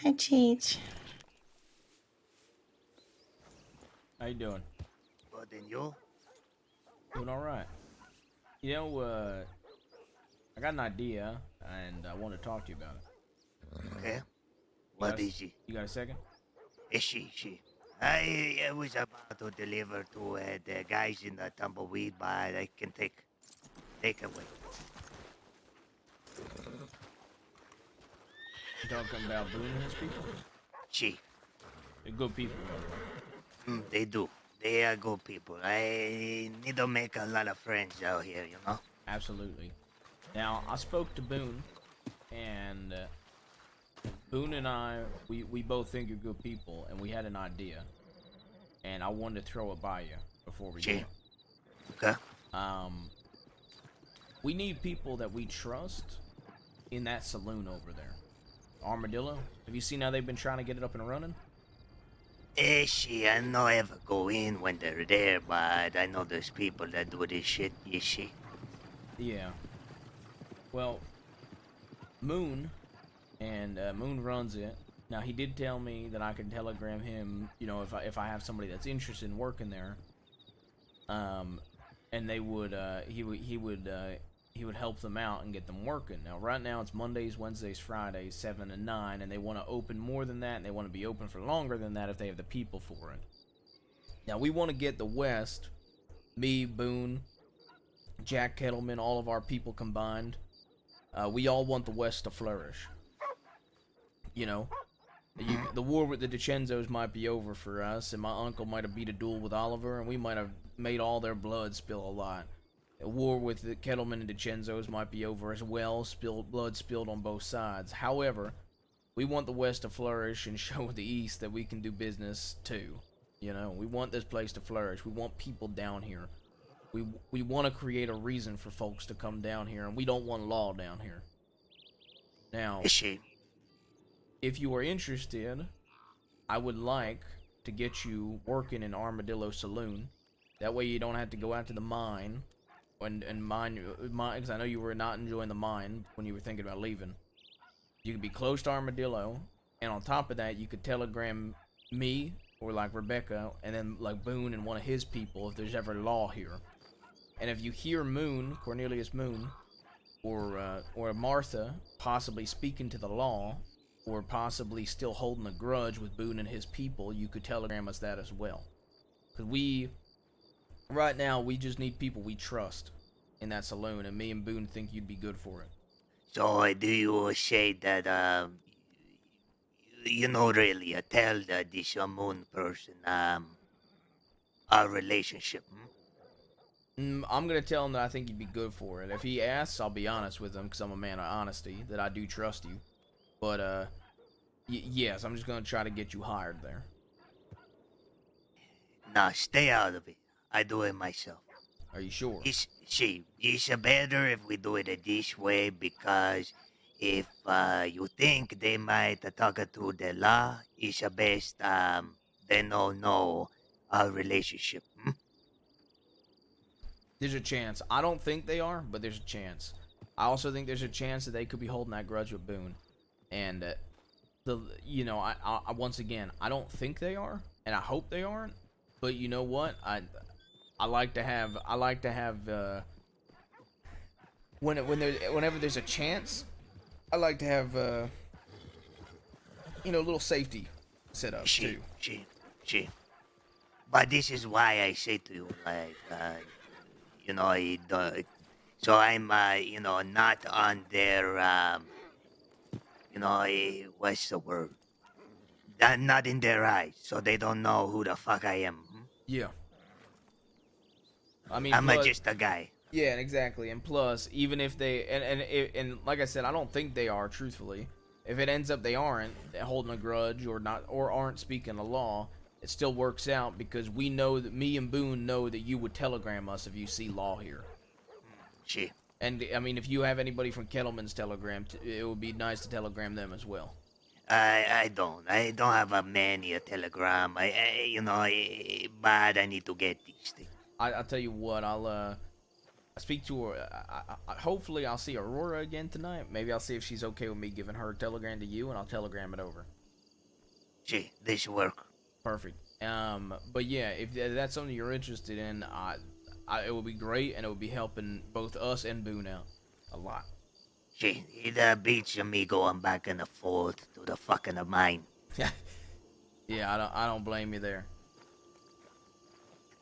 Hi, Cheech. How you doing? Good, and you? Doing alright. You know, I got an idea, and I want to talk to you about it. Okay. What is it? You got a second? She. I was about to deliver to the guys in the tumbleweed, but I can take away. You talking about Boone and his people? She. They're good people. They do. They are good people. I need to make a lot of friends out here, you know? Absolutely. Now, I spoke to Boone, and Boone and I, we both think you're good people, and we had an idea. And I wanted to throw it by you before we go. Okay. We need people that we trust in that saloon over there. Armadillo? Have you seen how they've been trying to get it up and running? She, I know I ever go in when they're there, but I know there's people that do this shit, is she? Yeah. Well, Moon, and Moon runs it. Now, he did tell me that I could telegram him, you know, if I have somebody that's interested in working there. And they would, he would he would help them out and get them working. Now, right now it's Mondays, Wednesdays, Fridays, 7 to 9, and they want to open more than that, and they want to be open for longer than that if they have the people for it. Now, we want to get the West, me, Boone, Jack Kettleman, all of our people combined. We all want the West to flourish. You know, the war with the DiCenzos might be over for us, and my uncle might have beat a duel with Oliver, and we might have made all their blood spill a lot. A war with the Kettleman and DiCenzos might be over as well, blood spilled on both sides. However, we want the West to flourish and show the East that we can do business too. You know, we want this place to flourish. We want people down here. We want to create a reason for folks to come down here, and we don't want law down here. Now, if you are interested, I would like to get you working in Armadillo Saloon. That way you don't have to go out to the mine and mine, because I know you were not enjoying the mine when you were thinking about leaving. You could be close to Armadillo, and on top of that, you could telegram me, or like Rebecca, and then like Boone and one of his people if there's ever law here. And if you hear Moon, Cornelius Moon, or Martha possibly speaking to the law, or possibly still holding a grudge with Boone and his people, you could telegram us that as well. Because right now, we just need people we trust in that saloon, and me and Boone think you'd be good for it. So do you say that you know really tell this Moon person our relationship? I'm gonna tell him that I think you'd be good for it. If he asks, I'll be honest with him because I'm a man of honesty. That I do trust you. But yes, I'm just gonna try to get you hired there. Nah, stay out of it. I do it myself. Are you sure? It's better if we do it this way because if you think they might talk to the law, it's best they don't know our relationship. There's a chance. I don't think they are, but there's a chance. I also think there's a chance that they could be holding that grudge with Boone. And I once again, I don't think they are, and I hope they aren't. But you know what? I like to have whenever there's a chance, I like to have a little safety set up too. But this is why I say to you, like, so I'm, not on their, what's the word? Not in their eyes, so they don't know who the fuck I am. Yeah. I mean, I'm just a guy. Yeah, exactly. And plus, even if they, and like I said, I don't think they are, truthfully. If it ends up they aren't holding a grudge or not, or aren't speaking the law, it still works out because we know that me and Boone know that you would telegram us if you see law here. Gee. And I mean, if you have anybody from Kettleman's telegram, it would be nice to telegram them as well. I don't have a many telegram. But I need to get these things. I'll tell you what. I'll speak to her. Hopefully, I'll see Aurora again tonight. Maybe I'll see if she's okay with me giving her a telegram to you, and I'll telegram it over. Gee, this should work. Perfect. But yeah, if that's something you're interested in, it would be great, and it would be helping both us and Boone out a lot. Gee, it beats me going back and forth to the fucking mine. Yeah, I don't blame you there.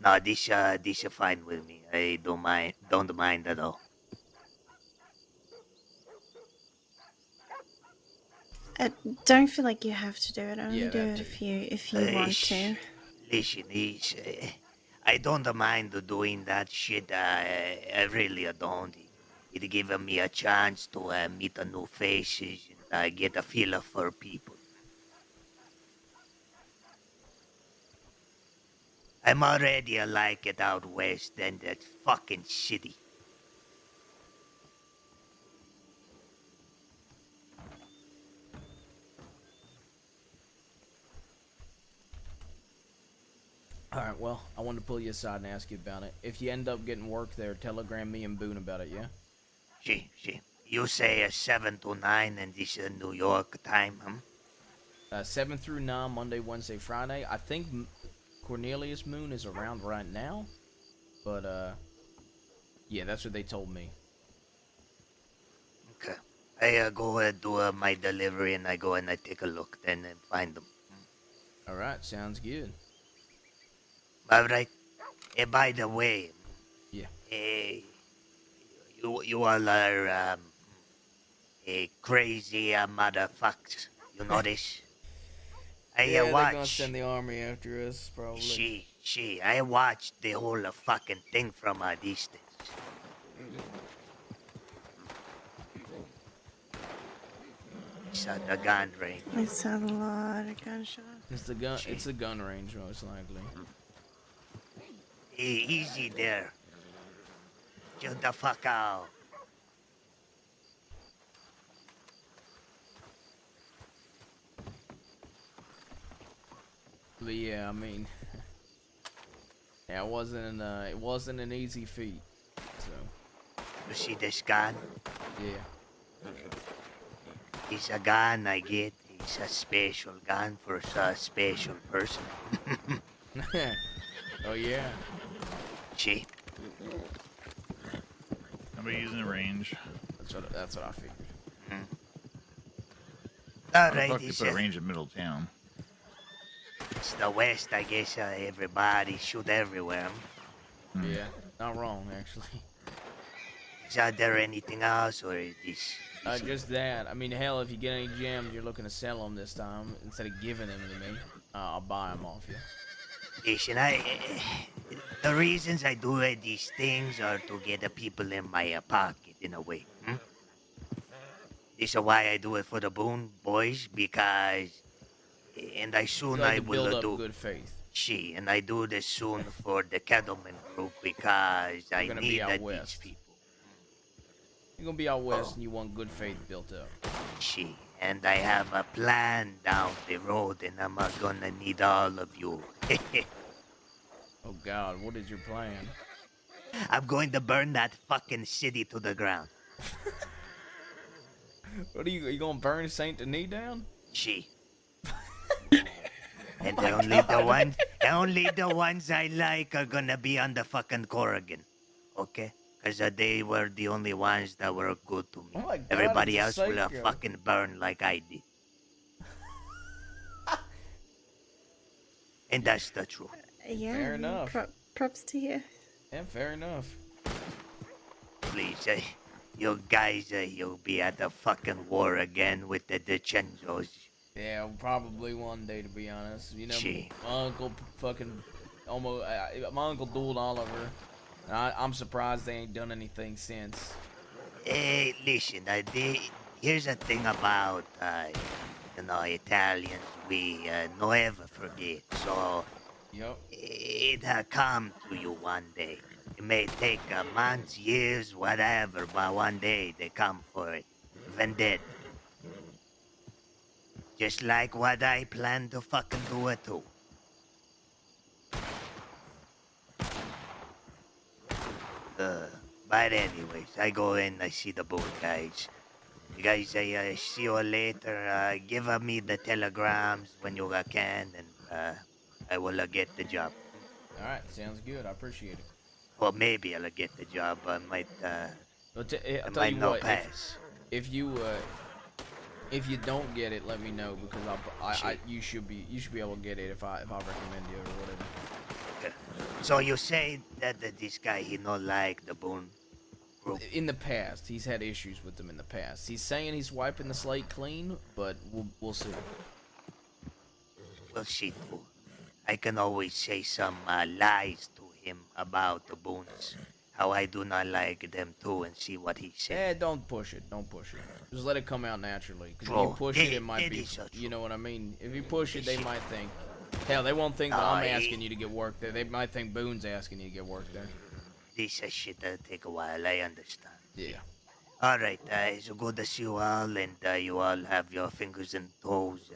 No, this is fine with me. I don't mind at all. Don't feel like you have to do it. Only Yeah, do it if you want to. Listen, I don't mind doing that shit. I really don't. It gives me a chance to meet new faces and get a feel for people. I'm already like it out west in that fucking city. Alright, well, I wanted to pull you aside and ask you about it. If you end up getting work there, telegram me and Boone about it, yeah? See. You say 7 to 9 and this is New York time, huh? 7 through 9, Monday, Wednesday, Friday. I think Cornelius Moon is around right now. But, yeah, that's what they told me. I go and do my delivery, and I go and I take a look, then and find them. All right, sounds good. All right. By the way, Yeah. you all are crazy motherfuckers. You know this? I Yeah, they're gonna watch. send the army after us, probably. I watched the whole fucking thing from a distance. It's at the gun range. I saw a lot of gunshots. It's the gun. It's the gun range, most likely. Easy there. Chill the fuck out. But yeah, I mean, yeah, it wasn't an easy feat. So. You see this gun? Yeah. It's a gun I get. It's a special gun for a special person. Oh yeah. See? I'll be using the range. That's what I figured. How the Alright, fuck you put a range in middle of town? It's the West, I guess. Everybody shoot everywhere. Yeah, not wrong actually. Is there anything else, or is this? Just that. I mean, hell, if you get any gems, you're looking to sell them this time instead of giving them to me. I'll buy them off you. Listen, the reasons I do these things are to get the people in my pocket, in a way. This is why I do it for the boon boys, because, and I soon like I to will build up do. good faith. And I do this soon for the cattleman group because I gonna need be out these west. people. You're gonna be out west, and you want good faith built up. And I have a plan down the road, and I'm gonna need all of you. Oh God, what is your plan? I'm going to burn that fucking city to the ground. What are you gonna burn Saint Denis down? And my only the ones I like are gonna be on the fucking Corrigan, okay? Because they were the only ones that were good to me. Oh my God, Everybody it's else a will psycho. fucking burn like I did. And that's the truth. Yeah. Fair enough. Props to you. Yeah, fair enough. Please, you guys, you'll be at the fucking war again with the DeCenzos. Yeah, probably one day, to be honest. You know, my uncle fucking almost. My uncle dueled Oliver. And I'm surprised they ain't done anything since. Hey, listen, here's the thing about, Italians. We never forget. So, it'll come to you one day. It may take months, years, whatever, but one day they come for it. Vendetta. Just like what I plan to fucking do it too. But anyways, I go in, I see the boat guys. You guys, I see you later. Give me the telegrams when you can, and I will get the job. All right, sounds good. I appreciate it. Or maybe I'll get the job. I might, I'll I tell might you not what. pass. If you don't get it, let me know because you should be able to get it if I recommend you or whatever. Okay. So you say that this guy he not like the Boone group? In the past, he's had issues with them in the past. He's saying he's wiping the slate clean, but we'll see. We'll see too. I can always say some lies to him about the Boones. How I do not like them too, and see what he says. Don't push it. Don't push it. Just let it come out naturally. Because if True. you push it might be. You know what I mean? If you push it, they might think. Hell, they won't think that I'm asking you to get work there. They might think Boone's asking you to get work there. This shit that'll take a while. I understand. Yeah. All right. It's good to see you all, and you all have your fingers and toes,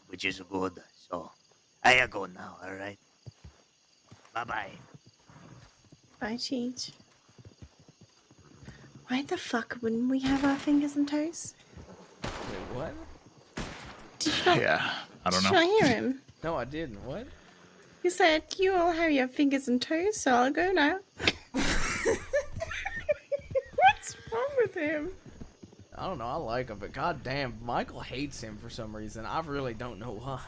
which is good. So, I go now. All right. Bye. Bye, Cheech. Why the fuck wouldn't we have our fingers and toes? Wait, what? Did you not, Yeah, I don't know. Did you not hear him? No, I didn't. What? You said you all have your fingers and toes, so I'll go now. What's wrong with him? I don't know. I like him, but goddamn, Michael hates him for some reason. I really don't know why.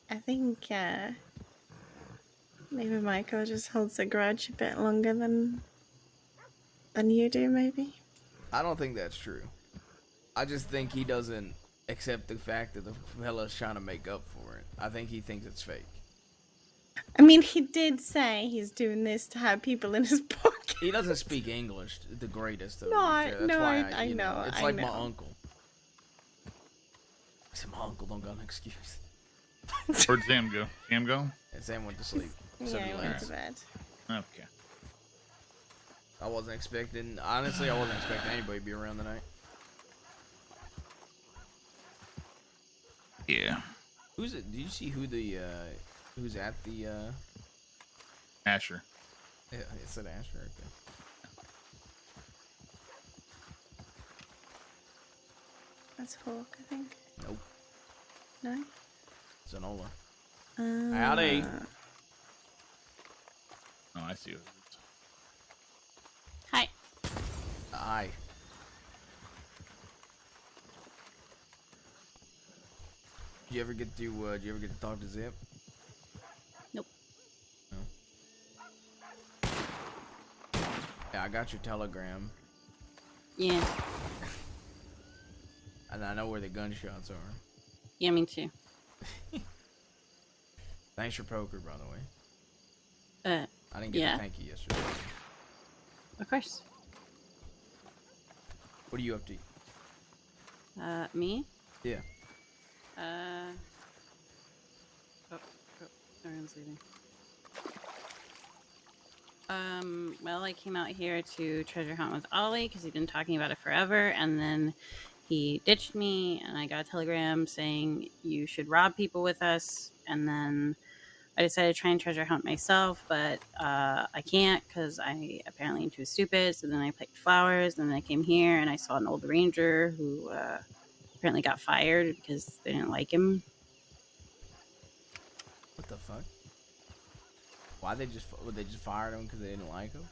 I think maybe Michael just holds a grudge a bit longer than you do, maybe. I don't think that's true. I just think he doesn't accept the fact that the fella's trying to make up for it. I think he thinks it's fake. I mean, he did say he's doing this to have people in his pocket. He doesn't speak English the greatest. No, That's why I you know. It's I like know. my uncle. I said my uncle don't got an excuse. Where'd Sam go? Sam go? And Sam went to sleep. Yeah, he went to bed. Okay. I wasn't expecting. Honestly, I wasn't expecting anybody to be around tonight. Yeah. Who's it? Did you see who the who's at the Asher. Yeah, it said Asher right there. That's Hawk, I think. Nope. No? Zanola. Howdy. Oh, I see. Hi. Hi. Did you ever get to talk to Zip? Nope. No. Yeah, I got your telegram. Yeah. And I know where the gunshots are. Yeah, me too. Thanks for poker, by the way. I didn't get yeah. to thank you yesterday. Of course. What are you up to? Me? Yeah. Oh, everyone's leaving. Well, I came out here to treasure hunt with Ollie because he'd been talking about it forever, and then he ditched me, and I got a telegram saying you should rob people with us, and then I decided to try and treasure hunt myself, but I can't because I apparently am too stupid, so then I picked flowers, and then I came here, and I saw an old ranger who apparently got fired because they didn't like him. What the fuck? Why they just fired him because they didn't like him?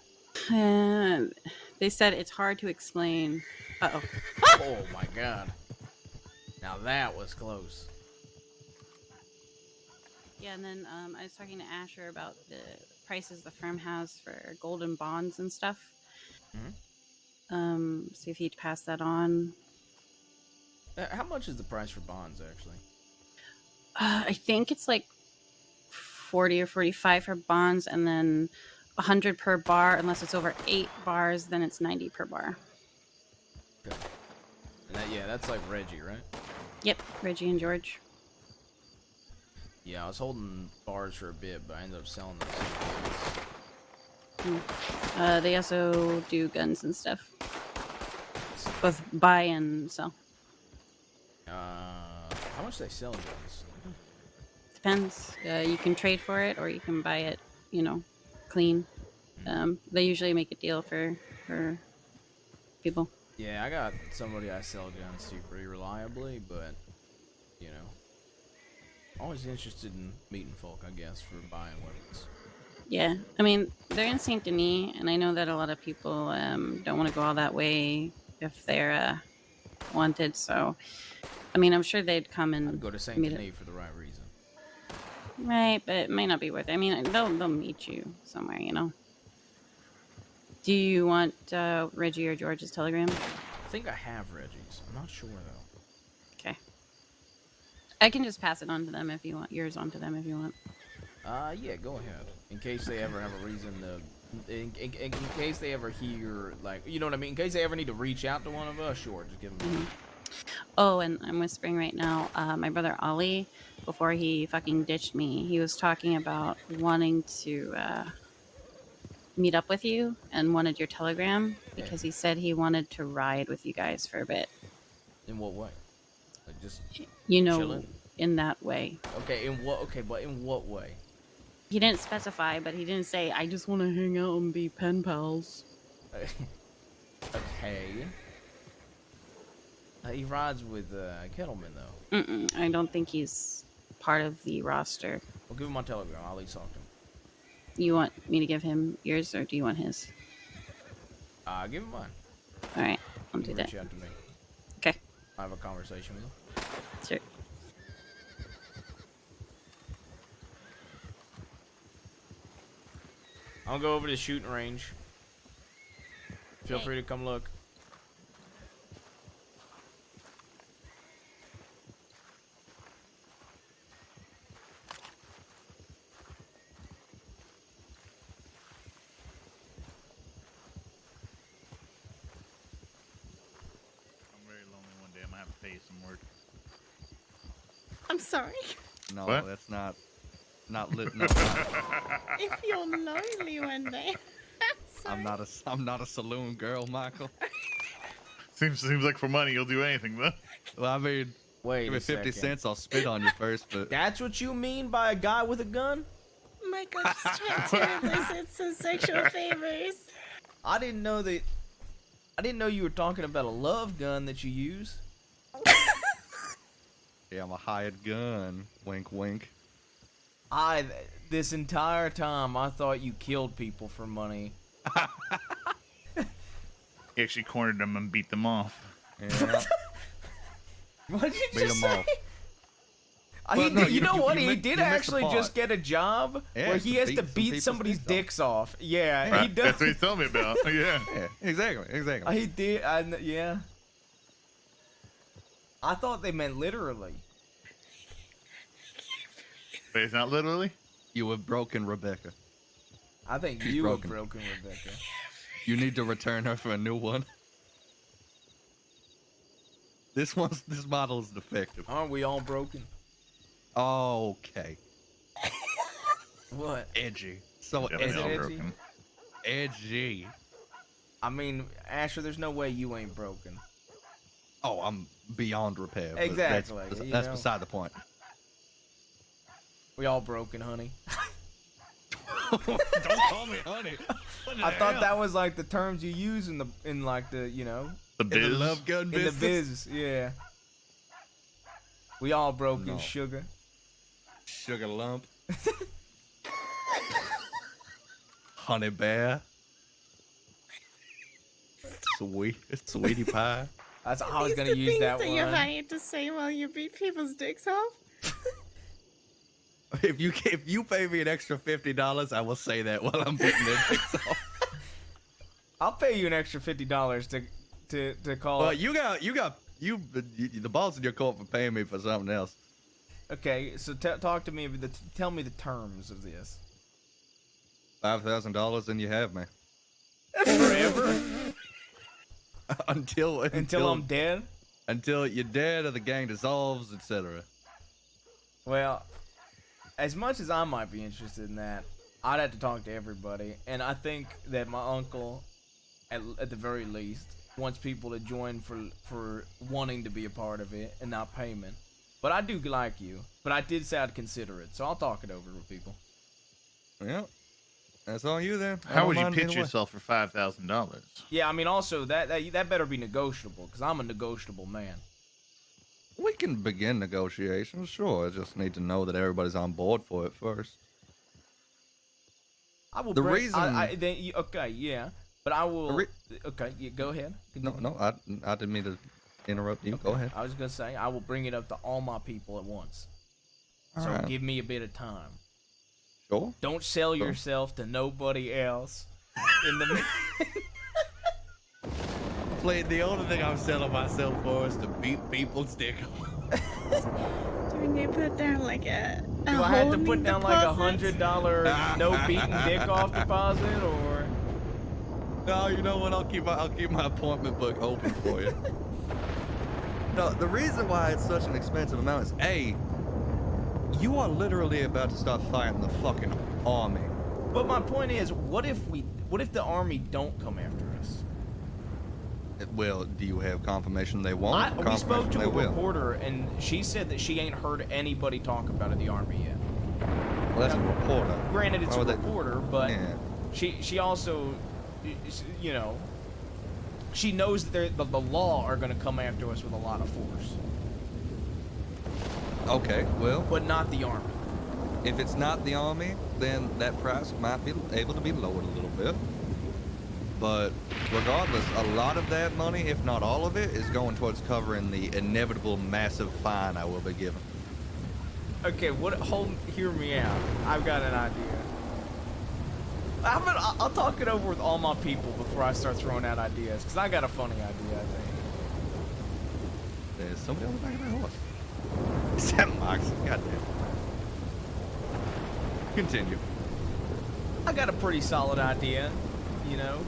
They said it's hard to explain. Uh-oh. Oh my god. Now that was close. Yeah, and then I was talking to Asher about the prices the firm has for golden bonds and stuff. Mm-hmm. See if he'd pass that on. How much is the price for bonds, actually? I think it's like 40 or 45 for bonds, and then 100 per bar. Unless it's over 8 bars, then it's 90 per bar. Okay. And that's like Reggie, right? Yep, Reggie and George. Yeah, I was holding bars for a bit, but I ended up selling those. They also do guns and stuff. Both buy and sell. How much do they sell guns? Depends. You can trade for it, or you can buy it, clean. They usually make a deal for people. Yeah, I got somebody I sell guns to pretty reliably, but, always interested in meeting folk, I guess, for buying weapons. Yeah, I mean, they're in Saint Denis, and I know that a lot of people don't want to go all that way if they're wanted, so, I mean, I'm sure they'd come and I'd go to Saint Denis for the right reason. Right, but it might not be worth it. I mean, they'll meet you somewhere, Do you want Reggie or George's telegram? I think I have Reggie's. I'm not sure, though. Okay. I can just pass it on to them if you want. Yours on to them if you want. Yeah, go ahead. In case they ever have a reason to... In case they ever hear, like... You know what I mean? In case they ever need to reach out to one of us, sure, just give them... Oh, and I'm whispering right now. My brother Ollie, before he fucking ditched me, he was talking about wanting to meet up with you and wanted your telegram because he said he wanted to ride with you guys for a bit. In what way? Like just chilling? In that way. Okay, but in what way? He didn't specify, but he didn't say, I just want to hang out and be pen pals. Okay. He rides with Kettleman, though. I don't think he's part of the roster. Well, give him my telegram. I'll at least talk to him. You want me to give him yours, or do you want his? Give him mine. All right, I'll You do can that. reach out to me. Okay. I have a conversation with him. Sure. I'll go over to the shooting range. Feel free to come look. I'm very lonely one day. I'm gonna have to pay you some work. I'm sorry. No, What? that's not lit. No, If you're lonely one day. I'm not a saloon girl, Michael. Seems like for money you'll do anything, though. Well, I mean, Wait give a me 50 second. cents, I'll spit on you first, but That's what you mean by a guy with a gun? Oh my gosh, he's trying to elicit some sexual favors. I didn't know you were talking about a love gun that you use. yeah, I'm a hired gun. Wink, wink. This entire time, I thought you killed people for money. He actually cornered them and beat them off. Yeah. What did you Beat just them say? off. He Well, no, you know what? He missed- did you missed the actually part. just get a job Yeah, where he has to some beat people's somebody's dicks off. Yeah, he Right, does. that's what he's telling me about. Yeah. Yeah, exactly. He did. Yeah. I thought they meant literally. But it's not literally? You have broken Rebecca. I think She's you broken. have broken Rebecca. You need to return her for a new one. This model is defective. Aren't we all broken? Okay. What? Edgy. So Definitely Is it all edgy? broken. edgy. I mean, Asher, there's no way you ain't broken. Oh, I'm beyond repair. but Exactly, That's, you that's know. beside the point. We all broken, honey. Don't call me honey. What the I thought hell? that was like the terms you use in the you know, The In biz. the love gun in business. the biz. Yeah. We all broken, No. sugar. Sugar lump. Honey bear. Sweetie pie. That's I was These gonna the use things that you're one. hired to say while you beat people's dicks off. If you pay me an extra $50, I will say that while I'm beating their dicks off. I'll pay you an extra $50 to call. Well, you the ball's in your court for paying me for something else. Okay, so talk to me. Tell me the terms of this. $5,000 and you have me. Forever? until I'm dead? Until you're dead or the gang dissolves, etc. Well, as much as I might be interested in that, I'd have to talk to everybody. And I think that my uncle, at the very least, wants people to join for wanting to be a part of it and not payment. But I do like you. But I did say I'd consider it, so I'll talk it over with people. Yeah. That's on you then. I How don't would you mind pitch either way. yourself for $5,000? Yeah, I mean, also, that better be negotiable, because I'm a negotiable man. We can begin negotiations, sure. I just need to know that everybody's on board for it first. I will The bring, reason- okay, yeah. But I will... okay, yeah, go ahead. No, I didn't mean to interrupt you. Go ahead. I was going to say, I will bring it up to all my people at once. So Alright. give me a bit of time. Sure. Don't sell Sure. yourself to nobody else. In the The only thing I'm selling myself for is to beat people's dick. Do you put down like a Do I have to put holding down like deposit? $100 no beating dick off deposit, or? No, you know what? I'll keep my appointment book open for you. No, the reason why it's such an expensive amount is A, you are literally about to start fighting the fucking army. But my point is, what if the army don't come after us? Well, do you have confirmation they won't? We spoke to Confirmation a they will. reporter, and she said that she ain't heard anybody talk about the army yet. Well, that's a reporter. Granted, it's Why a would they- reporter, but Yeah. she also, you know, she knows that the law are going to come after us with a lot of force. Okay, well. But not the army. If it's not the army, then that price might be able to be lowered a little bit. But regardless, a lot of that money, if not all of it, is going towards covering the inevitable massive fine I will be given. Okay, hear me out. I've got an idea. I'll talk it over with all my people before I start throwing out ideas, because I got a funny idea, I think. There's somebody on the back of that horse. Is that Max? Goddamn. Continue. I got a pretty solid idea, you know?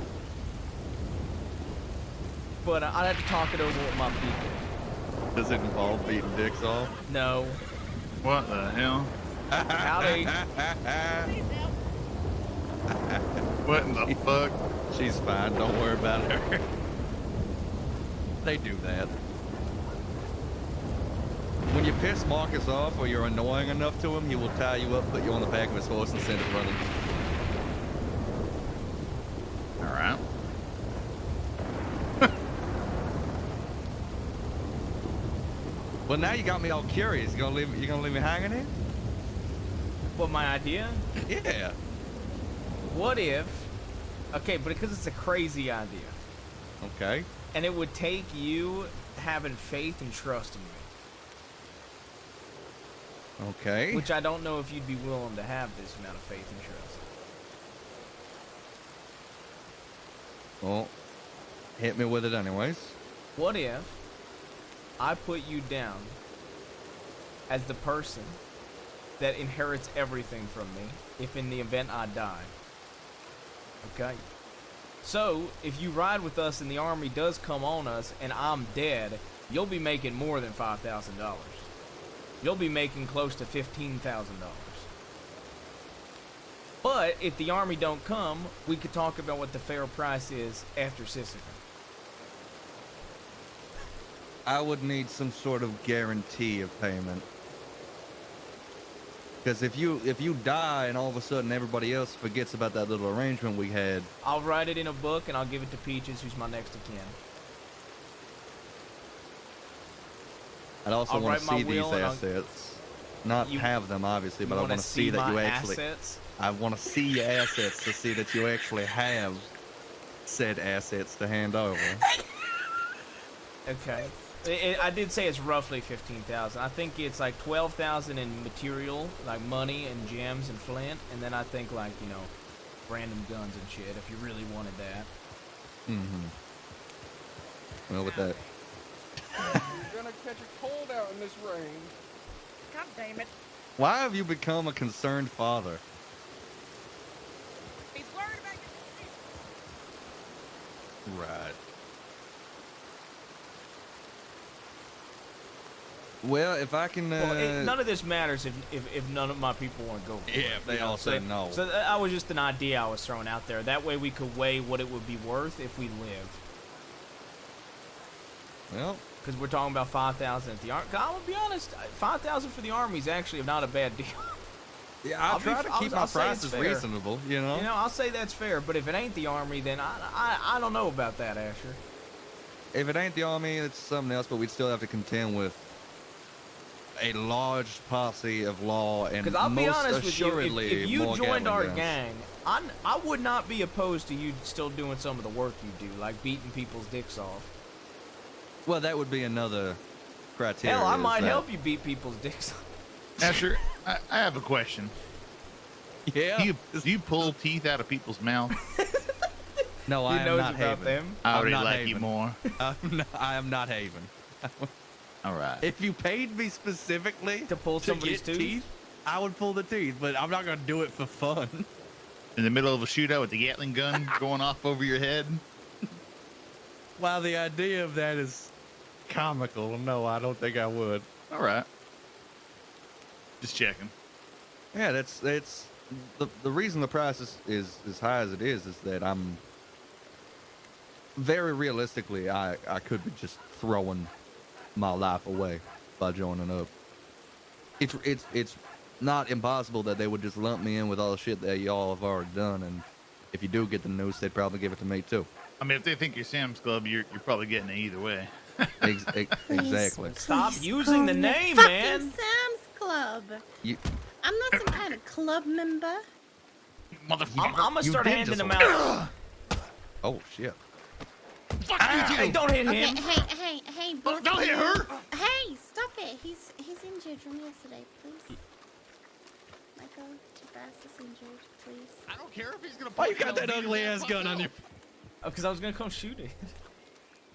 But I'd have to talk it over with my people. Does it involve beating dicks off? No. What the hell? Howdy. What in the fuck? She's fine. Don't worry about her. They do that. When you piss Marcus off or you're annoying enough to him, he will tie you up, put you on the back of his horse, and send it running. All right. Well, now you got me all curious. You gonna leave me hanging here? What, my idea? Yeah. What if... Okay, but because it's a crazy idea. Okay. And it would take you having faith and trust in me. Okay. Which I don't know if you'd be willing to have this amount of faith and trust. Well, hit me with it anyways. What if I put you down as the person that inherits everything from me if in the event I die? Okay? So, if you ride with us and the army does come on us and I'm dead, you'll be making more than $5,000. You'll be making close to $15,000. But if the army don't come, we could talk about what the fair price is after Sissika. I would need some sort of guarantee of payment. Because if you die and all of a sudden everybody else forgets about that little arrangement we had. I'll write it in a book and I'll give it to Peaches, who's my next of kin. I'd also want to see these assets. Not have them, obviously, but I want to see that you actually... Assets? I want to see your assets to see that you actually have said assets to hand over. Okay. I did say it's roughly 15,000. I think it's like 12,000 in material, like money and gems and flint, and then I think like, you know, random guns and shit if you really wanted that. Mm-hmm. Well, with that. You're gonna catch a cold out in this rain. God damn it. Why have you become a concerned father? He's worried about your Right. Well, if I can... Well, none of this matters if none of my people want to go for it. Yeah, if they all say no. So that was just an idea I was throwing out there. That way we could weigh what it would be worth if we live. Well... Because we're talking about 5,000 at the army. I'm going to be honest, 5,000 for the army is actually not a bad deal. Yeah, I'll try to keep my prices reasonable, you know? You know, I'll say that's fair, but if it ain't the army, then I don't know about that, Asher. If it ain't the army, it's something else, but we'd still have to contend with a large posse of law and Because I'll be most honest with you, assuredly if you more joined Gatling our guns. gang, I would not be opposed to you still doing some of the work you do, like beating people's dicks off. Well, that would be another criteria. Hell, I is might that- help you beat people's dicks off. Asher, I have a question. Yeah? Do you pull teeth out of people's mouth? No, He I am knows not about Haven. them? I I'm already not like Haven. you more. I am not Haven. All right. If you paid me specifically to pull somebody's get tooth, I would pull the teeth, but I'm not going to do it for fun. In the middle of a shootout with the Gatling gun going off over your head? While the idea of that is comical, no, I don't think I would. All right. Just checking. Yeah, that's the reason the price is as high as it is that I'm very realistically I could be just throwing my life away by joining up. It's not impossible that they would just lump me in with all the shit that y'all have already done, and if you do get the news, they'd probably give it to me too. I mean, if they think you're Sam's Club, you're probably getting it either way. Exactly. Stop using the name, fucking man. Sam's Club. You, I'm not some kind of club member. Motherfucker. I'm gonna You start did handing just- them out. oh shit. Hey, don't hit Okay, him. hey, both don't of hit you. her. Hey, stop it. He's injured from yesterday, please. Michael, Tabas is injured, please. I don't care if he's gonna. Why you got that ugly ass gun on you? Oh, because I was gonna come shoot it.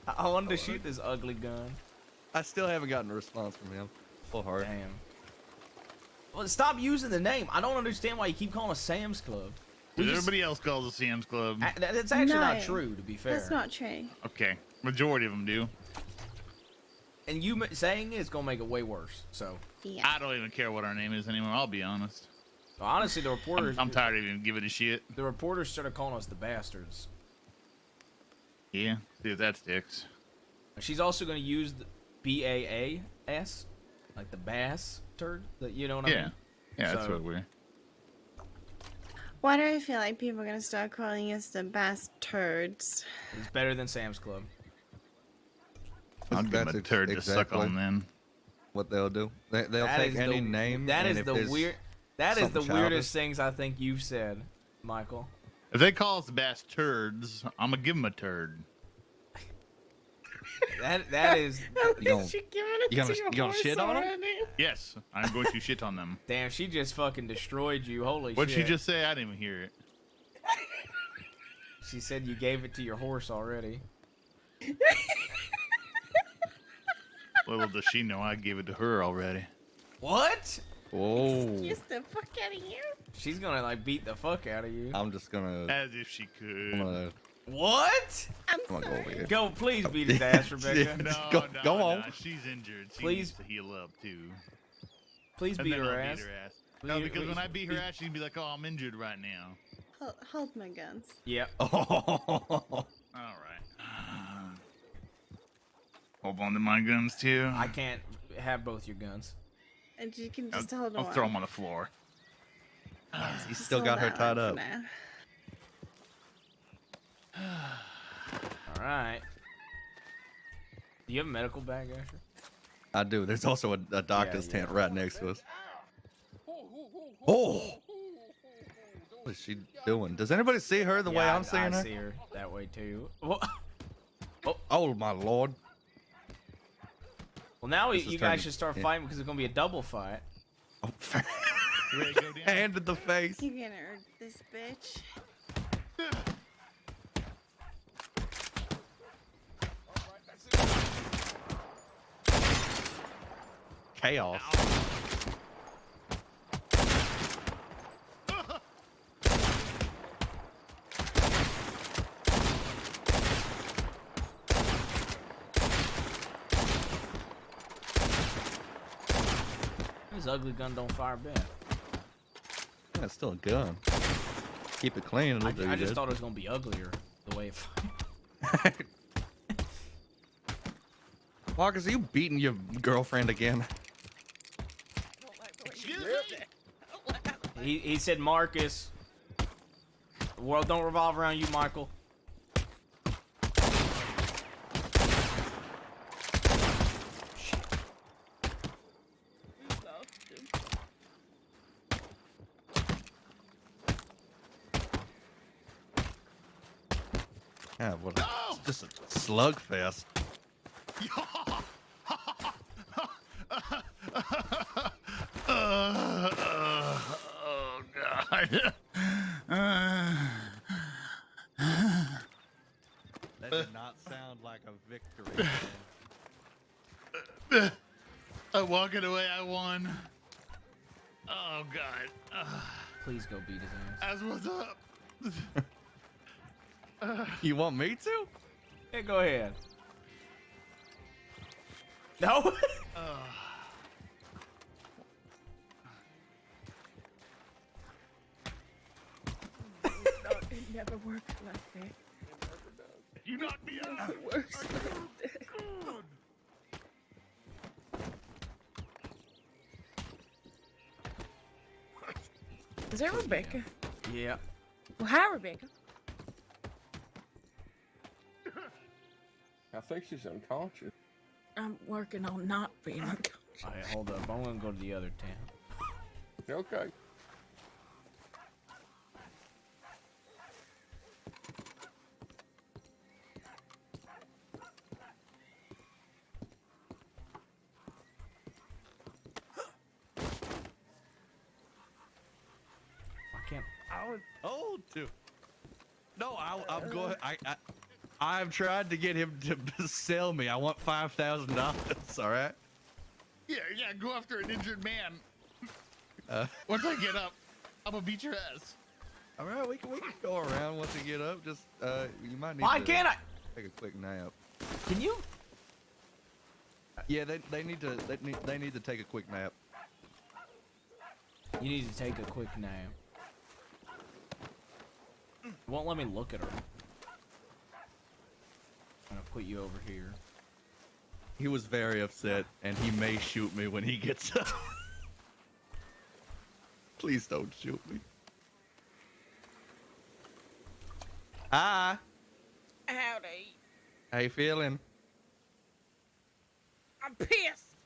I wanted to shoot this ugly gun. I still haven't gotten a response from him. Full hard. Damn. Well, stop using the name. I don't understand why you keep calling us Sam's Club. Everybody else calls it Sam's Club. That's actually not No, true, to be fair. That's not true. Okay, majority of them do. And you saying it's gonna make it way worse. So. Yeah. I don't even care what our name is anymore. I'll be honest. Honestly, the reporters. I'm tired of even giving a shit. The reporters started calling us the bastards. Yeah, see if that sticks. She's also gonna use the BAAS, like the bass turd. That you know what I mean? Yeah, that's So- what we're. Why do I feel like people are gonna start calling us the bastards? It's better than Sam's Club. I'll give them a turd to suck on then. What they'll do. They'll That take is any the- name. That and is if the there's weird. That is the something weirdest childish- things I think you've said, Michael. If they call us bass turds, I'm gonna give them a turd. That is. You gonna, She giving it you gonna, to your you gonna horse shit on them? already? Yes, I'm going to shit on them. Damn, she just fucking destroyed you. Holy What'd shit. she just say? I didn't even hear it. She said you gave it to your horse already. Little does she know I gave it to her already. What? Whoa. Kiss the fuck out of you. She's gonna like beat the fuck out of you. I'm just gonna. As if she could. I'm gonna, What? I'm I'm gonna go over here. Go, please beat his ass, Rebecca. No, Go- no, go no, on. She's injured. She Please. needs to heal up too. Please And beat then her I'll ass. beat her ass. No, Please- because when I please- beat her ass, she'd be like, "Oh, I'm injured right now." Hold my guns. Yep. All right. Hold on to my guns too. I can't have both your guns. And you can just hold on. I'll throw them on the floor. He's Just still got hold her that tied one up. for now. All right. Do you have a medical bag, Asher? I do. There's also a doctor's Yeah, tent right next to us. Oh! What is she doing? Does anybody see her the way I'm seeing I her? see her that way too. Oh my lord! Well, now This is you guys turning- should start yeah. fighting because it's gonna be a double fight. Oh, You ready to go down? hand in the face. You're gonna hurt this bitch. Chaos. This ugly gun don't fire bad. Yeah, it's still a gun. Keep it clean. It'll do I you just good. thought it was gonna be uglier the way it fired. Marcus, are you beating your girlfriend again? He said Marcus. The world don't revolve around you, Michael. Yeah, what? It's just a slugfest. Oh God. That did not sound like a victory. I'm walking away. I won. Oh God. Please go beat his ass. As what's up? You want me to? Yeah, go ahead. No. It never works like that. You knocked me out. It works like that. Is that Rebecca? Yeah. Well, hi, Rebecca. I think she's unconscious. I'm working on not being unconscious. Alright, hold up. I'm gonna go to the other town. Okay. I can't. I was told to. No, I'm going. I've tried to get him to sell me. I want $5,000. All right. Yeah, go after an injured man. Once I get up, I'm gonna beat your ass. All right, we can go around once we get up. Just you might need. Why to can't I? Take a quick nap. Can you? Yeah, they need to take a quick nap. You need to take a quick nap. Won't let me look at her. I'm gonna put you over here. He was very upset, and he may shoot me when he gets up. Please don't shoot me. Hi. Howdy. How you feeling? I'm pissed.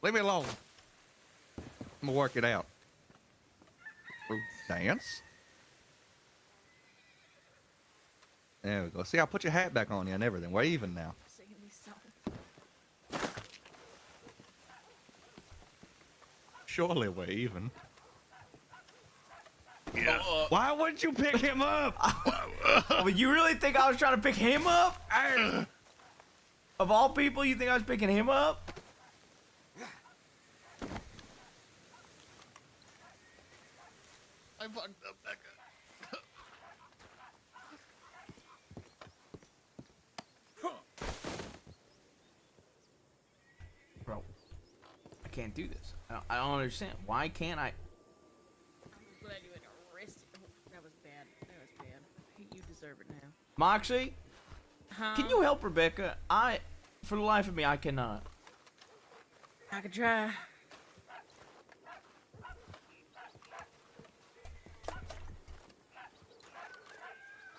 Leave me alone. I'm gonna work it out. Oh, dance. There we go. See, I put your hat back on you and everything. We're even now. Singing me something. Surely we're even. Yeah. Why wouldn't you pick him up? Well, you really think I was trying to pick him up? Of all people, you think I was picking him up? I fucked up, Becca. Bro, I can't do this. I don't understand. Why can't I? I'm glad you went arrested. Oh, that was bad. That was bad. You deserve it now. Moxie, Huh? can you help Rebecca? For the life of me, I cannot. I could try.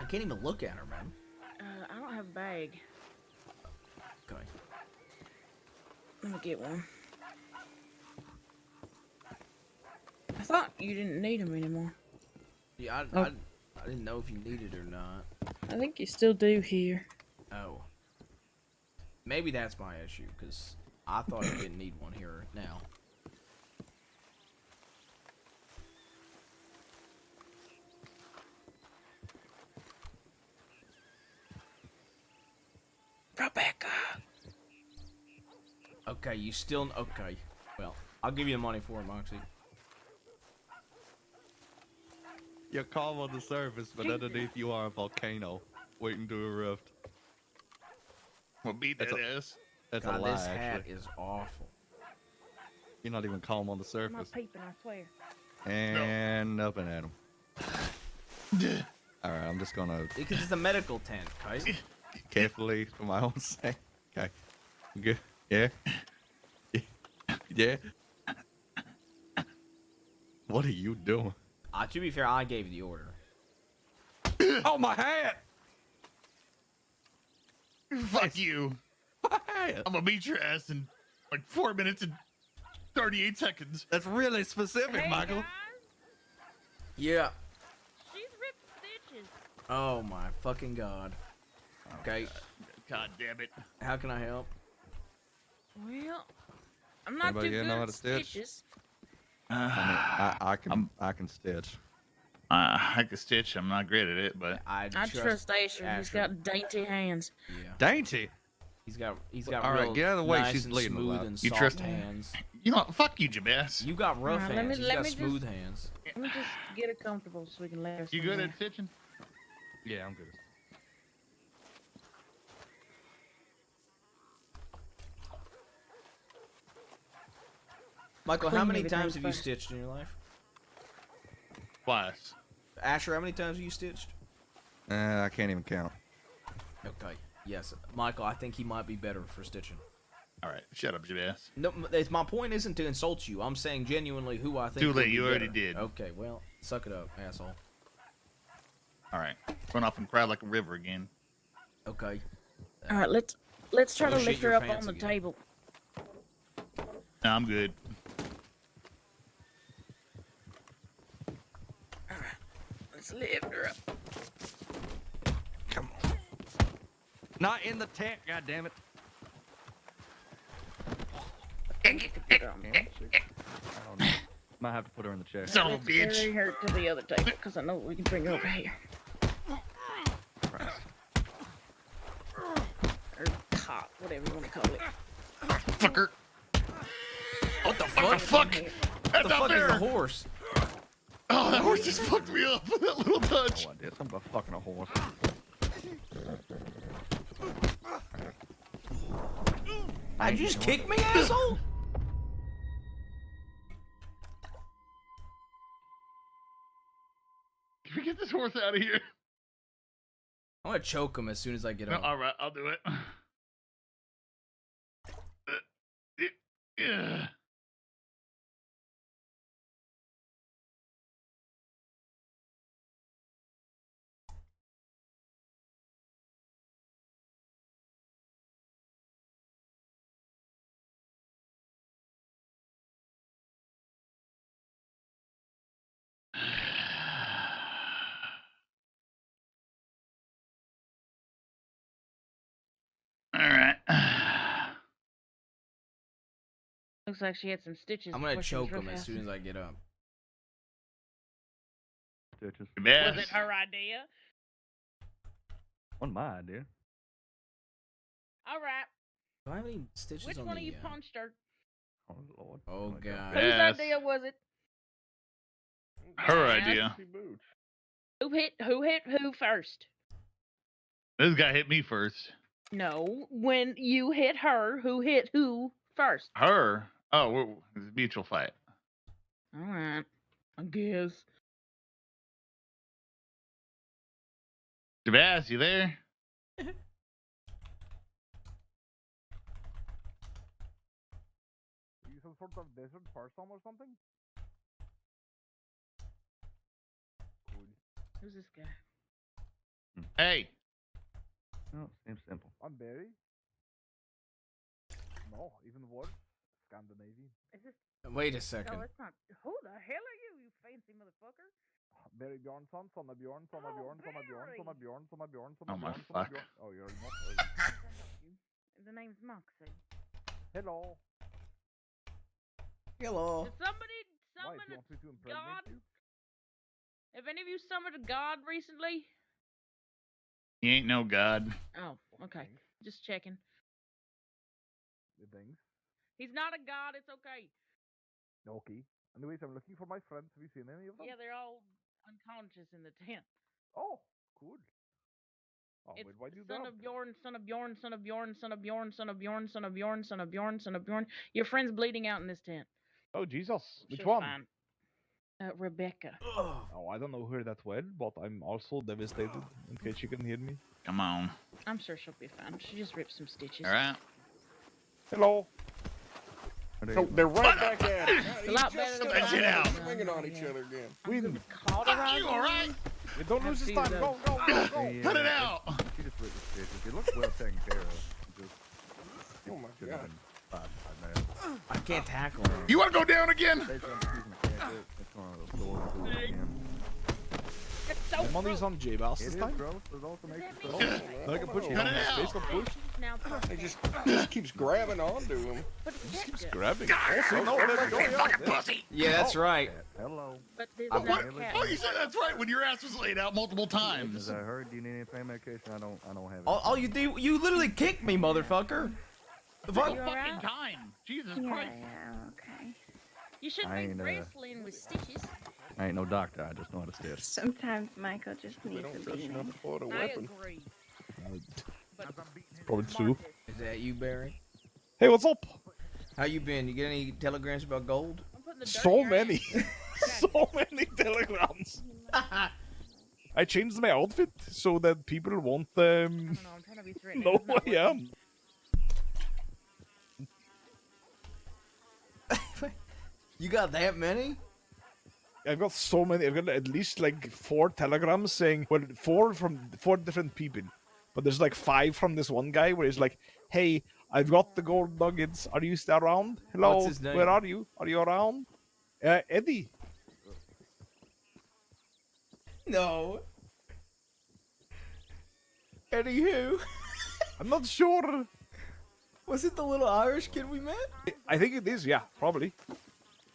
I can't even look at her, man. I don't have a bag. Okay. Let me get one. I thought you didn't need them anymore. Yeah, Oh. I didn't know if you needed it or not. I think you still do here. Oh. Maybe that's my issue, because I thought you didn't need one here now. Rebecca. Okay, you still... Okay. Well, I'll give you the money for it, Moxie. You're calm on the surface, but underneath you are a volcano waiting to erupt. Well, beat that ass. That's God, a lie, this hat actually. is awful. You're not even calm on the I'm surface. not peeping, I swear. And nothing at him. Alright, I'm just gonna Because it's a medical tent, guys. carefully for my own sake. Okay. Good. Yeah. Yeah. What are you doing? To be fair, I gave the order. Oh, my hat! Fuck you. I'm gonna beat your ass in like 4 minutes and 38 seconds. That's really specific, Hey, Michael. guys, Yeah. she's ripped stitches. Oh my fucking god. Okay. God damn it. How can I help? Well, I'm not Anybody too here good know how at to stitch? stitches. I mean, I can stitch. I can stitch. I'm not great at it, but I trust Asher. He's got dainty hands. Yeah. Dainty. He's got All right, real get out of the way. nice She's and bleeding a smooth lot. and You soft trust- hands. you know what? Fuck you, Jabez. You got rough Now, hands. He's let got me smooth just- hands. Let me just get her comfortable so we can let her. You good somewhere. at stitching? Yeah, I'm good. Michael, how Clean many everything times have you first. stitched in your life? Twice. Asher, how many times have you stitched? I can't even count. Okay. Yes, Michael. I think he might be better for stitching. All right, shut up, Jabez. No, my point isn't to insult you. I'm saying genuinely who I think. Too would late, be you already better. did. Okay, well, suck it up, asshole. All right, run off and cry like a river again. Okay. All right, let's try Go to shit lift her your up on pants the again. table. No, I'm good. Let's lift her up. Come on. Not in the tent, goddammit. Might have to put her in the chair. Son of a bitch. Carry her to the other table because I know we can bring her over here. Or cot, whatever you want to call it. Fucker. What the What the fuck? What the fuck is the horse? Oh, that horse just fucked me up with that little touch. Oh, I did something about fucking a horse. Did you just kick me, asshole? Can we get this horse out of here? I'm gonna choke him as soon as I get No, up. all right, I'll do it. Yeah. All right. Looks like she had some stitches. I'm gonna before she was choke him real as fast. soon as I get up. Stitches. Was it her idea? Wasn't my idea. All right. Do I have any stitches Which on one me? of you punched her? Oh Lord. Oh god. Whose idea was it? Her Yes. idea. Who hit who first? This guy hit me first. No, when you hit her, who hit who first? Her? Oh, it's a mutual fight. All right, I guess. Jabaz, you there? Are you some sort of desert person or something? Who's this guy? Hey. No, seems simple. I'm Barry. No, even worse. Scandinavian. Is this? Wait a second. No, it's not. Who the hell are you, you fancy motherfucker? Barry Bjornsson, son of Bjorn, son of Bjorn, son of Bjorn, son of Bjorn, son of Bjorn, son Oh of my Bjorn, son of fuck. Bjorn. Oh, you're not. The name's Moxie. Hello. Hello. Did somebody Why, summon do you want me to a impregnate god? you? Have any of you summoned a god recently? He ain't no god. Oh, okay. Just checking. The things. He's not a god. It's okay. Okay. Anyways, I'm looking for my friends. Have you seen any of them? Yeah, they're all unconscious in the tent. Oh, cool. Oh, It's wait, why do you son that? of Bjorn, son of Bjorn, son of Bjorn, son of Bjorn, son of Bjorn, son of Bjorn, son of Bjorn, son of Bjorn. Your friend's bleeding out in this tent. Oh, Jesus. Which She's one? fine. Rebecca. Oh, I don't know her that well, but I'm also devastated in case you can hear me. Come on. I'm sure she'll be fine. She just ripped some stitches. All right. Hello. So they're right back at it. It's a lot better than Let's get out. Swinging on each other again. Win. Cauterize You all right? You don't lose this time. Go, go, go, go. Cut it out. She just ripped the stitches. It looks well taken care of. Just, Oh my should have god. been five, I can't tackle him. You want to go down again? Basically, I'm choosing a candidate. It's going to absorb into it again. It's so The money's on J-Boss It this is time. gross, but it also makes it Does so. that mean- I can put you Cut on it his out. face. Don't push. Now, He just keeps grabbing onto him. but Just keeps cat. grabbing. Oh, see, no, let it go. Fucking pussy. Yeah, that's right. Hello. But this What? not cat. Oh, you said that's right when your ass was laid out multiple As times. I heard, do you need any pain medication? I don't have it. All you do, you literally kicked me, motherfucker. The No fuck? You all fucking right? time. Jesus Yeah, Christ. yeah, okay. You shouldn't I be ain't, wrestling with stitches. I ain't no doctor. I just know how to stitch. Sometimes Michael just We needs don't a trust beating. enough for the I weapon. agree. But Probably true. Is that you, Barry? Hey, what's up? How you been? You get any telegrams about gold? I'm putting the dirt in So your many. ass. So many telegrams. I changed my outfit so that people won't I don't know. I'm trying to be threatening. know It's who not I working. am. You got that many? I've got so many. I've got at least like 4 telegrams saying, well, 4 from 4 different people. But there's like 5 from this one guy where he's like, hey, I've got the gold nuggets. Are you still around? Hello, What's his name? where are you? Are you around? Eddie. No. Anywho. I'm not sure. Was it the little Irish kid we met? I think it is, yeah, probably.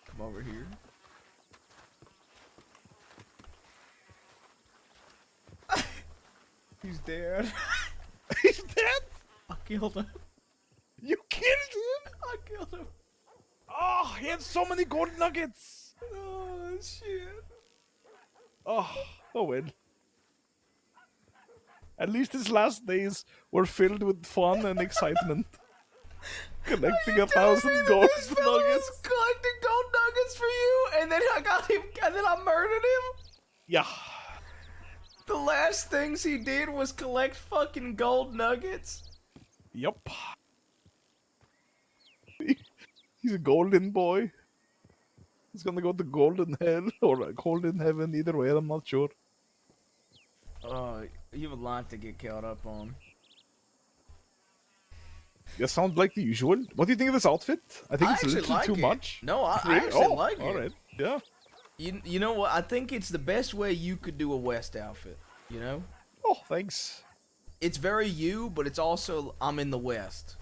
Come over here. He's dead. He's dead? I killed him. You killed him? I killed him. Oh, he had so many gold nuggets. Oh, shit. Oh well. At least his last days were filled with fun and excitement. Collecting 1,000 gold nuggets. Collecting gold nuggets for you, and then I got him, and then I murdered him. Yeah. The last things he did was collect fucking gold nuggets. Yup. He's a golden boy. He's gonna go to golden hell or golden heaven. Either way, I'm not sure. You have a lot to get caught up on. That sounds like the usual. What do you think of this outfit? I think it's a actually little like too it. much. No, I Really? actually Oh, like it. Alright, yeah. You know what? I think it's the best way you could do a West outfit. You know? Oh, thanks. It's very you, but it's also I'm in the West.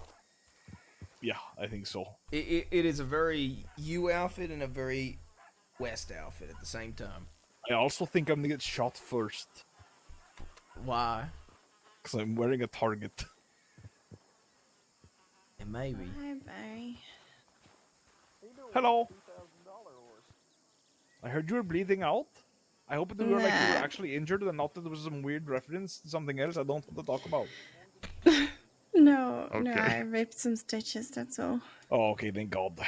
Yeah, I think so. It is a very you outfit and a very West outfit at the same time. I also think I'm gonna get shot first. Why? Because I'm wearing a target. And maybe. Bye bye. Hello. I heard you were bleeding out. I hope that you were actually injured and not that there was some weird reference to something else I don't want to talk about. No, Okay. I ripped some stitches, that's all. Oh, okay, thank God.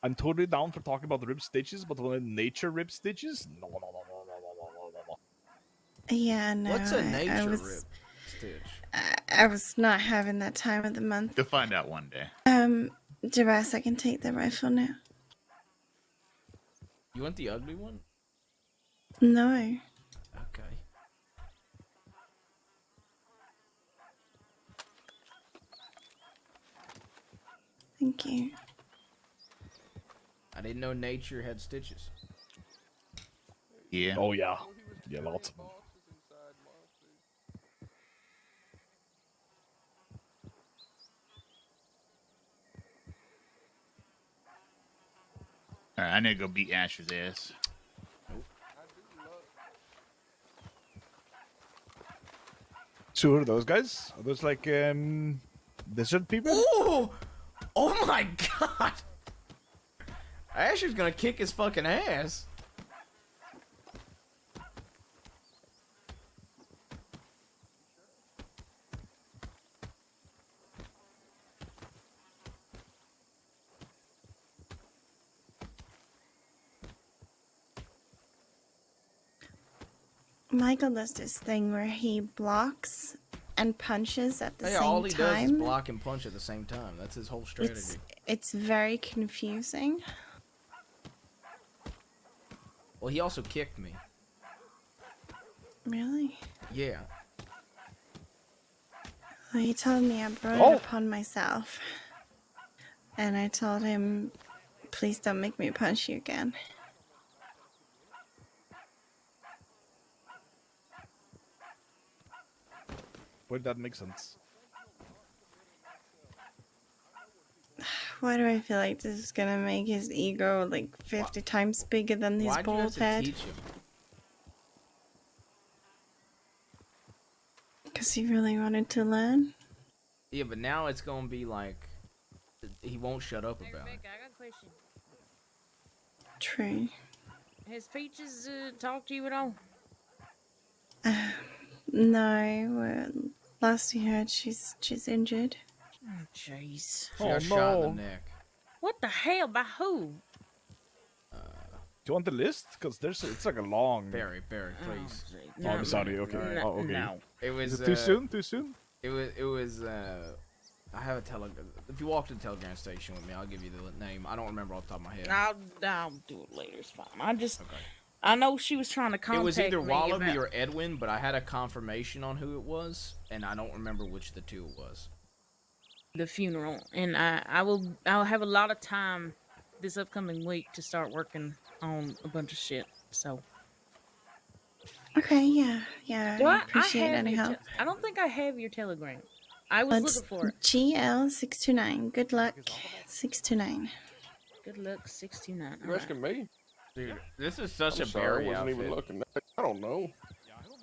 I'm totally down for talking about rib stitches, but when nature rib stitches? No. Yeah, no. What's a I nature was, rib stitch? I was not having that time of the month. You'll find out one day. Jabas, I can take the rifle now. You want the ugly one? No. Okay. Thank you. I didn't know nature had stitches. Yeah. Oh, yeah. Yeah, lots of them. All right, I need to go beat Asher's ass. So who are those guys? Are those like desert people? Ooh! Oh my God! Asher's gonna kick his fucking ass. Michael does this thing where he blocks and punches at the Yeah, same all he does is time. block and punch at the same time. That's his whole strategy. It's very confusing. Well, he also kicked me. Really? Yeah. Well, he told me I brought Oh. it upon myself. And I told him, please don't make me punch you again. Well, that makes sense. Why do I feel like this is gonna make his ego like 50 times bigger than his Why'd you have bald to head? teach him? Because he really wanted to learn. Yeah, but now it's gonna be like he won't shut up about it. I got a question. True. Has Peaches talked to you at all? No, last we heard she's injured. Oh, jeez. She got shot in the neck. What the hell? By who? Do you want the list? Because it's like a long. Barry, please. Oh, I'm sorry. Okay. Oh, okay. No. It was Is it too soon? Too soon? It was. I have a telegram. If you walk to the telegram station with me, I'll give you the name. I don't remember off the top of my head. I'll do it later. It's fine. I know she was trying to contact It was either me Wallaby about- or Edwin, but I had a confirmation on who it was, and I don't remember which of the two it was. the funeral, and I'll have a lot of time this upcoming week to start working on a bunch of shit. So Okay, yeah. Do I I appreciate have any your help. I don't think I have your telegram. I was It's looking for it. GL629. Good luck, 629. Good luck, 69. You asking me? Dude, this is such I'm a sorry, I Barry wasn't even outfit. looking. I don't know.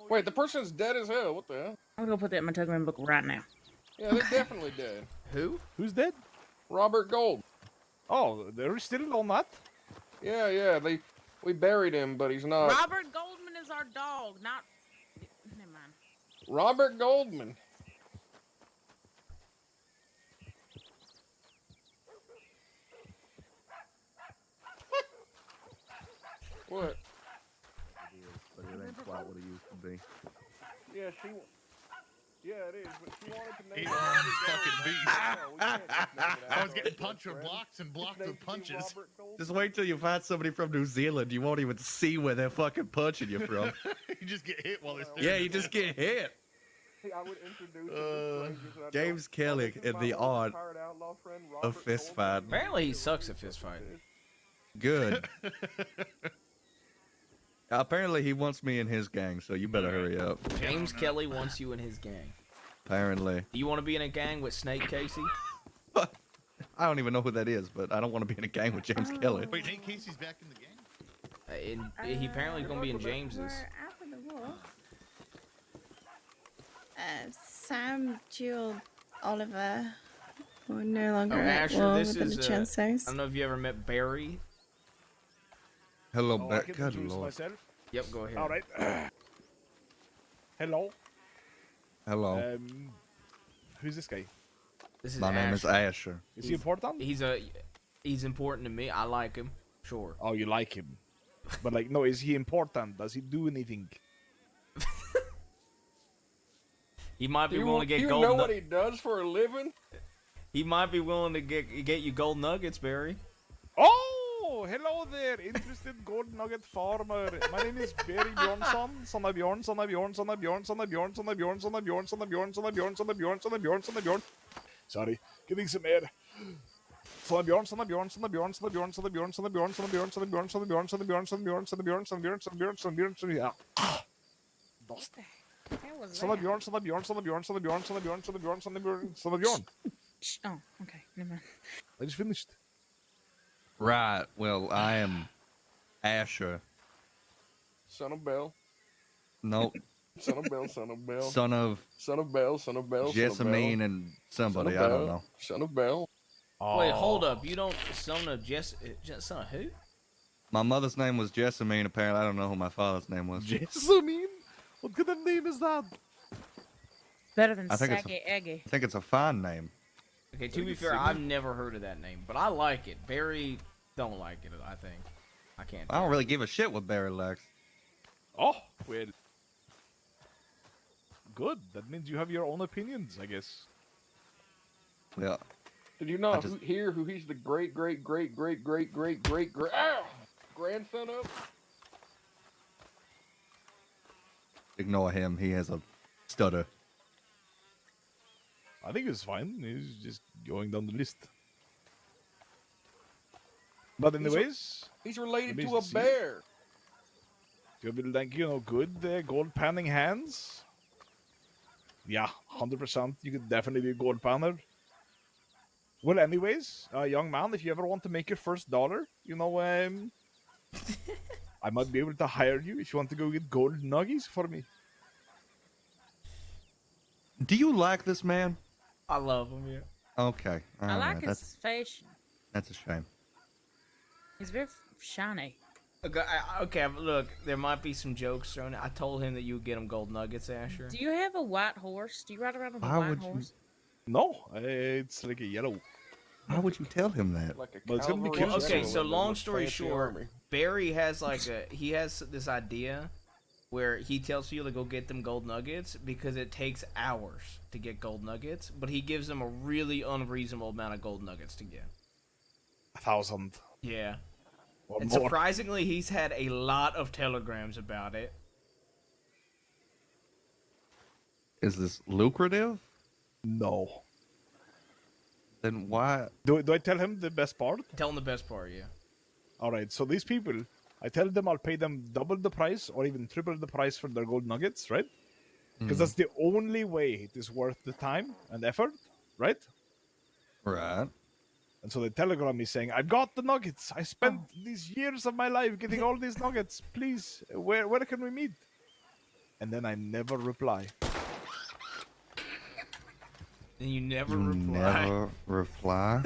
Wait, the person's dead as hell. What the hell? I'm gonna put that in my telegram book right now. Yeah, they're definitely dead. Who? Who's dead? Robert Gold. Oh, they're still on that? Yeah. We buried him, but he's not. Robert Goldman is our dog, not. Never mind. Robert Goldman. What? But it ain't quite what it used to be. Yeah, yeah, it is. But she wanted to name He fucking beast. I was getting punched with blocks and blocked with punches. Just wait till you find somebody from New Zealand. You won't even see where they're fucking punching you from. You just get hit while they're still. Yeah, you just get hit. I would introduce James Kelly in the art of fist fight. Apparently he sucks at fist fighting. Good. Apparently he wants me in his gang, so you better hurry up. James Kelly wants you in his gang. Apparently. Do you want to be in a gang with Snake Casey? I don't even know who that is, but I don't want to be in a gang with James Kelly. Wait, Nate Casey's back in the game? He apparently gonna be in James's. Sam, Jewel, Oliver. We're no longer Oh, at Asher, war this with is. the Chancers. I don't know if you ever met Barry. Hello, I can Good introduce lord. myself. Yep, go ahead. All right. Hello. Hello. Who's this guy? This is My name is Asher. Is he important? He's important to me. I like him. Sure. Oh, you like him. But like, no, is he important? Does he do anything? He might be Do willing to get you gold. know what he does for a living? He might be willing to get you gold nuggets, Barry. Oh, hello there, interested gold nugget farmer. My name is Barry Bjornsson, son of Bjorn, son of Bjorn, son of Bjorn, son of Bjorn, son of Bjorn, son of Bjorn, son of Bjorn, son of Bjorn, son of Bjorn, son of Bjorn, son of Bjorn. Sorry, getting some air. Son of Bjorn, son of Bjorn, son of Bjorn, son of Bjorn, son of Bjorn, son of Bjorn, son of Bjorn, son of Bjorn, son of Bjorn, son of Bjorn, son of Bjorn, son of Bjorn, son of Bjorn, son of Bjorn, son of Bjorn, son of Bjorn, Dust. Son of Bjorn, son of Bjorn, son of Bjorn, son of Bjorn, son of Bjorn, son of Bjorn, son of Bjorn, son of Bjorn. Oh, okay. Never mind. I just finished. Right. Well, I am Asher. Son of Bell. Nope. Son of Bell, son of Bell. Son of Son of Bell, son of Bell. Jessamine and somebody. I don't know. Son of Bell. Wait, hold up. You don't son of son of who? My mother's name was Jessamine. Apparently, I don't know who my father's name was. Jessamine? What kind of name is that? Better than I think it's Saggy Eggy. I think it's a fine name. Okay, to be fair, I've never heard of that name, but I like it. Barry don't like it, I think. I can't. I don't really give a shit what Barry likes. Oh, well. Good. That means you have your own opinions, I guess. Yeah. Did you not hear who he's the great grandson of? Ignore him. He has a stutter. I think it's fine. He's just going down the list. But anyways, He's related let me to a see. bear. Do you have like, good gold panning hands? Yeah, 100%. You could definitely be a gold panner. Well, anyways, young man, if you ever want to make your first dollar, I might be able to hire you if you want to go get gold nuggies for me. Do you like this man? I love him, yeah. Okay. I like alright, his fashion. That's a shame. He's very shiny. Okay, look, there might be some jokes thrown. I told him that you would get him gold nuggets, Asher. Do you have a white horse? Do you ride around on a Why white would you- horse? No, it's like a yellow. Why would you tell him that? Like a Well, it's gonna be cavalry cute. Okay, general so in the long story fancy short, army. Barry has he has this idea where he tells people to go get them gold nuggets because it takes hours to get gold nuggets, but he gives them a really unreasonable amount of gold nuggets to get. 1,000. Yeah. Or And more. surprisingly, he's had a lot of telegrams about it. Is this lucrative? No. Then why? Do I tell him the best part? Tell him the best part, yeah. All right, so these people, I tell them I'll pay them double the price or even triple the price for their gold nuggets, right? Because that's the only way it is worth the time and effort, right? Right. And so they telegram me saying, "I've got the nuggets. I spent these years of my life getting all these nuggets. Please, where can we meet?" And then I never reply. And you never You reply. never reply?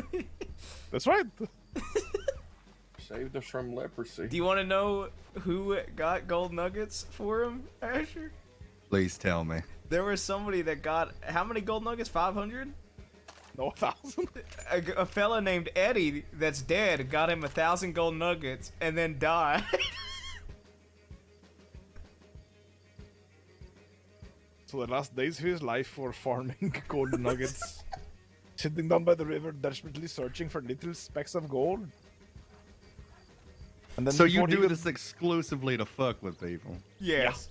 That's right. Saved us from leprosy. Do you want to know who got gold nuggets for him, Asher? Please tell me. There was somebody that got how many gold nuggets? 500? No, 1,000. A fella named Eddie that's dead got him 1,000 gold nuggets and then died. So the last days of his life were farming gold nuggets, sitting down by the river, desperately searching for little specks of gold. And then So you before he do could- this exclusively to fuck with people? Yes.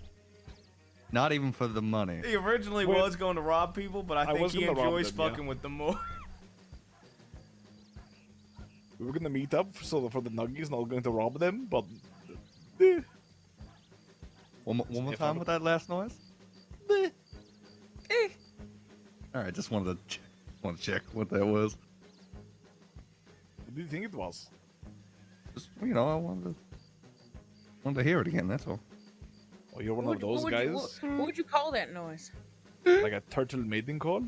Not even for the money? He originally Wait. was going to rob people, but I think was he gonna rob enjoys them, yeah. fucking with them more. We were gonna meet up for the nuggies, not going to rob them, but One more time with that last noise? Alright, just wanted to check what that was. what do you think it was? Just, you know, I wanted to hear it again, that's all. Oh, you're one of those guys? What would you call that noise? Like a turtle mating call?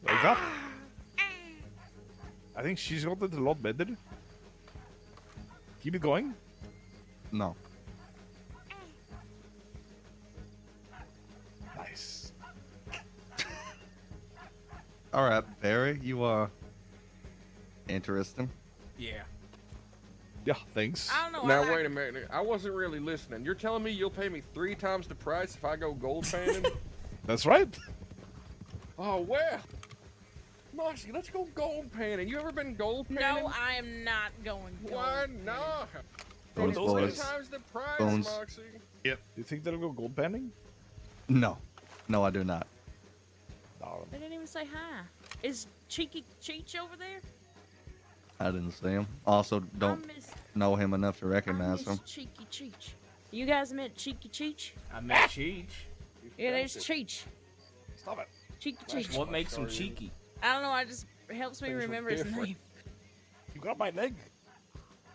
Like that? I think she's got it a lot better. Keep it going. No. Nice. Alright, Barry, you are interesting. Yeah. Yeah, thanks. I don't know. Now I like- wait a minute. I wasn't really listening. You're telling me you'll pay me 3 times the price if I go gold panning? That's right. Oh well. Moxie, let's go gold panning. You ever been gold panning? No, I am not going. Why not? Those It's boys. 3 times the price, Bones. Moxie. Do you think they'll go gold panning? No. No, I do not. No. They didn't even say hi. Is Cheeky Cheech over there? I didn't see him. Also, don't I miss, know him enough to I recognize miss him. Cheeky Cheech. You guys met Cheeky Cheech? I met Cheech. Yeah, there's Cheech. Stop it. Cheeky Cheech. What makes him cheeky? I don't know. I just it helps me Things were remember his different. name. You got my leg.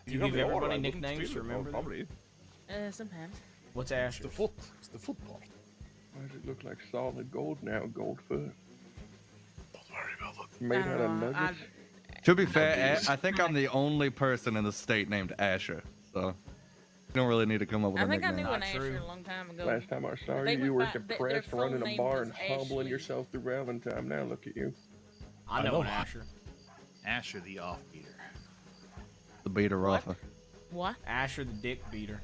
You got give the aura, everybody I wouldn't nicknames feel to it, remember them? Probably. Sometimes. What's It's Asher? the foot. It's the foot part. Why does it look like solid gold now, Goldfoot? Don't worry about it. Made I out don't of know. nuggets? To be fair, I think I'm the only person in the state named Asher, so you don't really need to come up with I a think I nickname. knew an Not Asher true. a long time ago. Last time I saw They you, you went were by- their depressed full running a name bar was and humbling Ashley. yourself through Valentine. Now look at you. I know an Asher. Asher the off-beater. The beater What? offer. What? Asher the dick beater.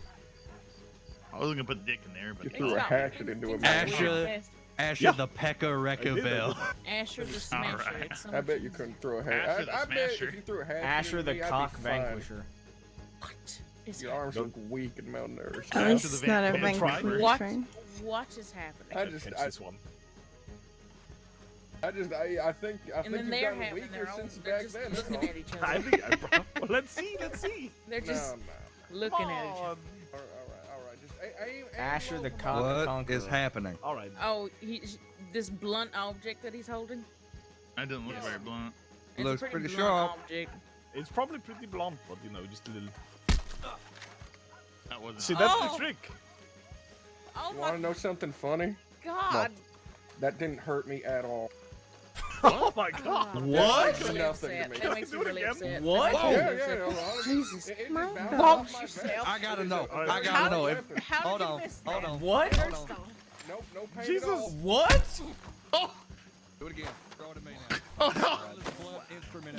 I wasn't gonna put dick in there, You but threw a hatchet into him. Asher, Asher Yeah. the Pecker Wrecker Bill. Asher the Smasher. Alright. It's I bet you couldn't throw a Asher hatchet. the I bet Smasher. if you threw a hatchet Asher into the me, I'd be cock fine. vanquisher. What is Your arms look weak and malnourished. At least it's not a Wanna try? vanquisher. What is happening? I just, Catch I, this one. I think And then you've they're gotten having weaker their own. since They're back just then. That's looking all. at each other. I think. Well, let's see. Let's see. They're just No. looking at each other. All right. Just aim Asher low the for my- cock What conqueror. is happening? All right. Oh, this blunt object that he's holding. I didn't look very blunt. It's Looks a pretty pretty blunt sharp. object. It's probably pretty blunt, but you know, just a little. That wasn't. See, that's Oh. the trick. Oh You my want to know something funny? god! That didn't hurt me at all. Oh my god. Oh, What? That makes me really Nothing to upset. me. That makes me Do it really again. upset. What? That makes me Yeah, really yeah, upset. yeah. Jesus, It my just bounced God. off my yourself. vest. I gotta know. Alright. I gotta know. How Hold did you on. miss Hold that? on. What? Hold on. Nope, no pain Jesus. at all. What? Do it again. Throw it at me now. Oh no!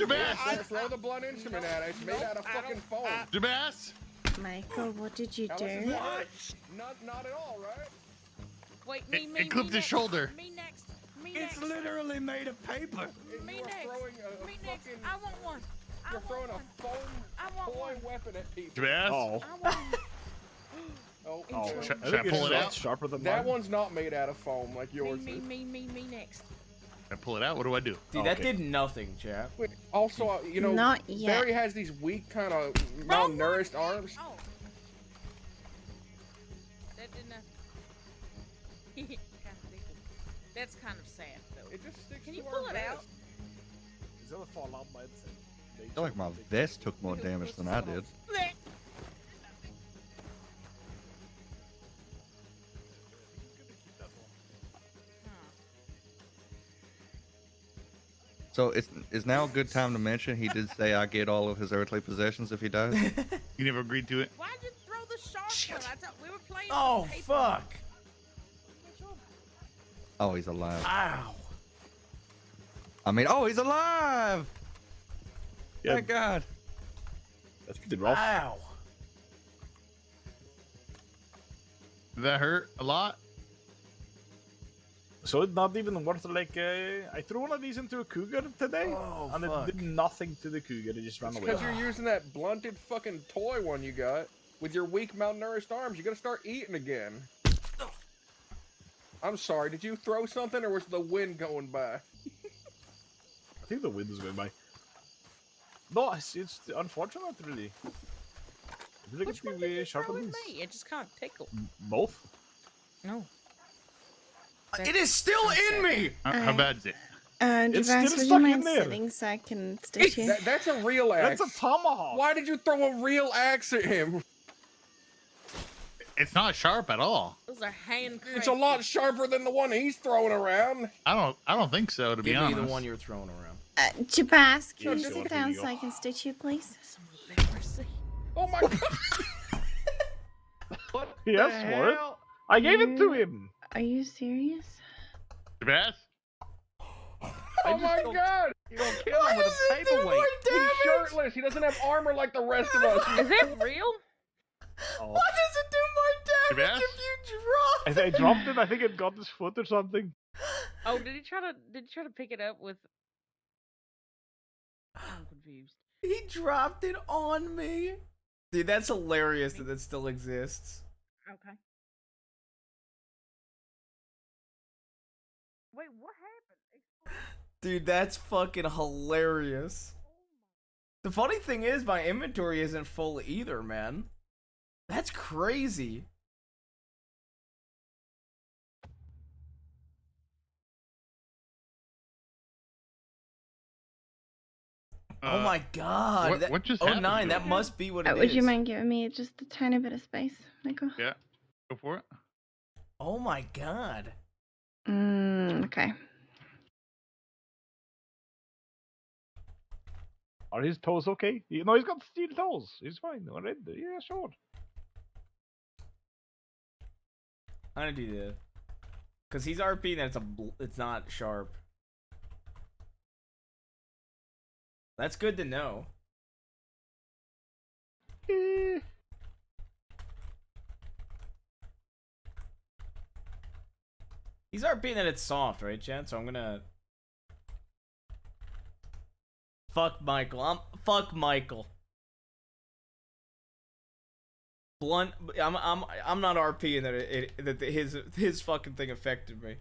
Jabaz! Throw the blunt instrument at it. It's made out of fucking foam. Jabaz! Michael, what did you How much is do? that? Not at all, right? Wait, It me clipped his next. shoulder. Me next. Me It's next. literally made of paper. Me You are next. throwing a Me next. fucking. I want one. I You're want throwing one. a foam I want toy one. weapon at people. Jabaz? Oh. I want one. Oh, Oh. okay. Should I think pull it's it a lot out? sharper than That mine. one's not made out of foam like yours is. Me next. I pull it out. What do I do? Dude, that did nothing, chap. Wait, Also, you know, Not yet. Barry has these weak, kind of malnourished arms. Oh. That didn't have... That's kind of sad, though. It just sticks Can to you our pull it vest. out? Is that a fallout by itself? I feel like my vest took more damage than I did. So it's now a good time to mention he did say I get all of his earthly possessions if he dies. You never agreed to it. Why'd you throw the sharp one? I thought we were playing. Oh, paper. fuck. Oh, he's alive. Ow. I mean, oh, he's alive! Yeah. Thank God. That's pretty rough. Ow. Did that hurt a lot? So it's not even worth like I threw one of these into a cougar today, and fuck. it did nothing to the cougar. It just ran away. Because you're using that blunted fucking toy one you got with your weak, malnourished arms. You gotta start eating again. I'm sorry. Did you throw something, or was the wind going by? I think the wind is going by. No, it's unfortunate, really. I think Which it's one the did you sharp throw at ones. me? It just kind of tickled. Both. No. It is still in me! How bad is it? It's Javas, still would stuck you in mind there. sitting so I can stitch you? That's a real axe. That's a tomahawk. Why did you throw a real axe at him? It's not sharp at all. Those are hand. It's a lot sharper than the one he's throwing around. I don't think so, to be Give me honest. the one you're throwing around. Javas, can Yeah, you sure, sit here down you so go. I can stitch you, please? Oh my god! What Yes, what? I gave it to him. Are you serious? Beth? Oh my god! You don't kill him with a paperweight. He's shirtless. He doesn't have armor like the rest of us. Is that real? Oh. Why does it do more damage Beth? if you drop I dropped it. I think it got his foot or something. Oh, did he try to pick it up with? I'm confused. He dropped it on me. Dude, that's hilarious that it still exists. Okay. Wait, what happened? Dude, that's fucking hilarious. The funny thing is, my inventory isn't full either, man. That's crazy. Oh my god. What just oh, happened? 9, to that him? must be what it is. Would you mind giving me just a tiny bit of space, Michael? Yeah, go for it. Oh my god. Okay. Are his toes okay? No, he's got steel toes. He's fine. Alright. Yeah, sure. I'm gonna do this. Cause he's RP and it's not sharp. That's good to know. He's RP that it's soft, right, Chad? So I'm gonna fuck Michael. Fuck Michael. Blunt. I'm not RPing that his fucking thing affected me.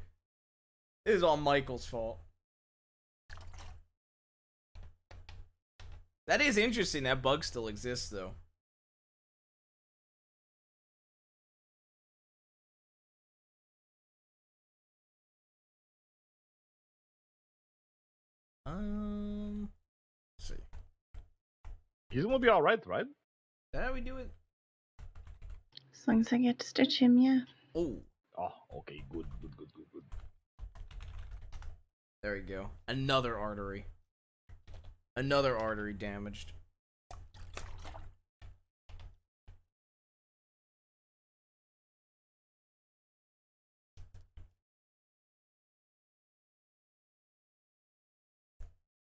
It is all Michael's fault. That is interesting. That bug still exists, though. Let's see. He's gonna be alright, right? Is that how we do it? As long as I get to stitch him, yeah. Oh. Oh, okay, good. There we go. Another artery. Another artery damaged.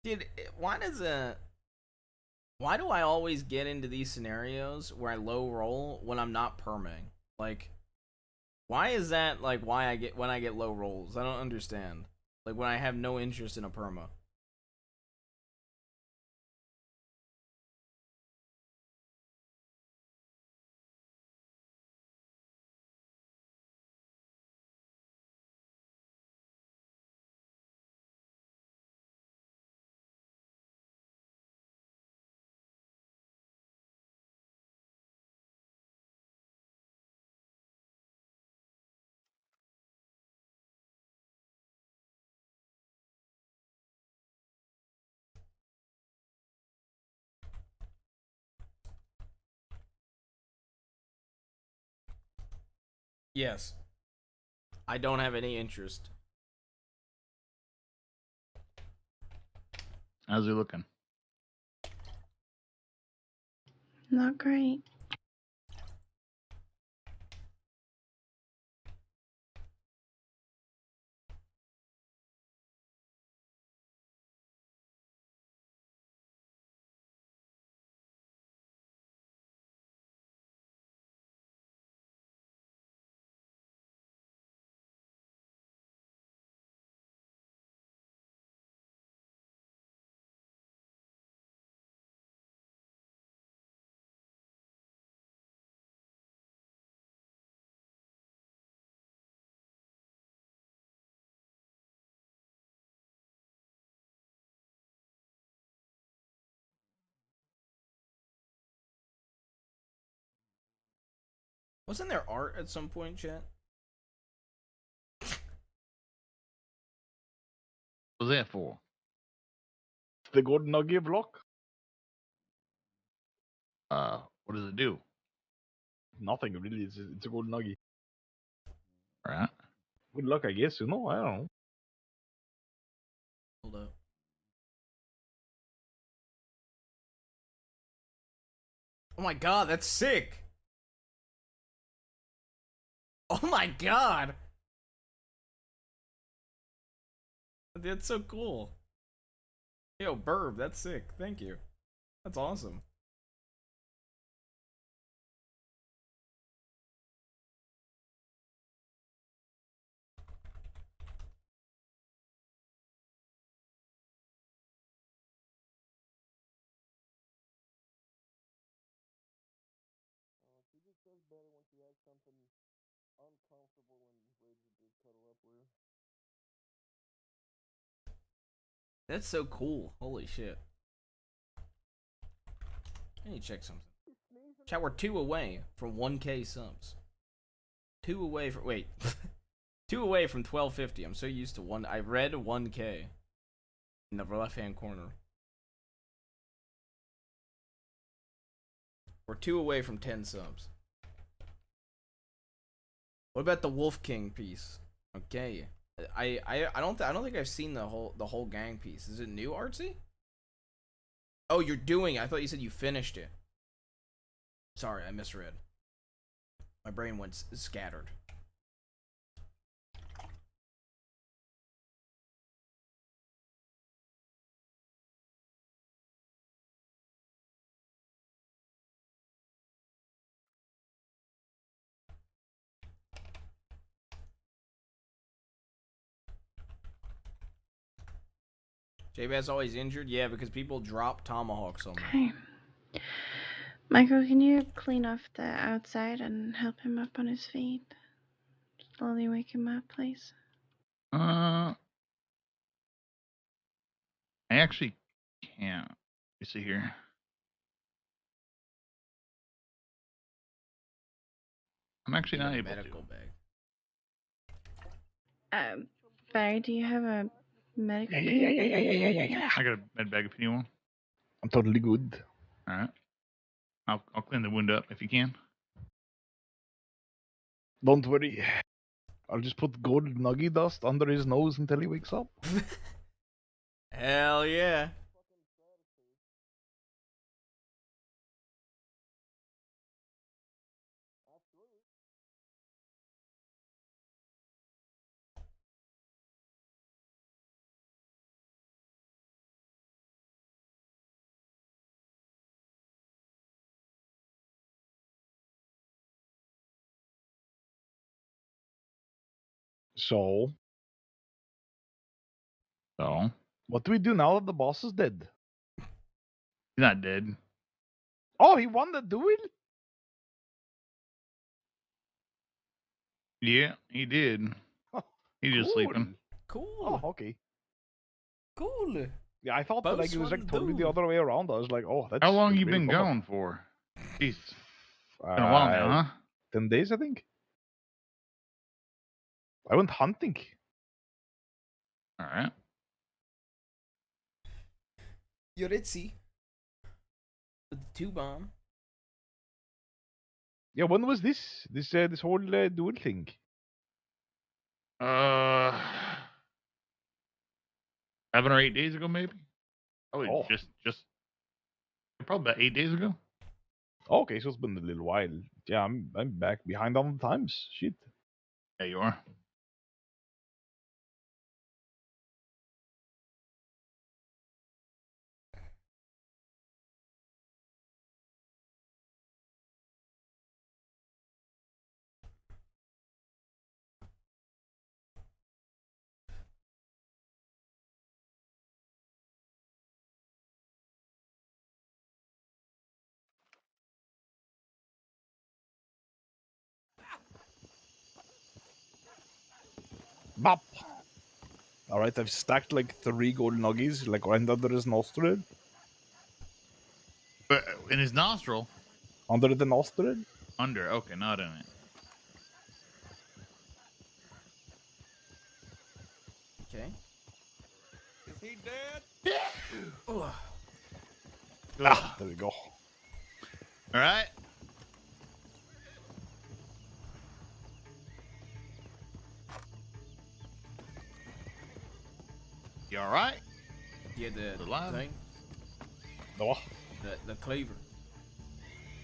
Dude, why do I always get into these scenarios where I low roll when I'm not perming? Like, why is that like why I get when I get low rolls? I don't understand. Like when I have no interest in a perma. Yes. I don't have any interest. How's he looking? Not great. Wasn't there art at some point, chat? What was that for? The golden nugget block. What does it do? Nothing really. It's a golden nugget. Right. Good luck, I guess. I don't know. Hold up. Oh my god, that's sick! Oh my god! That's so cool. Yo, Burb, that's sick. Thank you. That's awesome. That's so cool. Holy shit. I need to check something. Chat, we're 2 away from 1K subs. 2 away from, wait. 2 away from 1250. I'm so used to one. I read 1K in the left hand corner. We're 2 away from 10 subs. What about the Wolf King piece? Okay. I don't think I've seen the whole gang piece. Is it new, Artsy? Oh, you're doing it. I thought you said you finished it. Sorry, I misread. My brain went scattered. J-Bass always injured? Yeah, because people drop tomahawks on me. Okay. Michael, can you clean off the outside and help him up on his feet? Slowly wake him up, please. I actually can't. Let me see here. I'm actually not able medical to. Bag. Barry, do you have a medical? Yeah. I got a med bag if you need one. I'm totally good. All right. I'll clean the wound up if you can. Don't worry. I'll just put gold nugget dust under his nose until he wakes up. Hell yeah. So, So, what do we do now that the boss is dead? he's not dead. Oh, he won the duel? Yeah, he did. He's just sleeping. Cool. Oh, okay. Cool. Yeah, I thought that like it was like totally the dude. other way around. I was like, oh, that's. How long like, you really been bummer. gone for? Jeez. Been a while now, huh? 10 days, I think. I went hunting. All right. Yoritzi. With the 2 bomb. Yeah, when was this? This whole duel thing? Uh, 7 or 8 days ago, maybe. Probably Oh. just probably about 8 days ago. Okay, so it's been a little while. Yeah, I'm back behind on the times. Shit. Yeah, you are. Bop. All right, I've stacked like 3 gold nuggies, like right under his nostril. But in his nostril. Under the nostril. Under. Okay, not in it. Okay. Is he dead? Ah, there we go. All right. You all right? Yeah, the Alive? thing. The what? The cleaver.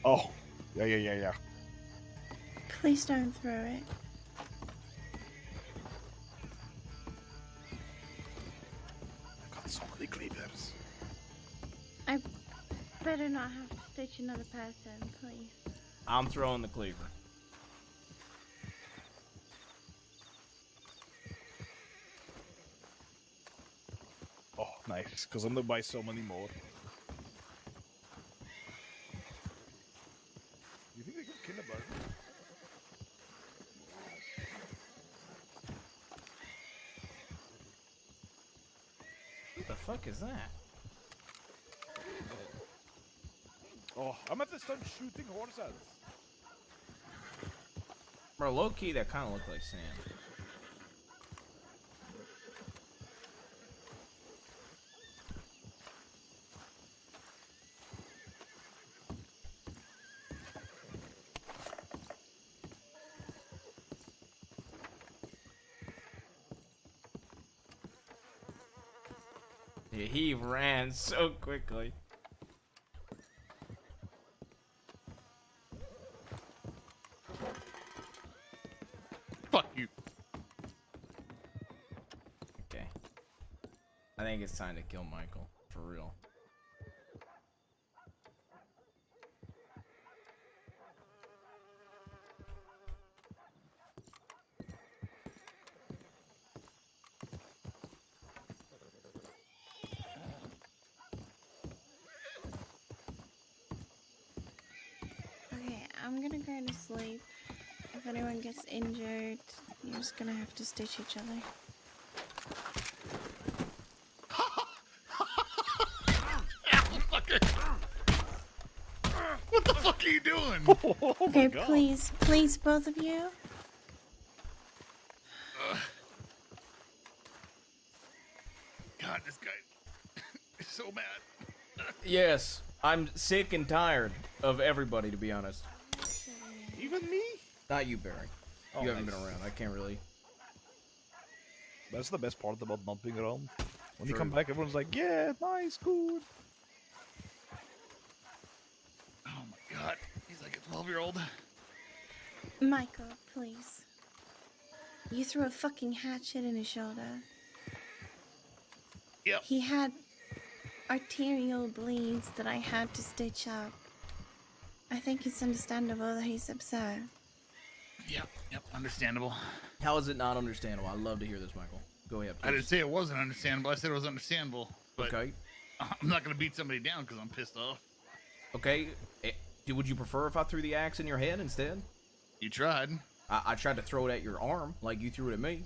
Oh, yeah. Please don't throw it. I got so many cleavers. I better not have to stitch another person, please. I'm throwing the cleaver. Oh, nice. Because I'm gonna buy so many more. You think they could kill a bird? What the fuck is that? Oh, I'm at to start shooting horses. Bro, low key, that kind of look like Sam. Yeah, he ran so quickly. Fuck you. Okay. I think it's time to kill Michael. For real. Okay, I'm gonna go to sleep. If anyone gets injured, you're just gonna have to stitch each other. What the fuck are you doing? Okay, please, both of you. God, this guy is so mad. Yes, I'm sick and tired of everybody, to be honest. Even me? Not you, Barry. Oh, You haven't nice. been around. I can't really. That's the best part about not being around. When you True. come back, everyone's like, yeah, nice, good. Oh my god, he's like a 12-year-old. Michael, please. You threw a fucking hatchet in his shoulder. Yep. He had arterial bleeds that I had to stitch up. I think it's understandable that he's upset. Yep, understandable. How is it not understandable? I love to hear this, Michael. Go ahead, please. I didn't say it wasn't understandable. I said it was understandable. But Okay. I'm not gonna beat somebody down because I'm pissed off. Okay. Would you prefer if I threw the axe in your head instead? You tried. I tried to throw it at your arm, like you threw it at me.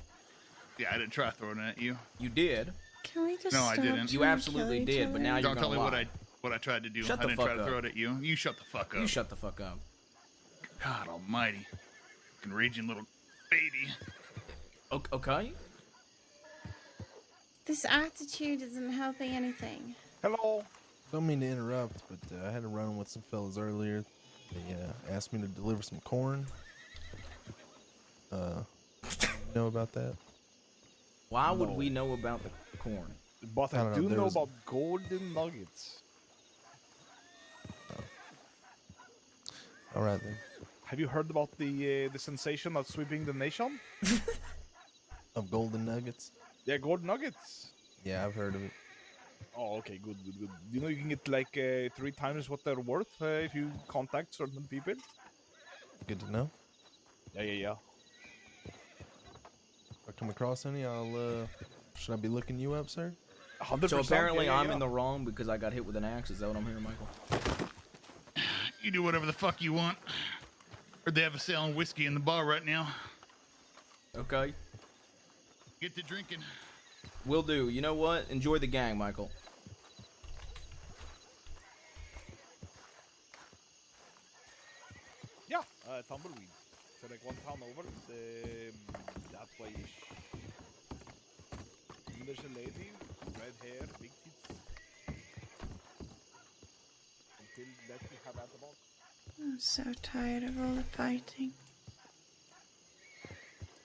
Yeah, I didn't try throwing it at you. You did. Can we just No, I stop didn't. You trying to absolutely kill each did, but other? now you're Don't tell gonna me lie. what I tried to do. Shut I the didn't fuck try to up. throw it at you. You shut the fuck up. You shut the fuck up. God almighty. Fucking raging little baby. Okay. This attitude isn't helping anything. Hello. Don't mean to interrupt, but I had to run with some fellas earlier. They asked me to deliver some corn. You know about that? Why would we know about the corn? But I I, don't know, do there know was- about golden nuggets. All right then. Have you heard about the sensation that's sweeping the nation? Of golden nuggets? Yeah, golden nuggets. Yeah, I've heard of it. Oh, okay, good. You know you can get like 3 times what they're worth if you contact certain people. Good to know. Yeah. If I come across any, I'll. Should I be looking you up, sir? 100%. So apparently yeah. I'm in the wrong because I got hit with an axe. Is that what I'm hearing, Michael? You do whatever the fuck you want. Or they have a sale on whiskey in the bar right now. Okay. Get to drinking. Will do. You know what? Enjoy the gang, Michael. Yeah, tumbleweed. So like one town over, that way-ish. And there's a lady, red hair, big tits. Until that you have at the bottom. I'm so tired of all the fighting.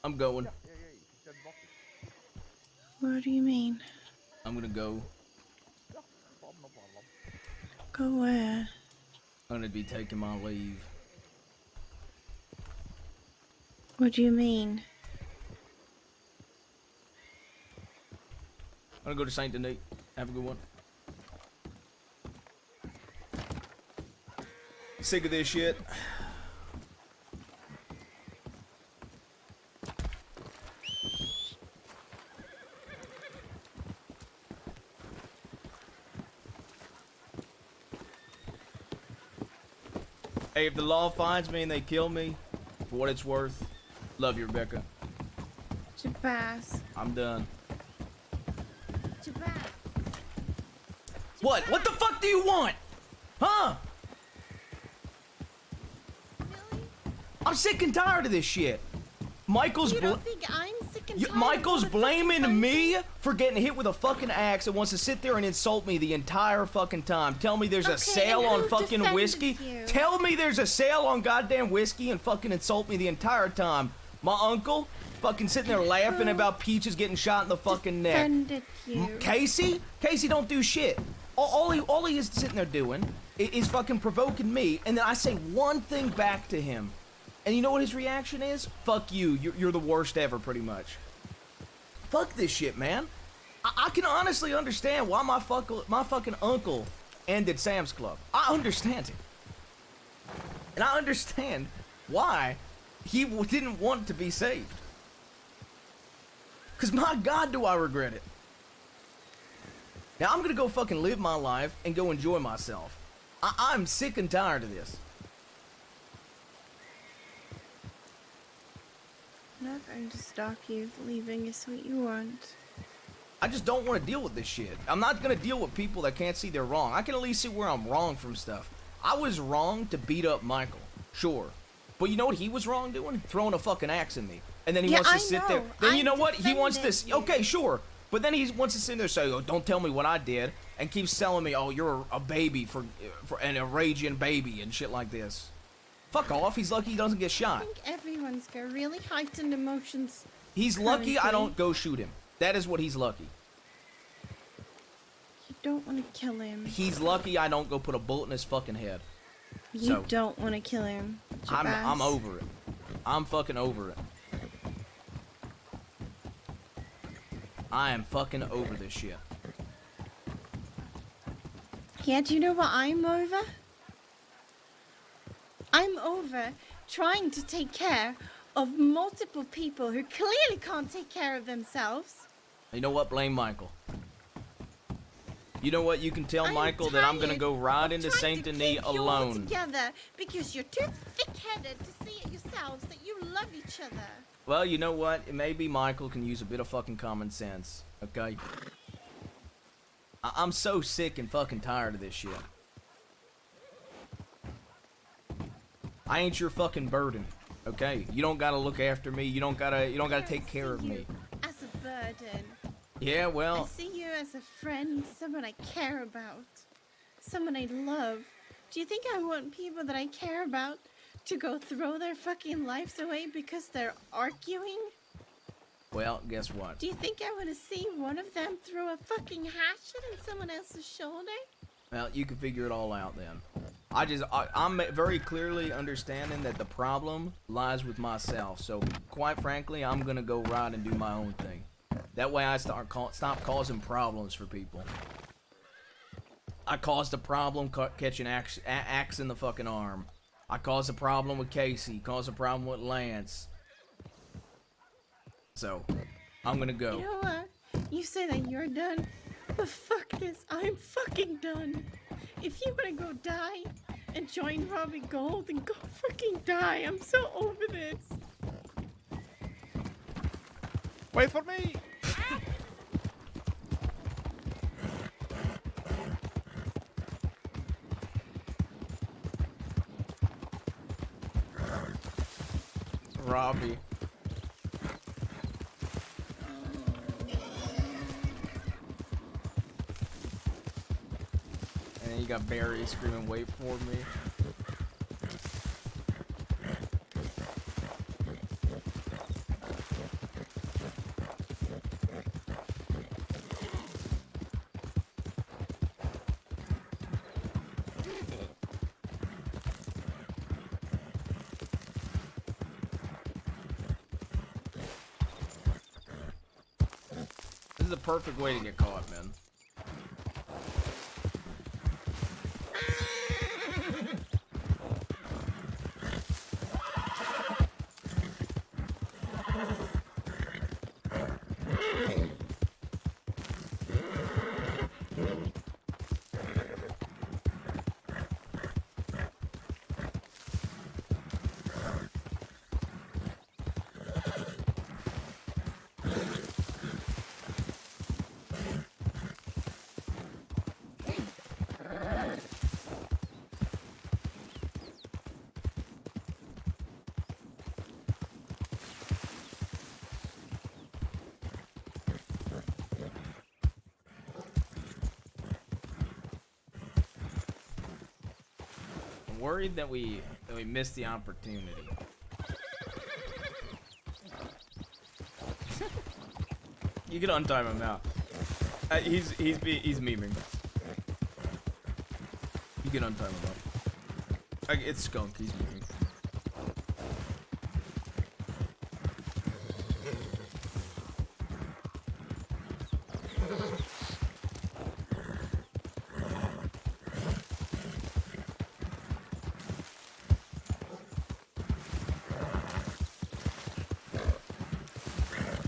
I'm going. Yeah, it's at the bottom. What do you mean? I'm gonna go. Yeah, no problem. Go where? I'm gonna be taking my leave. What do you mean? I'm gonna go to Saint Denis. Have a good one. Sick of this shit. Hey, if the law finds me and they kill me, for what it's worth, love you, Rebecca. Jabaz. I'm done. Jabaz. What? What the fuck do you want? Huh? I'm sick and tired of this shit. Michael's You don't think I'm sick and tired? Michael's of all the fucking blaming me for getting hit with a fucking axe and wants to sit there and insult me the entire fucking time. Tell me there's a sale on fucking whiskey. Tell me there's a sale on goddamn whiskey and fucking insult me the entire time. My uncle fucking sitting there laughing about Peaches getting shot in the fucking neck. Defended you. Casey don't do shit. All he is sitting there doing is fucking provoking me, and then I say one thing back to him. And you know what his reaction is? Fuck you. You're the worst ever, pretty much. Fuck this shit, man. I can honestly understand why my fucking uncle ended Sam's Club. I understand it. And I understand why he didn't want to be saved. Because my God, do I regret it. Now I'm going to go fucking live my life and go enjoy myself. I'm sick and tired of this. I'm not going to stalk you for leaving us what you want. I just don't want to deal with this shit. I'm not going to deal with people that can't see they're wrong. I can at least see where I'm wrong from stuff. I was wrong to beat up Michael, sure. But you know what he was wrong doing? Throwing a fucking axe at me. And then he wants to sit there. Then you know what? He wants to... Okay, sure. But then he wants to sit there and say, oh, don't tell me what I did. And keeps telling me, oh, you're a baby and a raging baby and shit like this. Fuck off. He's lucky he doesn't get shot. I think everyone's got really heightened emotions. He's lucky I currently. don't go shoot him. That is what he's lucky. You don't want to kill him. He's lucky I don't go put a bullet in his fucking head. You don't want to kill him. I'm Jabaz. over it. I'm fucking over it. I am fucking over this shit. Yeah, do you know what I'm over? I'm over trying to take care of multiple people who clearly can't take care of themselves. You know what? Blame Michael. You know what? You can tell Michael that I'm gonna go ride into Saint Denis You all alone. together because you're too thick-headed to see it yourselves that you love each other. Well, you know what? Maybe Michael can use a bit of fucking common sense, okay? I'm so sick and fucking tired of this shit. I ain't your fucking burden, okay? You don't gotta look after me. You don't gotta take care of me. As a burden. Yeah, I well, see you as a friend, someone I care about, someone I love, Do you think I want people that I care about to go throw their fucking lives away because they're arguing? Well, guess what? Do you think I want to see one of them throw a fucking hatchet in someone else's shoulder? Well, you can figure it all out then. I'm very clearly understanding that the problem lies with myself. So, quite frankly, I'm gonna go ride and do my own thing. That way I stop causing problems for people. I caused a problem catching axe in the fucking arm. I caused a problem with Casey. Caused a problem with Lance. So, I'm gonna go. You know what? You say that you're done, but fuck this. I'm fucking done. If you want to go die and join Robbie Gold, then go fucking die. I'm so over this. Wait for me! Robbie. And then you got Barry screaming, "Wait for me." This is the perfect way to get caught, man. I'm worried that we missed the opportunity. You can untime him now. He's memeing. You can untime him up. It's Skunk. He's memeing.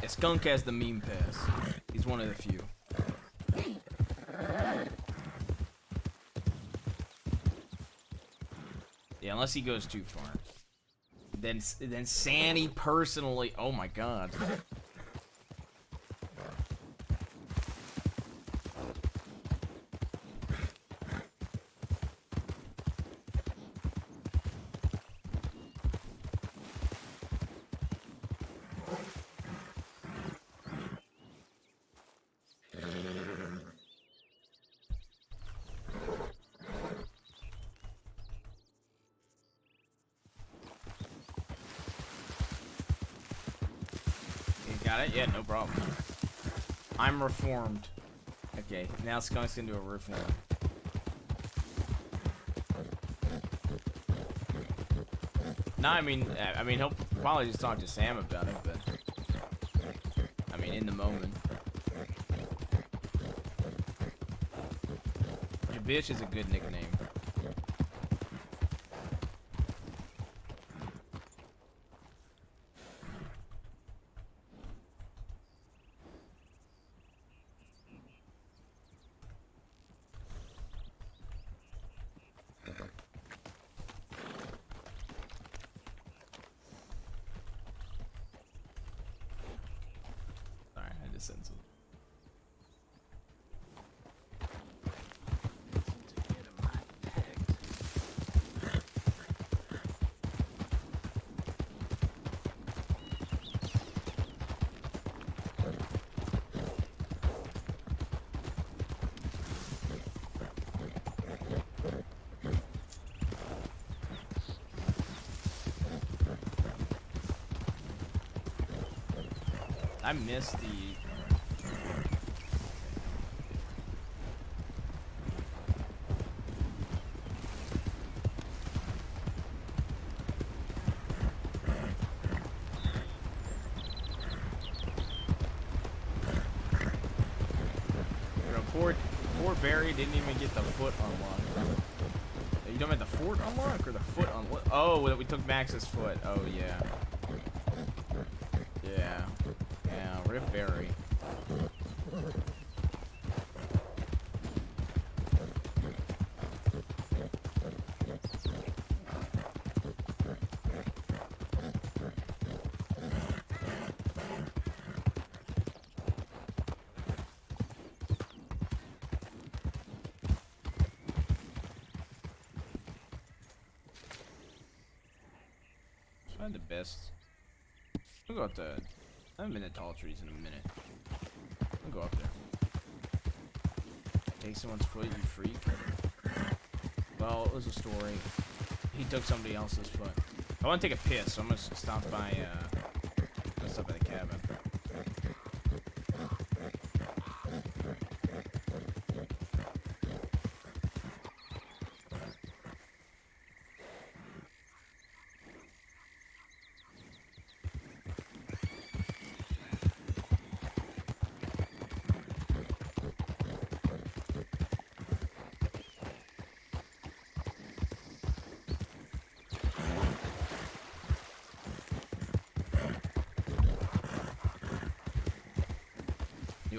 Skunk has the meme pass. He's one of the few. Yeah, unless he goes too far. Then Sandy personally. Oh my god. Got it? Yeah, no problem. I'm reformed. Okay, now Skunk's gonna do a reform. No, I mean he'll probably just talk to Sam about it, but I mean in the moment. Your bitch is a good nickname. Sense of I missed the. Poor Barry didn't even get the foot unlocked. You don't have the fort unlock or the foot unlock? Oh, we took Max's foot. Oh yeah. Yeah. Yeah. Rip Barry. Find the best. We'll go up the. I haven't been at tall trees in a minute. I'll go up there. Take someone's foot, you freak. Well, it was a story. He took somebody else's foot. I want to take a piss, so I'm gonna stop by. Stop by the cabin.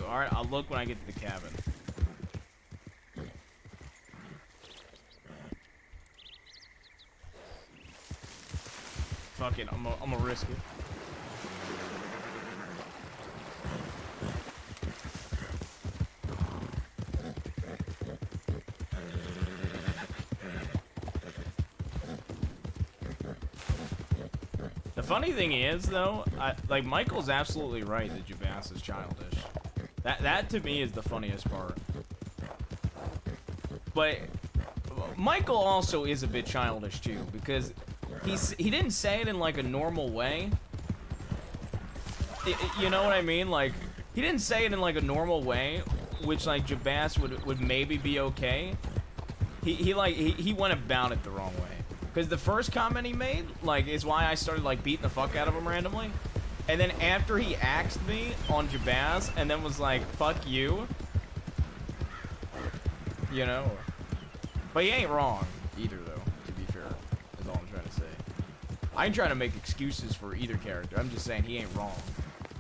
Alright, I'll look when I get to the cabin. Fuck it, I'm gonna risk it. The funny thing is, though, like Michael's absolutely right that Javass is childish. That to me is the funniest part. But Michael also is a bit childish too, because he didn't say it in like a normal way. You know what I mean? Like he didn't say it in like a normal way, which like Javass would maybe be okay. He went about it the wrong way. Because the first comment he made, like, is why I started like beating the fuck out of him randomly. And then after he axed me on Jabaz and then was like, fuck you. You know? But he ain't wrong either, though, to be fair. Is all I'm trying to say. I ain't trying to make excuses for either character. I'm just saying he ain't wrong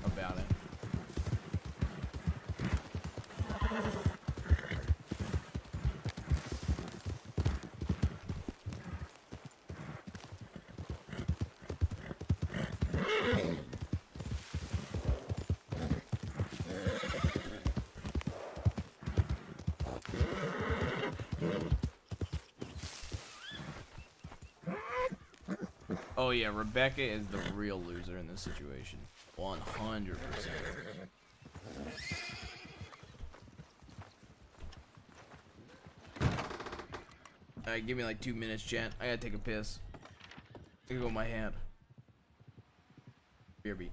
about it. Oh yeah, Rebecca is the real loser in this situation. 100%. Alright, give me like 2 minutes, chat. I gotta take a piss. I gotta go with my hand. Beer beat.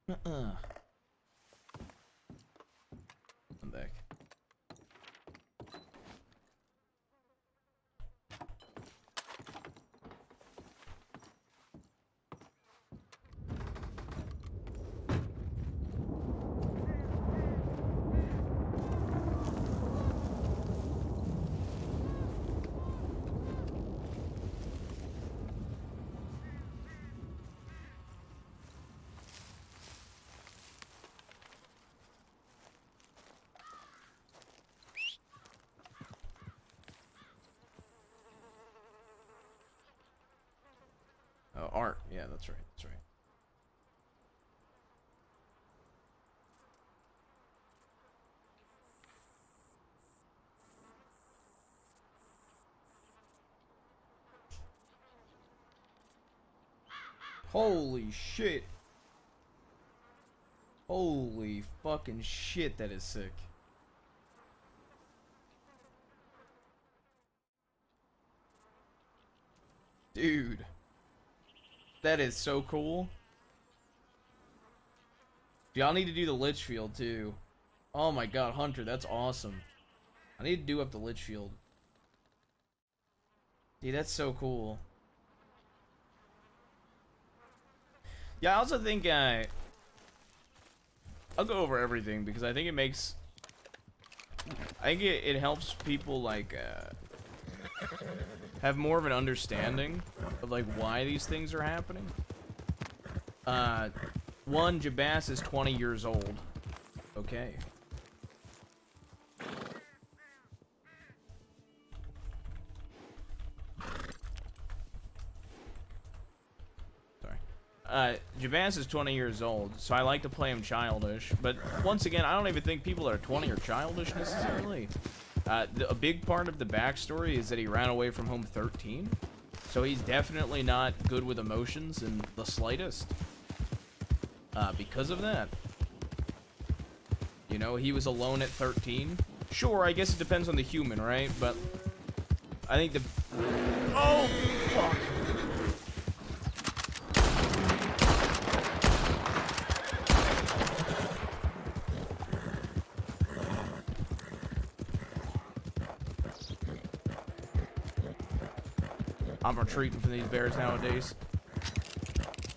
I'm back. Oh, art. Yeah, that's right. That's right. Holy shit. Holy fucking shit, that is sick. Dude. That is so cool. Y'all need to do the Litchfield too. Oh my god, Hunter, that's awesome. I need to do up the Litchfield. Dude, that's so cool. Yeah, I also think I'll go over everything because I think it makes... I think it helps people like have more of an understanding of like why these things are happening. One, Jabas is 20 years old. Okay. Jabas is 20 years old, so I like to play him childish. But once again, I don't even think people that are 20 are childish necessarily. A big part of the backstory is that he ran away from home 13. So he's definitely not good with emotions in the slightest. Because of that. You know, he was alone at 13. Sure, I guess it depends on the human, right? But I think the... Oh, fuck! I'm retreating from these bears nowadays.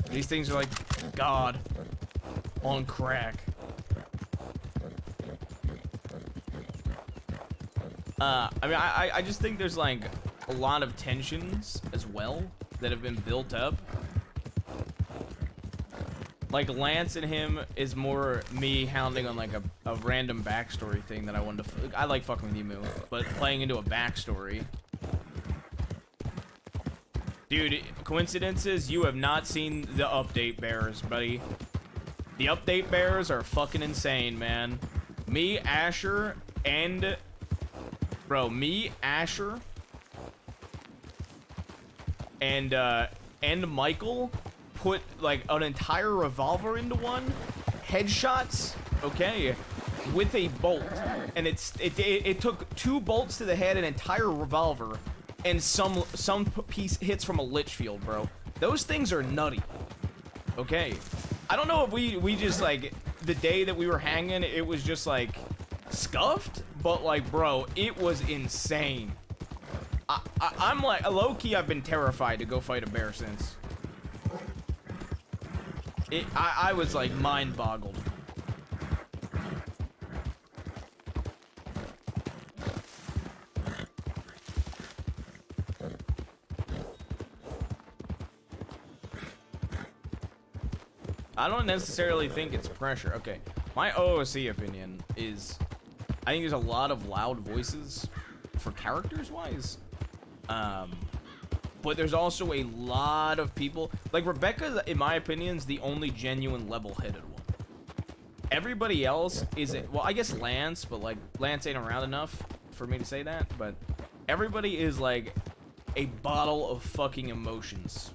These things are like God on crack. I mean, I just think there's like a lot of tensions as well that have been built up. Like Lance and him is more me hounding on like a random backstory thing that I wanted to. I like fucking with Emu, but playing into a backstory. Dude, coincidences? You have not seen the update bears, buddy. The update bears are fucking insane, man. Me, Asher, and... Bro, me, Asher, and Michael put, like, an entire revolver into one. Headshots, okay, with a bolt. And it took 2 bolts to the head, an entire revolver, and some piece hits from a Litchfield, bro. Those things are nutty. Okay. I don't know if we just, like, the day that we were hanging, it was just, like, scuffed, but, like, bro, it was insane. I'm, like, low-key, I've been terrified to go fight a bear since. I was, like, mind-boggled. I don't necessarily think it's pressure. Okay, my OOC opinion is I think there's a lot of loud voices for characters-wise. But there's also a lot of people... Like, Rebecca, in my opinion, is the only genuine level-headed one. Everybody else is... Well, I guess Lance, but, like, Lance ain't around enough for me to say that. But everybody is, like, a bottle of fucking emotions.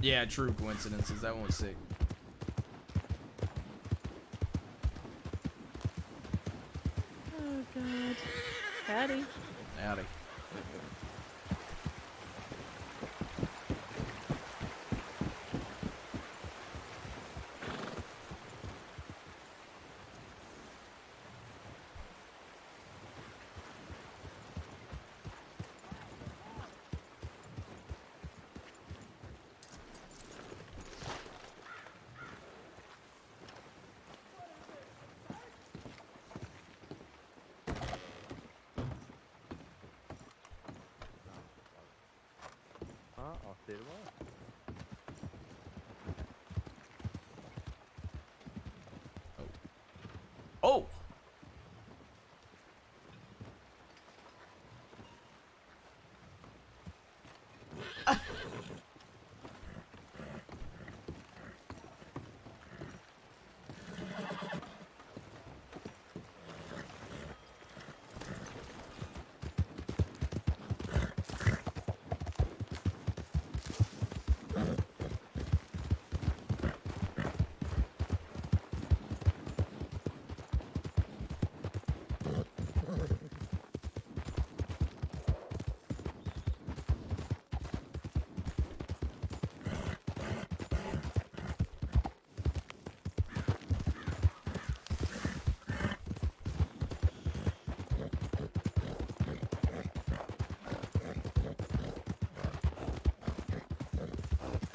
Yeah, true coincidences. That one's sick. Oh, God. Howdy. Howdy. I'll stay tomorrow. Oh!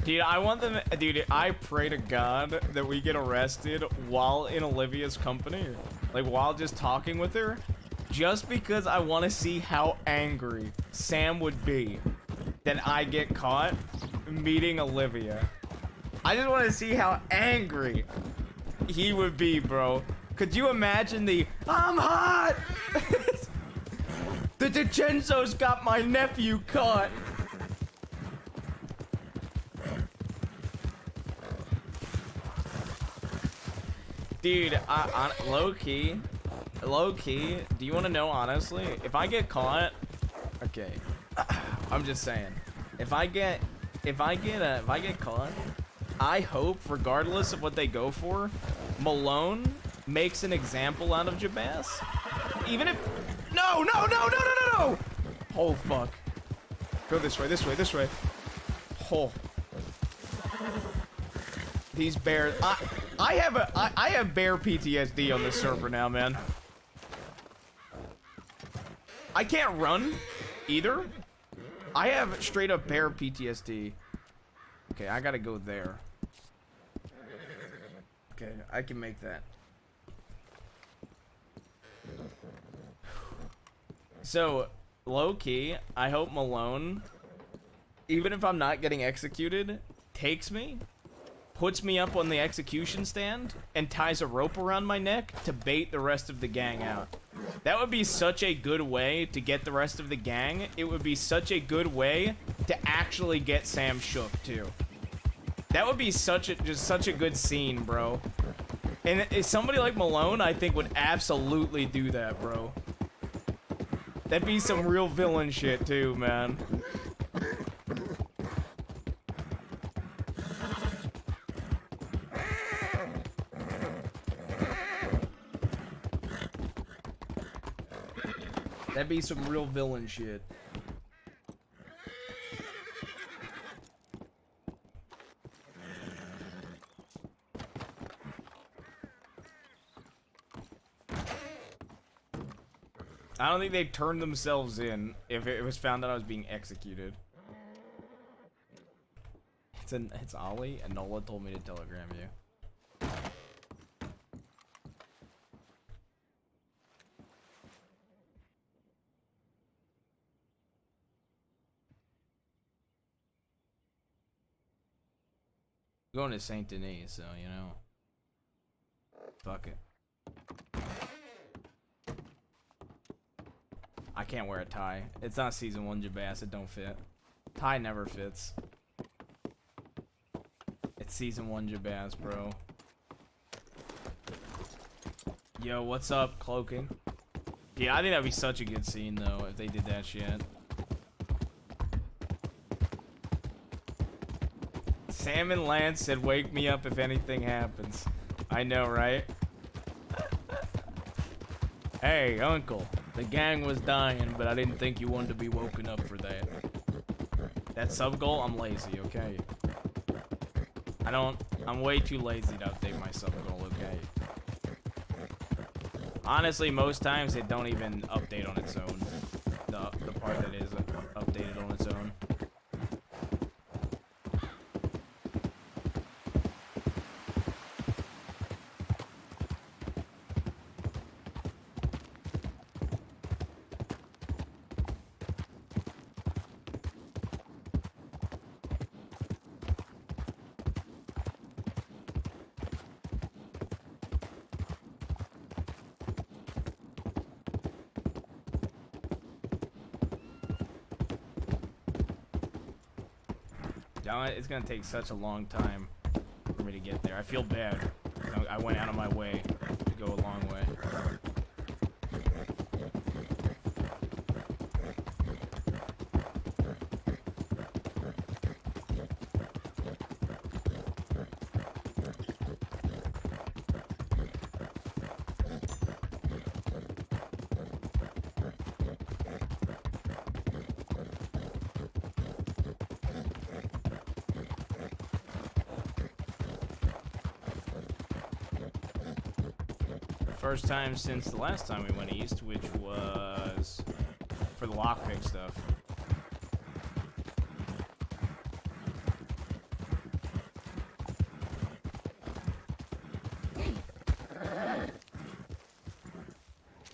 Dude, I want them. Dude, I pray to God that we get arrested while in Olivia's company. Like, while just talking with her. Just because I want to see how angry Sam would be that I get caught meeting Olivia. I just want to see how angry he would be, bro. Could you imagine the, I'm hot! The DiCenzo's got my nephew caught. Dude, low key, do you want to know honestly? If I get caught, okay, I'm just saying, if I get caught, I hope, regardless of what they go for, Malone makes an example out of Jabaz. Even if, no! Oh fuck! Go this way. Oh. These bears. I have bear PTSD on this server now, man. I can't run either. I have straight up bear PTSD. Okay, I gotta go there. Okay, I can make that. So, low key, I hope Malone, even if I'm not getting executed, takes me, puts me up on the execution stand, and ties a rope around my neck to bait the rest of the gang out. That would be such a good way to get the rest of the gang. It would be such a good way to actually get Sam shook, too. That would be just such a good scene, bro. And somebody like Malone, I think, would absolutely do that, bro. That'd be some real villain shit, too, man. That'd be some real villain shit. I don't think they'd turn themselves in if it was found out I was being executed. It's Ollie, and Nola told me to telegram you. Going to Saint Denis, so you know. Fuck it. I can't wear a tie. It's not season 1 Jabaz, it don't fit. Tie never fits. It's season 1 Jabaz, bro. Yo, what's up, cloaking? Yeah, I think that'd be such a good scene though if they did that shit. Sam and Lance said, "Wake me up if anything happens." I know, right? Hey, uncle. The gang was dying, but I didn't think you wanted to be woken up for that. That sub goal, I'm lazy, okay? I'm way too lazy to update my sub goal, okay? Honestly, most times it don't even update on its own. The part that is updated on its own. It's gonna take such a long time for me to get there. I feel bad. I went out of my way to go a long way. First time since the last time we went east, which was for the lockpick stuff.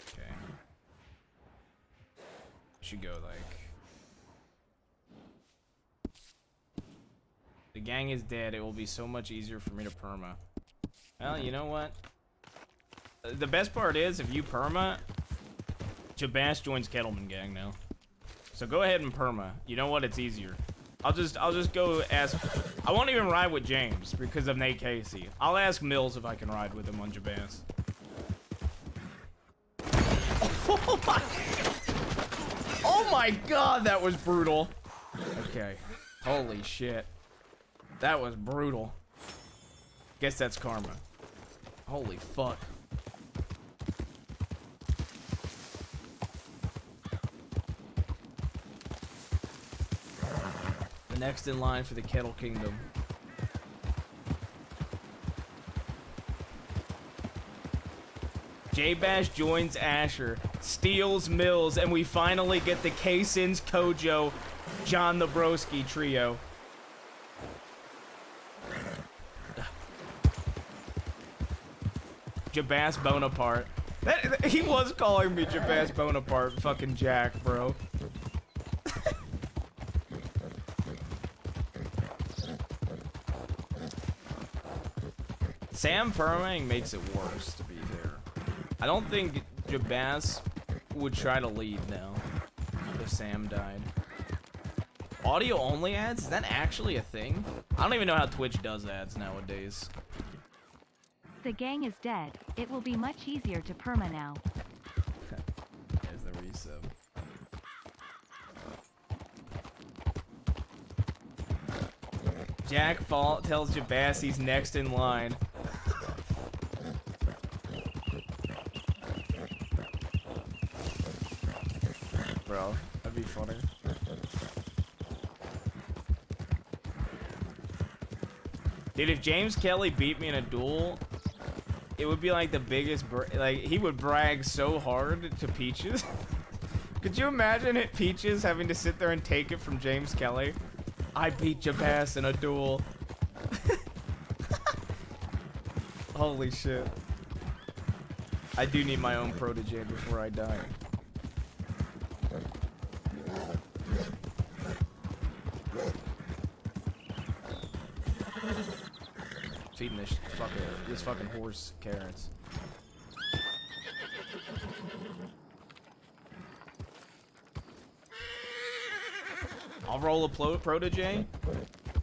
Okay. Should go like... The gang is dead. It will be so much easier for me to perma. Well, you know what? The best part is, if you perma, Jabas joins Kettleman gang now. So go ahead and perma. You know what? It's easier. I'll just go ask. I won't even ride with James because of Nate Casey. I'll ask Mills if I can ride with him on Jabas. Oh my god, that was brutal. Okay. Holy shit. That was brutal. Guess that's karma. Holy fuck. The next in line for the Kettle Kingdom. J-Bash joins Asher, steals Mills, and we finally get the K-Sins, Kojo, John the Broski trio. Jabas Bonaparte. He was calling me Jabas Bonaparte, fucking Jack, bro. Sam permaing makes it worse, to be fair. I don't think Jabas would try to lead now if Sam died. Audio only ads? Is that actually a thing? I don't even know how Twitch does ads nowadays. The gang is dead. It will be much easier to perma now. There's the resub. Jack Fault tells Jabas he's next in line. Bro, that'd be funny. Dude, if James Kelly beat me in a duel, it would be like the biggest, like, he would brag so hard to Peaches. Could you imagine it, Peaches having to sit there and take it from James Kelly? I beat Jabas in a duel. Holy shit. I do need my own protege before I die. Feeding this fucking horse carrots. I'll roll a protege.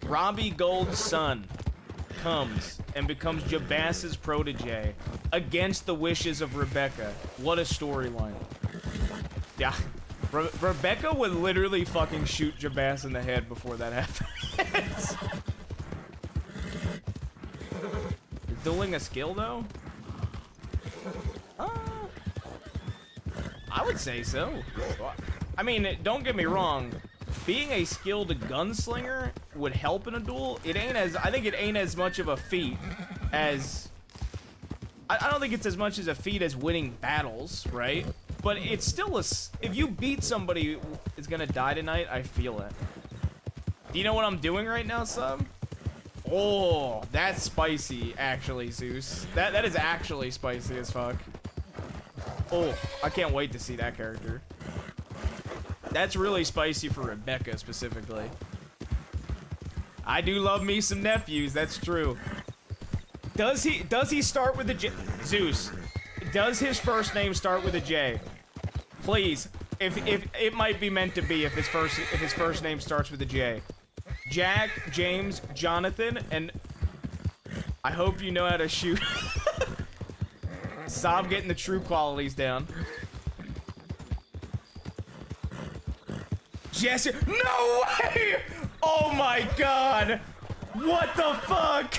Robbie Gold's son comes and becomes Jabas's protege against the wishes of Rebecca. What a storyline. Yeah. Rebecca would literally fucking shoot Jabas in the head before that happens. Is dueling a skill, though? I would say so. I mean, don't get me wrong. Being a skilled gunslinger would help in a duel. I think it ain't as much of a feat as... I don't think it's as much as a feat as winning battles, right? But it's still if you beat somebody is gonna die tonight, I feel it. Do you know what I'm doing right now, sub? Oh, that's spicy, actually, Zeus. That is actually spicy as fuck. Oh, I can't wait to see that character. That's really spicy for Rebecca, specifically. I do love me some nephews, that's true. Does he start with a J? Zeus, does his first name start with a J? Please, if it might be meant to be if his first name starts with a J. Jack, James, Jonathan, and I hope you know how to shoot. Stop getting the true qualities down. Jesse, no way! Oh my god! What the fuck?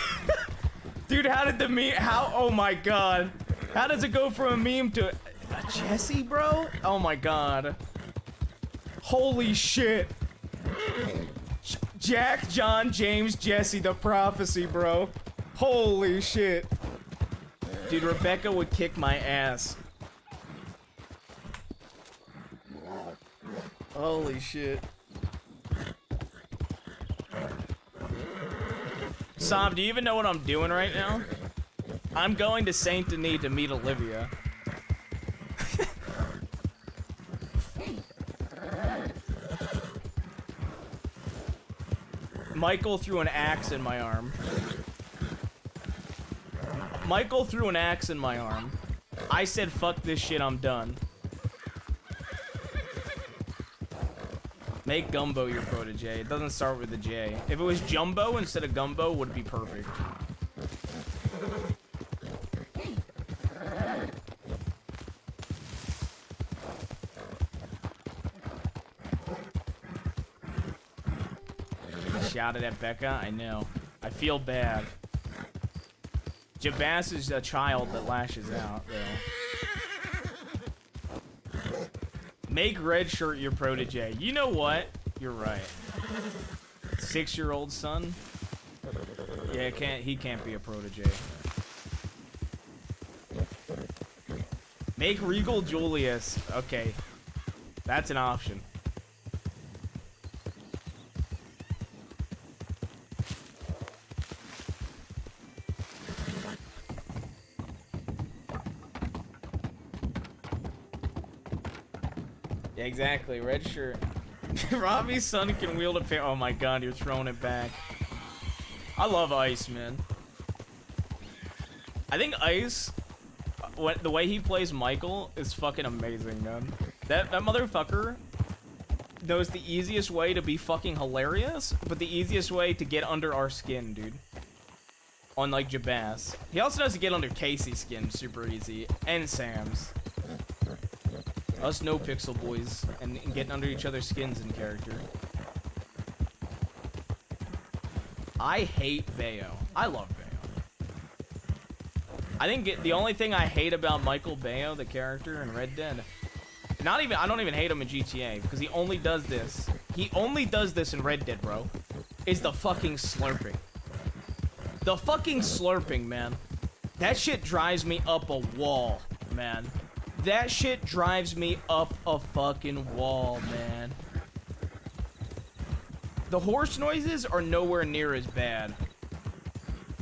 Dude, how did the meme, oh my god. How does it go from a meme to a Jesse, bro? Oh my god. Holy shit. Jack, John, James, Jesse, the prophecy, bro. Holy shit. Dude, Rebecca would kick my ass. Holy shit. Sob, do you even know what I'm doing right now? I'm going to Saint Denis to meet Olivia. Michael threw an axe in my arm. Michael threw an axe in my arm. I said, fuck this shit, I'm done. Make Gumbo your protege. It doesn't start with a J. If it was Jumbo instead of Gumbo, would be perfect. I shouted at Becca. I know. I feel bad. Jabas is a child that lashes out, though. Make Red Shirt your protege. You know what? You're right. 6-year-old son? Yeah, he can't be a protege. Make Regal Julius. Okay. That's an option. Yeah, exactly. Red shirt. Robbie's son can wield a pair. Oh my god, you're throwing it back. I love Ice, man. I think Ice, the way he plays Michael is fucking amazing, man. That motherfucker knows the easiest way to be fucking hilarious, but the easiest way to get under our skin, dude. On, like, Jabaz. He also knows to get under Casey's skin super easy, and Sam's. Us no pixel boys, and getting under each other's skins in character. I hate Bayo. I love Bayo. I think the only thing I hate about Michael Bayo, the character in Red Dead, I don't even hate him in GTA, because he only does this. He only does this in Red Dead, bro. Is the fucking slurping. The fucking slurping, man. That shit drives me up a wall, man. That shit drives me up a fucking wall, man. The horse noises are nowhere near as bad.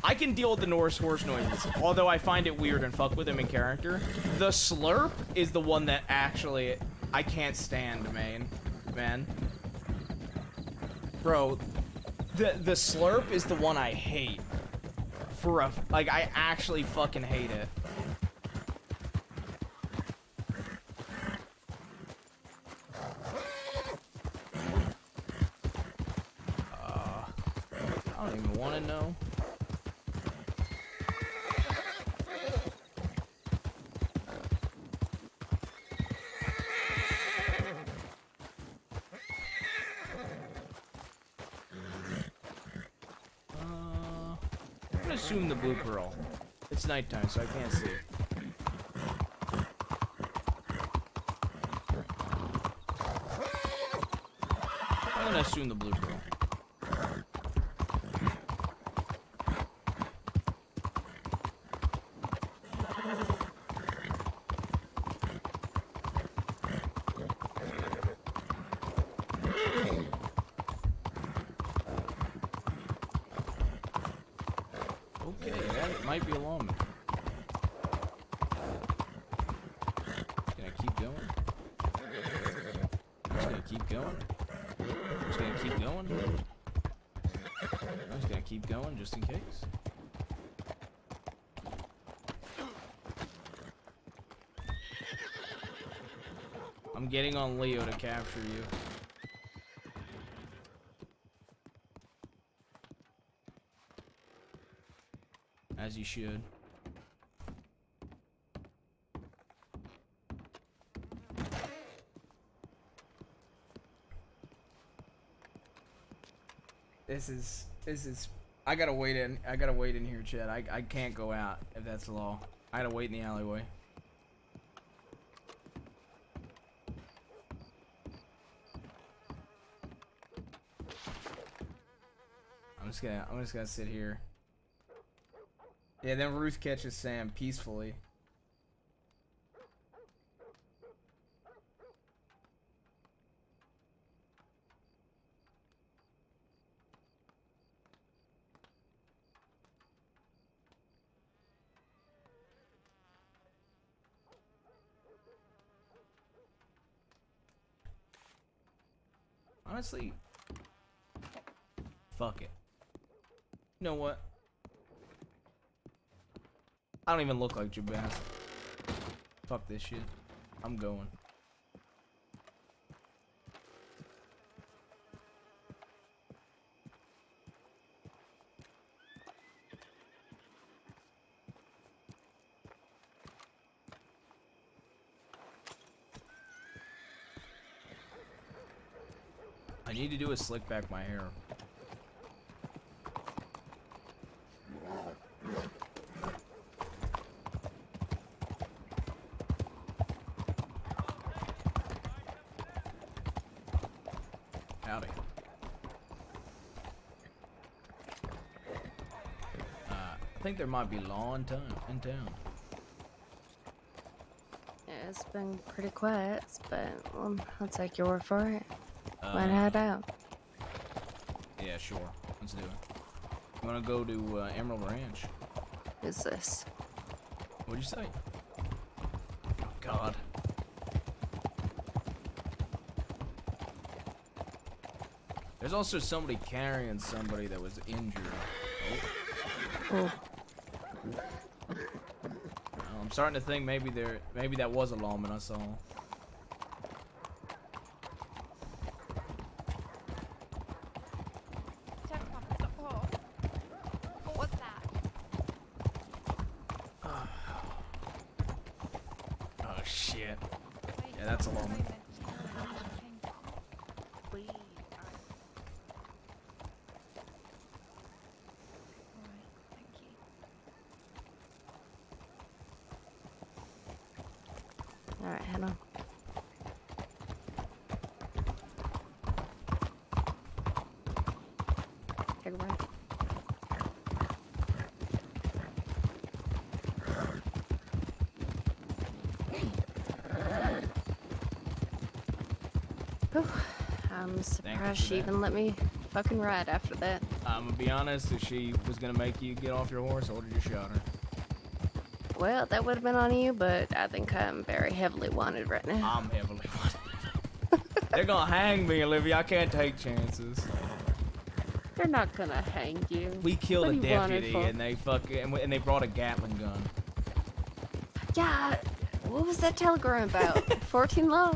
I can deal with the Norse horse noises, although I find it weird and fuck with him in character. The slurp is the one that actually I can't stand, man. Bro, the slurp is the one I hate. Like, I actually fucking hate it. I don't even want to know. I'm gonna assume the blue pearl. It's nighttime, so I can't see. I'm gonna assume the blue pearl. Okay, that might be a lawman. Just gonna keep going. Just gonna keep going. Just gonna keep going. I'm just gonna keep going just in case. I'm getting on Leo to capture you. you should. This is. I gotta wait in here, Chad. I can't go out if that's the law. I gotta wait in the alleyway. I'm just gonna sit here. Yeah, then Ruth catches Sam peacefully. Honestly, fuck it. You know what? I don't even look like Jabaz. Fuck this shit. I'm going. I need to do a slick back my hair. Howdy. I think there might be law in town. Yeah, it's been pretty quiet, but I'll take your word for it. Might head out. Yeah, sure. Let's do it. You wanna go to Emerald Ranch? Who's this? What'd you say? Oh, God. There's also somebody carrying somebody that was injured. Oh. I'm starting to think maybe that was a lawman I saw. What's that? Oh shit. Yeah, that's a lawman. Alright, head on. Take a breath. Whew. I'm surprised she even let me fucking ride after that. I'm gonna be honest, if she was gonna make you get off your horse, I would've just shot her. Well, that would have been on you, but I think I'm very heavily wanted right now. I'm heavily wanted. They're gonna hang me, Olivia. I can't take chances. They're not gonna hang you. We killed What a are you wanted deputy, for? and they and they brought a Gatling gun. Yeah, what was that telegram about? 14 law?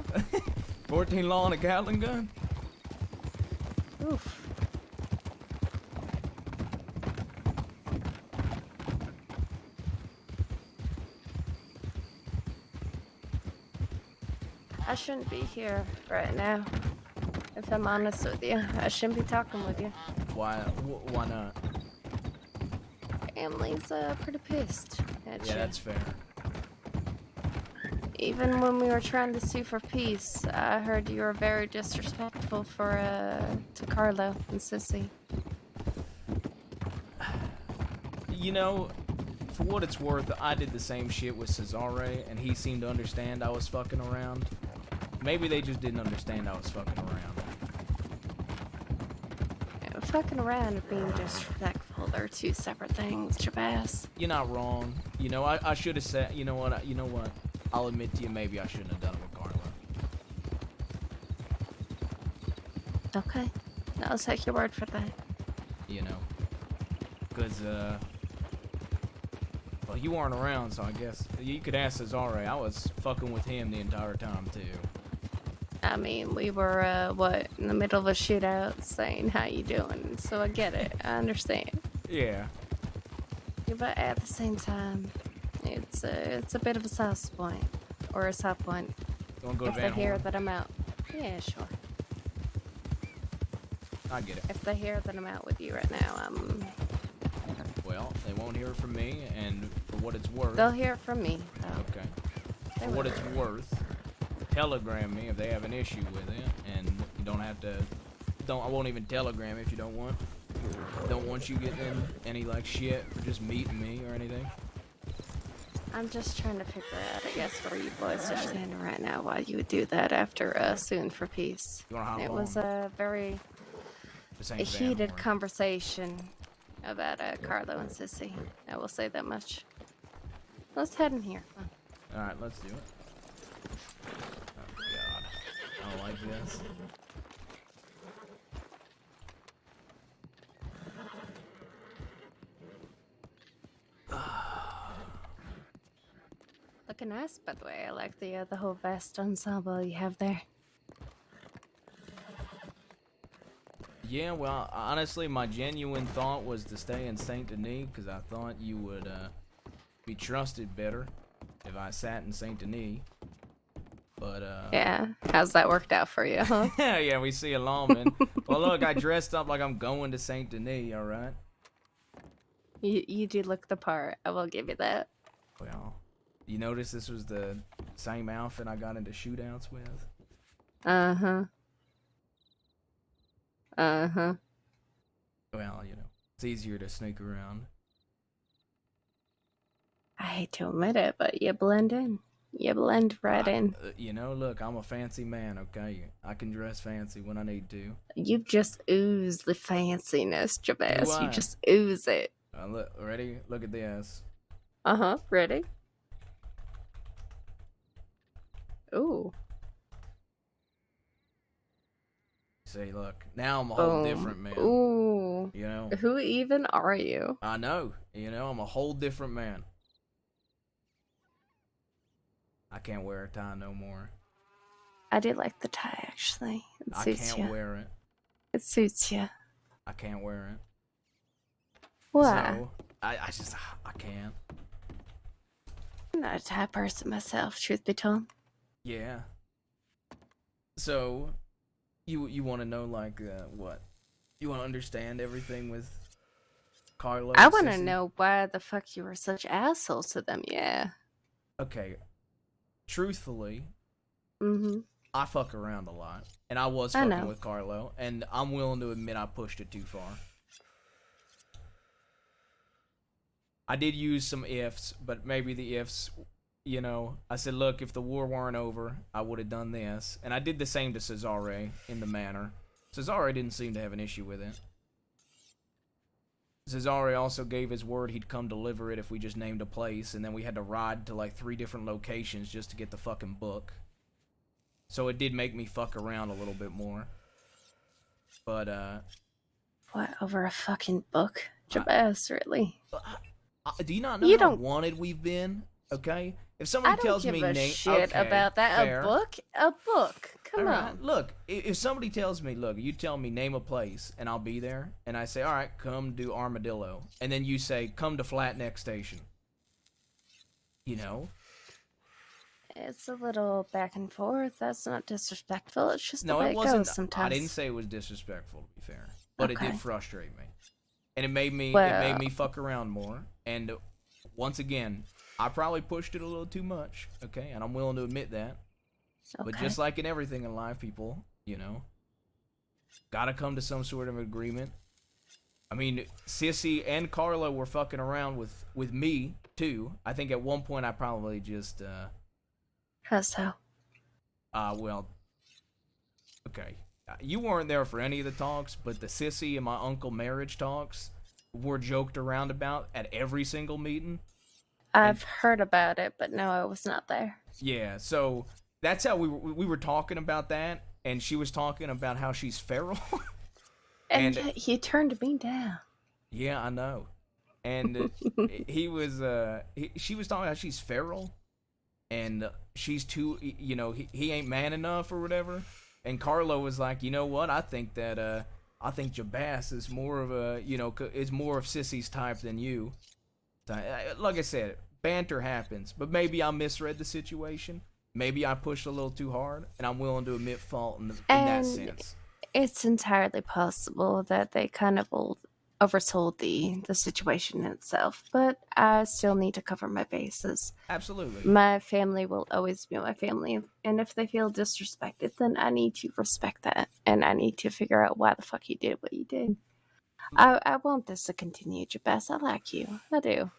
14 law and a Gatling gun? Oof. I shouldn't be here right now. If I'm honest with you, I shouldn't be talking with you. Why? Why not? Family's pretty pissed at you. Yeah, that's fair. Even when we were trying to sue for peace, I heard you were very disrespectful to Carlo and Sissy. You know, for what it's worth, I did the same shit with Cesare, and he seemed to understand I was fucking around. Maybe they just didn't understand I was fucking around. Yeah, fucking around and being disrespectful, they're two separate things, Jabaz. You're not wrong. You know, I should have said, you know what, I'll admit to you, maybe I shouldn't have done it with Carla. Okay, I'll take your word for that. You know, because, well, you weren't around, so I guess you could ask Cesare. I was fucking with him the entire time, too. I mean, we were, what, in the middle of a shootout saying, how you doing? So I get it. I understand. Yeah. but at the same time, it's a bit of a soft point, or a soft point. You wanna go to If they Van hear Horn? that I'm out, yeah, sure. I get it. If they hear that I'm out with you right now, Well, they won't hear it from me, and for what it's worth. they'll hear it from me. Okay. They For what will. it's worth, telegram me if they have an issue with it, and you don't have to. I won't even telegram if you don't want. Don't want you getting any like shit for just meeting me or anything. I'm just trying to figure out, I guess, where you boys are standing right now. Why you would do that after Soon for Peace? You wanna hop It on? was a very This ain't Van heated Horn. conversation about Carlo and Sissy. I will say that much. Let's head in here. All right, let's do it. Oh God, I don't like this. Looking nice, by the way. I like the whole vest ensemble you have there. Yeah, well, honestly, my genuine thought was to stay in Saint Denis because I thought you would be trusted better if I sat in Saint Denis. But Yeah, how's that worked out for you, huh? yeah, we see a lawman. Well, look, I dressed up like I'm going to Saint Denis. All right. You do look the part. I will give you that. Well, you notice this was the same outfit I got into shootouts with. Uh-huh. Uh-huh. Well, you know, it's easier to sneak around. I hate to admit it, but you blend in. You blend right in. You know, look, I'm a fancy man, okay? I can dress fancy when I need to. You just ooze the fanciness, Jabez. Do You I? just ooze it. Look, ready? Look at this. Uh-huh. Ready? Ooh. See, look, now I'm a whole Boom. different man. Ooh. You know? Who even are you? I know. You know, I'm a whole different man. I can't wear a tie no more. I do like the tie, actually. It I suits can't you. wear it. It suits you. I can't wear it. Why? So, I can't. I'm not a tie person myself, truth be told. Yeah. So, you want to know, like, what? You want to understand everything with Carlo? I and want to Sissy? know why the fuck you were such assholes to them, yeah. Okay. Truthfully, Mm-hmm. I fuck around a lot. And I was I fucking know. with Carlo. And I'm willing to admit I pushed it too far. I did use some ifs, but maybe the ifs, you know, I said, look, if the war weren't over, I would have done this. And I did the same to Cesare in the manor. Cesare didn't seem to have an issue with it. Cesare also gave his word he'd come deliver it if we just named a place, and then we had to ride to like 3 different locations just to get the fucking book. So it did make me fuck around a little bit more. But, What, over a fucking book? Jabez, really? do you not know You how don't- wanted we've been? Okay? If I somebody don't tells give me a name, shit okay, about that. fair. A book? A book. Come All right, on. look, if somebody tells me, look, you tell me name a place and I'll be there, and I say, all right, come do Armadillo, and then you say, come to Flatneck Station. You know? It's a little back and forth. That's not disrespectful. It's just No, the way it it wasn't. goes sometimes. I didn't say it was disrespectful, to be fair, but it Okay. did frustrate me, and it made me Well- fuck around more. And once again, I probably pushed it a little too much. Okay, and I'm willing to admit that. But Okay. just like in everything in life, people, you know, gotta come to some sort of agreement. I mean, Sissy and Carlo were fucking around with me too. I think at one point I probably just How so? well, okay. You weren't there for any of the talks, but the Sissy and my uncle marriage talks were joked around about at every single meeting. I've heard about it, but no, I was not there. Yeah, so that's how we were talking about that, and she was talking about how she's feral. And yet you turned me down. Yeah, I know. And he was she was talking about she's feral, and she's too, you know, he ain't man enough or whatever. And Carlo was like, you know what? I think Jabaz is more of a, you know, is more of Sissy's type than you. Like I said, banter happens, but maybe I misread the situation. Maybe I pushed a little too hard, and I'm willing to admit fault in that And sense. it's entirely possible that they kind of oversold the situation itself, but I still need to cover my bases. Absolutely. My family will always be my family, and if they feel disrespected, then I need to respect that, and I need to figure out why the fuck you did what you did. I want this to continue, Jabez. I like you. I do.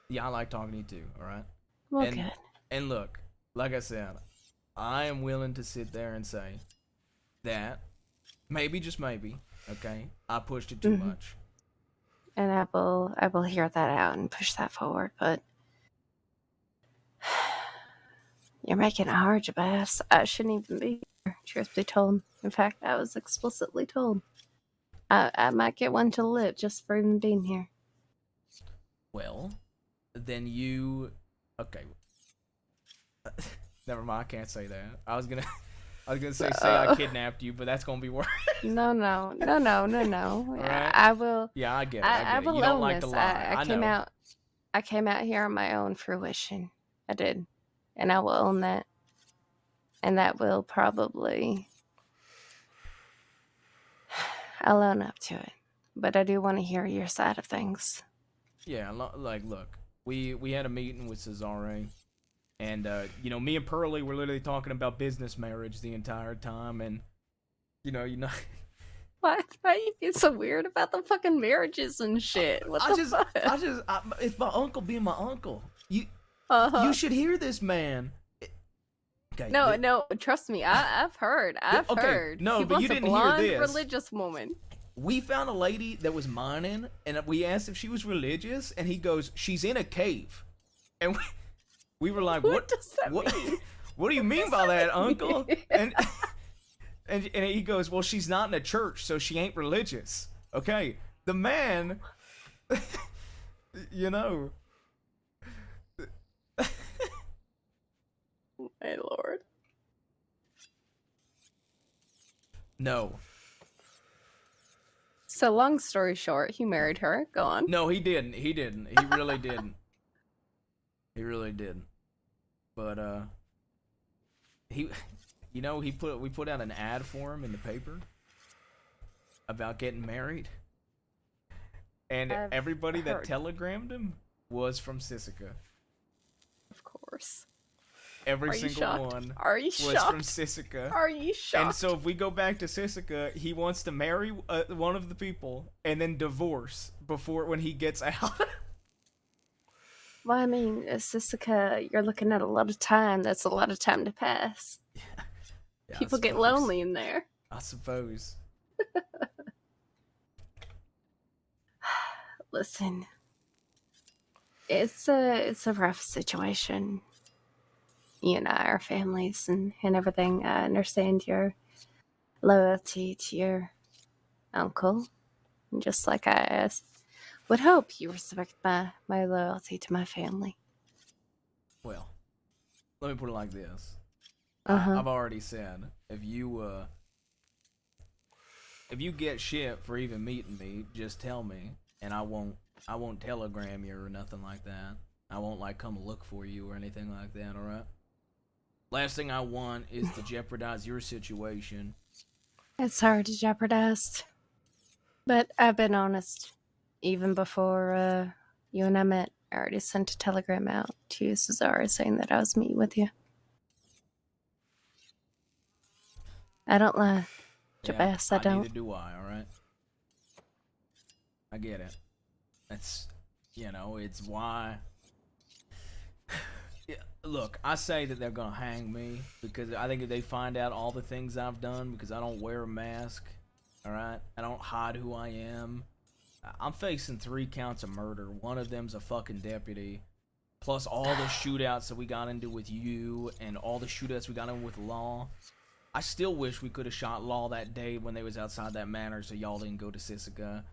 Yeah, I like talking to you too, alright? Well, and, good. And look, like I said, I am willing to sit there and say that maybe, just maybe, okay, I pushed it too much. And I will hear that out and push that forward, but you're making it hard, Jabez. I shouldn't even be here, truth be told. In fact, I was explicitly told. I might get one to the lip just for even being here. Well, then you... Okay. Never mind, I can't say that. I was gonna say I kidnapped you, but that's gonna be worse. No. Right? I will. Yeah, I get it. I will You don't own like this. to lie. I came out here on my own fruition. I did, and I will own that. And that will probably... I'll own up to it. But I do want to hear your side of things. Yeah, like, look, we had a meeting with Cesare, and, me and Pearlie were literally talking about business marriage the entire time, and, you know... Why are you being so weird about the fucking marriages and shit? What the fuck? It's my uncle being my uncle. You should hear this man. Okay, no, trust me. I've heard. I've heard. No, he but you wants didn't a blonde, hear this. religious woman. We found a lady that was mining, and we asked if she was religious, and he goes, "She's in a cave," and we were like, "What does that mean? What do you mean by that, Uncle?" And he goes, "Well, she's not in a church, so she ain't religious." Okay, the man, My lord. No. So long story short, he married her. Go on. No, he didn't. He really didn't. He really didn't. But we put out an ad for him in the paper about getting married, and everybody that telegrammed him was from Sisika. Of course. Every single one was from Sisika. Are you shocked? And so if we go back to Sisika, he wants to marry one of the people and then divorce when he gets out. Well, I mean, Sisika, you're looking at a lot of time. That's a lot of time to pass. Yeah, People get lonely in there. I suppose. Listen, it's a rough situation. You and I, our families and everything. I understand your loyalty to your uncle. And just like I would hope you respect my loyalty to my family. Well, let me put it like this. Uh-huh. I've already said, if you get shit for even meeting me, just tell me, and I won't telegram you or nothing like that. I won't come look for you or anything like that, alright? Last thing I want is to jeopardize your situation. It's hard to jeopardize. But I've been honest. Even before you and I met, I already sent a telegram out to Cesare saying that I was meeting with you. I don't lie. Jabez, I don't. Neither do I, alright? I get it. That's, it's why... Look, I say that they're gonna hang me because I think if they find out all the things I've done, because I don't wear a mask, alright? I don't hide who I am. I'm facing 3 counts of murder. One of them's a fucking deputy. Plus all the shootouts that we got into with you and all the shootouts we got in with Law. I still wish we could have shot Law that day when they was outside that manor so y'all didn't go to Sisika.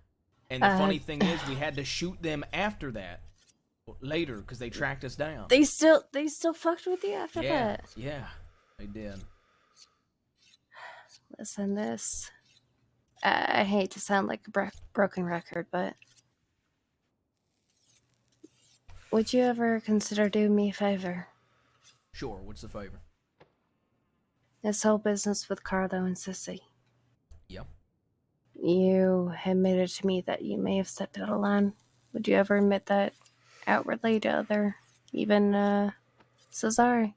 And the funny thing is, we had to shoot them after that. Later, because they tracked us down. They still fucked with you after that? Yeah, they did. Listen, I hate to sound like a broken record, but would you ever consider doing me a favor? Sure, what's the favor? This whole business with Carlo and Sissy. Yep. You admitted to me that you may have stepped out of line. Would you ever admit that outwardly to other, even Cesare?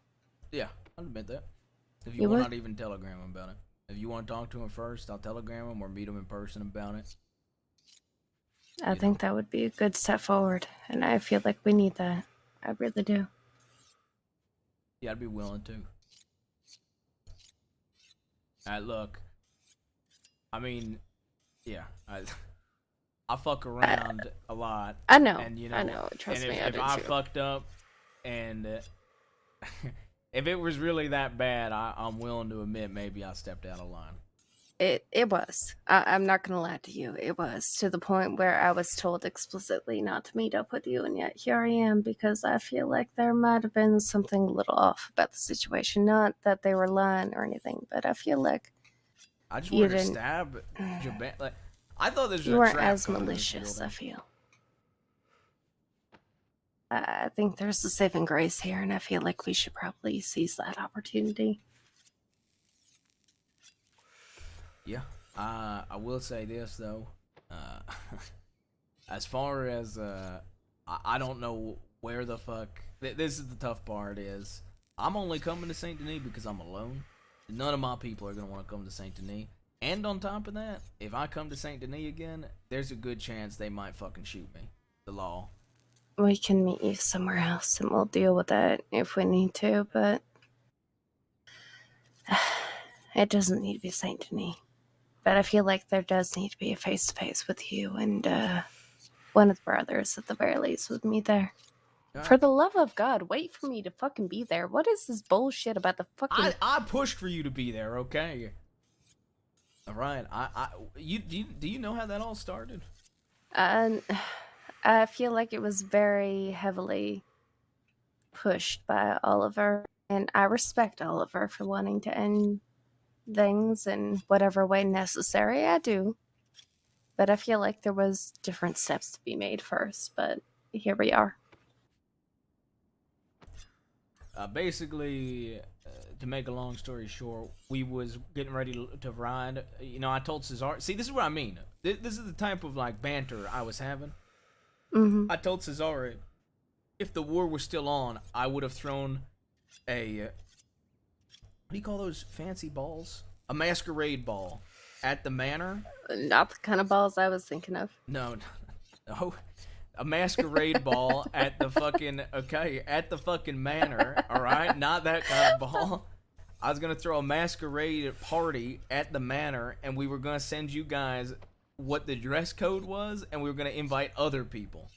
Yeah, I'll admit that. If You you will would? not even telegram him about it. If you want to talk to him first, I'll telegram him or meet him in person about it. I think that would be a good step forward, and I feel like we need that. I really do. Yeah, I'd be willing to. Look. I mean, yeah, I fuck around a lot. I know, And, you know, I know. Trust and me, if, I if do I too. fucked up, and if it was really that bad, I'm willing to admit maybe I stepped out of line. It was. I'm not gonna lie to you. It was to the point where I was told explicitly not to meet up with you, and yet here I am because I feel like there might have been something a little off about the situation. Not that they were lying or anything, but I feel like I just you wanted to didn't. stab Jaban. Like, I thought this was You a weren't trap as going into this malicious. I building. feel. I think there's a saving grace here, and I feel like we should probably seize that opportunity. Yeah. I will say this though. As far as I don't know where the fuck. This is the tough part. Is I'm only coming to Saint Denis because I'm alone. None of my people are gonna want to come to Saint Denis. And on top of that, if I come to Saint Denis again, there's a good chance they might fucking shoot me. The law. We can meet you somewhere else, and we'll deal with that if we need to. But it doesn't need to be Saint Denis. But I feel like there does need to be a face-to-face with you and one of the brothers at the very least with me there. For the love of God, wait for me to fucking be there. What is this bullshit about the fucking... I pushed for you to be there, okay? All right. Do you know how that all started? I feel like it was very heavily pushed by Oliver, and I respect Oliver for wanting to end things in whatever way necessary. I do. But I feel like there was different steps to be made first, but here we are. Basically, to make a long story short, we was getting ready to ride. You know, I told Cesar. See, this is what I mean. This is the type of like banter I was having. Mm-hmm. I told Cesare, if the war was still on, I would have thrown a what do you call those fancy balls? A masquerade ball at the manor. Not the kind of balls I was thinking of. No. A masquerade ball at the fucking manor, alright? Not that kind of ball. I was gonna throw a masquerade party at the manor, and we were gonna send you guys what the dress code was, and we were gonna invite other people.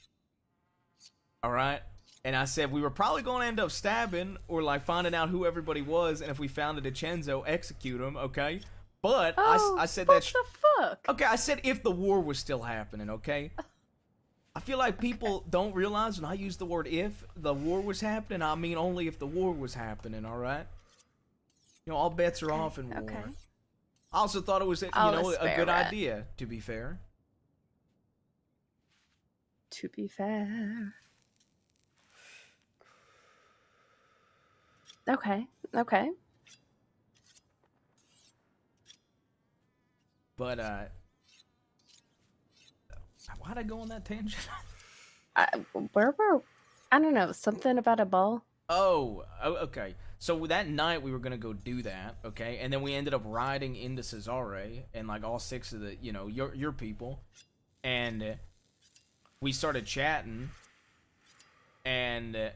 Alright? And I said we were probably gonna end up stabbing, or like finding out who everybody was, and if we found a DiCenzo, execute him, okay? But I said that... What the fuck? Okay, I said if the war was still happening, okay? I feel like people don't realize when I use the word if the war was happening, I mean only if the war was happening, alright? You know, all bets are off in war. Okay. I also thought it was, a good idea, to be fair. To be fair. Okay. But, why'd I go on that tangent? Where were... I don't know, something about a ball? Oh, okay. So that night we were gonna go do that, okay? And then we ended up riding into Cesare and like all six of the, you know, your people. And we started chatting. And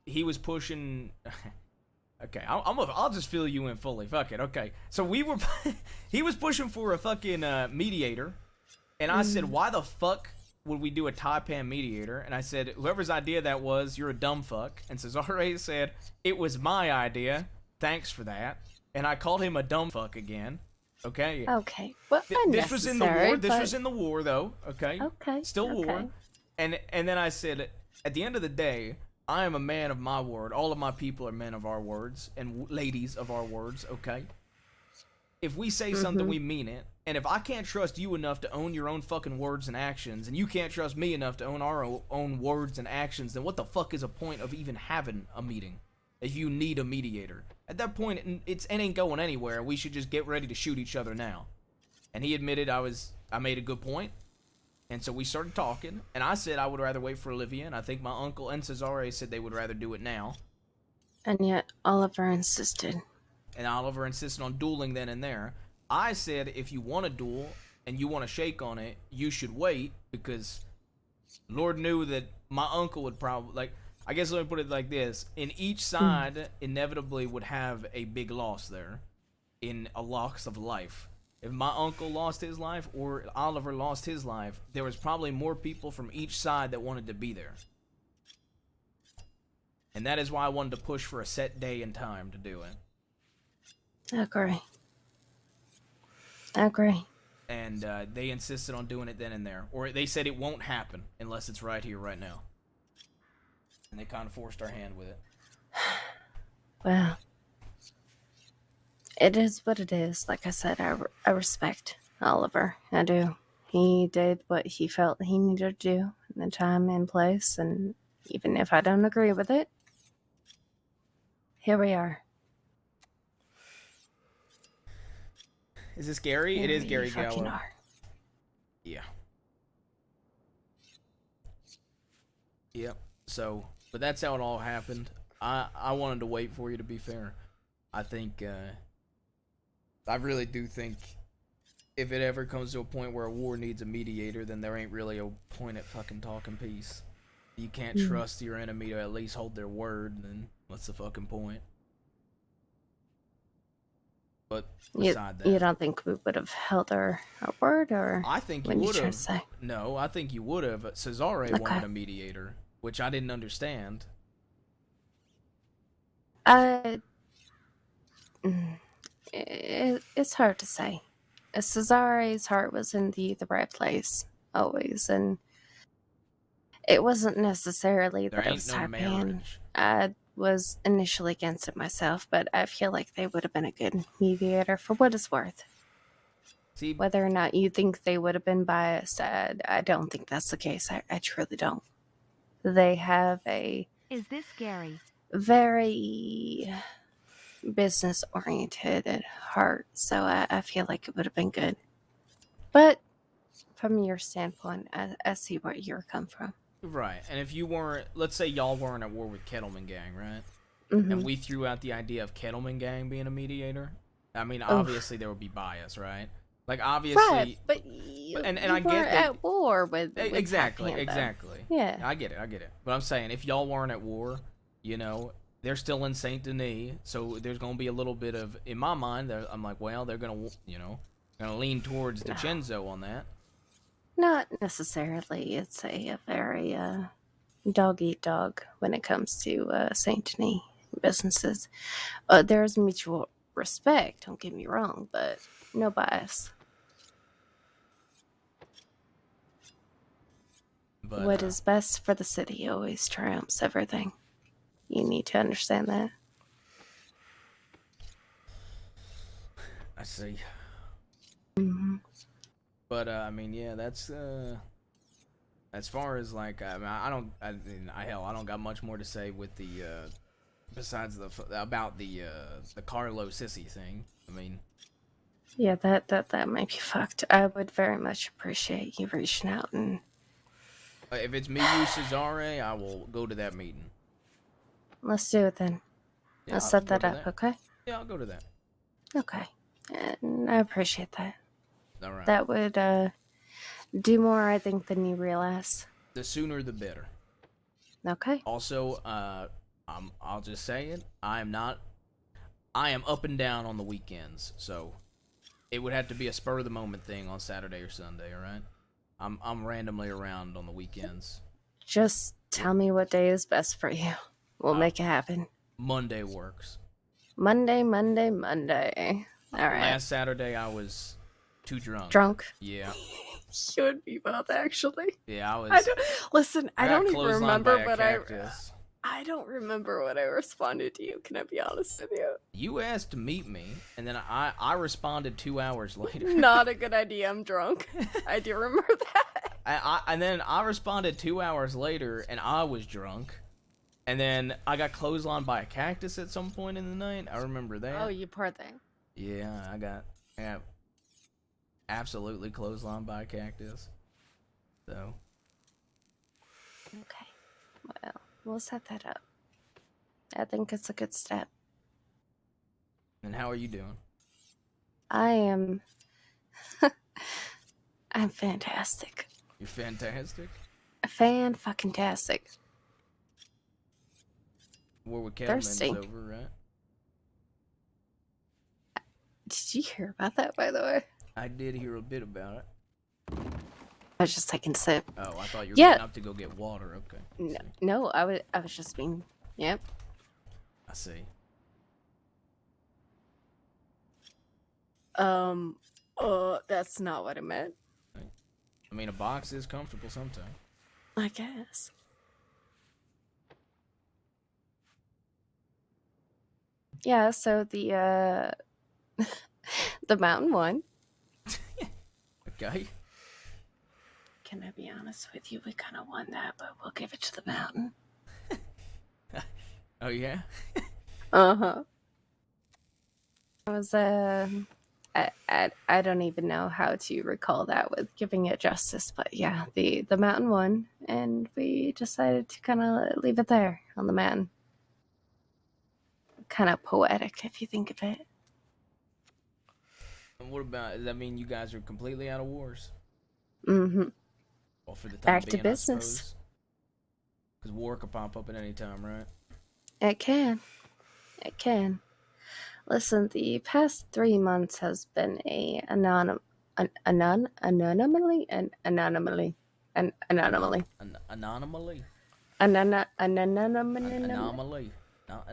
he was pushing... Okay, I'll just fill you in fully. Fuck it, okay. So he was pushing for a fucking mediator. And I said, why the fuck would we do a Taipan mediator? And I said, whoever's idea that was, you're a dumb fuck. And Cesare said, it was my idea. Thanks for that. And I called him a dumb fuck again. Okay. Okay. Well, this was in the war. This but... was in the war, though. Okay. Okay. Still war. Okay. And then I said, at the end of the day, I am a man of my word. All of my people are men of our words and ladies of our words. Okay. if we say something, we mean it. And if I can't trust you enough to own your own fucking words and actions, and you can't trust me enough to own our own words and actions, then what the fuck is a point of even having a meeting? If you need a mediator. At that point, it ain't going anywhere. We should just get ready to shoot each other now. And he admitted I made a good point. And so we started talking, and I said I would rather wait for Olivia, and I think my uncle and Cesare said they would rather do it now. And yet Oliver insisted. And Oliver insisted on dueling then and there. I said if you want to duel and you want to shake on it, you should wait, because Lord knew that my uncle would probably, like, I guess let me put it like this. In each side, inevitably would have a big loss there. In a loss of life. If my uncle lost his life or Oliver lost his life, there was probably more people from each side that wanted to be there. And that is why I wanted to push for a set day and time to do it. I agree. And they insisted on doing it then and there. Or they said it won't happen unless it's right here, right now. And they kind of forced our hand with it. Well, it is what it is. Like I said, I respect Oliver. I do. He did what he felt he needed to do in the time and place, and even if I don't agree with it, here we are. Is this Gary? It is Gary Gallo. Yeah. Yep. So, but that's how it all happened. I wanted to wait for you, to be fair. I think, I really do think if it ever comes to a point where a war needs a mediator, then there ain't really a point at fucking talking peace. You can't trust your enemy to at least hold their word, then what's the fucking point? But beside that, you don't think we would have held our word, or I think you would have. No, I think you would have. Cesare wanted a mediator, which I didn't understand. It's hard to say. Cesare's heart was in the right place always, and it wasn't necessarily that I was happy. I was initially against it myself, but I feel like they would have been a good mediator for what it's worth. See, whether or not you think they would have been biased, I don't think that's the case. I truly don't. They have a Is this Gary? very business oriented at heart, so I feel like it would have been good. But from your standpoint, I see where you're come from. Right, and if you weren't, let's say y'all weren't at war with Kettleman Gang, right? And we threw out the idea of Kettleman Gang being a mediator. I mean, obviously there would be bias, right? Like, obviously, right, but and I get that, at war with exactly. Yeah, I get it. But I'm saying, if y'all weren't at war, you know, they're still in Saint Denis, so there's gonna be a little bit of, in my mind, I'm like, well, they're gonna, you know, gonna lean towards DiCenzo on that. Not necessarily. It's a very dog eat dog when it comes to Saint Denis businesses. There's mutual respect. Don't get me wrong, but no bias. But, what is best for the city always triumphs everything. You need to understand that. I see. Mm-hmm. But I mean, yeah, that's as far as like, I mean, I don't got much more to say with the besides about the Carlo Sissy thing. I mean, yeah, that might be fucked. I would very much appreciate you reaching out and. If it's me, you, Cesare, I will go to that meeting. Let's do it then. Yeah, I'll set that up, okay? Yeah, I'll go to that. Okay. And I appreciate that. All right. That would do more, I think, than you realize. The sooner the better. Okay. Also, I'll just say it. I am up and down on the weekends, so it would have to be a spur of the moment thing on Saturday or Sunday, all right? I'm randomly around on the weekends. Just tell me what day is best for you. We'll make it happen. Monday works. Monday. All right. Last Saturday I was too drunk. Drunk? Yeah. Should be both, actually. Yeah, I was. I don't even remember, but I don't remember what I responded to you. Can I be honest with you? You asked to meet me, and then I responded 2 hours later. Not a good idea. I'm drunk. I do remember that. And then I responded 2 hours later, and I was drunk. And then I got clotheslined by a cactus at some point in the night. I remember that. Oh, you poor thing. Yeah, I got absolutely clotheslined by a cactus. So. Okay. Well, we'll set that up. I think it's a good step. And how are you doing? I am. I'm fantastic. You're fantastic. Fan-fucking-tastic. War with Cattleman is Thirsty. over, right? Did you hear about that, by the way? I did hear a bit about it. I was just taking a sip. Oh, I thought you were Yeah. getting up to go get water. Okay. No, I was just being. Yep. I see. That's not what I meant. I mean, a box is comfortable sometimes. I guess. Yeah, so the the mountain one. Okay. Can I be honest with you? We kind of won that, but we'll give it to the mountain. Oh yeah. Uh-huh. I was I don't even know how to recall that with giving it justice, but yeah, the mountain won, and we decided to kind of leave it there on the mountain. Kind of poetic if you think of it. And what about? Does that mean you guys are completely out of wars? Mm-hmm. Well, for the time Back to being, business. Because war could pop up at any time, right? It can. It can. Listen, the past 3 months has been anomaly. Anomaly. Anomaly. Anomaly. I don't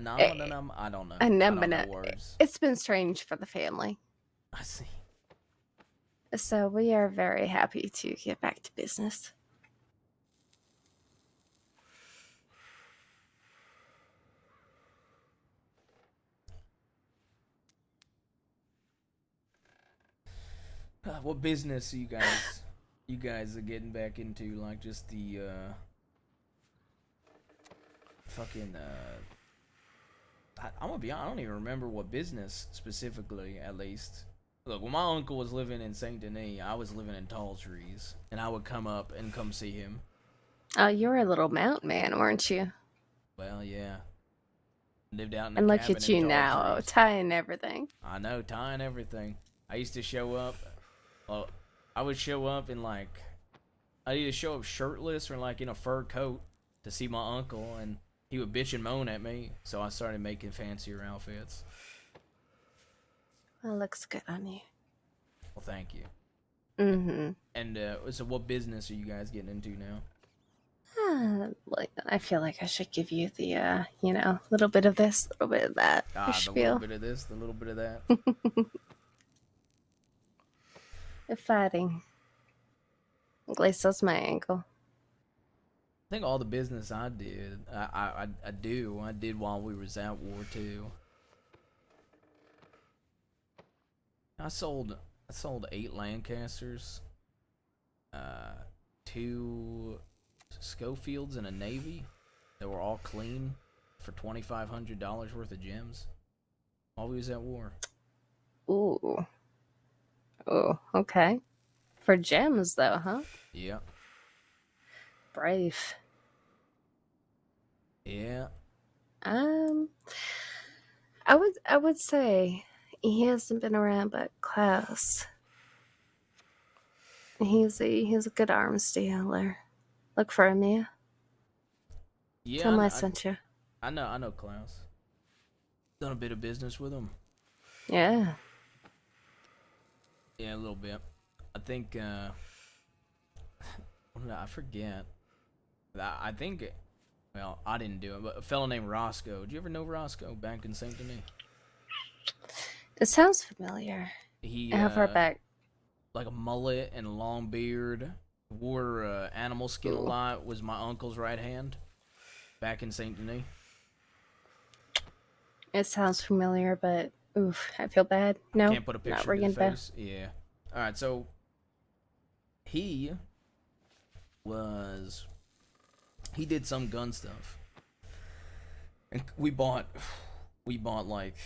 know. I don't know words. It's been strange for the family. I see. So we are very happy to get back to business. What business are you guys are getting back into? Like just the fucking I'm gonna be honest, I don't even remember what business specifically, at least. Look, when my uncle was living in Saint Denis, I was living in Tall Trees, and I would come up and come see him. Oh, you were a little mountain man, weren't you? Well, yeah. Lived out in a And look cabin at in you Tall now, Trees. tying everything. I know, tying everything. I used to show up. Well, I would show up in like, I'd either show up shirtless or like in a fur coat to see my uncle, and he would bitch and moan at me. So I started making fancier outfits. Well, looks good on you. Well, thank you. Mm-hmm. And so, what business are you guys getting into now? Like, I feel like I should give you the, little bit of this, little bit of that. The spiel. little bit of this, the little bit of that. The fighting. At least that's my ankle. I think all the business I did, I did while we was at war too. I sold 8 Lancasters, 2 Schofields, and a Navy that were all clean for $2,500 worth of gems while we was at war. Ooh. Oh, okay. For gems, though, huh? Yep. Brave. Yeah. I would say he hasn't been around, but Klaus. He's a good arms dealer. Look for him, yeah. Yeah. Tell him I sent you. I know Klaus. Done a bit of business with him. Yeah. Yeah, a little bit. I think, I forget. I think, well, I didn't do it, but a fellow named Roscoe. Did you ever know Roscoe back in Saint Denis? It sounds familiar. He, How far back? Like a mullet and a long beard. Wore animal skin a lot. Was my uncle's right hand. back in Saint Denis. It sounds familiar, but oof, I feel bad. No, Can't put a not picture to ringing the bell. face. Yeah. All right. So he did some gun stuff, and we bought like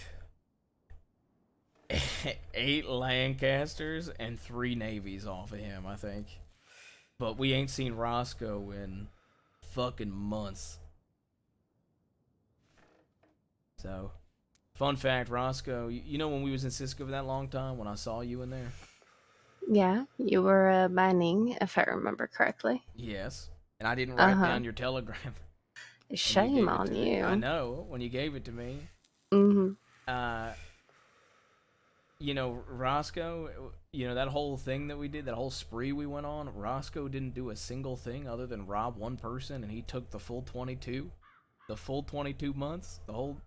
8 Lancasters and 3 Navies off of him, I think. But we ain't seen Roscoe in fucking months. So, fun fact, Roscoe, you know when we was in Cisco for that long time, when I saw you in there? Yeah, you were mining, if I remember correctly. Yes. And I didn't write Uh-huh. down your telegram. when Shame gave it on to me. you. I know, when you gave it to me. Mm-hmm. You know, Roscoe, you know, that whole thing that we did, that whole spree we went on, Roscoe didn't do a single thing other than rob one person, and he took the full 22. The full 22 months. The whole...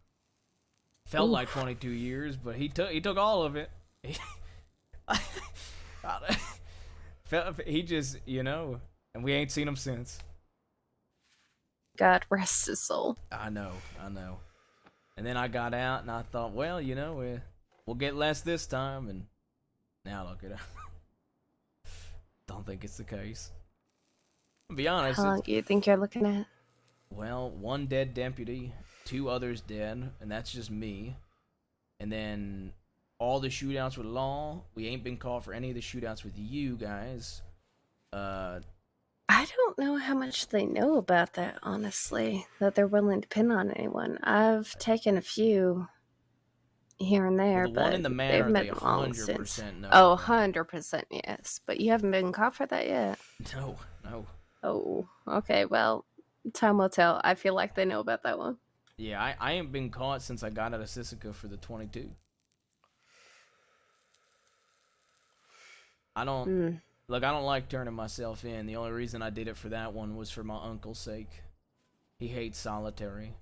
Felt like 22 years, but he took all of it. He just, you know, and we ain't seen him since. God rest his soul. I know. And then I got out, and I thought, well, you know, we'll get less this time, and now look at it. Don't think it's the case. To be honest, How long do you think you're looking at? well, 1 dead deputy, 2 others dead, and that's just me. And then all the shootouts with law, we ain't been caught for any of the shootouts with you guys. I don't know how much they know about that, honestly, that they're willing to pin on anyone. I've taken a few here and there, Well, the one but in the they've manor, been they long 100% since. know Oh, about. 100% yes. But you haven't been caught for that yet? No. Oh, okay, well, time will tell. I feel like they know about that one. Yeah, I ain't been caught since I got out of Sisica for the 22. I don't like turning myself in. The only reason I did it for that one was for my uncle's sake. He hates solitary.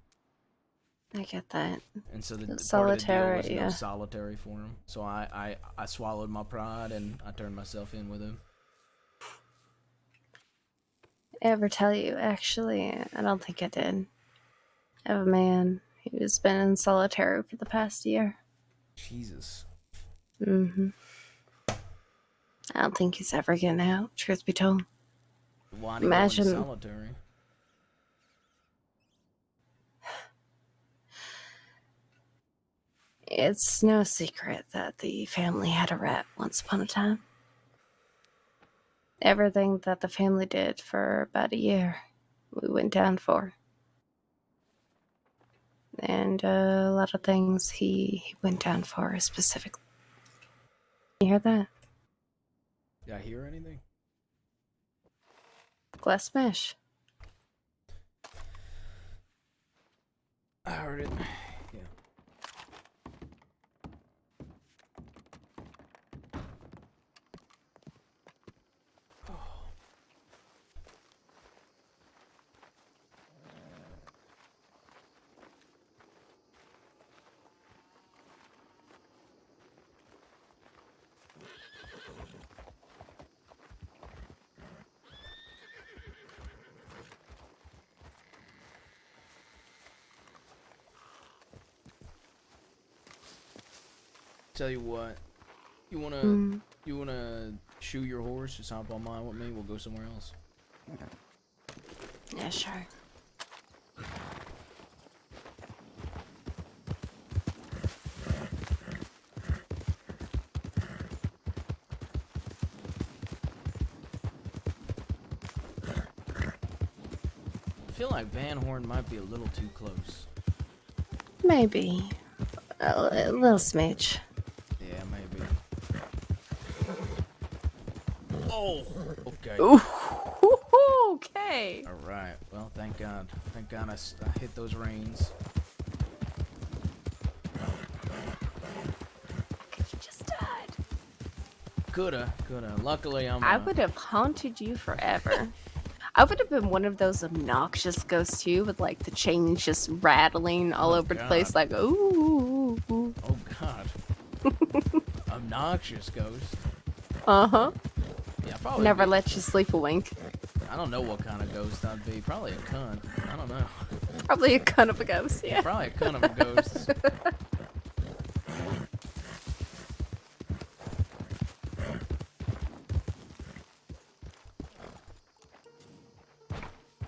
I get that. And so the part of the deal Solitary, was no yeah. solitary for him. So I swallowed my pride and I turned myself in with him. Ever tell you, actually, I don't think I did. I have a man who's been in solitary for the past year. Jesus. Mm-hmm. I don't think he's ever getting out, truth be told. Why do you go into Imagine solitary? it's no secret that the family had a rat once upon a time. Everything that the family did for about a year, we went down for. And a lot of things he went down for specifically. You hear that? Did I hear anything? Glass smash. I heard it. Yeah. Tell you what, you wanna shoe your horse? Just hop on mine with me. We'll go somewhere else. Yeah, sure. I feel like Van Horn might be a little too close. Maybe. A little smidge. Yeah, maybe. Oh, okay. Ooh, okay. All right. Well, thank God. Thank God I hit those reins. You just died. Coulda. Luckily, I would have haunted you forever. I would have been one of those obnoxious ghosts too, with like the chains just rattling all over the place, like ooh. Oh God. Obnoxious ghost. Uh-huh. Yeah, probably. Never let you sleep a wink. I don't know what kind of ghost I'd be. Probably a cunt. I don't know. Probably a cunt of a ghost, yeah. Probably a cunt of a ghost.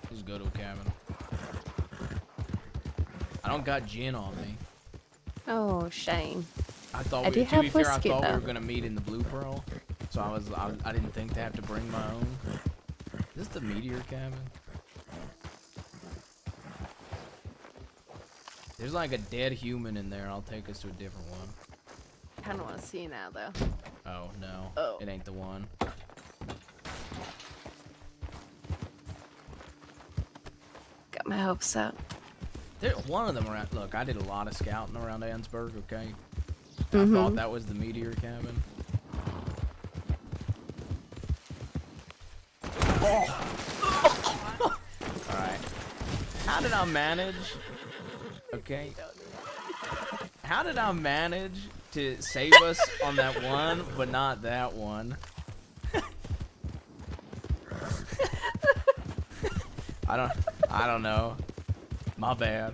Let's go to a cabin. I don't got gin on me. Oh, shame. I thought I we, do to be have fair, I whiskey, thought we though. were gonna meet in the Blue Pearl, so I didn't think to have to bring my own. Is this the meteor cabin? There's like a dead human in there. I'll take us to a different one. Kind of want to see now, though. Oh no, Oh. it ain't the one. Got my hopes up. One of them around. Look, I did a lot of scouting around Ansburg. Okay, I Mhm. thought that was the meteor cabin. Oh. All right. How did I manage? Okay. How did I manage to save us on that one, but not that one? I don't know. My bad.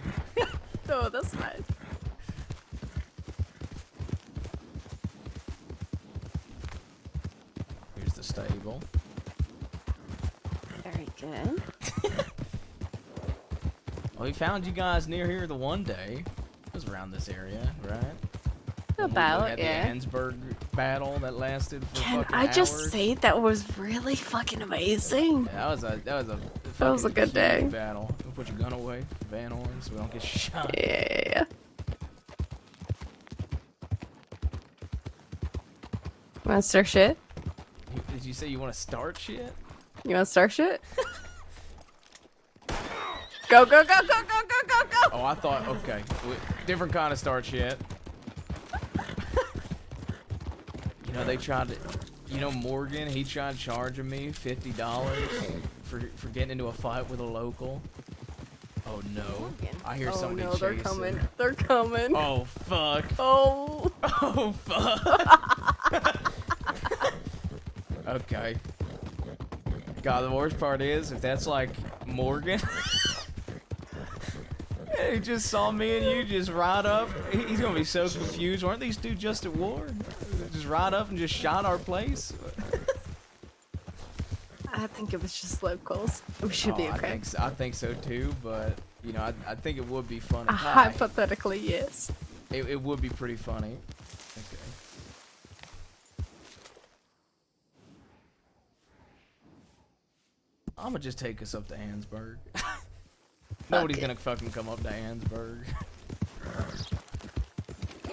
Oh, that's nice. Here's the stable. Very good. Well, we found you guys near here the one day. It was around this area, right? About, we had yeah. the Ansburg battle that lasted for Can fucking I just hours. say that was really fucking amazing? Yeah, that was a That was a fucking good huge day. battle. We'll put your gun away, Van Horn, so we don't get shot. Yeah. Wanna start shit? Did you say you want to start shit? You wanna start shit? Go, go, go, go, go, go, go, go! Oh, I thought, okay. Different kind of start shit. You know, they tried to, you know, Morgan, he tried charging me $50 for getting into a fight with a local. Oh no. I hear somebody no, chasing. they're coming. They're coming. Oh fuck. Oh. Oh fuck. Okay. God, the worst part is if that's like Morgan. He just saw me and you just ride up. He's gonna be so confused. Weren't these two just at war? Just ride up and just shot our place? I think it was just locals. We should be okay. I think so too, but you know, I think it would be funny. Hypothetically, yes. It would be pretty funny. Okay. I'm gonna just take us up to Ansburg. Nobody's gonna fucking come up to Ansburg.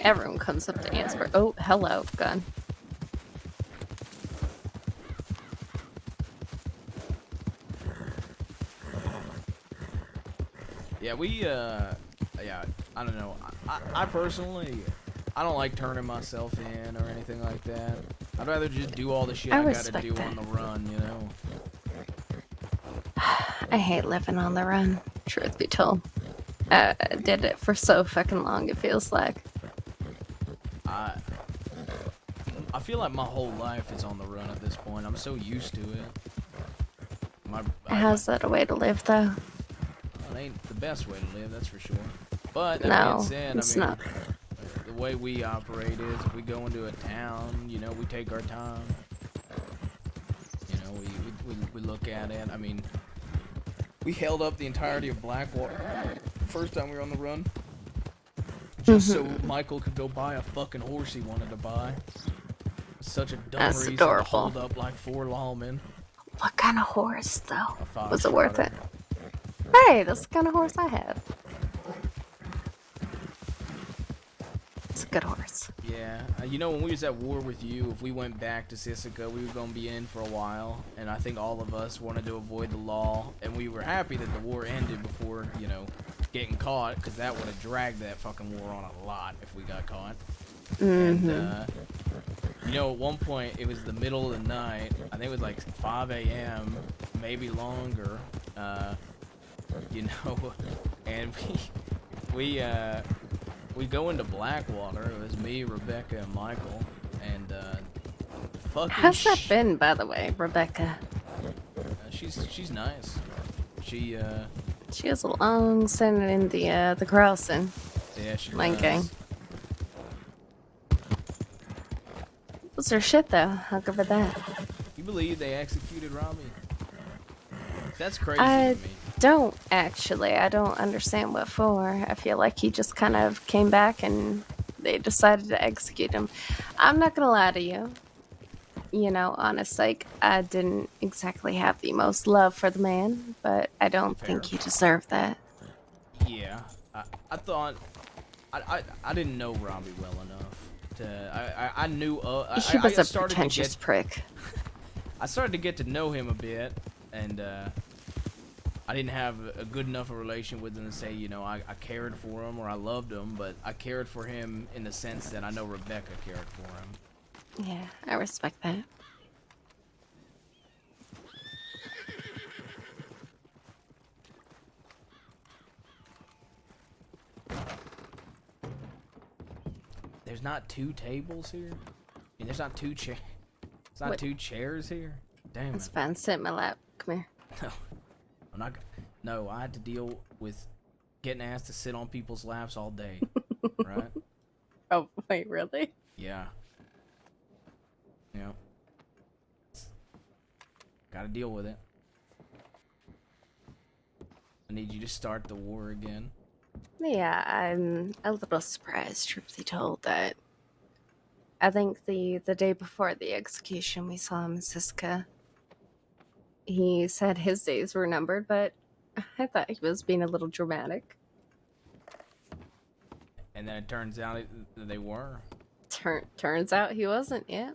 Everyone comes up to Ansburg. Oh, hello, gun. Yeah, yeah, I don't know. I personally, I don't like turning myself in or anything like that. I'd rather just do all the shit I gotta do on the run, you know? I hate living on the run, truth be told. I did it for so fucking long, it feels like. I feel like my whole life is on the run at this point. I'm so used to it. How's that a way to live, though? It ain't the best way to live, that's for sure. But that No, being said, it's I mean, not. the way we operate is if we go into a town, you know, we take our time. You know, we look at it. I mean, we held up the entirety of Blackwater first time we were on the run. Just so Michael could go buy a fucking horse he wanted to buy. Such a dumb That's reason adorable. to hold up like 4 lawmen. What kind of horse, though? A Was it worth it? foxtrotter. Hey, that's the kind of horse I have. It's a good horse. Yeah, you know, when we was at war with you, if we went back to Sisika, we were going to be in for a while, and I think all of us wanted to avoid the law, and we were happy that the war ended before, you know, getting caught, because that would have dragged that fucking war on a lot if we got caught. And, you know, at one point, it was the middle of the night, I think it was like 5 a.m., maybe longer, you know, and we go into Blackwater. It was me, Rebecca, and Michael, and fucking. How's that been, by the way, Rebecca? She's nice. She She has a long standing in the crossing. Yeah, she Line does. gang. What's her shit though? I'll give her that. You believe they executed Robbie? That's crazy I to me. don't actually. I don't understand what for. I feel like he just kind of came back and they decided to execute him. I'm not gonna lie to you. You know, honest, like, I didn't exactly have the most love for the man, but I don't think he deserved that. Yeah, I thought I didn't know Robbie well enough to I knew He was I a started pretentious to get, prick. I started to get to know him a bit, and I didn't have a good enough a relation with him to say, you know, I cared for him or I loved him, but I cared for him in the sense that I know Rebecca cared for him. Yeah, I respect that. There's not 2 tables here? I mean, there's not 2 chairs. It's not What? 2 chairs here? Damn That's it. fine. Sit in my lap. Come here. No. I'm not. No, I had to deal with getting asked to sit on people's laps all day. Right? Oh, wait, really? Yeah. Yeah. Gotta deal with it. I need you to start the war again. Yeah, I'm a little surprised, truth be told, that I think the day before the execution we saw him in Siska. He said his days were numbered, but I thought he was being a little dramatic. And then it turns out they were. Turns out he wasn't, yeah.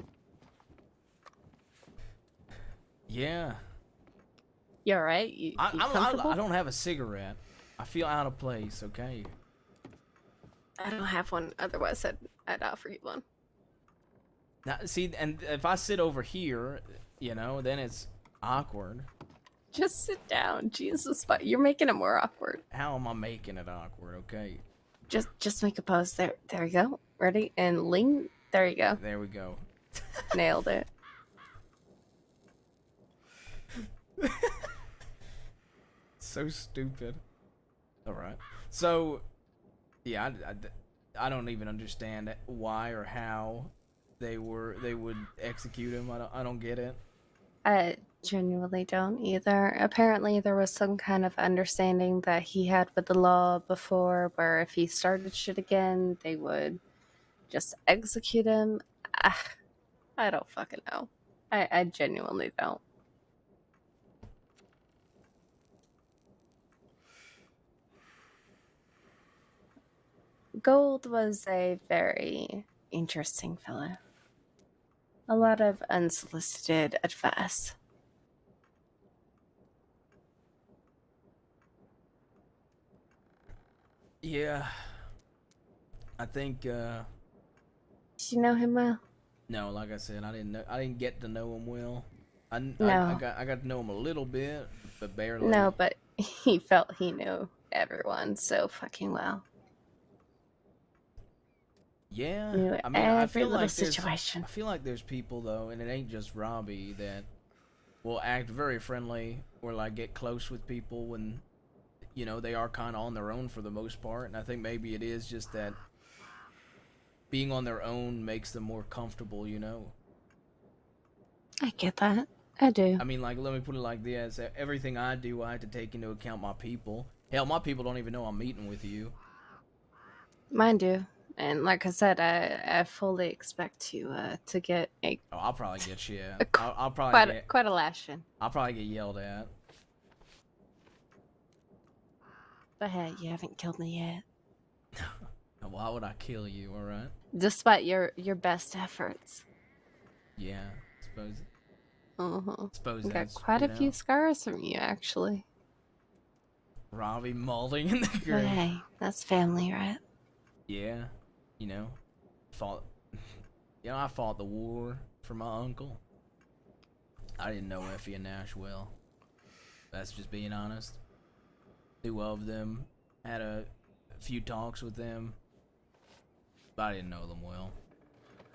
Yeah. You alright? You comfortable? I don't have a cigarette. I feel out of place, okay? I don't have one, otherwise I'd offer you one. Now, see, and if I sit over here, you know, then it's awkward. Just sit down, Jesus, but you're making it more awkward. How am I making it awkward, okay? Just make a pose. There you go. Ready? And lean. There you go. There we go. Nailed it. So stupid. Alright. So, yeah, I don't even understand why or how they would execute him. I don't get it. I genuinely don't either. Apparently, there was some kind of understanding that he had with the law before, where if he started shit again, they would just execute him. I don't fucking know. I genuinely don't. Gold was a very interesting fellow. A lot of unsolicited advice. Yeah. I think, Did you know him well? no, like I said, I didn't get to know him well. I No. got to know him a little bit, but barely. No, but he felt he knew everyone so fucking well. Yeah, Knew I mean, I every feel little like situation. I feel like there's people though, and it ain't just Robbie, that will act very friendly or like get close with people when, you know, they are kind of on their own for the most part. And I think maybe it is just that being on their own makes them more comfortable, you know. I get that. I do. I mean, like, let me put it like this: everything I do, I have to take into account my people. Hell, my people don't even know I'm meeting with you. Mine do. And like I said, I fully expect to get a Oh, I'll probably get shit. I'll probably quite a lashing. I'll probably get yelled at. But hey, you haven't killed me yet. Why would I kill you? All right. Despite your best efforts. Yeah, suppose. Suppose I got that's, quite you a few know, scars from you, actually. Robbie mauling in the But grave. hey, that's family, right? Yeah, you know, I fought the war for my uncle. I didn't know Effie and Nash well. That's just being honest. Knew of them, had a few talks with them, but I didn't know them well.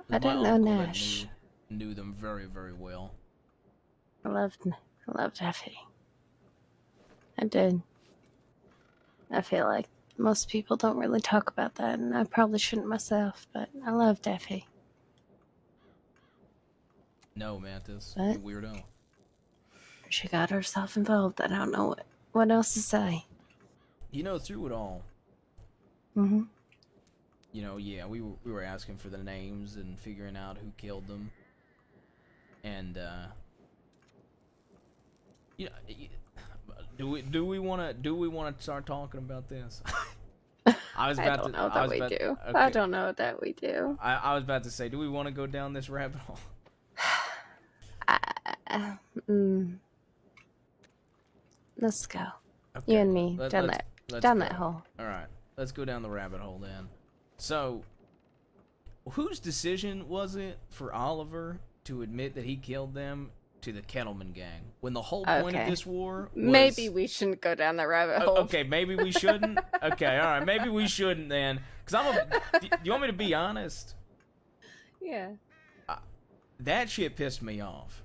I It was my didn't know uncle that Nash. knew them very, very well. I loved Effie. I did. I feel like most people don't really talk about that, and I probably shouldn't myself, but I love Daffy. No, Mantis. What? You weirdo. She got herself involved. I don't know what else to say. You know, through it all, Mm-hmm. you know, yeah, we were asking for the names and figuring out who killed them. And you know, do we want to start talking about this? I was about don't to. know I that was we about, do. okay. I don't know that we do. I was about to say, do we want to go down this rabbit hole? Let's go. Okay, You and me let's down go. that hole. All right, let's go down the rabbit hole then. So, whose decision was it for Oliver to admit that he killed them to the Kettleman gang when the whole point of Okay. this war was... Maybe we shouldn't go down that rabbit hole. Okay, maybe we shouldn't. Okay, all right, maybe we shouldn't then. Cause do you want me to be honest? Yeah, That shit pissed me off.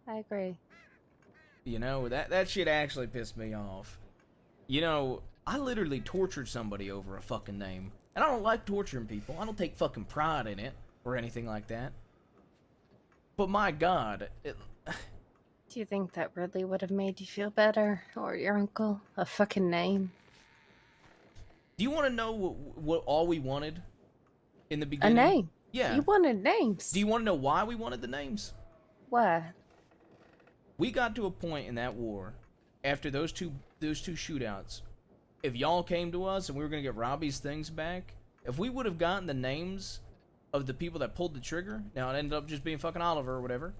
I agree. You know, that shit actually pissed me off. You know, I literally tortured somebody over a fucking name. And I don't like torturing people. I don't take fucking pride in it or anything like that. But my God, Do you think that really would have made you feel better? Or your uncle? A fucking name? do you want to know what all we wanted in the A beginning? name? Yeah. You wanted names. Do you want to know why we wanted the names? Why? We got to a point in that war, after those two shootouts, if y'all came to us and we were going to get Robbie's things back, if we would have gotten the names of the people that pulled the trigger, now it ended up just being fucking Oliver or whatever,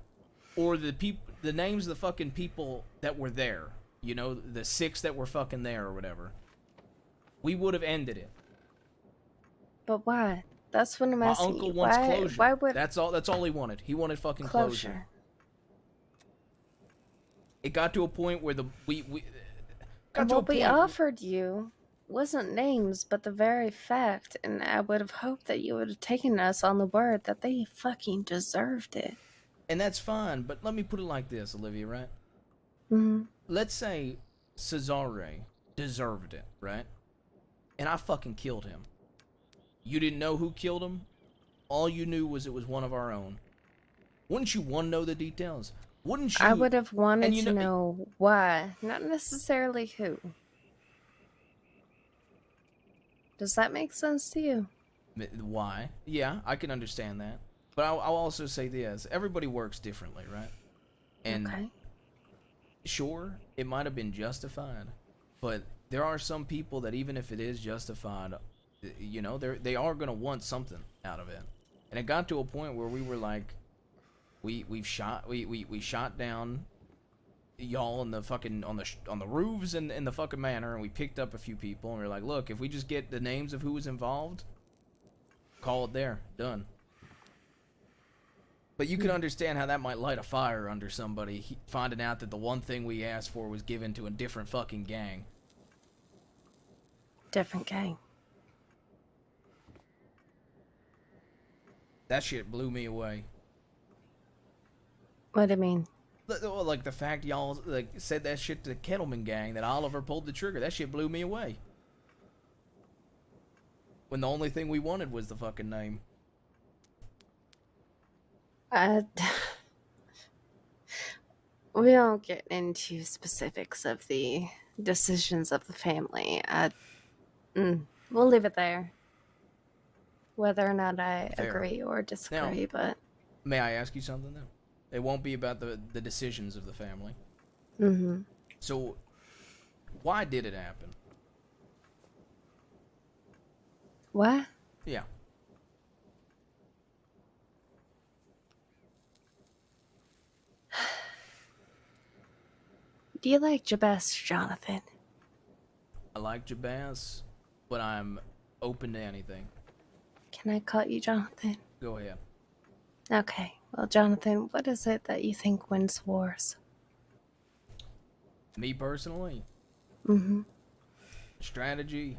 or the names of the fucking people that were there, you know, the 6 that were fucking there or whatever, we would have ended it. But why? That's what I'm My asking uncle you. wants Why? closure. Why would That's all he wanted. He wanted fucking closure. It got to a point where we got And to a what we point. offered you wasn't names, but the very fact, and I would have hoped that you would have taken us on the word that they fucking deserved it. And that's fine, but let me put it like this, Olivia, right? Mm-hmm. Let's say Cesare deserved it, right? And I fucking killed him. You didn't know who killed him? All you knew was it was one of our own. Wouldn't you want to know the details? Wouldn't you? I would have wanted and to know why, not necessarily who. Does that make sense to you? Why? Yeah, I can understand that. But I'll also say this. Everybody works differently, right? And Okay. sure, it might have been justified. But there are some people that even if it is justified, you know, they are going to want something out of it. And it got to a point where we were like, we shot down y'all in the fucking on the roofs and in the fucking manor, and we picked up a few people, and we were like, look, if we just get the names of who was involved, call it there, done. But you can understand how that might light a fire under somebody finding out that the one thing we asked for was given to a different fucking gang. Different gang. That shit blew me away. What do you mean? Like the fact y'all like said that shit to the Kettleman gang, that Oliver pulled the trigger. That shit blew me away. When the only thing we wanted was the fucking name. We don't get into specifics of the decisions of the family. We'll leave it there. Whether or not I Fair. agree or disagree, Now, but may I ask you something then? It won't be about the decisions of the family. mm-hmm. So, why did it happen? What? Yeah. Do you like Jabez, Jonathan? I like Jabaz, but I'm open to anything. Can I call you Jonathan? Go ahead. Okay. Well, Jonathan, what is it that you think wins wars? Me personally, Mm-hmm. strategy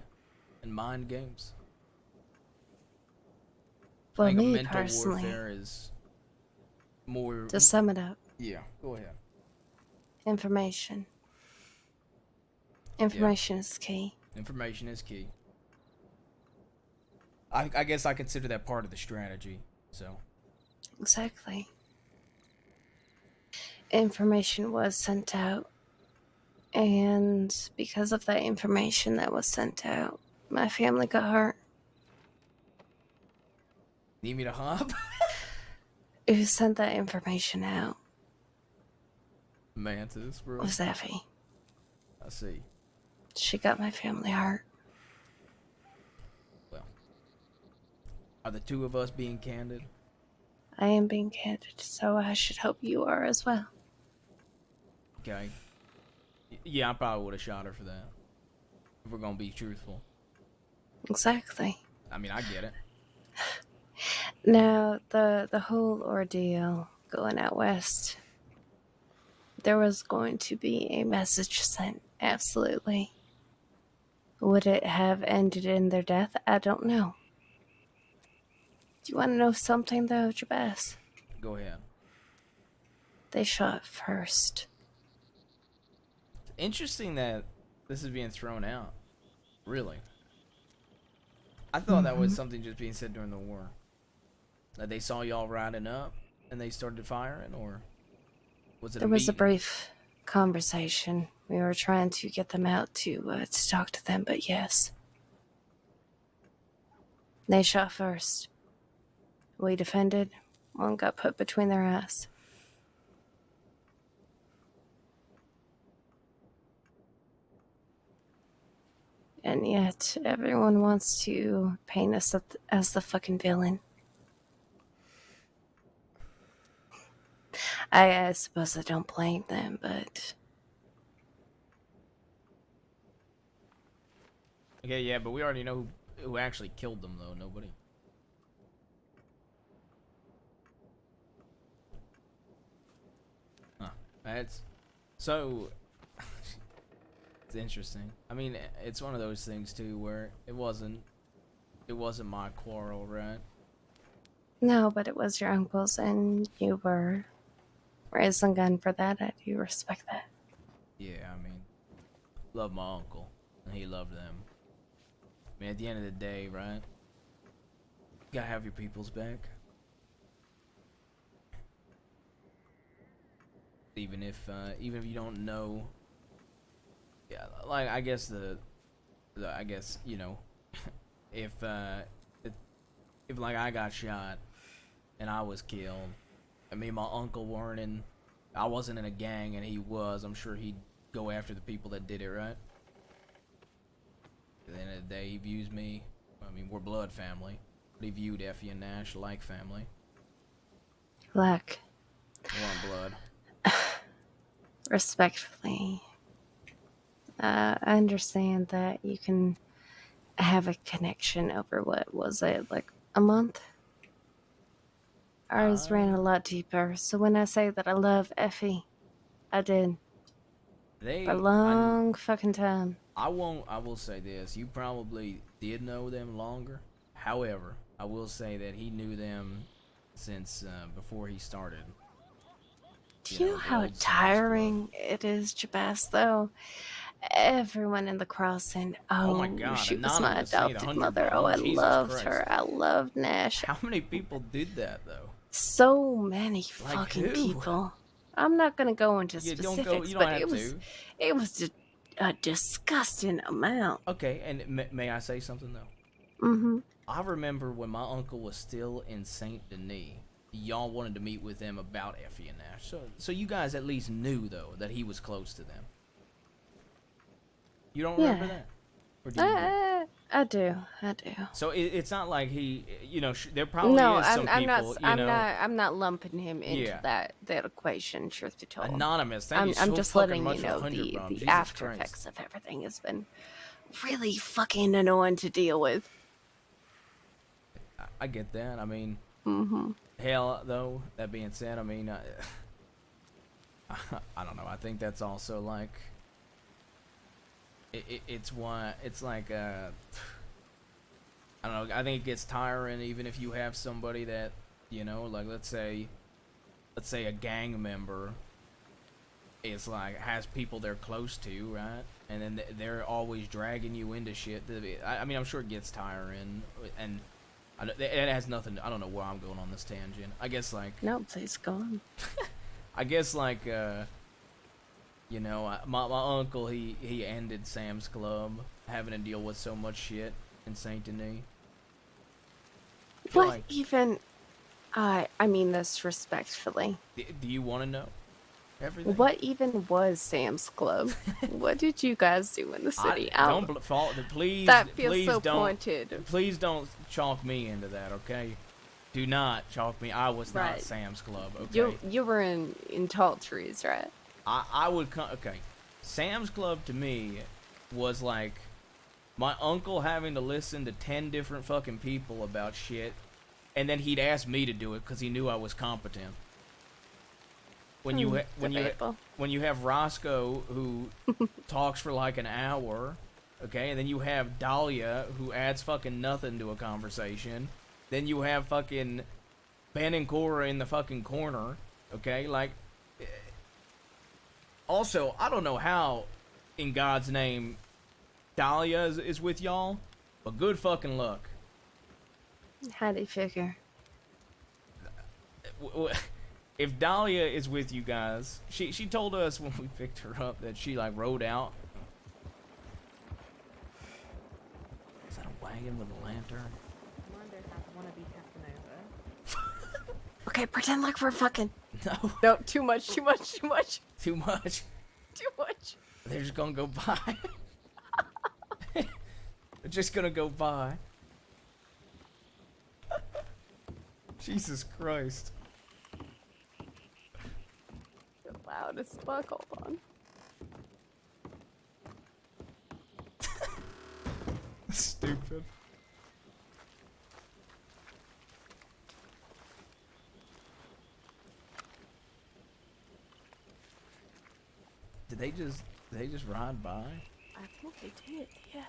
and mind games. Well, I think me mental personally, warfare is more. to sum it up, Yeah, go ahead. information. Information is key. Information is key. I guess I consider that part of the strategy. So. Exactly. Information was sent out, and because of that information that was sent out, my family got hurt. Need me to hop? Who sent that information out Mantis, bro. was Effie. I see. She got my family hurt. Well, are the two of us being candid? I am being candid, so I should hope you are as well. Okay. Yeah, I probably would have shot her for that. If we're gonna be truthful. Exactly. I mean, I get it. Now, the whole ordeal going out west, there was going to be a message sent, absolutely. Would it have ended in their death? I don't know. Do you want to know something, though, Jabez? Go ahead. They shot first. Interesting that this is being thrown out. Really. I thought that was something just being said during the war. That they saw y'all riding up and they started firing, or was it? There was a brief conversation. We were trying to get them out to talk to them, but yes. They shot first. We defended. One got put between their eyes. And yet, everyone wants to paint us as the fucking villain. I suppose I don't blame them, but... Okay, yeah, but we already know who actually killed them, though. Nobody. Huh. That's... So... It's interesting. I mean, it's one of those things, too, where it wasn't my quarrel, right? No, but it was your uncle's, and you were raised on gun for that. I do respect that. Yeah, I mean, love my uncle, and he loved them. I mean, at the end of the day, right? You gotta have your people's back. Even if you don't know. Yeah, like I guess I guess, you know, if like I got shot and I was killed, I mean my uncle weren't in, I wasn't in a gang and he was, I'm sure he'd go after the people that did it, right? At the end of the day, he views me, I mean we're blood family, but he viewed Effie and Nash like family. Look. One blood. Respectfully. I understand that you can have a connection over what was it, like a month? Ours ran a lot deeper, so when I say that I love Effie, I did. For a long fucking time. I will say this, you probably did know them longer. However, I will say that he knew them since before he started. Do you know how tiring it is, Jabaz, though? Everyone in the crossing. Oh, my God, she was my anonymous, need adopted 100 mother. Oh, I Jesus loved Christ. her. I loved Nash. How many people did that, though? So many Like fucking who? people. I'm not gonna go into You specifics, don't but have it was just a disgusting amount. Okay, and may I say something, though? Mm-hmm. I remember when my uncle was still in Saint Denis, y'all wanted to meet with them about Effie and Nash. So you guys at least knew, though, that he was close to them. You don't remember that? Or do you? I do. So it's not like he, you know, there probably No, is some I'm people, not. I'm not lumping him into Yeah. that equation. Truth be told, Anonymous. Thank you I'm so just fucking letting much you for know 100, bro. the Jesus after Christ. effects of everything has been really fucking annoying to deal with. I get that. I mean, Mm-hmm. hell, though, that being said, I mean, I don't know. I think that's also like, it's one, it's like, I don't know. I think it gets tiring even if you have somebody that, you know, like let's say a gang member is like, has people they're close to, right? and then they're always dragging you into shit. I mean, I'm sure it gets tiring, and it has nothing. I don't know where I'm going on this tangent. I guess like No, please go on. I guess like you know, my uncle he ended Sam's Club having to deal with so much shit in Saint Denis. What Like, even? I mean this respectfully. do you want to know everything? What even was Sam's Club? What did you guys do in the city? Please. That feels please so don't, pointed. Please don't chalk me into that, okay? Do not chalk me. I was not Right. Sam's Club, okay? You were in Tall Trees, right? I would okay. Sam's Club to me was like my uncle having to listen to 10 different fucking people about shit, and then he'd ask me to do it because he knew I was competent. When you when you have Roscoe who talks for like an hour, okay, and then you have Dahlia who adds fucking nothing to a conversation, then you have fucking Ben and Cora in the fucking corner, okay, like. Also, I don't know how, in God's name, Dahlia is with y'all, but good fucking luck. How do you figure? If Dahlia is with you guys, she told us when we picked her up that she like rode out. Is that a wagon with a lantern? Okay, pretend like we're fucking. No. No, too much. Too much? Too much. They're just gonna go by. They're just gonna go by. Jesus Christ. You're loud as fuck. Hold on. Stupid. Did they just ride by? I think they did, yeah.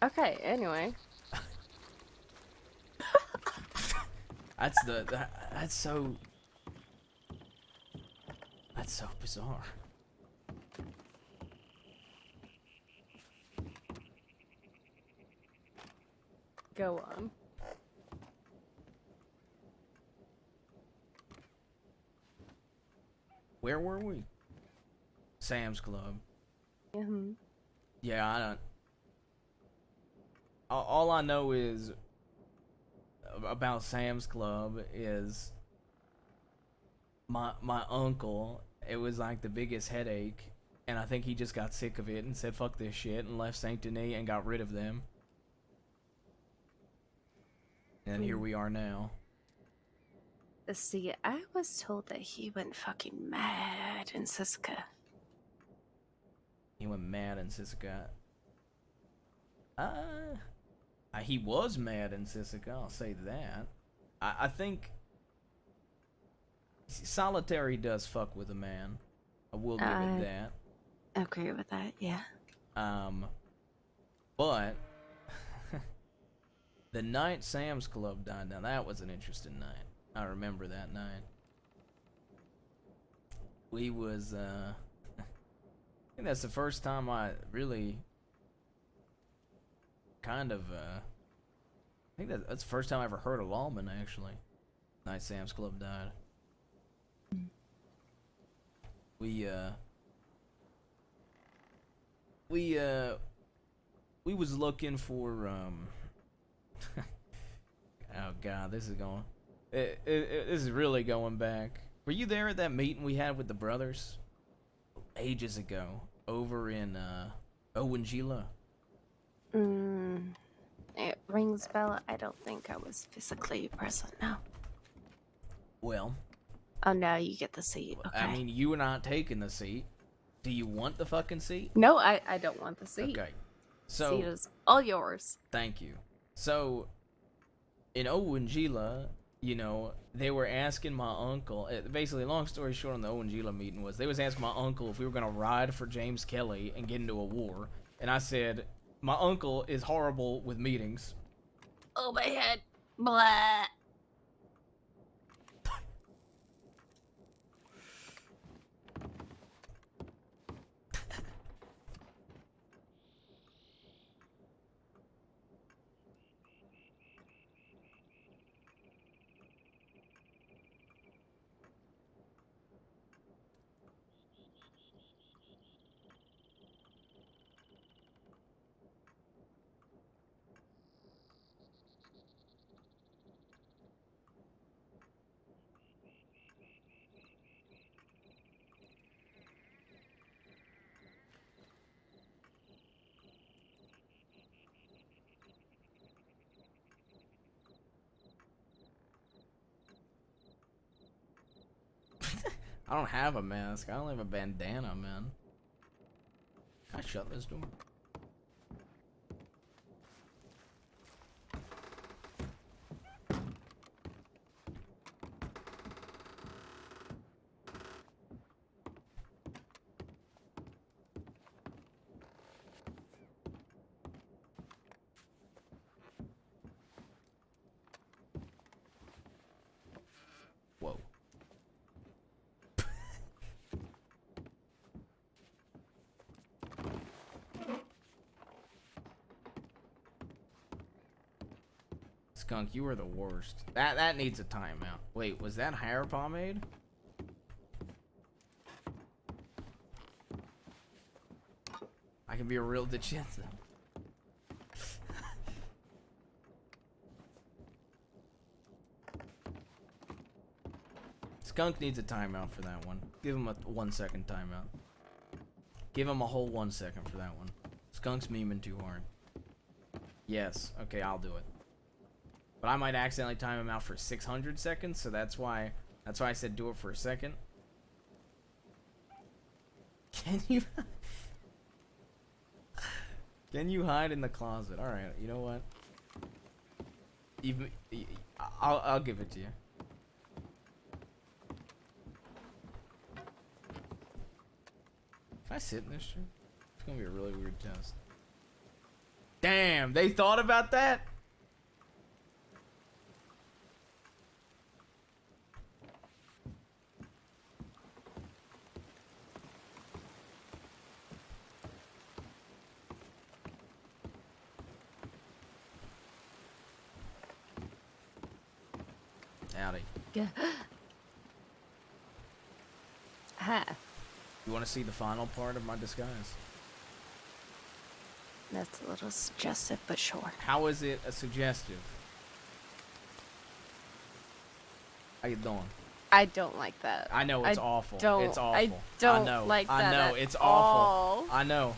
Okay, anyway. That's so bizarre. Go on. Where were we? Sam's Club. Mm-hmm. Yeah, I don't. All I know is about Sam's Club is my uncle. It was like the biggest headache, and I think he just got sick of it and said fuck this shit and left Saint Denis and got rid of them. And here we are now. See, I was told that he went fucking mad in Siska. He went mad in Siska. He was mad in Siska, I'll say that. I think solitary does fuck with a man. I will give it that. Agree with that, yeah. But the night Sam's Club died down, that was an interesting night. I remember that night. We was, I think that's the first time I really kind of, I think that's the first time I ever heard of Lawman, actually. Night Sam's Club died. We was looking for, oh god, this is going... this is really going back. Were you there at that meeting we had with the brothers? Ages ago. Over in, Owengila? It rings a bell. I don't think I was physically present, no. Well... Oh, now you get the seat, okay. I mean, you were not taking the seat. Do you want the fucking seat? No, I don't want the seat. Okay. So... Seat is all yours. Thank you. So, in Owengila... You know, they were asking my uncle, basically, long story short on the Owengila meeting was, they was asking my uncle if we were going to ride for James Kelly and get into a war. And I said, my uncle is horrible with meetings. Oh, my head. Blah. I don't have a mask. I only have a bandana, man. Can I shut this door? Whoa. Skunk, you are the worst. That needs a timeout. Wait, was that hair pomade? I can be a real degenerate. Skunk needs a timeout for that one. Give him a 1 second timeout. Give him a whole 1 second for that one. Skunk's memeing too hard. Yes, okay, I'll do it. But I might accidentally time him out for 600 seconds, so that's why I said do it for a second. Can you Can you hide in the closet? All right, you know what? Even I'll give it to you. Can I sit in this shit? It's gonna be a really weird test. Damn, they thought about that? Howdy. Yeah. Ha. You want to see the final part of my disguise? That's a little suggestive, but sure. How is it a suggestive? How you doing? I don't like that. I know it's awful. Don't, It's awful. I don't I know. like that. I know at it's all. awful. I know.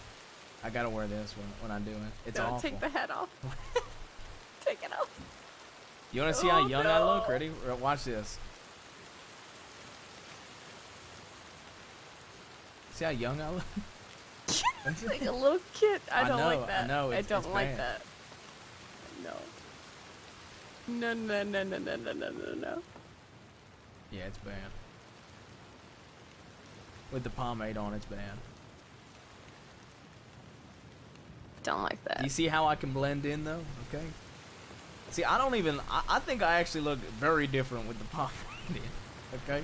I gotta wear this when I do it. It's Don't awful. take the head off. Take it off. You wanna see how Oh, young I look? Ready? Watch this. See how young I look? Like a little kid. I don't know, like that. I know. I don't it's like bad. that. No. No, no, no, no, no, no, no, no, no. Yeah, it's bad. With the pomade on, it's bad. Don't like that. You see how I can blend in though? Okay. See, I don't even. I think I actually look very different with the pomade in. Okay.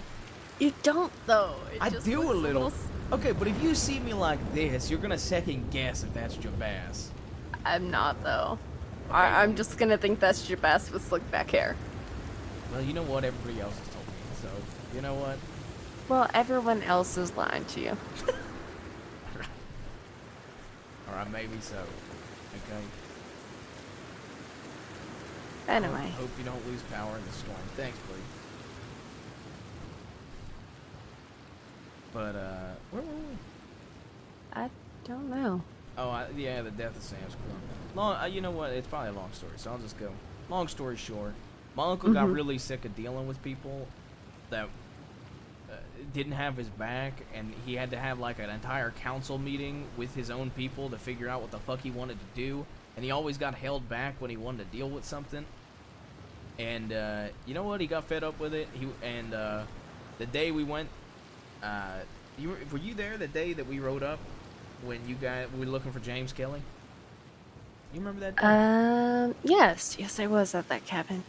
You don't though. It I just do a looks little. Okay, but if you see me like this, you're gonna second guess if that's Jabaz. I'm not though. I'm just gonna think that's Jabaz with slick back hair. Well, you know what? Everybody else has told me. So, you know what? Well, everyone else is lying to you. Alright, maybe so. Okay. Anyway. Hope you don't lose power in the storm. Thanks, buddy. But, where were we? I don't know. Oh, yeah, the death of Sam's Club. You know what? It's probably a long story, so I'll just go. Long story short, my uncle got really sick of dealing with people that didn't have his back, and he had to have like an entire council meeting with his own people to figure out what the fuck he wanted to do, and he always got held back when he wanted to deal with something. And you know what? He got fed up with it. The day we went, were you there the day that we rode up when we were looking for James Kelly? You remember that day? Yes, I was at that cabin.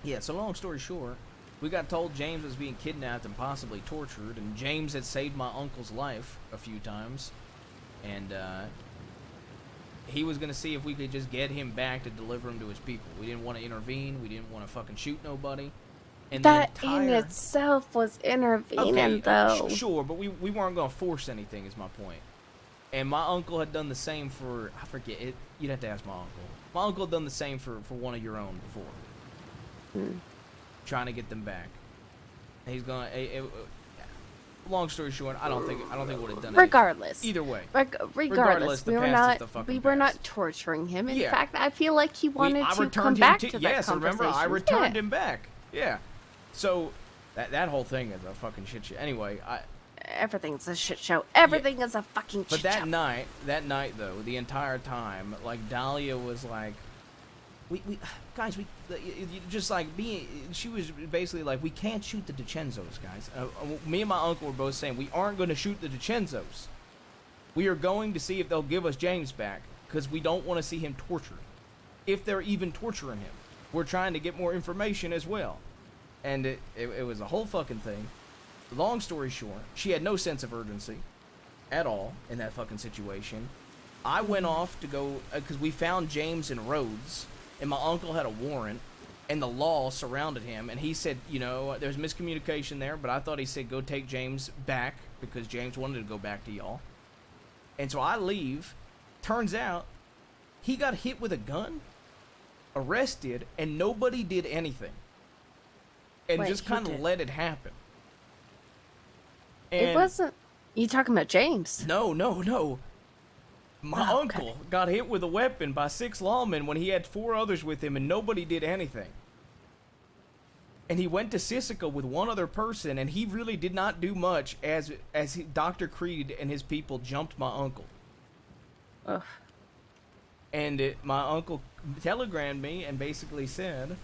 Yeah, so long story short, we got told James was being kidnapped and possibly tortured, and James had saved my uncle's life a few times, and he was going to see if we could just get him back to deliver him to his people. We didn't want to intervene. We didn't want to fucking shoot nobody. And That in itself was intervening, though. Sure, but we weren't going to force anything, is my point. And my uncle had done the same for, I forget, you'd have to ask my uncle. My uncle had done the same for one of your own before. Trying to get them back. And he's going long story short, I don't think it would have done Regardless. Either way. Regardless, we were not torturing him. In fact, I feel like he wanted to come back to that yes, conversation. remember, I returned him back. Yeah. So That whole thing is a fucking shit show. Anyway, Everything's a shit show. Everything is a fucking but shit that show. night though, the entire time, like Dahlia was like, we guys, just like being. She was basically like, we can't shoot the DiCenzos, guys. Me and my uncle were both saying we aren't going to shoot the DiCenzos. We are going to see if they'll give us James back because we don't want to see him tortured. If they're even torturing him, we're trying to get more information as well. And it was a whole fucking thing. Long story short, she had no sense of urgency at all in that fucking situation. I went off to go, because we found James in Rhodes, and my uncle had a warrant, and the law surrounded him, and he said, you know, there's miscommunication there, but I thought he said go take James back, because James wanted to go back to y'all. And so I leave. Turns out, he got hit with a gun, arrested, and nobody did anything. And Wait, just who kind of did? let it happen. It wasn't. You talking about James? No. My Oh, uncle got hit with a weapon by 6 lawmen when he had 4 others with him, and nobody did anything. And he went to Sisica with 1 other person, and he really did not do much as Dr. Creed and his people jumped my uncle. Ugh. And my uncle telegrammed me and basically said,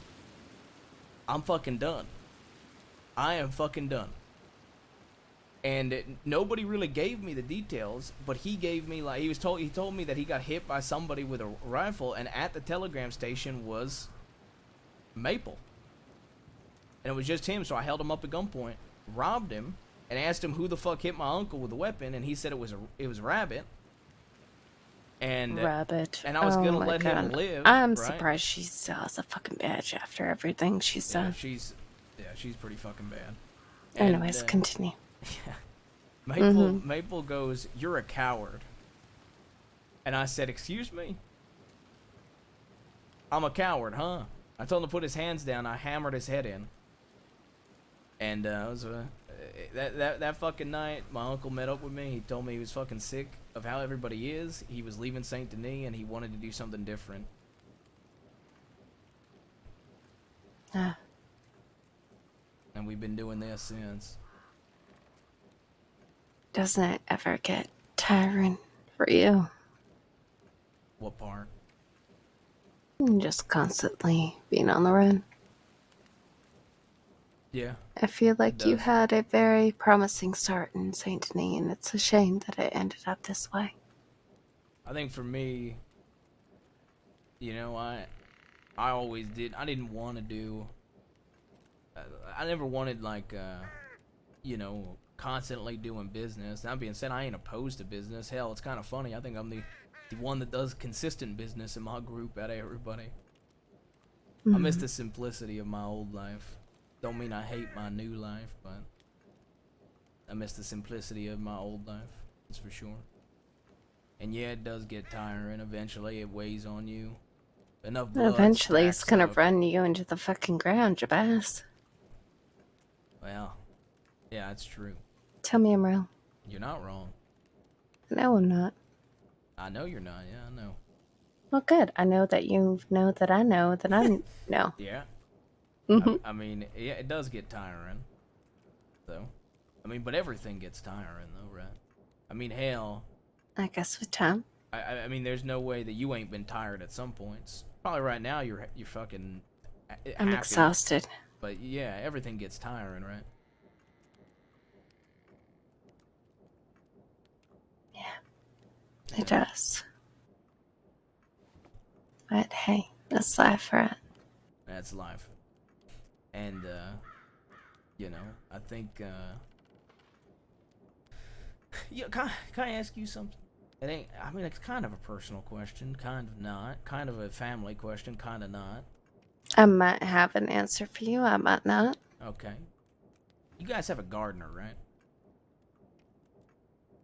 I'm fucking done. I am fucking done. And nobody really gave me the details, but he gave me, like, he told me that he got hit by somebody with a rifle, and at the telegram station was Maple. And it was just him, so I held him up at gunpoint, robbed him, and asked him who the fuck hit my uncle with a weapon, and he said it was Rabbit. And Rabbit. And I was gonna my let him God. live. I'm right? surprised she still has a fucking badge after everything she's Yeah, done. she's pretty fucking bad. Anyways, And, continue. Maple goes, "You're a coward." And I said, "Excuse me? I'm a coward, huh?" I told him to put his hands down. I hammered his head in. And it was that fucking night, my uncle met up with me. He told me he was fucking sick of how everybody is. He was leaving Saint Denis, and he wanted to do something different. And we've been doing this since. Doesn't it ever get tiring for you? What part? Just constantly being on the run. Yeah. I feel like it you does. had a very promising start in Saint Denis, and it's a shame that it ended up this way. I think for me, you know, I always did. I didn't want to do. I never wanted, like, you know, constantly doing business. That being said, I ain't opposed to business. Hell, it's kind of funny. I think I'm the one that does consistent business in my group out of everybody. I miss the simplicity of my old life. Don't mean I hate my new life, but I miss the simplicity of my old life. That's for sure. And yeah, it does get tiring. Eventually, it weighs on you. Enough blood Eventually, it's stacks gonna up. run you into the fucking ground, Jabaz. Well, yeah, that's true. Tell me I'm wrong. You're not wrong. No, I'm not. I know you're not. Yeah, I know. Well, good. I know that you know that I know that I know. Yeah. Mhm. I mean, yeah, it does get tiring, though. I mean, but everything gets tiring, though, right? I mean, hell. I guess with time. I mean, there's no way that you ain't been tired at some points. Probably right now you're fucking. I'm happy. exhausted. But yeah, everything gets tiring, right? It does. But hey, that's life, right? That's life. And you know, I think yeah, can I ask you something? It ain't, I mean, it's kind of a personal question, kind of not, kind of a family question, kind of not. I might have an answer for you, I might not. Okay. You guys have a gardener, right?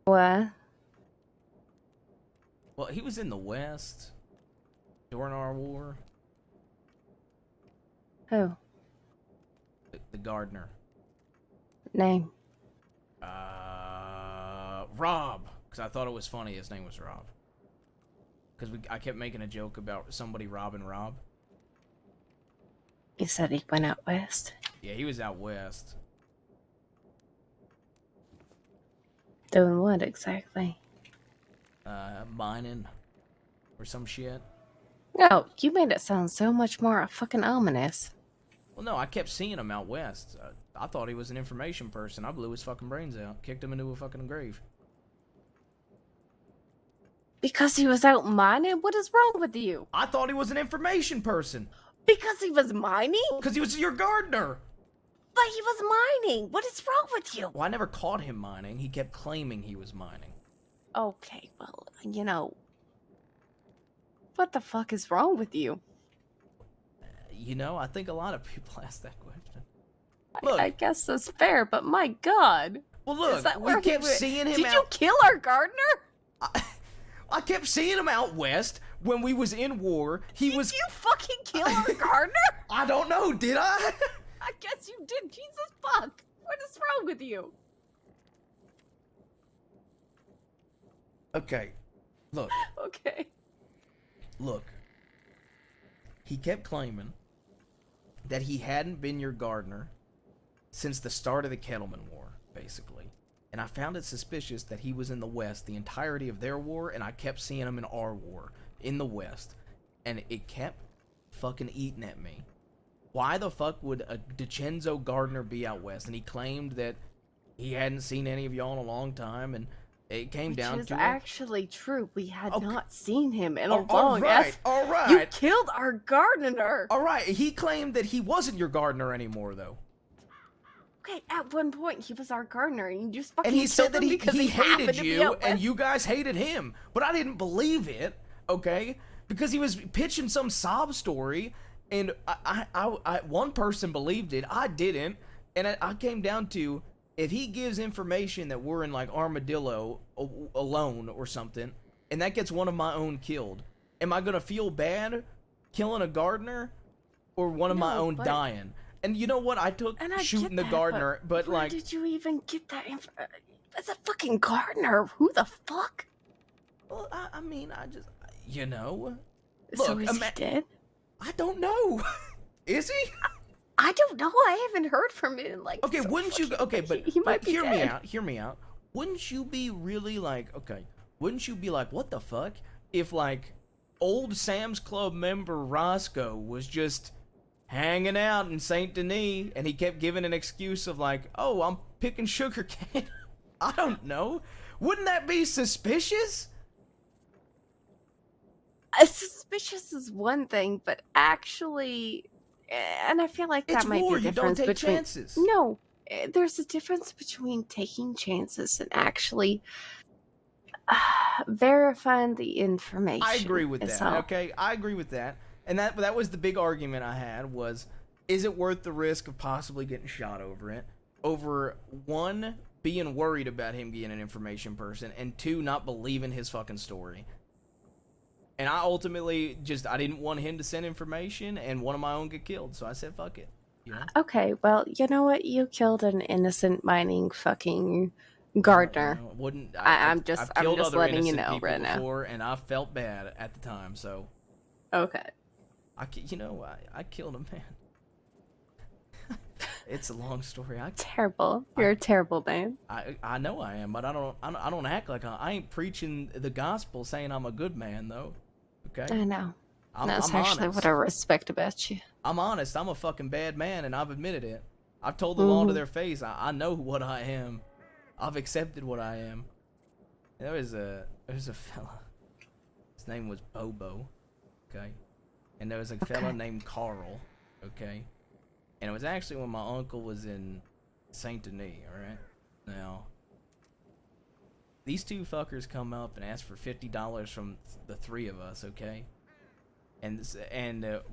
What? Well, he was in the West during our war. Who? The gardener. Name? Rob. Because I thought it was funny his name was Rob. Because I kept making a joke about somebody robbing Rob. You said he went out west? Yeah, he was out west. Doing what exactly? Mining or some shit. Oh, you made it sound so much more fucking ominous. Well, no, I kept seeing him out west. I thought he was an information person. I blew his fucking brains out, kicked him into a fucking grave. Because he was out mining? What is wrong with you? I thought he was an information person. Because he was mining? Because he was your gardener. But he was mining. What is wrong with you? Well, I never caught him mining. He kept claiming he was mining. Okay, well, you know. What the fuck is wrong with you? You know, I think a lot of people ask that question. Look, I guess that's fair, but my god. Well, look, is that we where he kept went? seeing him Did out. you kill our gardener? I kept seeing him out west when we was in war. Did you fucking kill our gardener? I don't know, did I? I guess you did. Jesus fuck. What is wrong with you? Okay, look. Okay. Look. He kept claiming that he hadn't been your gardener since the start of the Kettleman War, basically. And I found it suspicious that he was in the West the entirety of their war, and I kept seeing him in our war in the West. And it kept fucking eating at me. Why the fuck would a DiCenzo gardener be out West? And he claimed that he hadn't seen any of y'all in a long time, and it came down Which is to actually true. We had not seen him in a all long right, all right. You killed our gardener. All right, he claimed that he wasn't your gardener anymore, though. Okay, at one point he was our gardener, and you just fucking And he killed said that him he because happened hated to be you, out and west? you guys hated him. But I didn't believe it, okay? Because he was pitching some sob story, and I one person believed it, I didn't, and I came down to, if he gives information that we're in, like, Armadillo alone or something, and that gets one of my own killed, am I gonna feel bad killing a gardener, or one of my No, own but- dying? And you know what? I took And I shooting get the that, gardener, but where like, did you even get that info? That's a fucking gardener. Who the fuck? well, I mean, I just, you know. So Look, is he dead? I don't know. Is he? I don't know. I haven't heard from him. Like, Okay, so wouldn't you? fucking- Okay, but, he might be hear me dead. out. Hear me out. Wouldn't you be really like, okay? Wouldn't you be like, what the fuck? If like, old Sam's Club member Roscoe was just hanging out in Saint Denis, and he kept giving an excuse of like, oh, I'm picking sugar cane. I don't know. Wouldn't that be suspicious? Suspicious is one thing, but actually, and I feel like that It's might war, be you a don't difference take between. chances. No, there's a difference between taking chances and actually verifying the information. I agree with is that. all. Okay, I agree with that. And that was the big argument I had was, is it worth the risk of possibly getting shot over it? Over one, being worried about him being an information person, and two, not believing his fucking story. And I ultimately I didn't want him to send information and one of my own get killed, so I said fuck it. You know? Okay, well, you know what? You killed an innocent mining fucking gardener. Wouldn't I'm I've just killed other letting you innocent know people right now. before, and I felt bad at the time, so Okay. I killed a man. It's a long story. Terrible. You're a terrible man. I know I am, but I don't act like I ain't preaching the gospel saying I'm a good man though. Okay. I know. I'm That's actually honest. what I respect about you. I'm honest. I'm a fucking bad man, and I've admitted it. I've told the law to Mhm. their face. I know what I am. I've accepted what I am. There was a fella. His name was Bobo. Okay. And there was a fella named Carl. Okay. And it was actually when my uncle was in Saint Denis. All right. Now, these two fuckers come up and ask for $50 from the three of us. Okay. And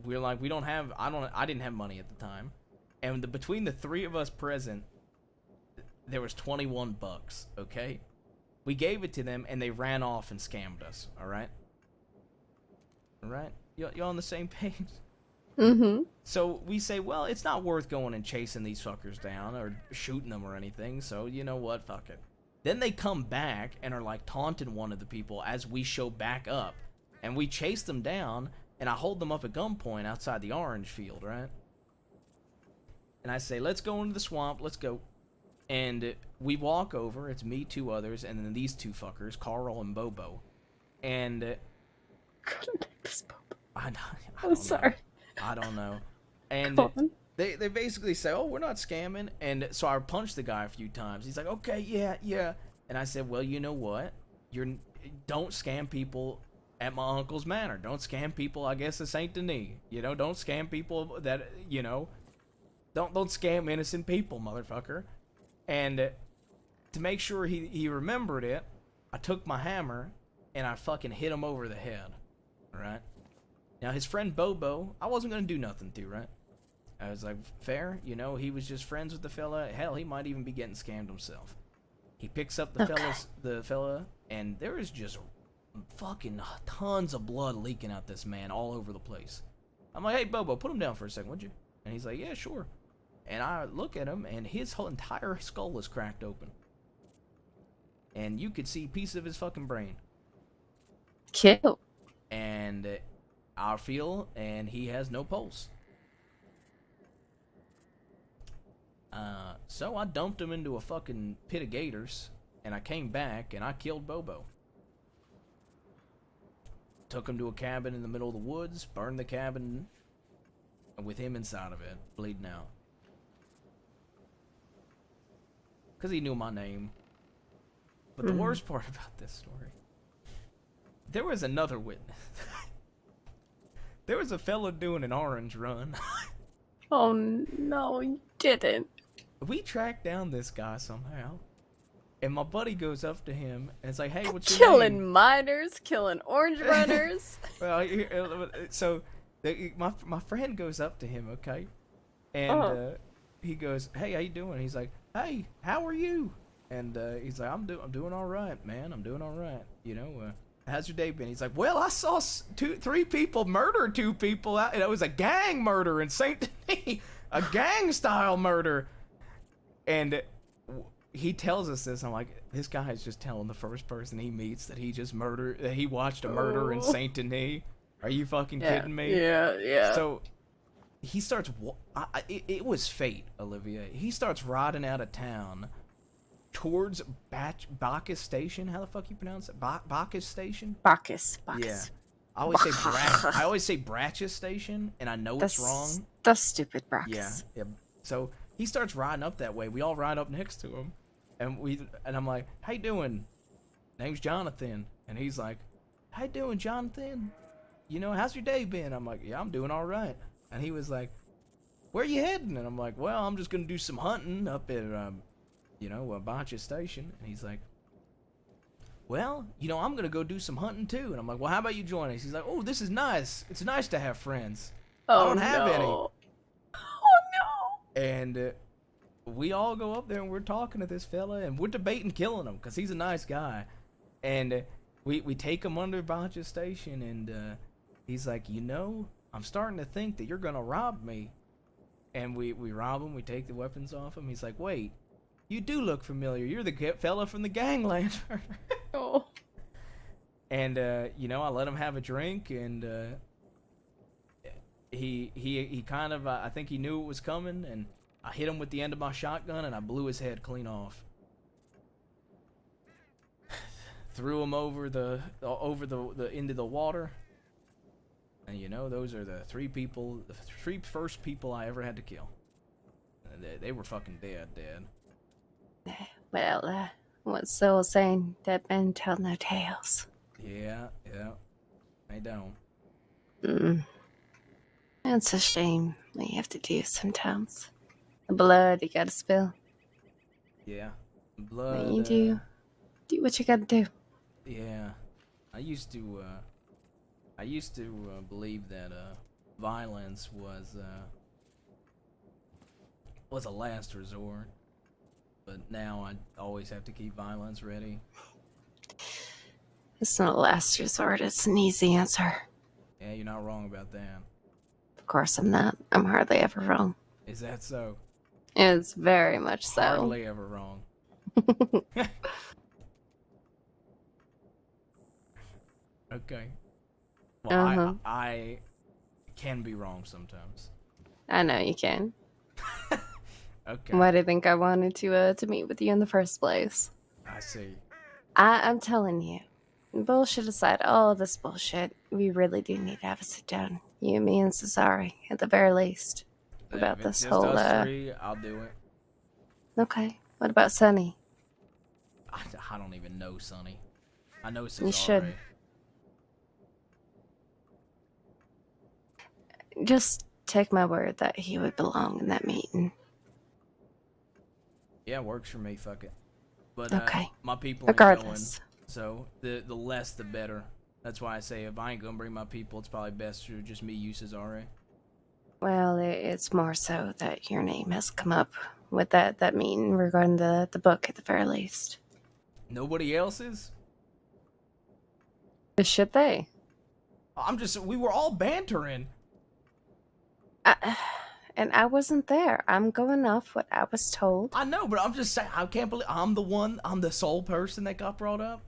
we're like, we don't have. I didn't have money at the time. And between the three of us present, there was $21. Okay. We gave it to them, and they ran off and scammed us. All right. All right. You on the same page? Mm-hmm. So we say, well, it's not worth going and chasing these fuckers down or shooting them or anything, so you know what, fuck it. Then they come back and are like taunting one of the people as we show back up. And we chase them down, and I hold them up at gunpoint outside the orange field, right? And I say, let's go into the swamp, let's go. And we walk over. It's me, 2 others, and then these 2 fuckers, Carl and Bobo. And I I'm sorry. I don't know. And Go on. they basically say, "Oh, we're not scamming." And so I punched the guy a few times. He's like, "Okay, yeah." And I said, "Well, you know what? Don't scam people at my uncle's manor. Don't scam people, I guess, at Saint Denis. You know, don't scam people that, you know, don't scam innocent people, motherfucker." And to make sure he remembered it, I took my hammer and I fucking hit him over the head. All right. Now his friend Bobo, I wasn't gonna do nothing to, right? I was like, fair, you know, he was just friends with the fella. Hell, he might even be getting scammed himself. He picks up the fella, and there is just fucking tons of blood leaking out this man all over the place. I'm like, hey, Bobo, put him down for a second, would you? And he's like, yeah, sure. And I look at him, and his whole entire skull is cracked open. And you could see a piece of his fucking brain. Kill. And I feel, and he has no pulse. So I dumped him into a fucking pit of gators, and I came back, and I killed Bobo. Took him to a cabin in the middle of the woods, burned the cabin with him inside of it, bleeding out. Because he knew my name. But the worst part about this story, there was another witness. There was a fellow doing an orange run. Oh no, you didn't. We tracked down this guy somehow, and my buddy goes up to him and it's like, "Hey, what's your Killing name?" miners, killing orange runners. Well, so my friend goes up to him, okay, and he goes, "Hey, how you doing?" He's like, "Hey, how are you?" And he's like, "I'm doing all right, man. I'm doing all right. You know, how's your day been?" He's like, "Well, I saw 3 people murder 2 people out, and it was a gang murder in Saint Denis, a gang style murder." And he tells us this. I'm like, this guy is just telling the first person he meets that he just murdered, that he watched a murder in Saint Denis. Are you fucking kidding me? Yeah. So he starts. It was fate, Olivia. He starts riding out of town towards Bacchus Station. How the fuck you pronounce it? Bacchus Station? Bacchus. Yeah. I always say Bratchus Station, and I know it's wrong. That's stupid, Bacchus. Yeah. So he starts riding up that way. We all ride up next to him, and I'm like, "How you doing?" Name's Jonathan, and he's like, "How you doing, Jonathan? You know, how's your day been?" I'm like, "Yeah, I'm doing all right." And he was like, "Where you heading?" And I'm like, "Well, I'm just gonna do some hunting up at Bacchus Station." And he's like, "Well, you know, I'm gonna go do some hunting too." And I'm like, "Well, how about you join us?" He's like, "Oh, this is nice. It's nice to have friends. I don't have any." Oh no. And we all go up there and we're talking to this fella and we're debating killing him because he's a nice guy. And we take him under Bacchus Station, and he's like, "You know, I'm starting to think that you're gonna rob me." And we rob him. We take the weapons off him. He's like, "Wait. You do look familiar. You're the fella from the gangland." Oh. And I let him have a drink, and he kind of I think he knew it was coming, and I hit him with the end of my shotgun, and I blew his head clean off. Threw him over the into the water, and those are the 3 first people I ever had to kill. And they were fucking dead. Well, what's the old saying? Dead men tell no tales. Yeah, they don't. It's a shame what you have to do sometimes. The blood you gotta spill. Yeah, blood. But you do what you gotta do. Yeah, I used to believe that violence was a last resort, but now I always have to keep violence ready. It's not a last resort, it's an easy answer. Yeah, you're not wrong about that. Of course I'm not. I'm hardly ever wrong. Is that so? It's very much so. Hardly ever wrong. Okay. Well, I can be wrong sometimes. I know you can. Okay. Why do you think I wanted to meet with you in the first place? I see. I'm telling you, bullshit aside, all this bullshit, we really do need to have a sit down. You, me, and Cesare, at the very least, about If it's this just whole. us three, I'll do it. Okay. What about Sunny? I don't even know Sonny. I know Cesare. You should. Just take my word that he would belong in that meeting. Yeah, works for me. Fuck it. But Okay. my people ain't Regardless. going, so the less the better. That's why I say if I ain't gonna bring my people, it's probably best to just me use Cesare. Well, it's more so that your name has come up with that meeting regarding the book at the very least. Nobody else's? Should they? We were all bantering. And I wasn't there. I'm going off what I was told. I know, but I'm just saying, I can't believe I'm the sole person that got brought up.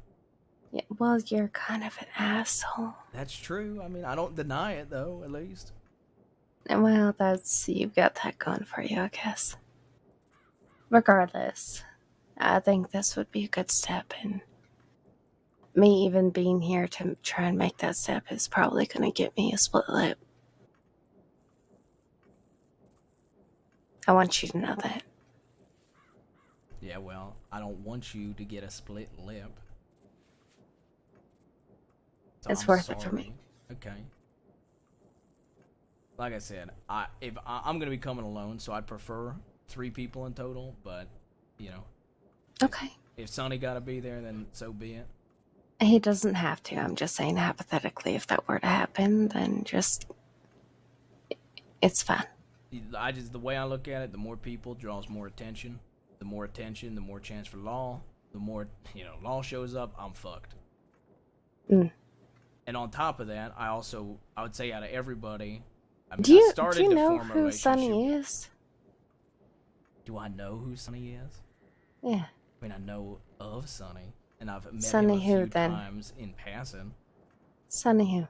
Yeah, well, you're kind of an asshole. That's true. I mean, I don't deny it, though, at least. Well, you've got that going for you, I guess. Regardless, I think this would be a good step, and me even being here to try and make that step is probably going to get me a split lip. I want you to know that. Yeah, well, I don't want you to get a split lip. So It's I'm worth it for me. Okay. Like I said, I'm gonna be coming alone, so I'd prefer 3 people in total. But Okay. if Sonny gotta be there, then so be it. He doesn't have to. I'm just saying hypothetically, if that were to happen, then it's fine. The way I look at it, the more people draws more attention. The more attention, the more chance for law. The more law shows up, I'm fucked. Mm. And on top of that, I would say out of everybody, I mean, Do you to know form a who relationship. Sonny is? Do I know who Sonny is? Yeah. I mean, I know of Sonny, and I've met Sonny him a who, few then? times in passing. Sonny who?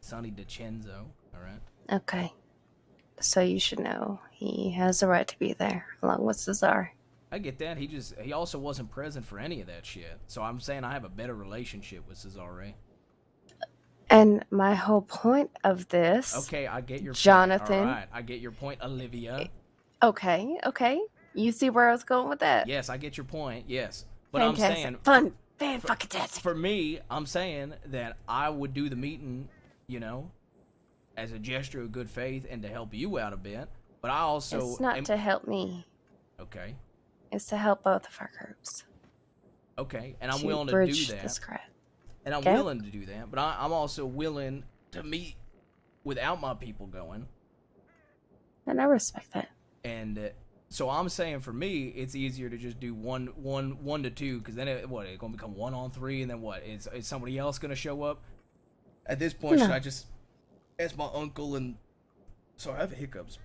Sonny DiCenzo, all right? Okay. So you should know he has a right to be there, along with Cesare. I get that. He also wasn't present for any of that shit. So I'm saying I have a better relationship with Cesare. And my whole point of this... Okay, I get your Jonathan. point. All right, I get your point, Olivia. Okay. You see where I was going with that? Yes, I get your point, yes. But Fantastic. I'm saying... Fan-fucking-tastic. For me, I'm saying that I would do the meeting, as a gesture of good faith and to help you out a bit. But I also... It's not to help me. Okay. It's to help both of our groups. Okay, and I'm To willing to bridge do that. this crap. And I'm Okay. willing to do that, but I'm also willing to meet without my people going. And I respect that. And so I'm saying for me, it's easier to just do one to 2, because then it's gonna become 1 on 3, and then what? Is somebody else gonna show up? At this point, should I just ask my uncle and? So I have hiccups.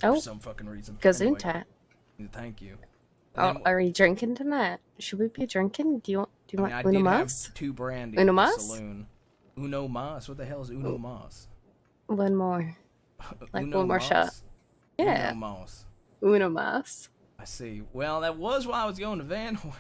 Oh. For some fucking reason. Gesundheit. Thank you. Oh, are you drinking tonight? Should we be drinking? Do you want I Uno did Mas? have 2 brandy Uno at the Mas? saloon. Uno Mas? What the hell is Uno Mas? One more. Like Uno one more Mas? shot. Yeah. Uno Mas. Uno Mas. I see. Well, that was why I was going to Van Horn.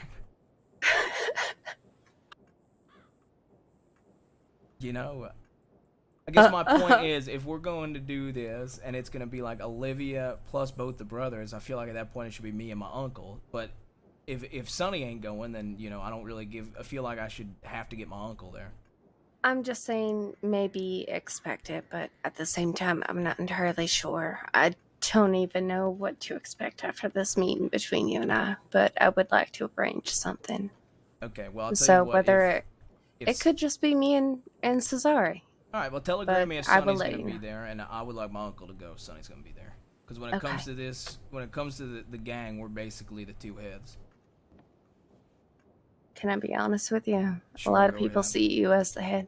I guess my point is, if we're going to do this, and it's going to be like Olivia plus both the brothers, I feel like at that point it should be me and my uncle. But if Sonny ain't going, then, I don't really I feel like I should have to get my uncle there. I'm just saying maybe expect it, but at the same time, I'm not entirely sure. I don't even know what to expect after this meeting between you and I, but I would like to arrange something. Okay, well, I'll tell So you what, whether if it could just be me and Cesare. All right, well, telegram me if I will Sonny's let going to you be know. there, and I would like my uncle to go if Sonny's going to be there. Because when it comes to this, when it comes to the gang, we're basically the 2 heads. Can I be honest with you? Sure, a lot of go people ahead. see you as the head.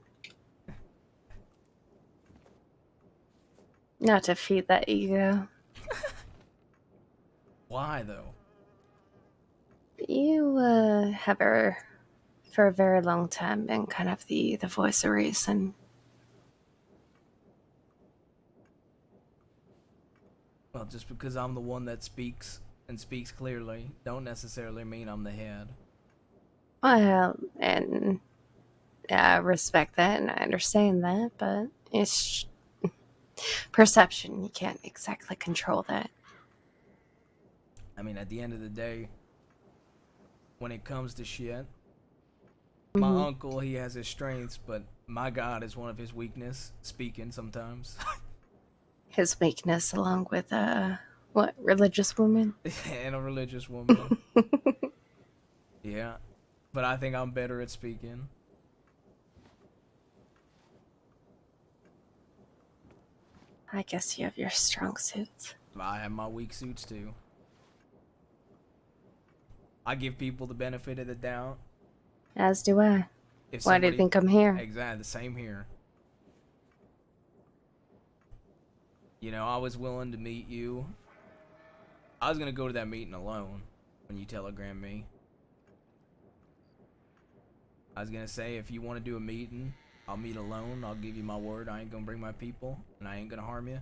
Not to feed that ego. Why, though? You have for a very long time been kind of the voice of reason. Well, just because I'm the one that speaks and speaks clearly, don't necessarily mean I'm the head. Well, and I respect that and I understand that, but it's perception. You can't exactly control that. I mean, at the end of the day, when it comes to shit, my uncle, he has his strengths, but my God is one of his weakness, speaking sometimes. His weakness, along with what, religious woman? And a religious woman. Yeah. But I think I'm better at speaking. I guess you have your strong suits. I have my weak suits too. I give people the benefit of the doubt. As do I. If Why do you somebody- think I'm here? Exactly, the same here. You know, I was willing to meet you. I was gonna go to that meeting alone when you telegram me. I was gonna say, if you want to do a meeting, I'll meet alone. I'll give you my word. I ain't gonna bring my people, and I ain't gonna harm you.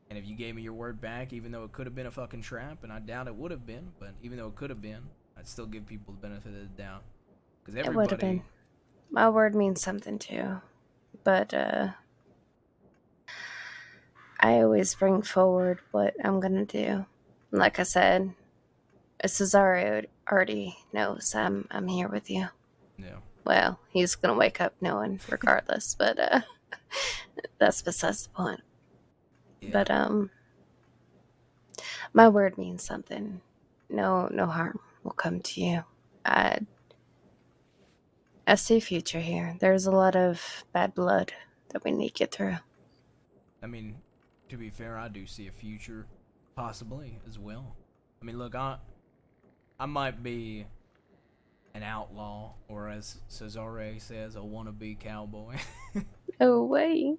And if you gave me your word back, even though it could have been a fucking trap, and I doubt it would have been, but even though it could have been, I'd still give people the benefit of the doubt. Because It would have been. My word means something too. But I always bring forward what I'm gonna do. Like I said, Cesare already knows I'm here with you. Yeah. Well, he's gonna wake up knowing regardless, but that's besides the point. Yeah. But my word means something. No harm will come to you. I see a future here. There's a lot of bad blood that we need to get through. I mean, to be fair, I do see a future, possibly, as well. I mean, look, I might be an outlaw, or as Cesare says, a wannabe cowboy. Oh, wait.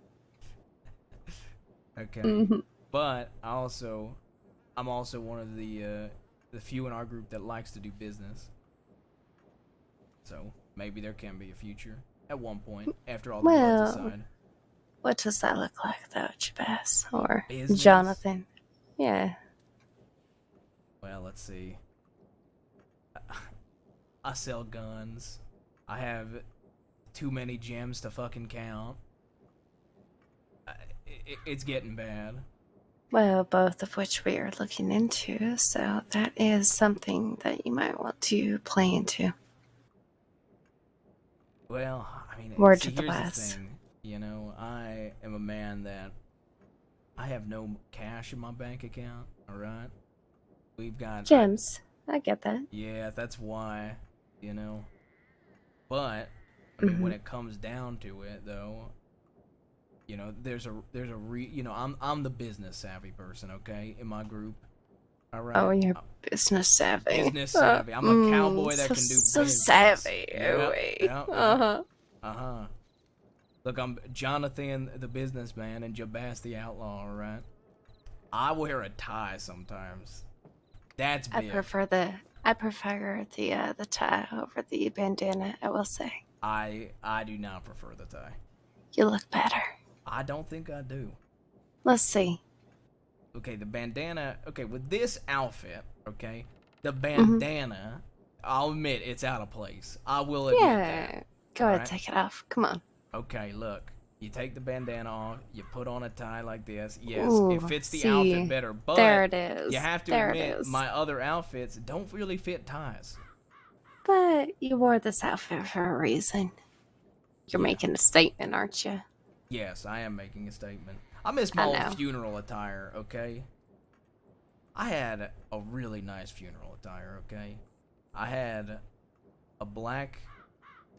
Okay. Mhm. But I'm also one of the few in our group that likes to do business. So maybe there can be a future at one point after all the blood's aside. What does that look like, though, Jabez? Or Business? Jonathan? Yeah. Well, let's see. I sell guns. I have too many gems to fucking count. It's getting bad. Well, both of which we are looking into, so that is something that you might want to play into. Well, I mean, Word see, to the here's wise. thing. You know, I am a man that I have no cash in my bank account. All right, we've got Gems. I get that. Yeah, that's why. You know, but I mean, when Mhm. it comes down to it, though, you know, there's a you know, I'm the business savvy person, okay, in my group. All right. Oh, you're business savvy. Business savvy. I'm a cowboy that so, can do so business. savvy. Yeah, Wait. yeah, Uh-huh. Uh-huh. Look, I'm Jonathan the businessman and Jabaz the outlaw, all right? I wear a tie sometimes. That's I big. prefer the tie over the bandana, I will say. I do not prefer the tie. You look better. I don't think I do. Let's see. Okay, the bandana. Okay, with this outfit, okay, the Mm-hmm. bandana, I'll admit it's out of place. I will admit Yeah. that. Go ahead, alright? take it off. Come on. Okay, look. You take the bandana off, you put on a tie like this. Yes, Ooh, it fits the see, outfit better, but there it is. you have to There it admit is. my other outfits don't really fit ties. But you wore this outfit for a reason. You're making a statement, aren't you? Yes, I am making a statement. I miss my I old know. funeral attire, okay? I had a really nice funeral attire, okay? I had a black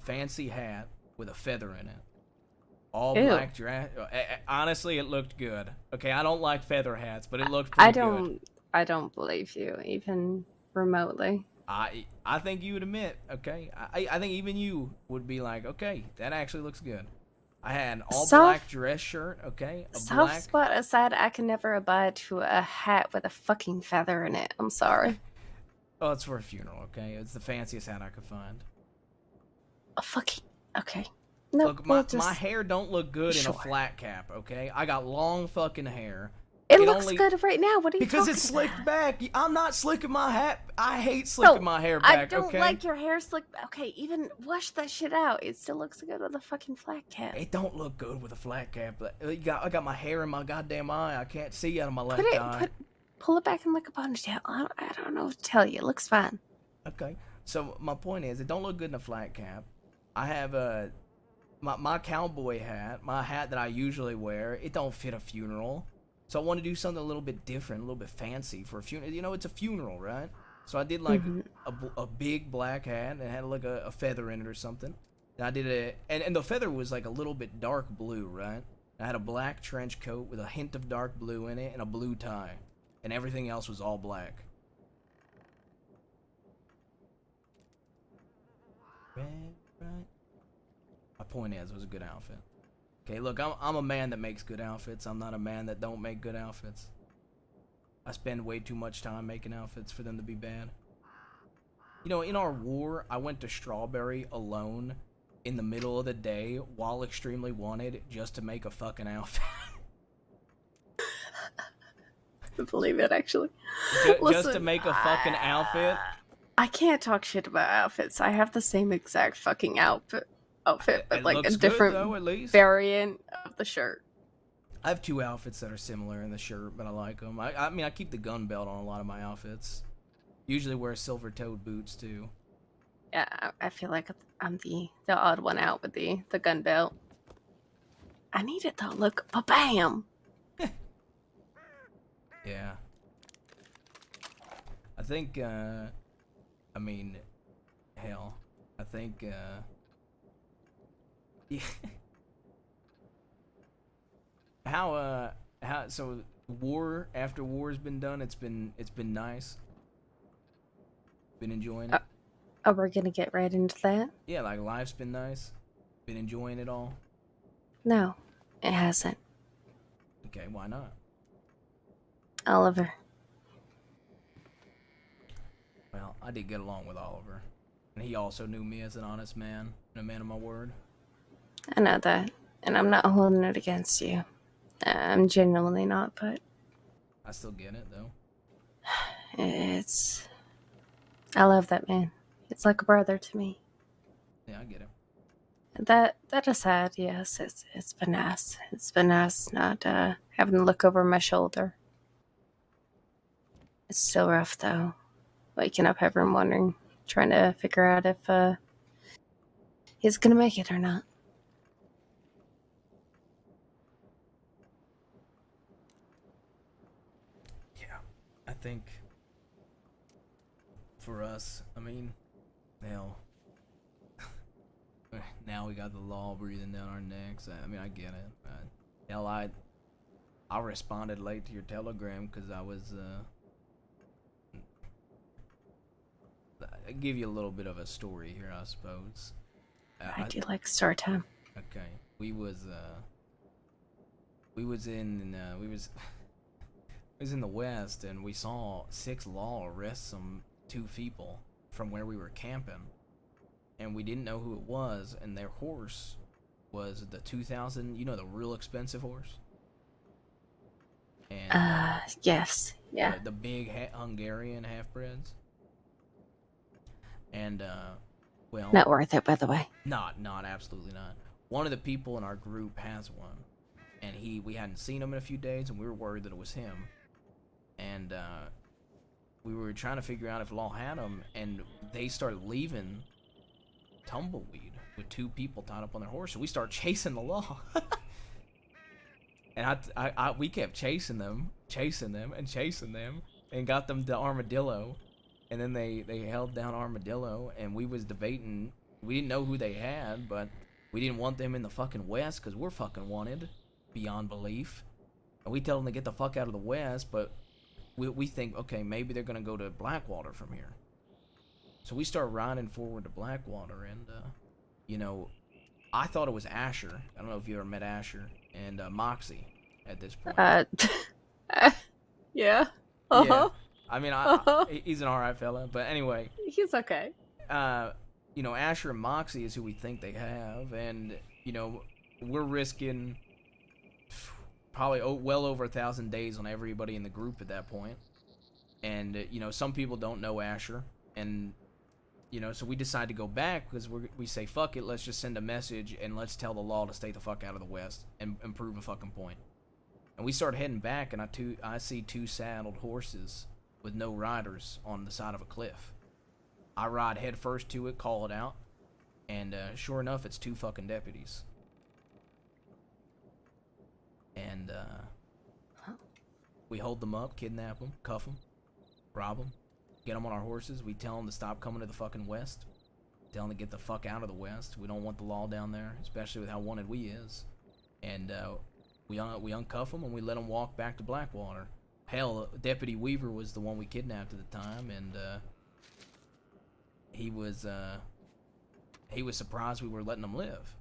fancy hat with a feather in it. All Ew. black dress. Honestly, it looked good. Okay, I don't like feather hats, but it looked pretty good. I don't believe you, even remotely. I think you would admit, okay? I think even you would be like, okay, that actually looks good. I had an all black dress shirt, okay? A Soft black. spot aside, I can never abide to a hat with a fucking feather in it. I'm sorry. Oh, it's for a funeral, okay? It's the fanciest hat I could find. A fucking okay. No, Look, my hair don't look good in a flat cap, okay? I got long fucking hair. It looks good right now. What are you because talking it's slicked about? back. I'm not slicking my hat. I hate slicking my hair back. I don't okay? like your hair slicked. Okay, even wash that shit out. It still looks good with a fucking flat cap. It don't look good with a flat cap. But I got my hair in my goddamn eye. I can't see out of my left eye. Pull it back in like a ponytail. I don't know what to tell you. It looks fine. Okay. So my point is, it don't look good in a flat cap. I have my cowboy hat, my hat that I usually wear. It don't fit a funeral. So I want to do something a little bit different, a little bit fancy for a funeral. You know, it's a funeral, right? So I did like a big black hat and it had like a feather in it or something. And I did and the feather was like a little bit dark blue, right? I had a black trench coat with a hint of dark blue in it and a blue tie. And everything else was all black. Right. My point is, it was a good outfit. Okay, look, I'm a man that makes good outfits. I'm not a man that don't make good outfits. I spend way too much time making outfits for them to be bad. You know, in our war, I went to Strawberry alone in the middle of the day while extremely wanted just to make a fucking outfit. I believe it, actually. Just to make a fucking outfit? I can't talk shit about outfits. I have the same exact fucking outfit, but It like a looks good, different though, at least. variant of the shirt. I have two outfits that are similar in the shirt, but I like them. I mean, I keep the gun belt on a lot of my outfits. Usually wear silver-toed boots, too. Yeah, I feel like I'm the odd one out with the gun belt. I need it though. Look, ba-bam! Yeah. I think, I mean, hell, I think, yeah. So after war's been done, it's been nice. Been enjoying it. Oh, we're gonna get right into that? Yeah, like life's been nice. Been enjoying it all. No, it hasn't. Okay, why not? Oliver. Well, I did get along with Oliver. And he also knew me as an honest man and a man of my word. I know that, and I'm not holding it against you. I'm genuinely not, but I still get it, though. I love that man. It's like a brother to me. Yeah, I get it. That aside, yes, it's been nice. It's been nice not having to look over my shoulder. It's still rough though. Waking up every morning, trying to figure out if he's gonna make it or not. Yeah, I think for us, I mean, hell, now we got the law breathing down our necks. I mean, I get it. Hell, I responded late to your telegram because I was, I'll give you a little bit of a story here, I suppose. I do like story time. Okay, we was in the West, and we saw 6 law arrest some 2 people from where we were camping, and we didn't know who it was, and their horse was the 2000, you know, the real expensive horse. And yes, yeah. The big Hungarian half-breds. And well, Not worth it, by the way. Not absolutely not. One of the people in our group has one, and we hadn't seen him in a few days, and we were worried that it was him. And we were trying to figure out if Law had him, and they started leaving Tumbleweed with 2 people tied up on their horse, so we started chasing the Law. And we kept chasing them, and got them to Armadillo. And then they held down Armadillo, and we was debating. We didn't know who they had, but we didn't want them in the fucking West because we're fucking wanted beyond belief. And we tell them to get the fuck out of the West, but we think, okay, maybe they're going to go to Blackwater from here. So we start riding forward to Blackwater, and, you know, I thought it was Asher. I don't know if you ever met Asher, and Moxie at this point. Yeah. Yeah. I mean, he's an alright fella, but anyway. He's okay. You know, Asher and Moxie is who we think they have, and, you know, we're risking probably well over 1,000 days on everybody in the group at that point. And, you know, some people don't know Asher. And, you know, so we decide to go back because we say, fuck it, let's just send a message and let's tell the law to stay the fuck out of the West and prove a fucking point. And we start heading back, and I see 2 saddled horses with no riders on the side of a cliff. I ride head first to it, call it out, and sure enough, it's 2 fucking deputies. And we hold them up, kidnap them, cuff them, rob them, get them on our horses. We tell them to stop coming to the fucking West. Tell them to get the fuck out of the West. We don't want the law down there, especially with how wanted we is. And we uncuff them and we let them walk back to Blackwater. Hell, Deputy Weaver was the one we kidnapped at the time, and he was surprised we were letting them live.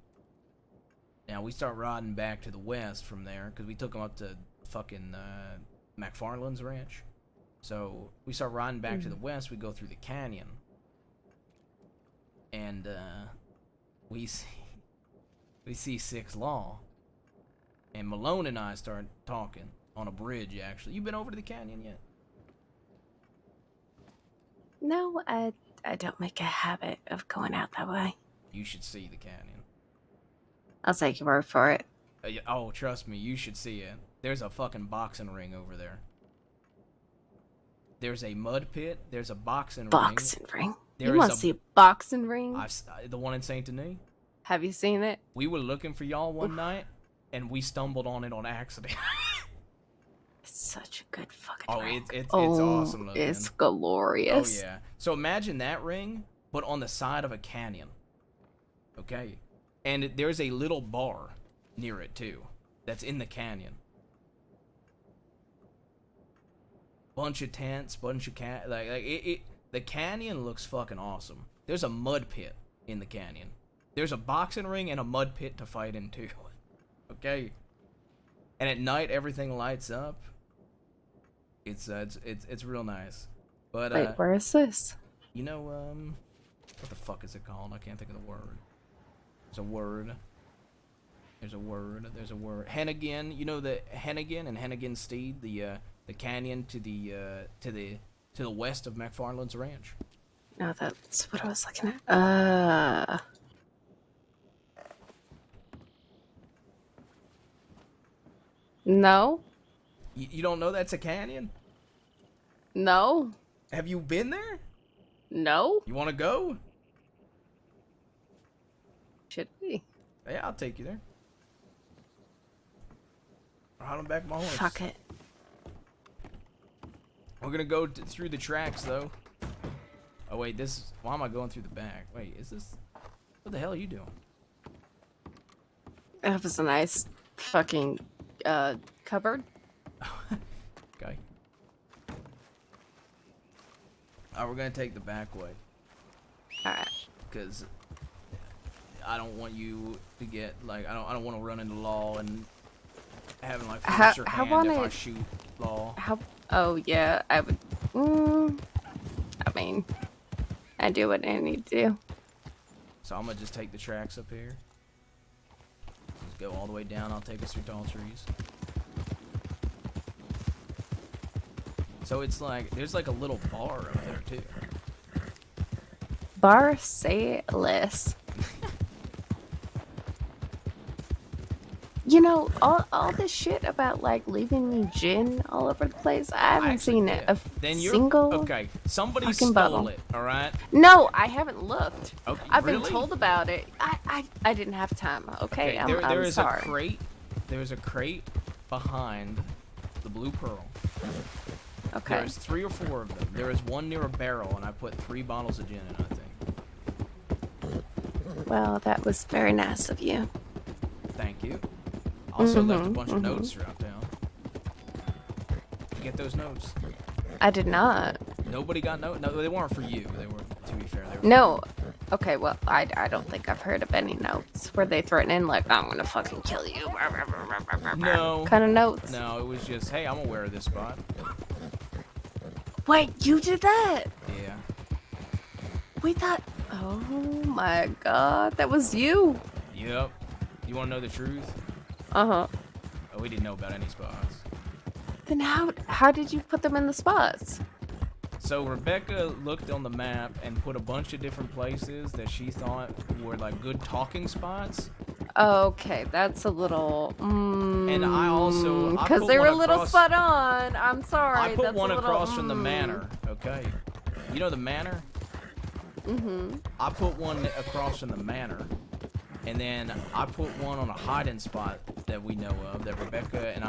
Now we start riding back to the West from there because we took them up to fucking McFarland's ranch. So we start riding back to the West. We go through the canyon, and we see 6 Law. And Malone and I start talking on a bridge, actually. You been over to the canyon yet? No, I don't make a habit of going out that way. You should see the canyon. I'll take your word for it. Oh, trust me, you should see it. There's a fucking boxing ring over there. There's a mud pit. There's a boxing ring. There You want to see a boxing ring? The one in Saint Denis. Have you seen it? We were looking for y'all one night, and we stumbled on it on accident. It's such a good fucking Oh, ring. it's awesome looking. It's glorious. Oh, yeah. So imagine that ring, but on the side of a canyon. Okay? And there's a little bar near it, too, that's in the canyon. Bunch of tents, bunch of the canyon looks fucking awesome. There's a mud pit in the canyon. There's a boxing ring and a mud pit to fight in, too. Okay? And at night, everything lights up. It's real nice. But wait, where is this? You know, what the fuck is it called? I can't think of the word. There's a word. There's a word. Hennigan. You know the Hennigan and Hennigan Steed, the canyon to the west of McFarland's ranch. No, that's what I was looking at. No. You don't know that's a canyon? No. Have you been there? No. You want to go? Should we? Yeah, I'll take you there. Ride on back my horse. Fuck it. We're gonna go through the tracks, though. Oh, wait, why am I going through the back? Wait, is this... What the hell are you doing? That was a nice fucking cupboard. Okay. We're gonna take the back way. Alright. Because I don't want you to get, like, I don't want to run into Law and having, like, force your hand if I shoot Law. Oh, yeah, I would... I mean, I do what I need to do. So I'm gonna just take the tracks up here. Just go all the way down. I'll take us through tall trees. So it's like, there's like a little bar up there too. Bar, say less. You know, all this shit about like leaving me gin all over the place. I haven't seen it. Single. Okay, somebody fucking stole bottle. it. All right. No, I haven't looked. Okay, I've been really? told about it. I didn't have time. Okay, I'm there is sorry. a crate. There's a crate behind the Blue Pearl. Okay. There's 3 or 4 of them. There is one near a barrel, and I put 3 bottles of gin in, I think. Well, that was very nice of you. Thank you. Also left a bunch of notes throughout town. You get those notes? I did not. Nobody got notes? No, they weren't for you. They were, to be fair. They were No. Okay, well, I don't think I've heard of any notes where they threaten in like, I'm gonna fucking kill you. No. Kind of notes. No, it was just, hey, I'm aware of this spot. Wait, you did that? Yeah. We thought... Oh my god, that was you. Yep. You want to know the truth? Uh-huh. we didn't know about any spots. Then how did you put them in the spots? So Rebecca looked on the map and put a bunch of different places that she thought were like good talking spots. Okay, that's a little. And I also because they were a little spot on. I'm sorry. I put that's one a little, across from the manor. Okay, you know the manor. I put one across from the manor, and then I put one on a hiding spot that we know of. That Rebecca and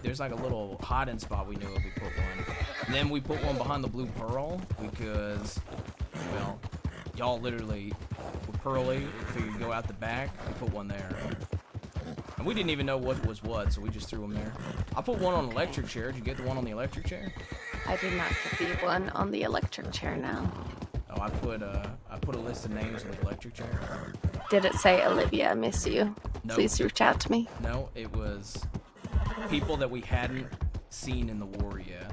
there's like a little hiding spot we knew of. We put one. And then we put one behind the Blue Pearl because, well, y'all literally were pearly. If you could go out the back, we put one there. And we didn't even know what was what, so we just threw them there. I put one on electric chair. Did you get the one on the electric chair? I did not get the one on the electric chair now. Oh, I put a list of names on the electric chair. Did it say Olivia, I miss you? No. Please reach out to me. No, it was people that we hadn't seen in the war yet.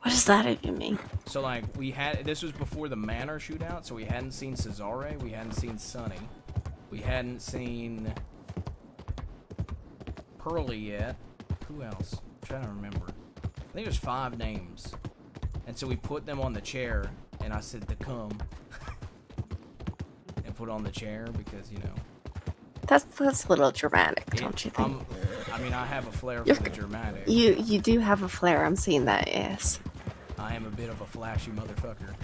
What does that even mean? So like this was before the manor shootout, so we hadn't seen Cesare, we hadn't seen Sonny, we hadn't seen Pearly yet. Who else? I'm trying to remember. I think there's 5 names. And so we put them on the chair, and I said to come and put on the chair because, you know. That's a little dramatic, don't you think? I mean, I have a flair for the dramatic. You do have a flair. I'm seeing that, yes. I am a bit of a flashy motherfucker.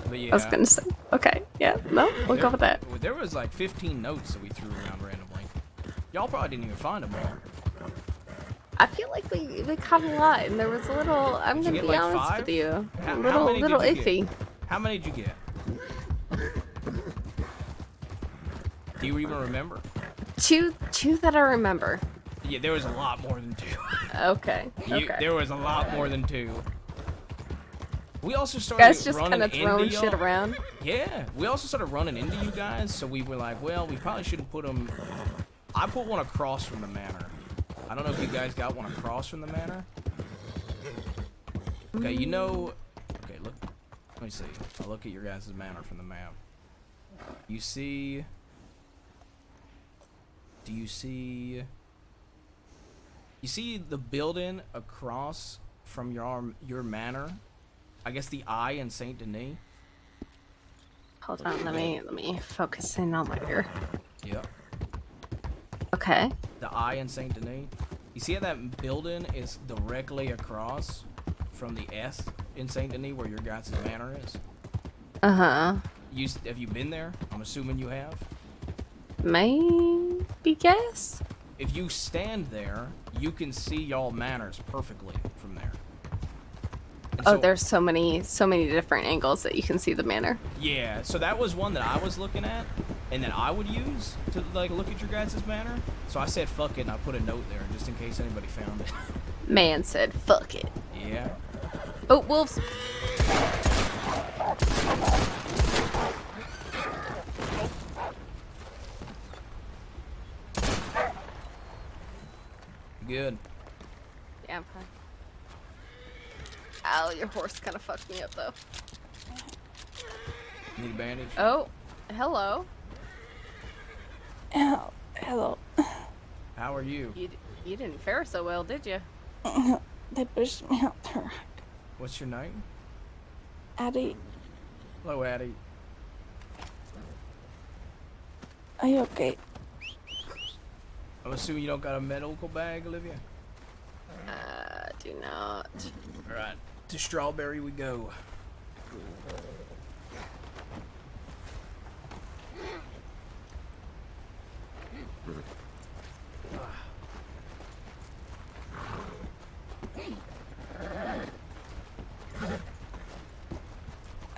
But yeah. I was gonna say, okay, yeah, no, we'll go with that. There was like 15 notes that we threw around randomly. Y'all probably didn't even find them all. I feel like we caught a lot, and there was a little. I'm gonna be like honest 5? with you, How little many did you iffy. get? How many did you get? Do you even remember? Two that I remember. Yeah, there was a lot more than 2. Okay. Okay. There was a lot more than 2. We also You started guys just running kind of throwing into shit y'all. around. Yeah, we also started running into you guys, so we were like, well, we probably shouldn't put them. I put one across from the manor. I don't know if you guys got one across from the manor. Okay, you know. Okay, look. Let me see. I'll look at your guys' manor from the map. You see. Do you see? You see the building across from your manor? I guess the Eye in Saint Denis. Hold on, let me focus in on my ear. Yep. Okay. The Eye in Saint Denis. You see how that building is directly across from the S in Saint Denis, where your guys' manor is? Uh-huh. Have you been there? I'm assuming you have. Maybe guess. If you stand there, you can see y'all manors perfectly from there. And Oh, so- there's so many different angles that you can see the manor. Yeah, so that was one that I was looking at, and that I would use to like look at your guys' manor. So I said fuck it, and I put a note there just in case anybody found it. Man said, "Fuck it." Yeah. Oh, wolves. Good. Yeah, I'm fine. Ow, your horse kind of fucked me up though. Need a bandage? Oh, hello. Oh, hello. How are you? You didn't fare so well, did you? They pushed me out the rack. What's your name? Addie, Hello, Addie. are you okay? I'm assuming you don't got a medical bag, Olivia? Do not. Alright, to Strawberry we go.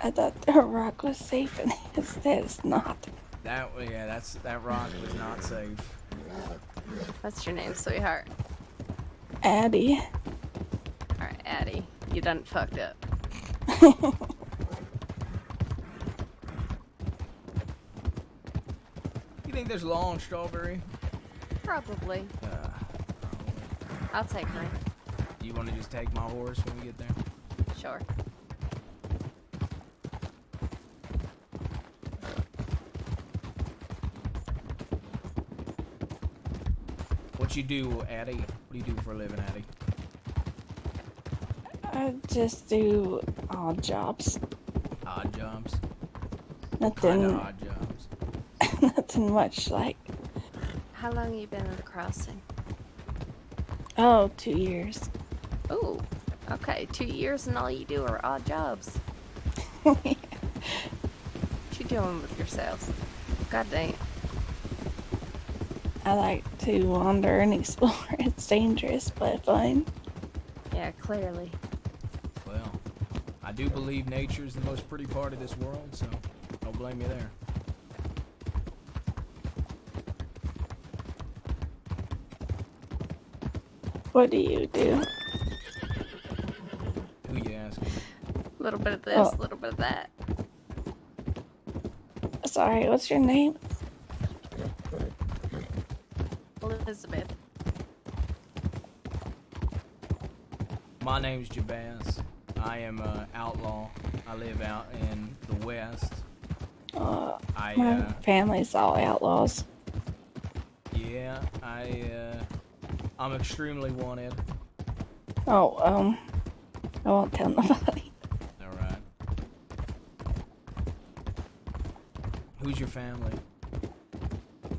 I thought the rock was safe and instead it's not. That rock was not safe. What's your name, sweetheart? Addie. Alright, Addie. You done fucked up. You think there's law on Strawberry? Probably. I'll take her. Do you want to just take my horse when we get there? Sure. What you do, Addie? What do you do for a living, Addie? I just do odd jobs. Odd jobs? What kind Nothing. of odd jobs? Nothing much like. How long you been at the crossing? Oh, 2 years. Ooh, okay, 2 years and all you do are odd jobs. Yeah. What you doing with yourselves? God dang. I like to wander and explore. It's dangerous, but fun. Yeah, clearly. Well, I do believe nature is the most pretty part of this world, so don't blame me there. What do you do? Who you asking? A little bit of this, Oh. a little bit of that. Sorry, what's your name? Elizabeth. My name's Jabaz. I am an outlaw. I live out in the west. My family's all outlaws. Yeah, I'm extremely wanted. Oh, I won't tell nobody. All right. Who's your family?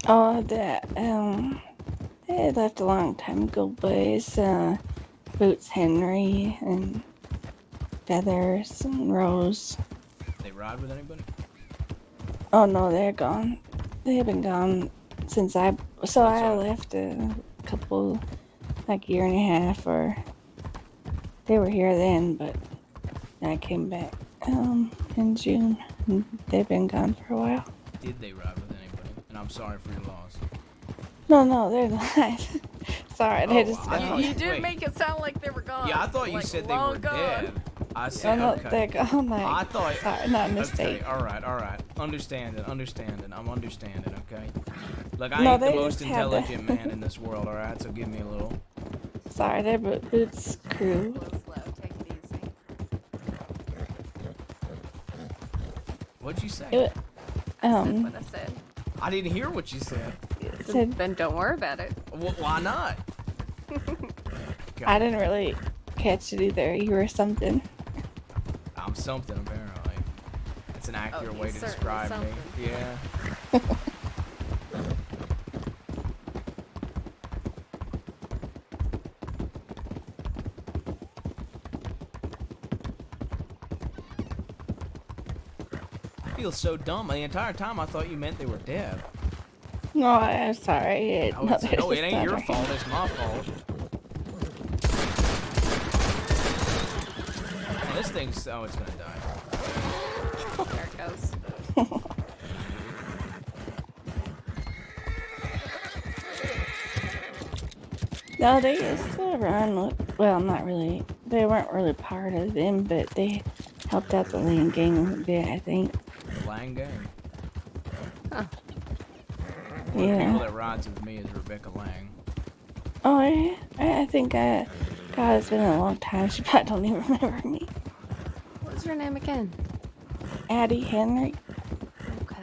Oh, they left a long time ago, but it's, Boots Henry and Feathers and Rose. They ride with anybody? Oh, no, they're gone. They've been gone since I left a couple, like, year and a half, or they were here then, but I came back, in June, and they've been gone for a while. Did they ride with anybody? And I'm sorry for your loss. No, they're not. Sorry, they just gone. You did make it sound like they were gone. Yeah, I thought you like, said they long were gone. dead. I said, no, okay. they're gone. Like, I thought. Sorry, not a mistake. Okay, all right. Understanding. I'm understanding. Okay. Look, I No, ain't the they most just had to- intelligent man in this world. All right, so give me a little. Sorry, they're Boots crew. What'd you say? It, What I said. I didn't hear what you said. said- Then don't worry about it. Why not? I didn't really catch it either. You were something. I'm something apparently. That's an accurate way to certainly describe me. something. Yeah. I feel so dumb. The entire time I thought you meant they were dead. No, I'm sorry. No, it ain't your fault. It's my fault. And this thing's... Oh, it's gonna die. There it goes. No, they used to run. Well, not really. They weren't really part of them, but they helped out the Lean Gang a bit, I think. The Lang Gang. Huh. One of the Yeah. people that rides with me is Rebecca Lang. Oh, yeah. I think God, it's been a long time. She probably don't even remember me. What was your name again? Addie Henry. Okay.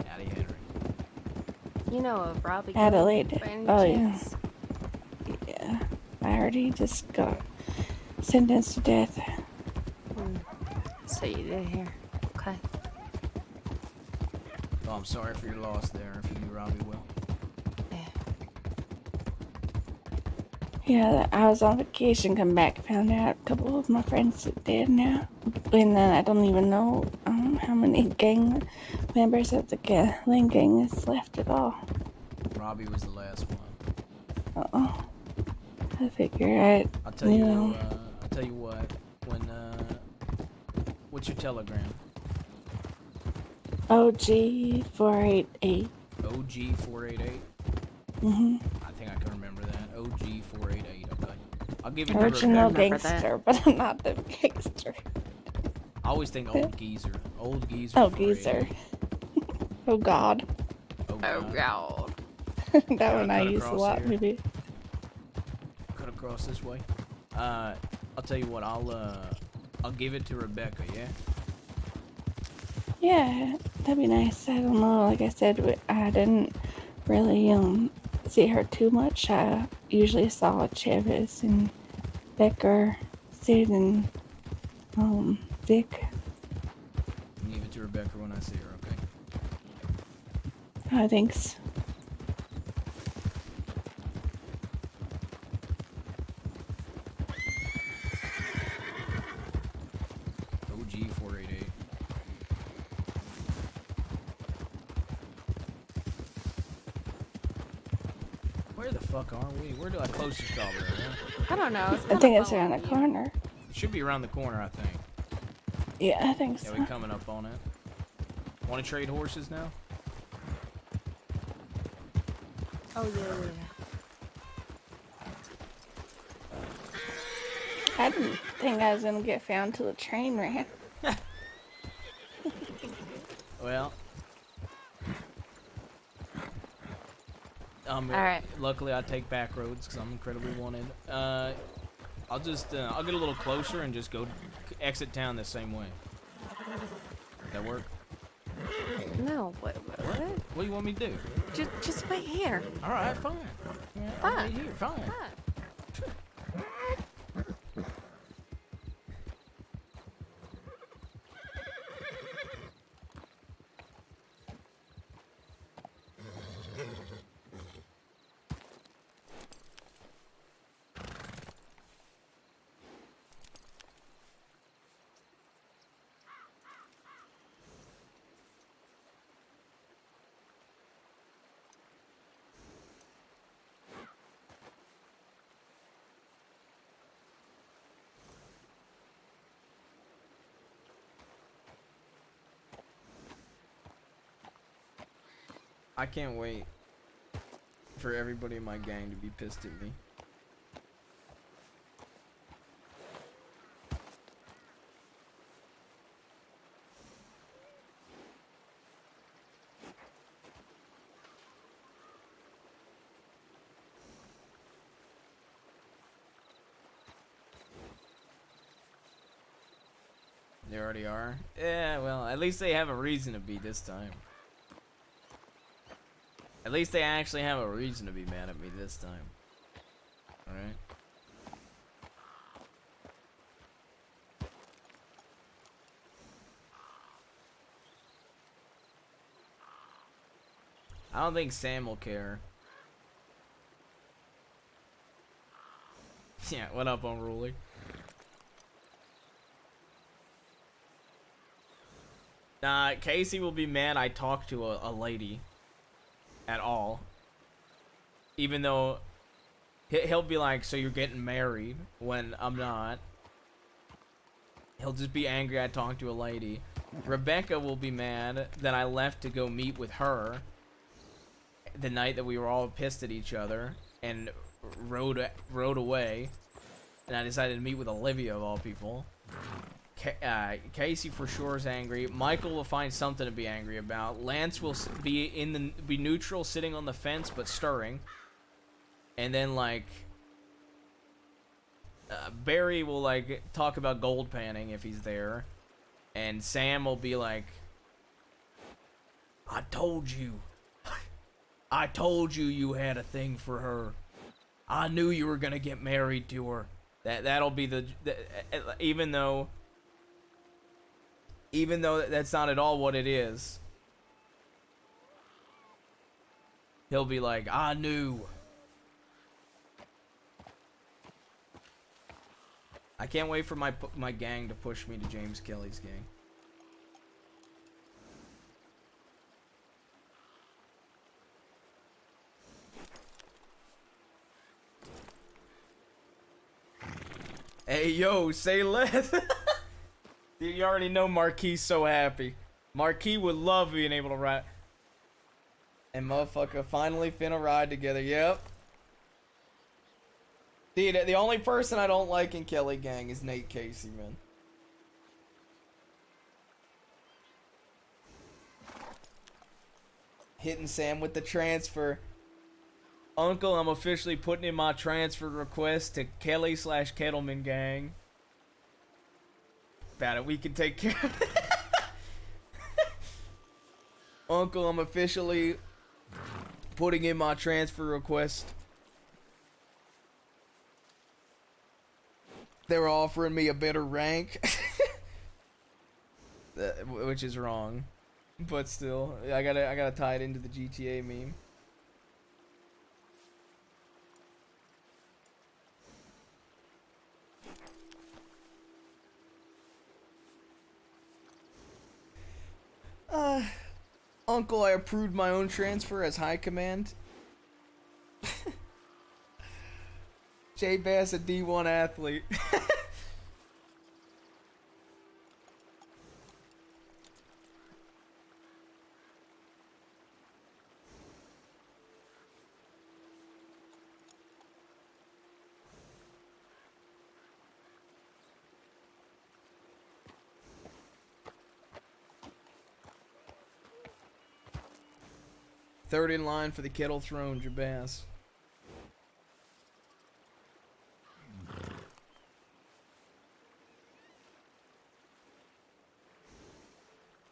Addie Henry. You know of Robbie Adelaide. Gill, by any Oh, yeah. chance? Yeah. I already just got sentenced to death. So you did hear. Okay. Oh, I'm sorry for your loss there, if you knew Robbie well. Yeah, I was on vacation, come back, found out a couple of my friends are dead now. And then I don't even know how many gang members of the Lane gang is left at all. Robbie was the last one. Uh-oh. I figure I'll tell you, I'll tell you what, when, what's your telegram? OG 488. OG 488? Mm-hmm. I think I can remember that. OG 488, okay. I'll give it to Original Rebecca. gangster, but I'm not the gangster. I always think old geezer. Old geezer. Oh, 488. geezer. Oh, God. Oh, God. That one I cut use a across lot, here. maybe. Cut across this way. I'll tell you what, I'll give it to Rebecca, yeah? Yeah, that'd be nice. I don't know. Like I said, I didn't really see her too much. I usually saw Chavez and Becker, Sid, and Vic. Give it to Rebecca when I see her, okay? Thanks. OG 488. Where the fuck are we? Where do I close the strawberry? I don't know. I think it's around the corner. It should be around the corner, I think. Yeah, I think Yeah, so. we're coming up on it. Want to trade horses now? Oh yeah. I didn't think I was gonna get found till the train ran. Well. Alright. Luckily, I take back roads because I'm incredibly wanted. I'll just, I'll get a little closer and just go exit town the same way. Does that work? No. What? What do you want me to do? Just wait here. All right, fine. Fine. Right here, fine. I can't wait for everybody in my gang to be pissed at me. They already are? Yeah, well, at least they have a reason to be this time. At least they actually have a reason to be mad at me this time. Alright? I don't think Sam will care. Yeah, what up, Unruly? Casey will be mad I talked to a lady. At all. Even though he'll be like, so you're getting married, when I'm not. He'll just be angry I talked to a lady. Rebecca will be mad that I left to go meet with her the night that we were all pissed at each other and rode away. And I decided to meet with Olivia of all people. Casey for sure is angry. Michael will find something to be angry about. Lance will be neutral, sitting on the fence but stirring. And then like Barry will like talk about gold panning if he's there, and Sam will be like, "I told you, I told you you had a thing for her. I knew you were gonna get married to her." That'll be the even though that's not at all what it is. He'll be like, I knew. I can't wait for my gang to push me to James Kelly's gang. Hey, yo, say less. Dude, you already know Marquis so happy. Marquis would love being able to ride. And motherfucker finally finna ride together. Yep. Dude, the only person I don't like in Kelly Gang is Nate Casey, man. Hitting Sam with the transfer. Uncle, I'm officially putting in my transfer request to Kelly/Kettleman Gang. About it, we can take care of it. Uncle, I'm officially Putting in my transfer request. They were offering me a better rank. Which is wrong. But still, I gotta tie it into the GTA meme. Uncle, I approved my own transfer as high command. J Bass, a D1 athlete. Third in line for the kettle throne, Jabaz.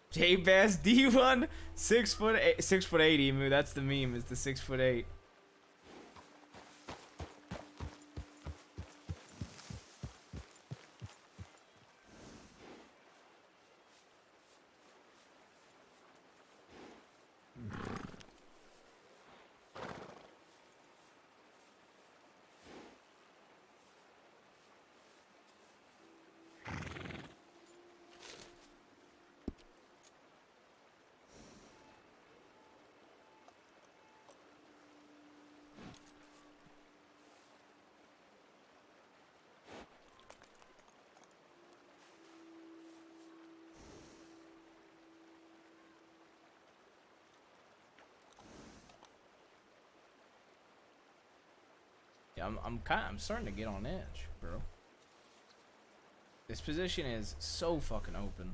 J Bass D1, 6'8", 6'8" emu. That's the meme. Is the 6'8". Yeah, I'm starting to get on edge, bro. This position is so fucking open.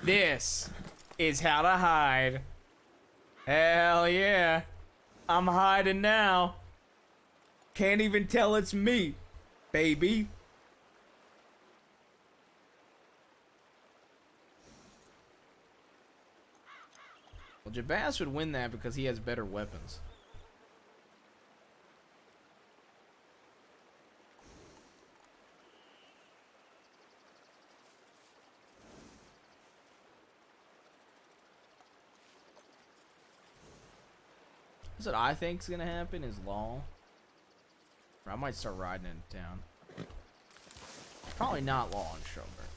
This is how to hide. Hell yeah. I'm hiding now. Can't even tell it's me, baby. Well, Jabaz would win that because he has better weapons. That's what I think's gonna happen is law. Or I might start riding into town. Probably not law in Strawberry.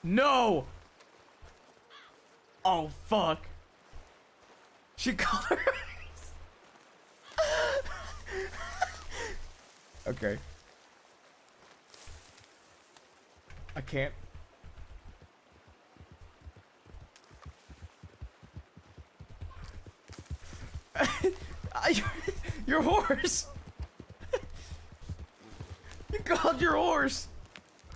No! Oh fuck. She called her. Okay. I can't. Your horse! You called your horse!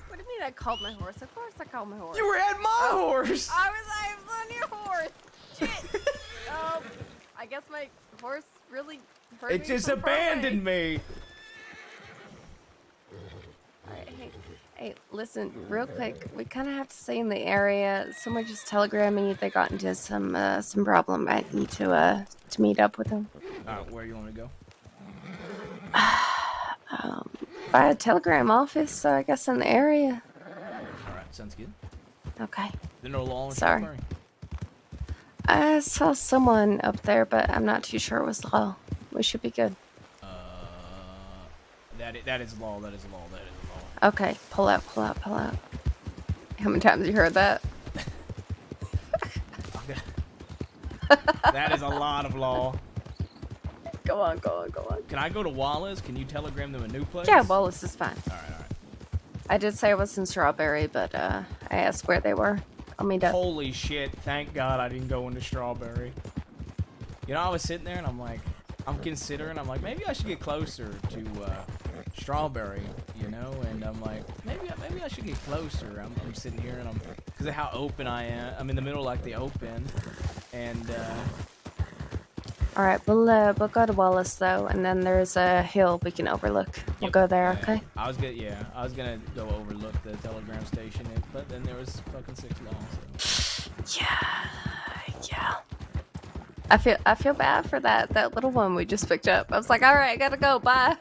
What do you mean I called my horse? Of course I called my horse. You were at my horse! I was on your horse! Shit! I guess my horse really hurt me. It just from far away. abandoned me! Alright, hey, listen, real quick. We kind of have to stay in the area. Someone just telegrammed me they got into some problem. I need to meet up with them. Where you want to go? By a telegram office, so I guess in the area. Alright, sounds good. Okay. There's no law in Sorry. Strawberry? I saw someone up there, but I'm not too sure it was law. We should be good. That is law, that is law, that is law. Okay, pull out. How many times have you heard that? That is a lot of law. Go on. Can I go to Wallace? Can you telegram them a new place? Yeah, Wallace is fine. Alright. I did say I was in Strawberry, but I asked where they were. I'll meet up. Holy shit, thank God I didn't go into Strawberry. You know, I was sitting there and I'm like, I'm like, maybe I should get closer to strawberry, you know, and I'm like, maybe I should get closer. I'm sitting here and because of how open I am. I'm in the middle like the open, and All right, we'll go to Wallace though, and then there's a hill we can overlook. We'll go there, okay? I was gonna go overlook the telegram station, but then there was fucking 6 laws. So. Yeah. I feel bad for that little one we just picked up. I was like, all right, I gotta go. Bye.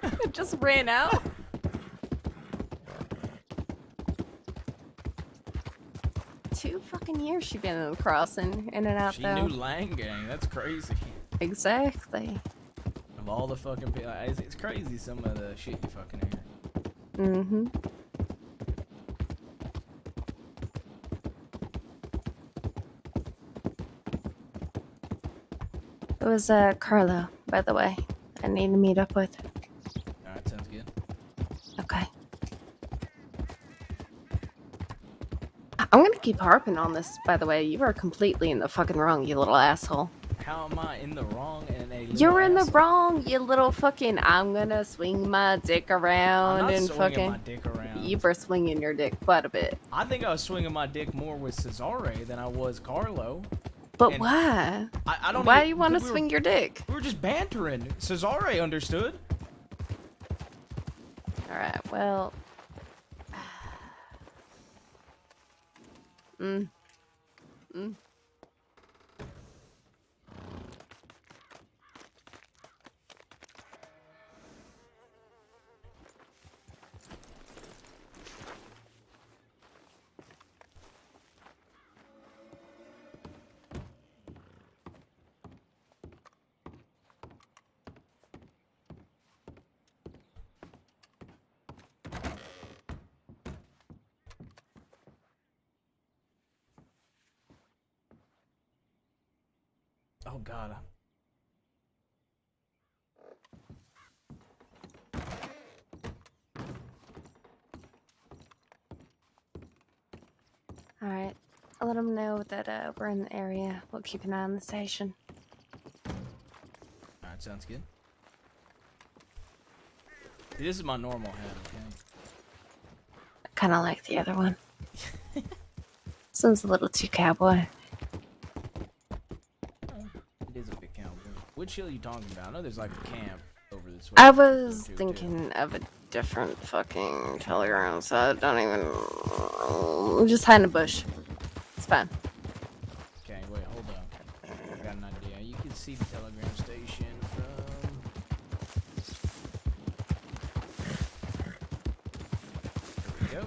It just ran out. 2 fucking years she been in the crossing, in and out She though. knew Lang Gang. That's crazy. Exactly. Of all the fucking people, it's crazy some of the shit you fucking hear. Mm-hmm. It was Carlo, by the way. I need to meet up with. Alright, sounds good. Okay. I'm gonna keep harping on this, by the way. You are completely in the fucking wrong, you little asshole. How am I in the wrong and a little You're in the asshole? wrong, you little fucking. I'm gonna swing my dick around I'm not and swinging fucking. my dick around. You were swinging your dick quite a bit. I think I was swinging my dick more with Cesare than I was Carlo. But And why? I don't Why know, do you want to because swing your dick? We were just bantering. Cesare understood. All right. Well. Mm. Oh God. All right. I'll let them know that we're in the area. We'll keep an eye on the station. Alright, sounds good. This is my normal hat, okay? I kind of like the other one. This one's a little too cowboy. It is a bit cowboy. Which hill are you talking about? I know there's like a camp over this way. I was thinking of a different fucking telegram, so I don't even. I'm just hiding in a bush. It's fine. Okay, wait, hold up. I got an idea. You can see the telegram station from... There we go.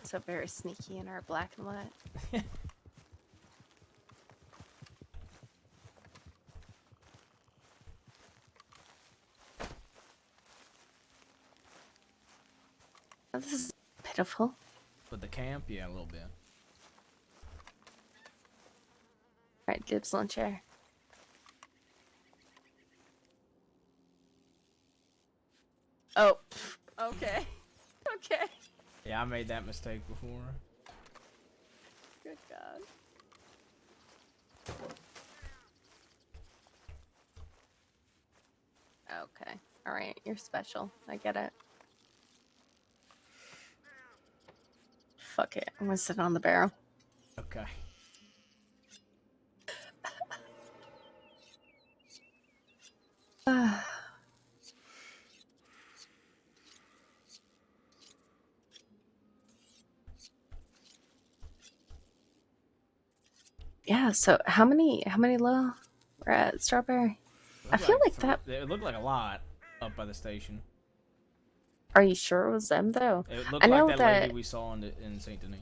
So very sneaky in our black and white. Oh, this is pitiful. But the camp, yeah, a little bit. Right, dibs on chair. Oh, okay. Okay. Yeah, I made that mistake before. Good God. Okay. Alright, you're special. I get it. Fuck it. I'm gonna sit on the barrel. Okay. Yeah, so how many low we're at Strawberry? I feel like that. It looked like a lot up by the station. Are you sure it was them though? It looked I know like that that. lady we saw in Saint Denis.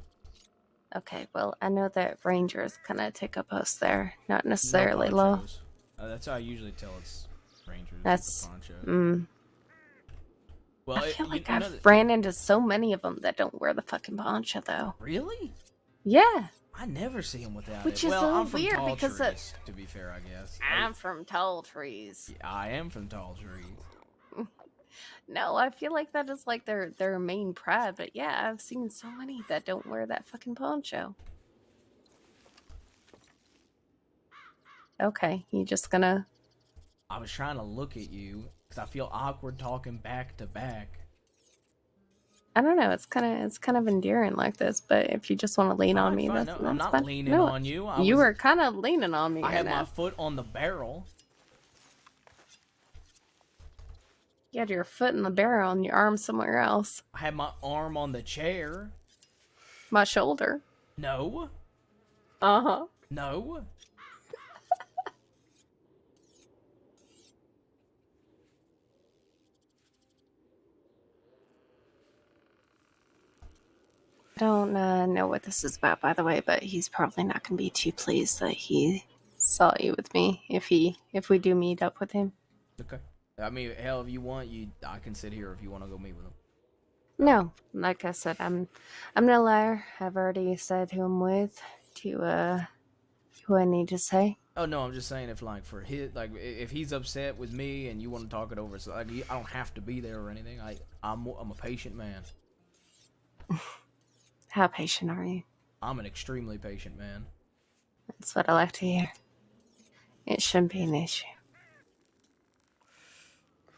Okay, well, I know that Rangers kind of take a post there, not No necessarily low. ponchos. That's how I usually tell it's Rangers. with the That's. poncho. Well, I feel like you know I've ran into so many of them that don't wear the fucking poncho though. Really? Yeah. I never see him without Which it. is Well, so I'm from weird tall because trees, to be fair, I guess. I'm from tall trees. I am from tall trees. No, I feel like that is like their main pride. But yeah, I've seen so many that don't wear that fucking poncho. Okay, you just gonna? I was trying to look at you because I feel awkward talking back to back. I don't know. It's kind of endearing like this. But if you just want to lean on me, Fine. that's No, I'm not fine. leaning No, on you. You were kind of leaning on me. I right had now. my foot on the barrel. You had your foot in the barrel and your arm somewhere else. I had my arm on the chair. My shoulder. No. Uh-huh. No. I don't know what this is about, by the way, but he's probably not going to be too pleased that he saw you with me if we do meet up with him. Okay. I mean, hell, if you want, I can sit here if you want to go meet with him. No, like I said, I'm no liar. I've already said who I'm with to who I need to say. Oh no, I'm just saying if if he's upset with me and you want to talk it over, so like I don't have to be there or anything. I'm a patient man. How patient are you? I'm an extremely patient man. That's what I like to hear. It shouldn't be an issue.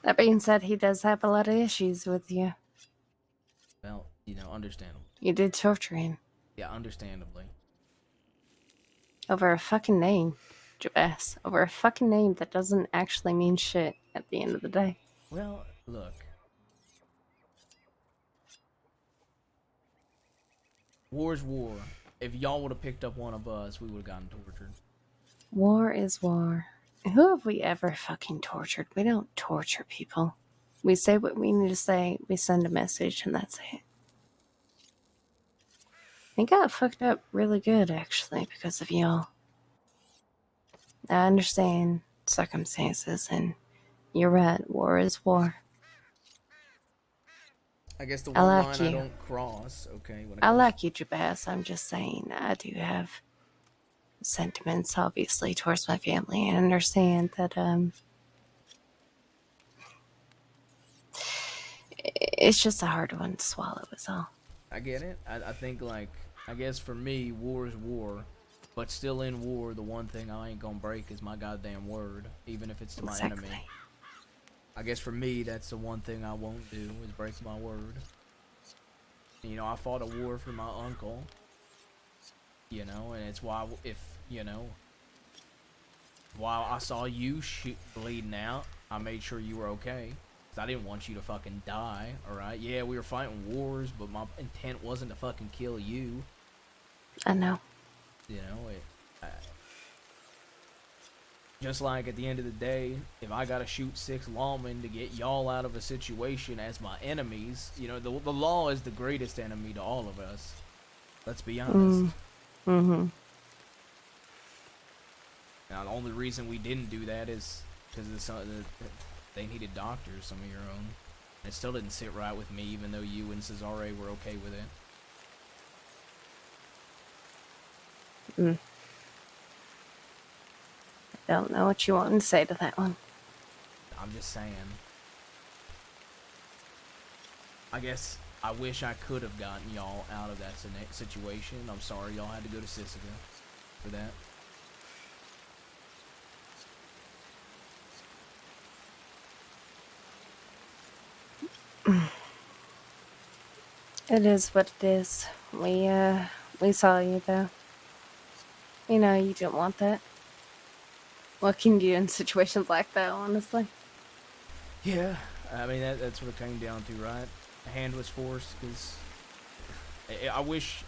That being said, he does have a lot of issues with you. Well, understandable. You did torture him. Yeah, understandably. Over a fucking name, Jabez. Over a fucking name that doesn't actually mean shit at the end of the day. Well, look. War's war. If y'all would have picked up one of us, we would have gotten tortured. War is war. Who have we ever fucking tortured? We don't torture people. We say what we need to say, we send a message, and that's it. I got fucked up really good, actually, because of y'all. I understand circumstances, and you're right, war is war. I guess the I one like line you. I don't cross, okay? I like you, Jabaz. I'm just saying, I do have sentiments, obviously, towards my family. I understand that, it's just a hard one to swallow, is all. I get it. I think, I guess for me, war is war. But still in war, the one thing I ain't gonna break is my goddamn word, even if it's to my enemy. I guess for me, that's the one thing I won't do, is break my word. I fought a war for my uncle, and it's why, while I saw you bleeding out, I made sure you were okay. Because I didn't want you to fucking die, alright? Yeah, we were fighting wars, but my intent wasn't to fucking kill you. I know. Just like at the end of the day, if I gotta shoot 6 lawmen to get y'all out of a situation as my enemies, the law is the greatest enemy to all of us. Let's be honest. Mm-hmm. Now, the only reason we didn't do that is because they needed doctors, some of your own. It still didn't sit right with me, even though you and Cesare were okay with it. I don't know what you want to say to that one. I'm just saying. I guess I wish I could have gotten y'all out of that situation. I'm sorry y'all had to go to Sisica for that. It is what it is. We saw you, though. You didn't want that. What can you do in situations like that, honestly? Yeah, I mean, that's what it came down to, right? A hand was forced, because I wish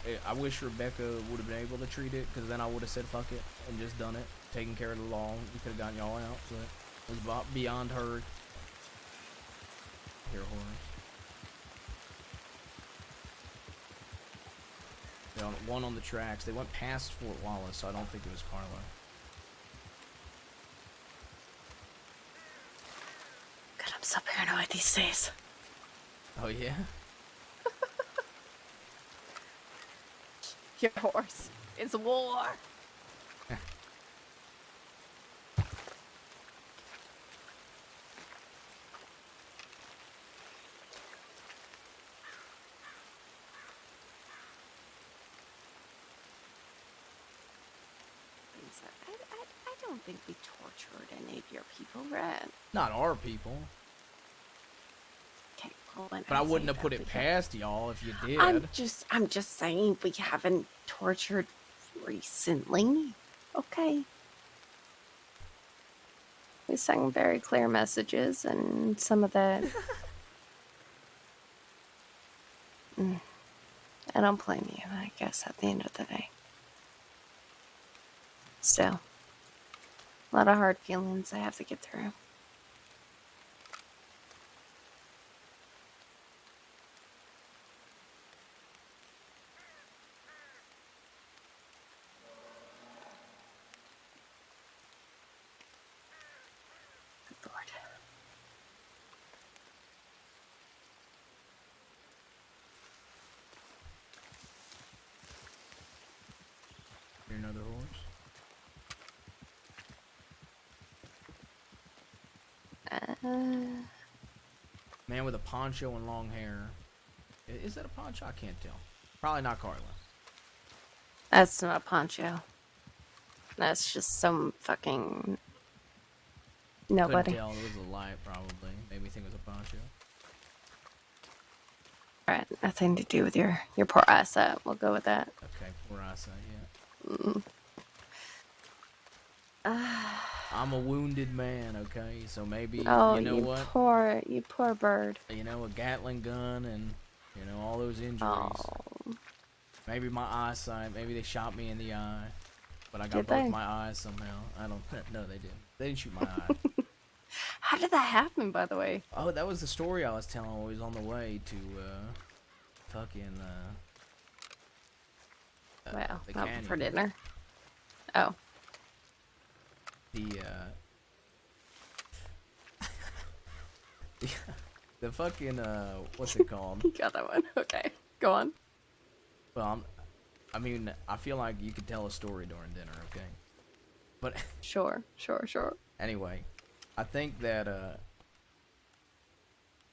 Rebecca would have been able to treat it, because then I would have said fuck it and just done it, taken care of the law. We could have gotten y'all out, but it was beyond her. Here, horrors. One on the tracks. They went past Fort Wallace, so I don't think it was Carlo. God, I'm so paranoid these days. Oh, yeah? Your horse. It's war. think we tortured any of your people, right? Not our people. Okay, well, when But I say wouldn't have that, put it we past y'all if you did. I'm just saying we haven't tortured recently. Okay. We sent very clear messages, and some of that. I don't blame you, I guess, at the end of the day. Still, a lot of hard feelings I have to get through. Good Lord. Hear another horse? Man with a poncho and long hair. Is that a poncho? I can't tell. Probably not Carla. That's not a poncho. That's just some fucking nobody. Couldn't tell. It was a light, probably. Made me think it was a poncho. Right, nothing to do with your poor asset. We'll go with that. Okay, poor eyesight, yeah. Mm. I'm a wounded man, okay? So maybe, Oh, you know what? You poor bird. You know, a Gatling gun and, you know, all those injuries. Oh. Maybe my eyesight. Maybe they shot me in the eye. But I got Did both they? my eyes somehow. I don't... No, they didn't. They didn't shoot my eye. How did that happen, by the way? Oh, that was the story I was telling when we was on the way to, fucking, Well, the not canyon. for dinner. Oh. The fucking, what's it called? You got that one. Okay, go on. Well, I mean, I feel like you could tell a story during dinner, okay? But Sure. anyway, I think that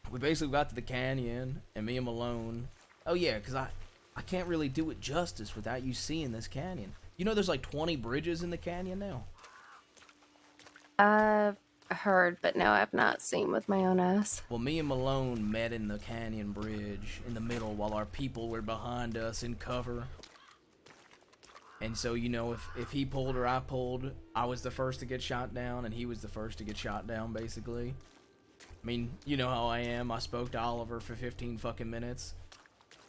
we basically got to the canyon, and me and Malone. Oh yeah, because I can't really do it justice without you seeing this canyon. You know, there's like 20 bridges in the canyon now. I've heard, but no, I've not seen with my own eyes. Well, me and Malone met in the canyon bridge in the middle while our people were behind us in cover. And so, you know, if he pulled or I pulled, I was the first to get shot down, and he was the first to get shot down, basically. I mean, you know how I am. I spoke to Oliver for 15 fucking minutes.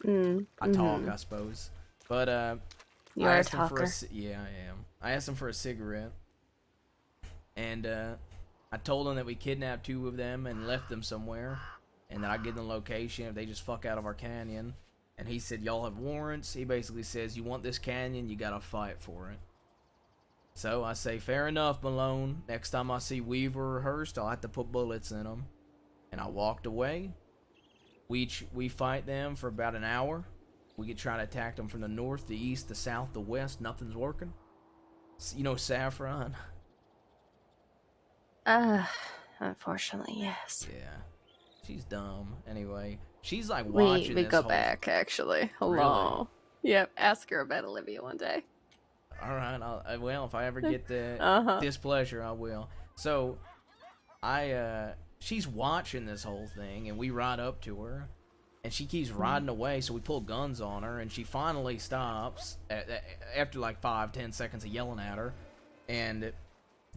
I talk, I suppose. But, You're I a asked him for talker. yeah, I am. I asked him for a cigarette. And, I told him that we kidnapped 2 of them and left them somewhere. And that I'd give them location if they just fuck out of our canyon. And he said, y'all have warrants. He basically says, you want this canyon, you gotta fight for it. So I say, fair enough, Malone. Next time I see Weaver or Hurst, I'll have to put bullets in them. And I walked away. We fight them for about an hour. We could try to attack them from the north, the east, the south, the west. Nothing's working. You know Saffron? Unfortunately, yes. Yeah. She's dumb. Anyway, she's like watching We this go whole... back, actually. Hello. Yep, ask her about Olivia one day. Alright, well, if I ever get the displeasure, I will. So, she's watching this whole thing, and we ride up to her, and she keeps riding away, so we pull guns on her, and she finally stops, after like 5-10 seconds of yelling at her, and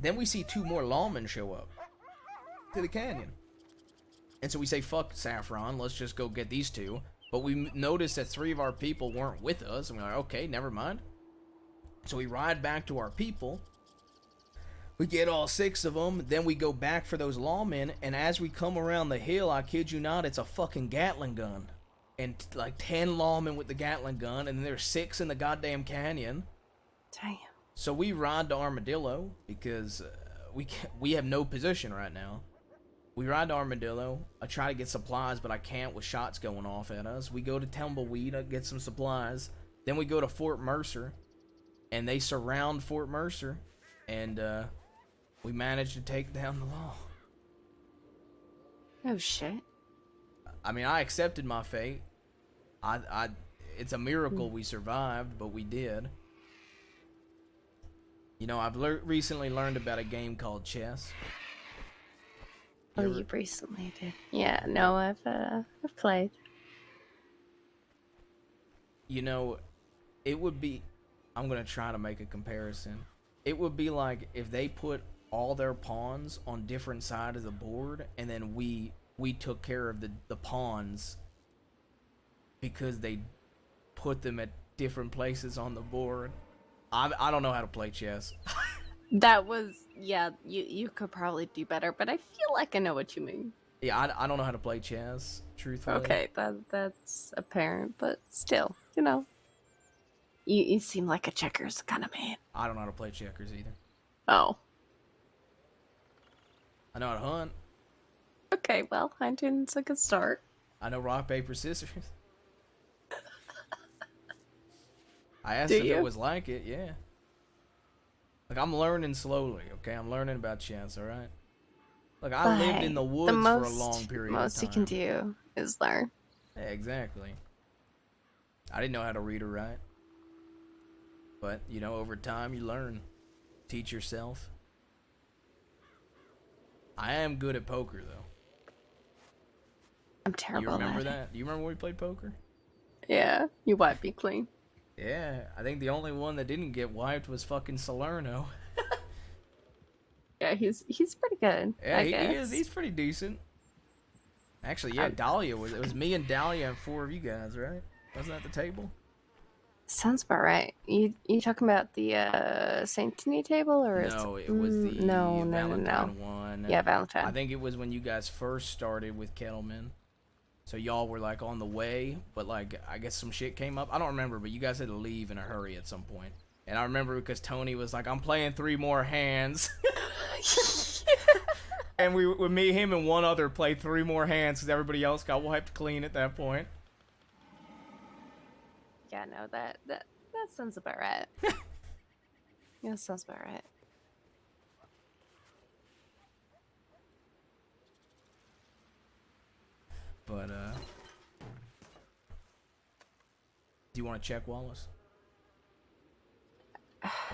then we see 2 more lawmen show up to the canyon. And so we say, fuck Saffron, let's just go get these 2. But we noticed that 3 of our people weren't with us, and we're like, okay, never mind. So we ride back to our people. We get all 6 of them, then we go back for those lawmen, and as we come around the hill, I kid you not, it's a fucking Gatling gun. And like 10 lawmen with the Gatling gun, and then there's 6 in the goddamn canyon. Damn. So we ride to Armadillo, because we have no position right now. We ride to Armadillo. I try to get supplies, but I can't with shots going off at us. We go to Tumbleweed, I get some supplies. Then we go to Fort Mercer, and they surround Fort Mercer, and we manage to take down the law. Oh shit. I mean, I accepted my fate. It's a miracle we survived, but we did. You know, I've recently learned about a game called chess. Oh, you recently did? Yeah. No, I've played. You know, it would be. I'm gonna try to make a comparison. It would be like if they put all their pawns on different sides of the board, and then we took care of the pawns because they put them at different places on the board. I don't know how to play chess. That was, yeah, you could probably do better, but I feel like I know what you mean. Yeah, I don't know how to play chess, truthfully. Okay, that's apparent, but still, you know. You seem like a checkers kind of man. I don't know how to play checkers either. Oh. I know how to hunt. Okay, well, hunting's a good start. I know rock, paper, scissors. I asked Do if you? it was like it, yeah. Like, I'm learning slowly, okay? I'm learning about chess, alright? Like, I lived in the woods for a long period of time. Most you can do is learn. Yeah, exactly. I didn't know how to read or write. But, you know, over time, you learn. Teach yourself. I am good at poker, though. I'm terrible You remember at that? Do you remember when we played poker? Yeah, you wiped me clean. Yeah, I think the only one that didn't get wiped was fucking Salerno. Yeah, he's pretty good. Yeah, I he guess. is. He's pretty decent. Actually, yeah, Dahlia was. It was me and Dahlia and 4 of you guys, right? Wasn't that the table? Sounds about right. You talking about the Saint Denis table or No, it was the no. Valentine one. Yeah, Valentine. I think it was when you guys first started with Kettleman. So y'all were like on the way, but like I guess some shit came up. I don't remember, but you guys had to leave in a hurry at some point. And I remember because Tony was like, "I'm playing 3 more hands." And me, him, and one other played 3 more hands because everybody else got wiped clean at that point. Yeah, no, that sounds about right. Yeah, sounds about right. But do you want to check Wallace?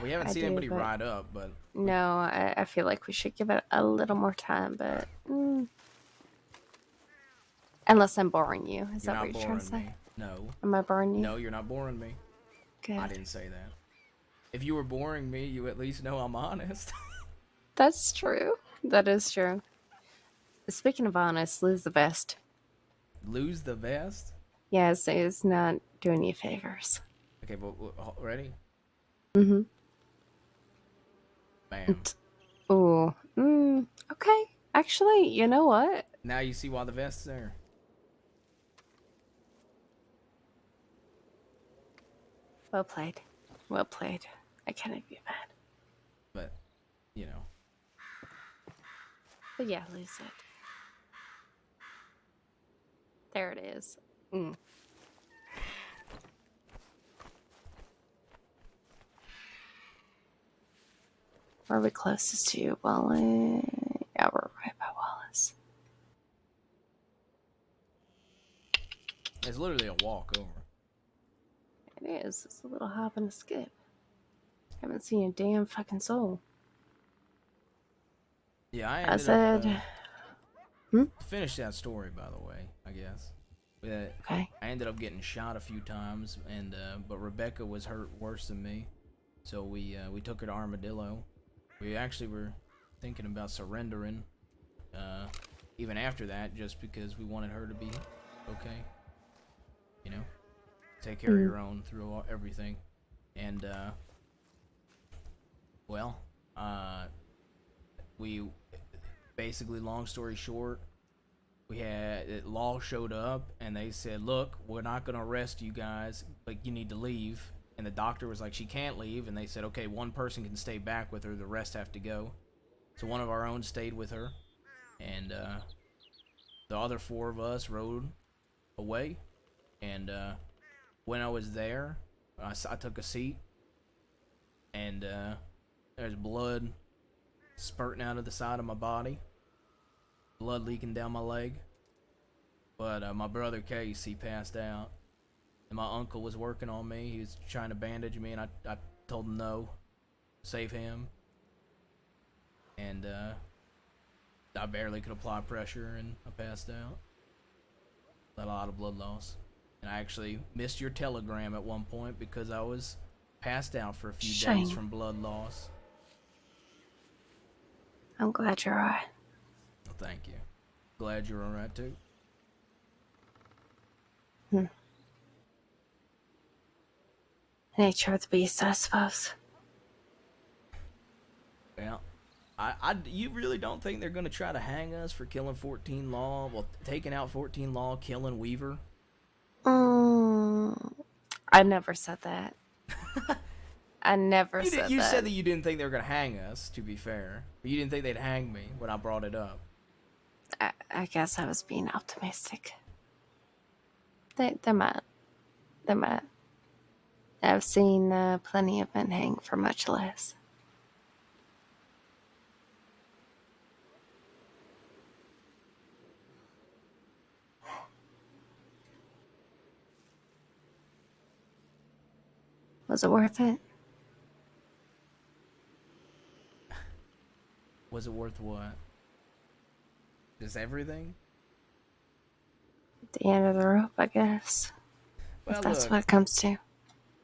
We haven't I seen do, anybody but- ride up, but No, I feel like we should give it a little more time, but unless I'm boring you, is you're that not what you're trying to boring say? me. No. Am I boring you? No, you're not boring me. Good. I didn't say that. If you were boring me, you at least know I'm honest. That's true. That is true. Speaking of honest, lose the vest. Lose the vest? Yeah, it's not doing you favors. Okay, but ready? Mm-hmm. Bam. Ooh. Okay. Actually, you know what? Now you see why the vest's there. Well played. Well played. I cannot be mad. But, you know. But yeah, lose it. There it is. Where are we closest to? Wallace? Yeah, we're right by Wallace. It's literally a walk over. It is. It's a little hop and a skip. Haven't seen a damn fucking soul. Yeah, I I ended said... up... Hmm? Finish that story, by the way, I guess. Okay. I ended up getting shot a few times, and but Rebecca was hurt worse than me. So we took her to Armadillo. We actually were thinking about surrendering even after that, just because we wanted her to be okay. You know? Take care of your own through everything. And, well, we basically, long story short, we had law showed up and they said, "Look, we're not gonna arrest you guys, but you need to leave." And the doctor was like, "She can't leave." And they said, "Okay, one person can stay back with her, the rest have to go." So one of our own stayed with her, and the other 4 of us rode away. And when I was there, I took a seat, and there's blood spurting out of the side of my body, blood leaking down my leg. But my brother Case, he passed out, and my uncle was working on me. He was trying to bandage me, and I told him no. save him. And I barely could apply pressure and I passed out. A lot of blood loss. And I actually missed your telegram at one point because I was passed out for a few days from blood loss. I'm glad you're alright. Well, thank you. Glad you're alright too. Nature of the beast, I suppose. Yeah. You really don't think they're gonna try to hang us for killing 14 Law? Well, taking out 14 Law, killing Weaver? I never said that. I never said that. You said that you didn't think they were gonna hang us, to be fair. But you didn't think they'd hang me when I brought it up. I guess I was being optimistic. They might. They might. I've seen plenty of men hang for much less. Was it worth it? Was it worth what? Just everything? The end of the rope, I guess. Well, If that's look, what it comes to.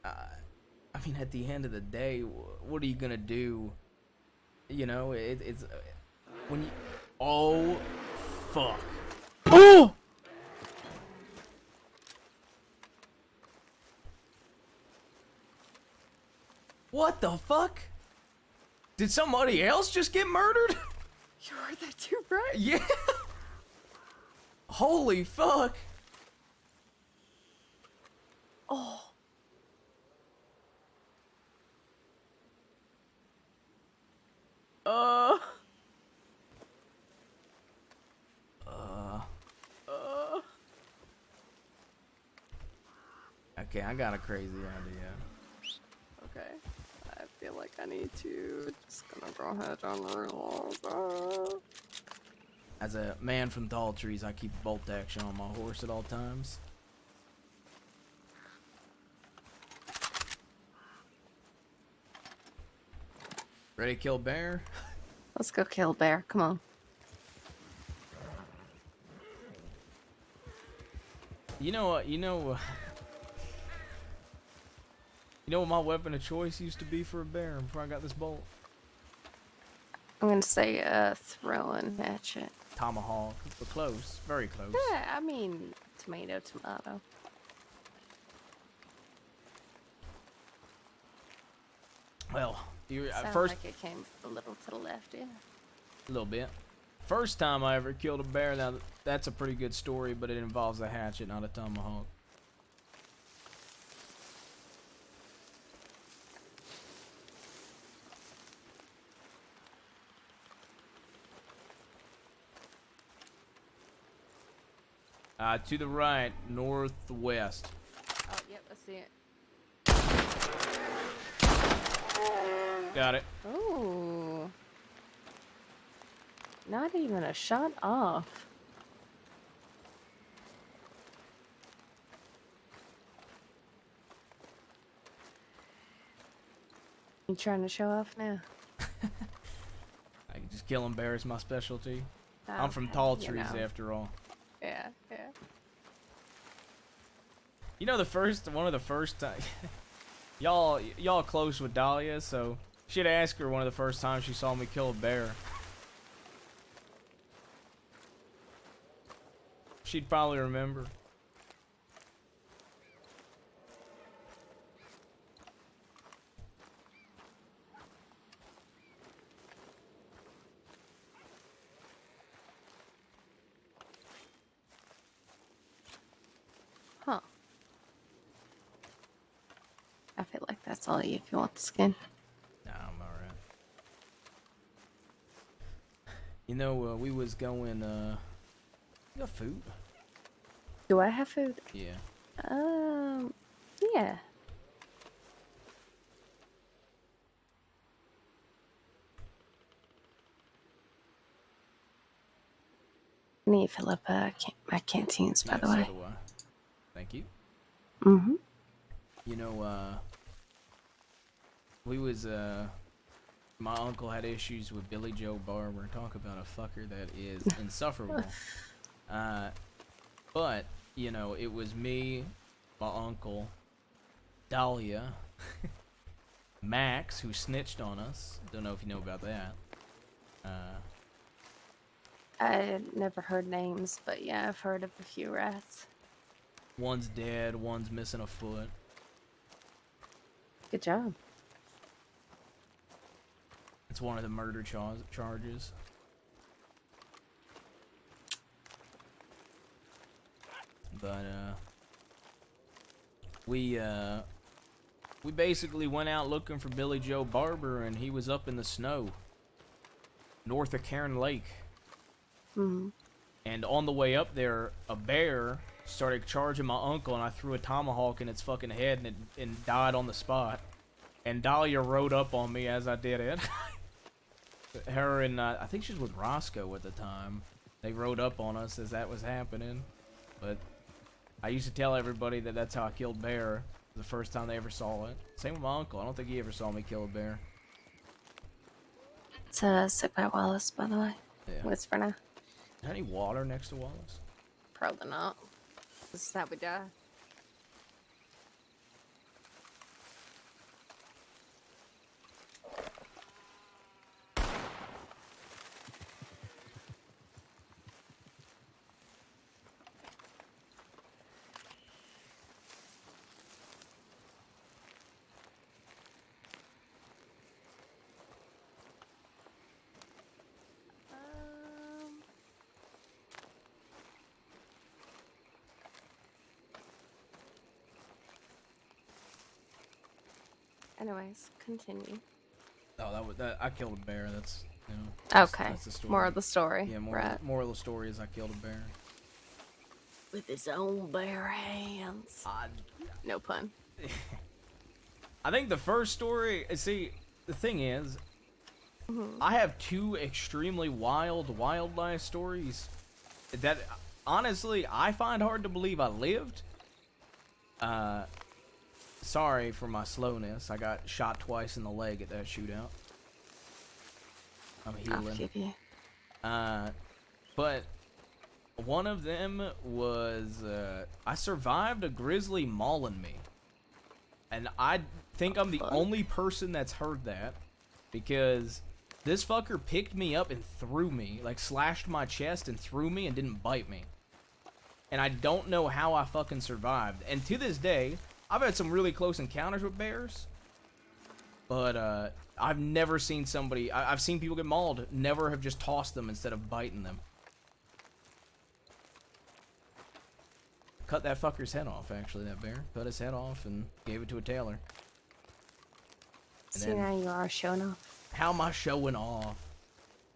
I mean, at the end of the day, what are you gonna do? You know, it's when you. Oh, fuck! Oh! What the fuck? Did somebody else just get murdered? You heard that too, right? Yeah. Holy fuck! Oh. Okay, I got a crazy idea. Okay. I feel like I need to just gonna go ahead on the real. As a man from tall trees, I keep bolt action on my horse at all times. Ready to kill bear? Let's go kill bear. Come on. You know what? You know what my weapon of choice used to be for a bear before I got this bolt? I'm gonna say throwing hatchet. Tomahawk, but close, very close. Yeah, I mean tomato. Well, you Sounds first like it came a little to the left, yeah. a little bit. First time I ever killed a bear. Now that's a pretty good story, but it involves a hatchet, not a tomahawk. To the right, northwest. Oh, yep, I see it. Got it. Ooh. Not even a shot off. You trying to show off now? I can just killing bears is my specialty. I'm from Okay, tall you trees know. after all. Yeah. You know one of the first time y'all close with Dahlia, so should ask her one of the first times she saw me kill a bear. She'd probably remember. Huh. I feel like that's all you if you want the skin. Nah, I'm alright. You know, we was going, you got food? Do I have food? Yeah. Yeah. I need to fill up my canteens, by the Yeah, way. so do I. Thank you. Mm-hmm. You know, we was, My uncle had issues with Billy Joe Barber. Talk about a fucker that is insufferable. But, you know, it was me, my uncle, Dahlia, Max, who snitched on us. Don't know if you know about that. I never heard names, but yeah, I've heard of a few rats. One's dead, one's missing a foot. Good job. It's one of the murder charges. But, we basically went out looking for Billy Joe Barber, and he was up in the snow. North of Cairn Lake. Mm-hmm. And on the way up there, a bear started charging my uncle, and I threw a tomahawk in its fucking head, and it died on the spot. And Dahlia rode up on me as I did it. Her and, I think she was with Roscoe at the time. They rode up on us as that was happening. But I used to tell everybody that that's how I killed bear. The first time they ever saw it. Same with my uncle. I don't think he ever saw me kill a bear. It's sick by Wallace, by the way. Yeah. Whisper now. Any water next to Wallace? Probably not. This is how we die. Anyways, continue. Oh, I killed a bear. That's, you know. Okay. That's the story. More of the story. Yeah, Right. moral of the story is I killed a bear. With his own bare hands. No pun. I think the first story, see, the thing is, I have two extremely wild wildlife stories that, honestly, I find hard to believe I lived. Sorry for my slowness. I got shot twice in the leg at that shootout. I'm healing. I'll forgive you. But one of them was, I survived a grizzly mauling me. And I think I'm the only person that's heard that, because this fucker picked me up and threw me, like slashed my chest and threw me and didn't bite me. And I don't know how I fucking survived. And to this day, I've had some really close encounters with bears, but I've never seen somebody, I've seen people get mauled, never have just tossed them instead of biting them. Cut that fucker's head off, actually, that bear. Cut his head off and gave it to a tailor. And See, now you are showing off. How am I showing off?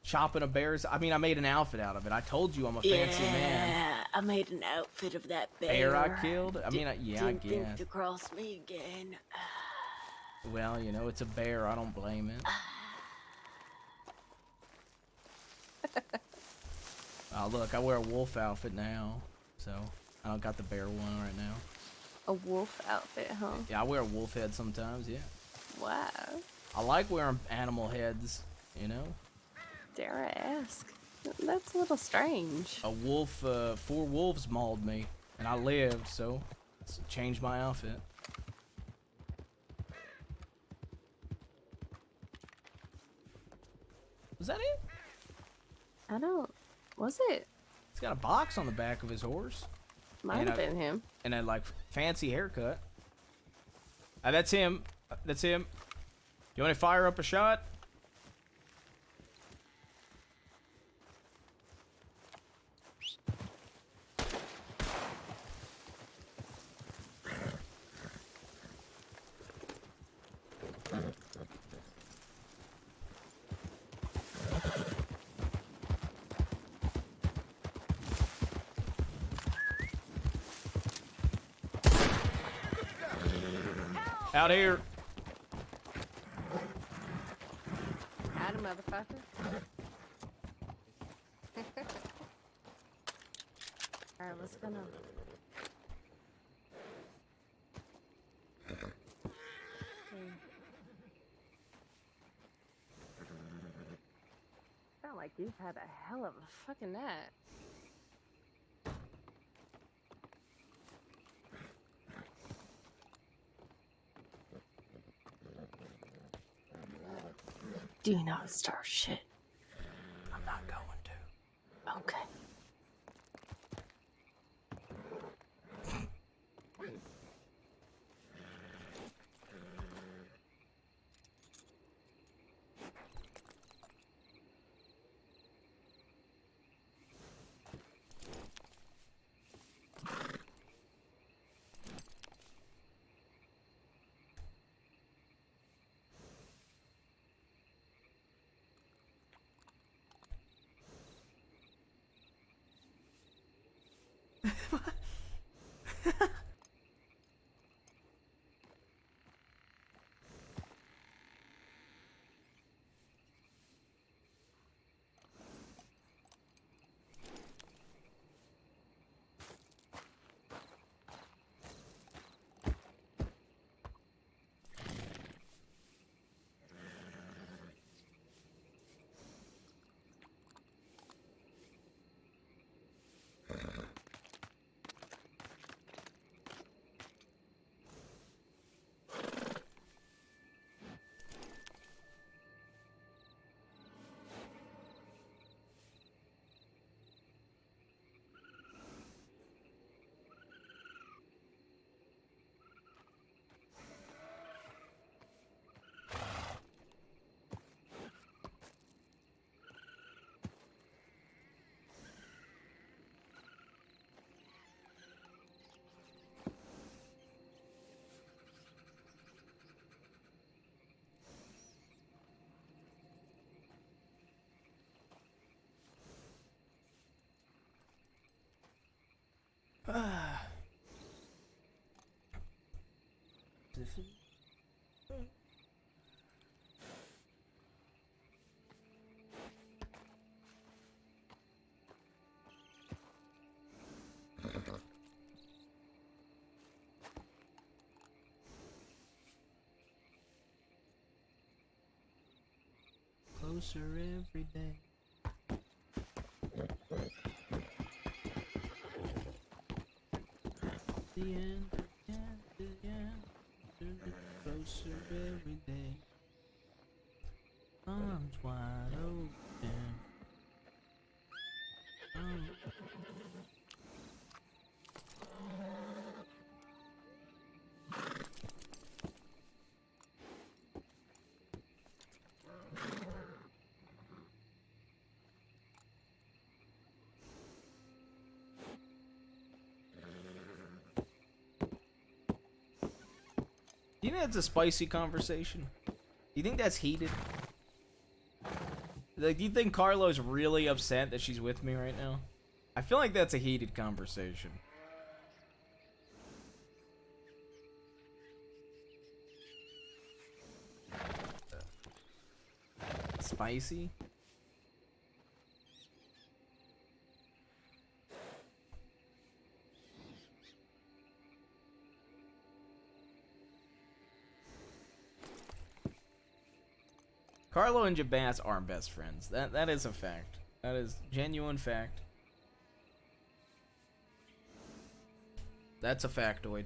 Chopping a bear's... I mean, I made an outfit out of it. I told you I'm a fancy man. Yeah, I made an outfit of that bear. Bear I killed? I mean, yeah, I Didn't think guess. to cross me again. Well, you know, it's a bear. I don't blame it. Oh, look, I wear a wolf outfit now. So, I don't got the bear one right now. A wolf outfit, huh? Yeah, I wear a wolf head sometimes, yeah. Wow. I like wearing animal heads, you know? Dare I ask? That's a little strange. A wolf, 4 wolves mauled me, and I lived, so it's changed my outfit. Was that it? I don't... Was it? He's got a box on the back of his horse. Might have been him. And a, like, fancy haircut. That's him. That's him. You want to fire up a shot? Out here. Had a motherfucker. Alright, let's go now. like you've had a hell of a fucking nap. Do not start shit. I'm not going to. Okay. Closer every day. The end, the end, closer every day. Arms wide open. Do you think that's a spicy conversation? Do you think that's heated? Like, do you think Carlo's really upset that she's with me right now? I feel like that's a heated conversation. Spicy? Carlo and Jabaz aren't best friends. That is a fact. That is genuine fact. That's a factoid.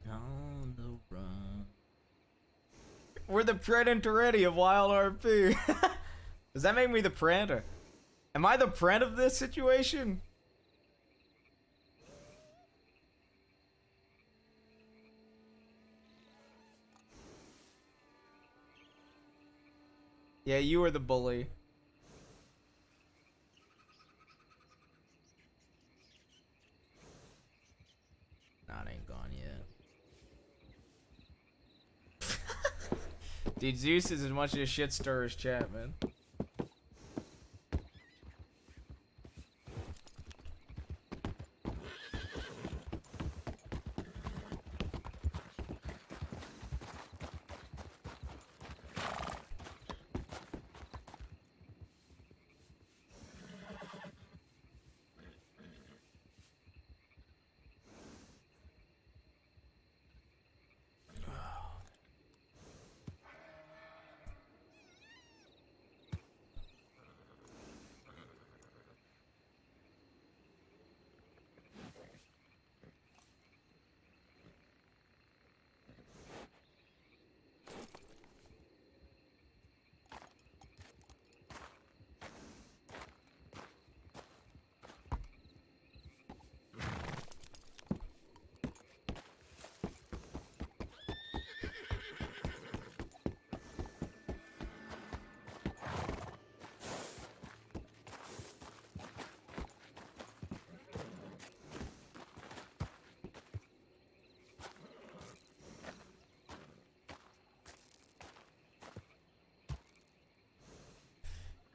On the run. We're the Predator of Wild RP. Does that make me the Predator? Am I the Pred of this situation? Yeah, you were the bully. Nah, it ain't gone yet. Dude, Zeus is as much of a shit stirrer as chat, man.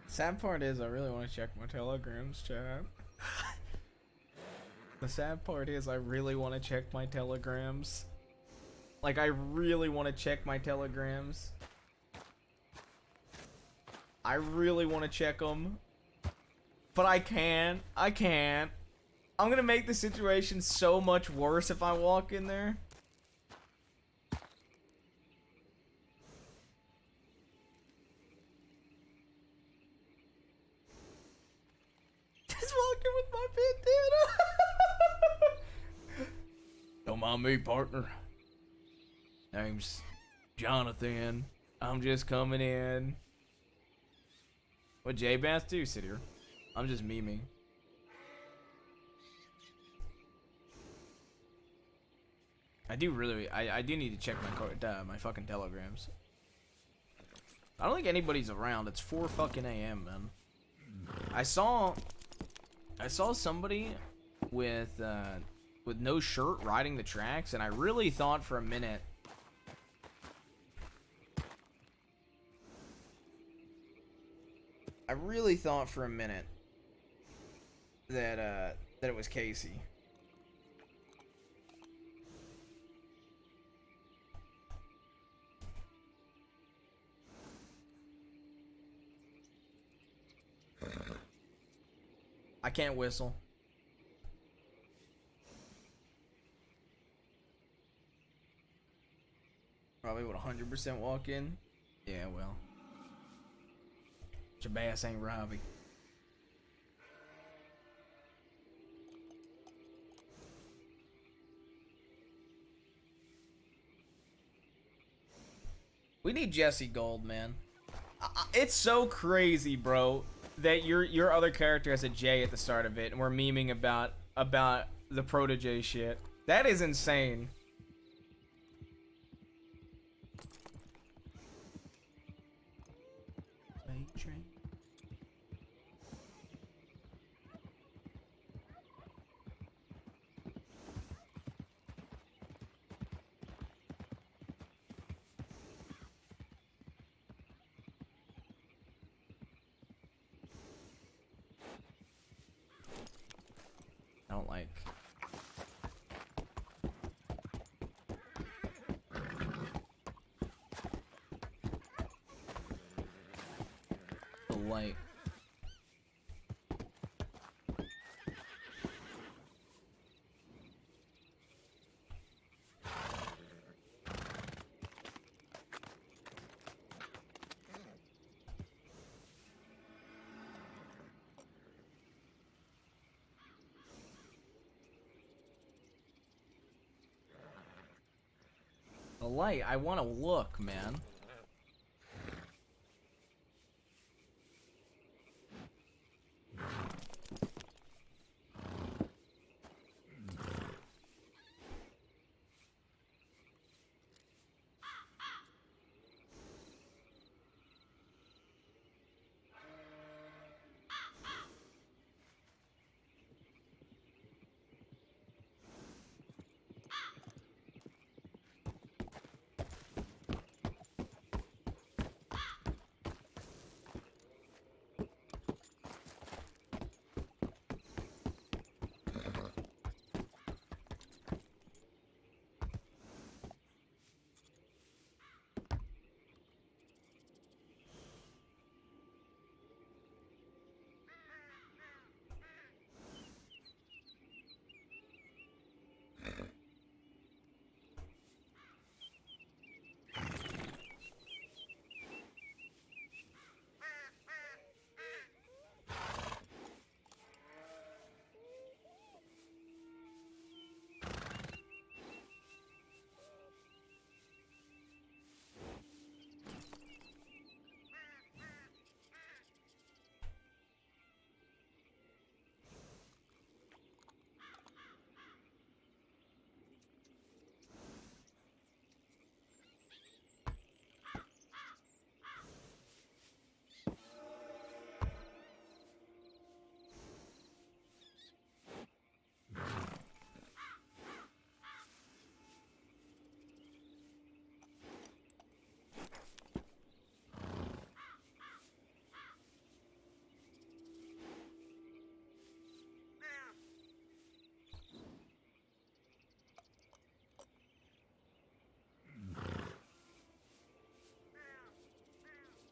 Sad part is I really want to check my telegrams, chat. The sad part is I really want to check my telegrams. Like, I really want to check my telegrams. I really want to check them. But I can't. I can't. I'm gonna make the situation so much worse if I walk in there. Just walking with my bandana. Don't mind me, partner. Name's Jonathan. I'm just coming in. What J-Bass do? Sit here. I'm just memeing. I do really, I do need to check my fucking telegrams. I don't think anybody's around. It's 4 fucking a.m., man. I saw somebody with no shirt riding the tracks, and I really thought for a minute that it was Casey. I can't whistle. Probably would 100% walk in. Yeah, well. Jabass ain't Robbie. We need Jesse Gold, man. It's so crazy, bro, that your other character has a J at the start of it, and we're memeing about the protege shit. That is insane. I don't like. The light. The light. I want to look, man.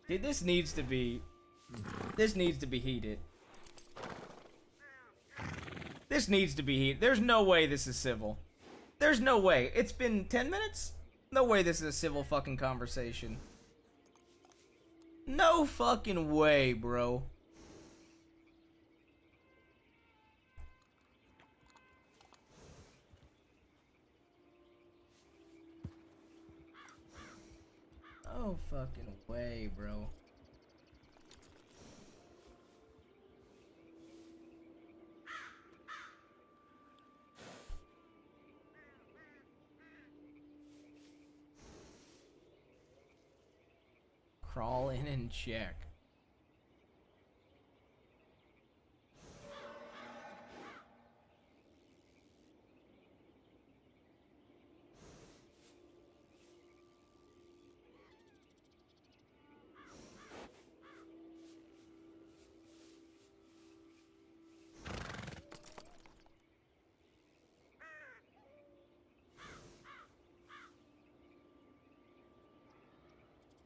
Dude, this needs to be heated. This needs to be heated. There's no way this is civil. There's no way. It's been 10 minutes? No way this is a civil fucking conversation. No fucking way, bro. No fucking way, bro. Crawl in and check.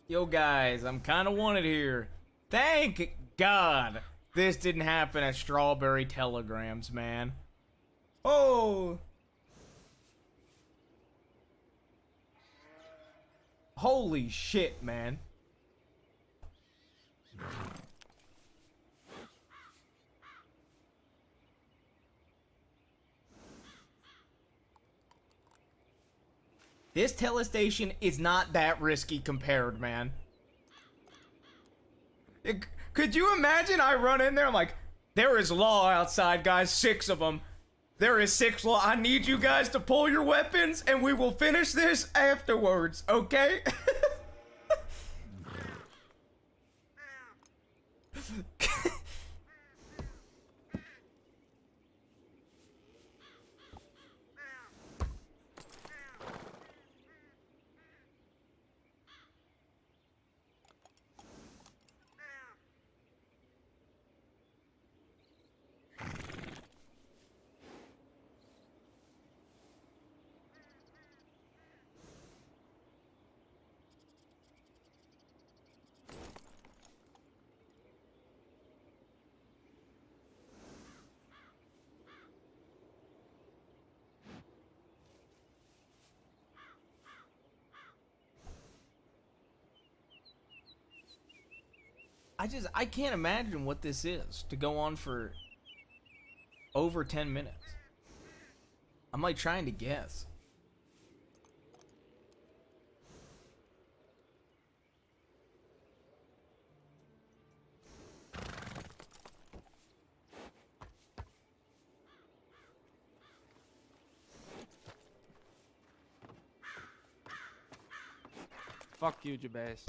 Yo, guys, I'm kind of wanted here. Thank God this didn't happen at Strawberry Telegrams, man. Oh. Holy shit, man. This telestation is not that risky compared, man. Could you imagine I run in there, I'm like, there is law outside, guys, 6 of them. There is 6 law. I need you guys to pull your weapons and we will finish this afterwards, okay? I can't imagine what this is to go on for over 10 minutes. I'm like trying to guess. Fuck you, Jabez.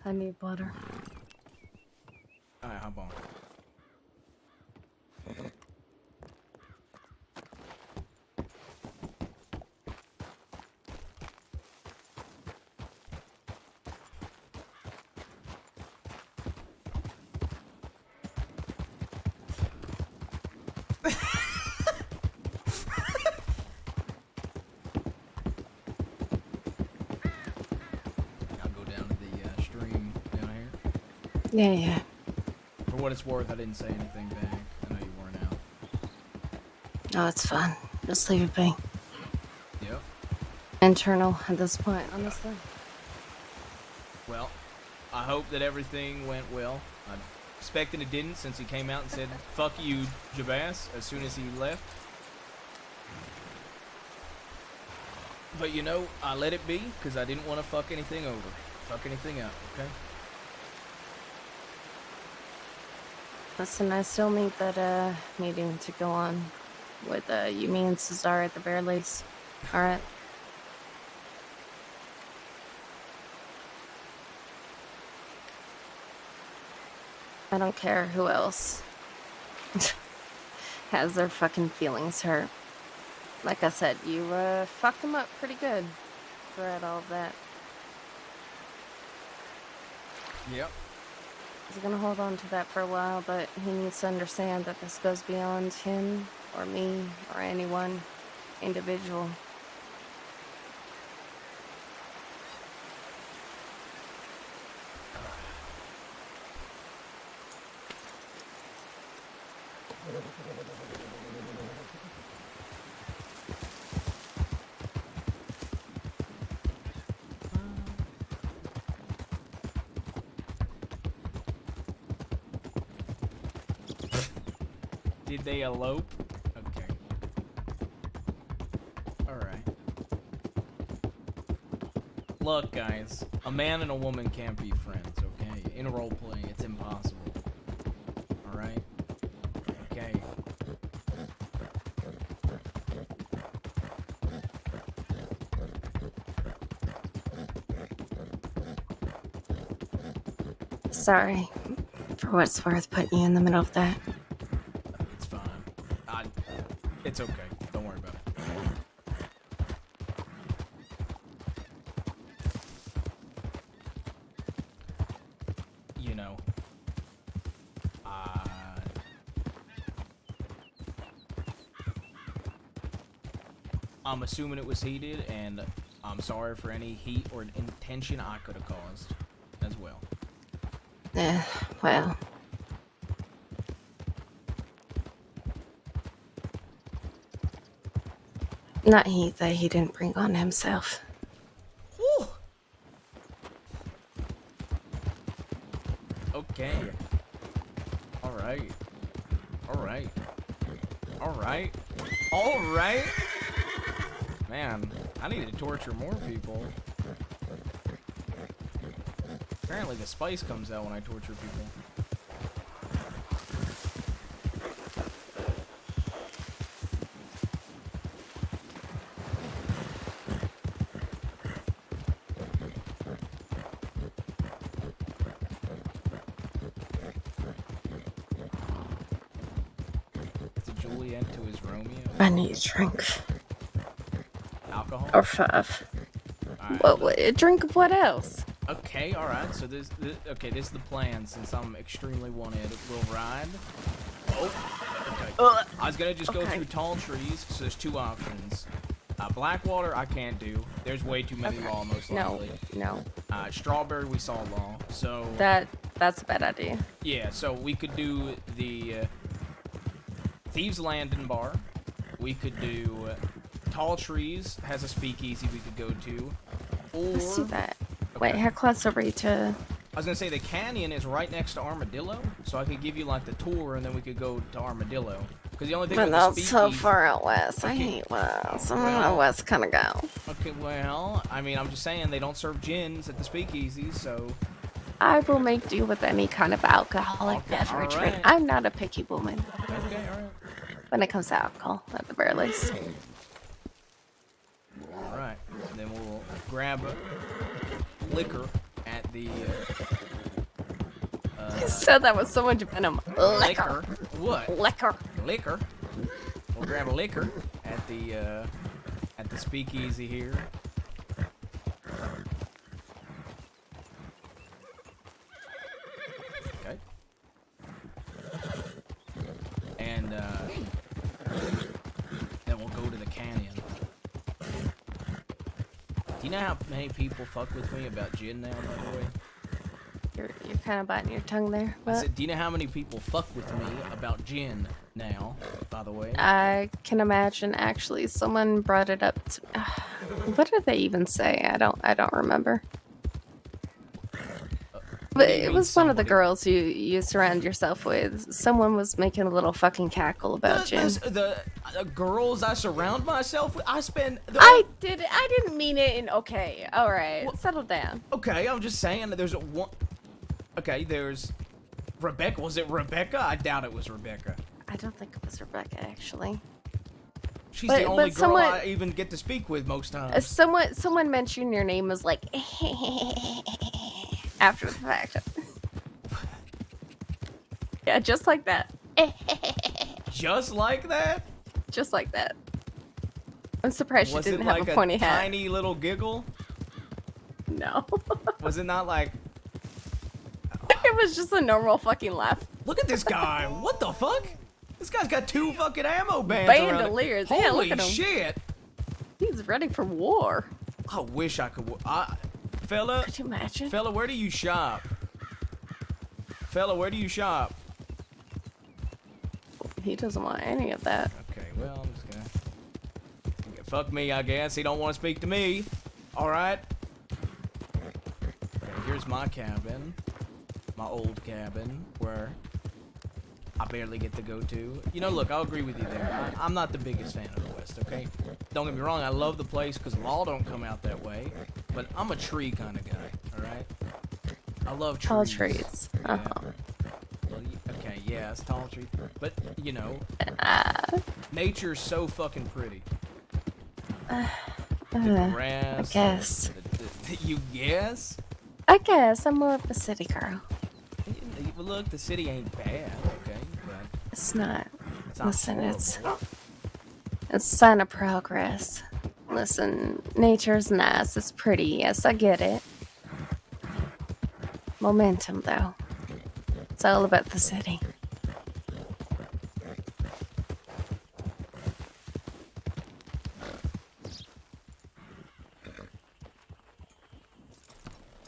I need butter. Alright, hop on. Yeah, yeah. For what it's worth, I didn't say anything back. I know you weren't out. No, it's fine. Just leave it be. Yep. Internal at this point, honestly. Well, I hope that everything went well. I'm expecting it didn't, since he came out and said, fuck you, Jabaz, as soon as he left. But you know, I let it be, because I didn't want to fuck anything over. Fuck anything up, okay? Listen, I still need that meeting to go on with you, me, and Cesar at the very least. Alright? I don't care who else has their fucking feelings hurt. Like I said, you fucked him up pretty good throughout all of that. Yep. He's gonna hold on to that for a while, but he needs to understand that this goes beyond him or me or anyone individual. Did they elope? Okay. Alright. Look, guys. A man and a woman can't be friends, okay? In roleplay, it's impossible. Alright? Okay. Sorry for what it's worth putting you in the middle of that. It's fine. It's okay. Don't worry about it. You know, I'm assuming it was heated, and I'm sorry for any heat or intention I could have caused as well. Well. Not heat that he didn't bring on himself. Whew. Okay. Alright. Alright. Alright. Alright. Man, I need to torture more people. Apparently the spice comes out when I torture people. It's a Juliet to his Romeo. I need a drink. Alcohol? Or 5. Alright. What, a drink of what else? Okay, alright, so this is the plan. Since I'm extremely wanted, we'll ride. Oh, okay. I was gonna just go through tall trees, so there's 2 options. Blackwater, I can't do. There's way too many law, most likely. No. Strawberry, we saw law, so... That's a bad idea. Yeah, so we could do the Thieves Landing Bar. We could do Tall Trees, has a speakeasy we could go to. Or... Let's do that. Wait, how close are we to... I was gonna say the canyon is right next to Armadillo, so I could give you like the tour, and then we could go to Armadillo. Because the only thing But with that's the so speakeasy... far out west. I hate west. I'm not a west kind of gal. Okay, well, I mean, I'm just saying they don't serve gins at the speakeasy, so... I will make do with any kind of alcoholic beverage. alright. I'm not a picky woman. Okay, alright. When it comes to alcohol, at the very least. Alright, then we'll grab liquor at the... You said that with so much venom. Liquor. What? Liquor. Liquor. We'll grab a liquor at the speakeasy here. Okay. And then we'll go to the canyon. Do you know how many people fuck with me about gin now, by the way? You're kind of biting your tongue there. I What? said, do you know how many people fuck with me about gin now, by the way? I can imagine. Actually, someone brought it up. What did they even say? I don't remember. But it was one of the girls you surround yourself with. Someone was making a little fucking cackle about gin. The girls I surround myself with, I spend... I didn't mean it in... Okay, alright. Settle down. Okay, I'm just saying that there's one... Okay, there's... Rebecca. Was it Rebecca? I doubt it was Rebecca. I don't think it was Rebecca, actually. She's the only girl I even get to speak with most times. Someone mentioned your name as like... after the fact. Yeah, just like that. Just like that? Just like that. I'm surprised Was she it didn't like have a a pointy hat. tiny little giggle? No. Was it not like, It was just a normal fucking laugh. look at this guy, what the fuck? This guy's got 2 fucking ammo bands around it. Bandoliers. Yeah, Holy look at him. shit. He's ready for war. I wish I could. Fella. Could you imagine? Fella, where do you shop? Fella, where do you shop? He doesn't want any of that. Okay, well, I'm just gonna. Fuck me, I guess. He don't want to speak to me. Alright. Here's my cabin. My old cabin, where I barely get to go to. You know, look, I'll agree with you there. I'm not the biggest fan of the West, okay? Don't get me wrong, I love the place because law don't come out that way. But I'm a tree kind of guy, alright? I love trees. Tall trees. Yeah. Well, okay, yeah, it's tall trees. But, you know, nature's so fucking pretty. The grass. I guess. You guess? I guess I'm more of a city girl. Well, look, the city ain't bad, okay? But It's not. it's not Listen, it's horrible. a sign of progress. Listen, nature's nice. It's pretty. Yes, I get it. Momentum, though. It's all about the city.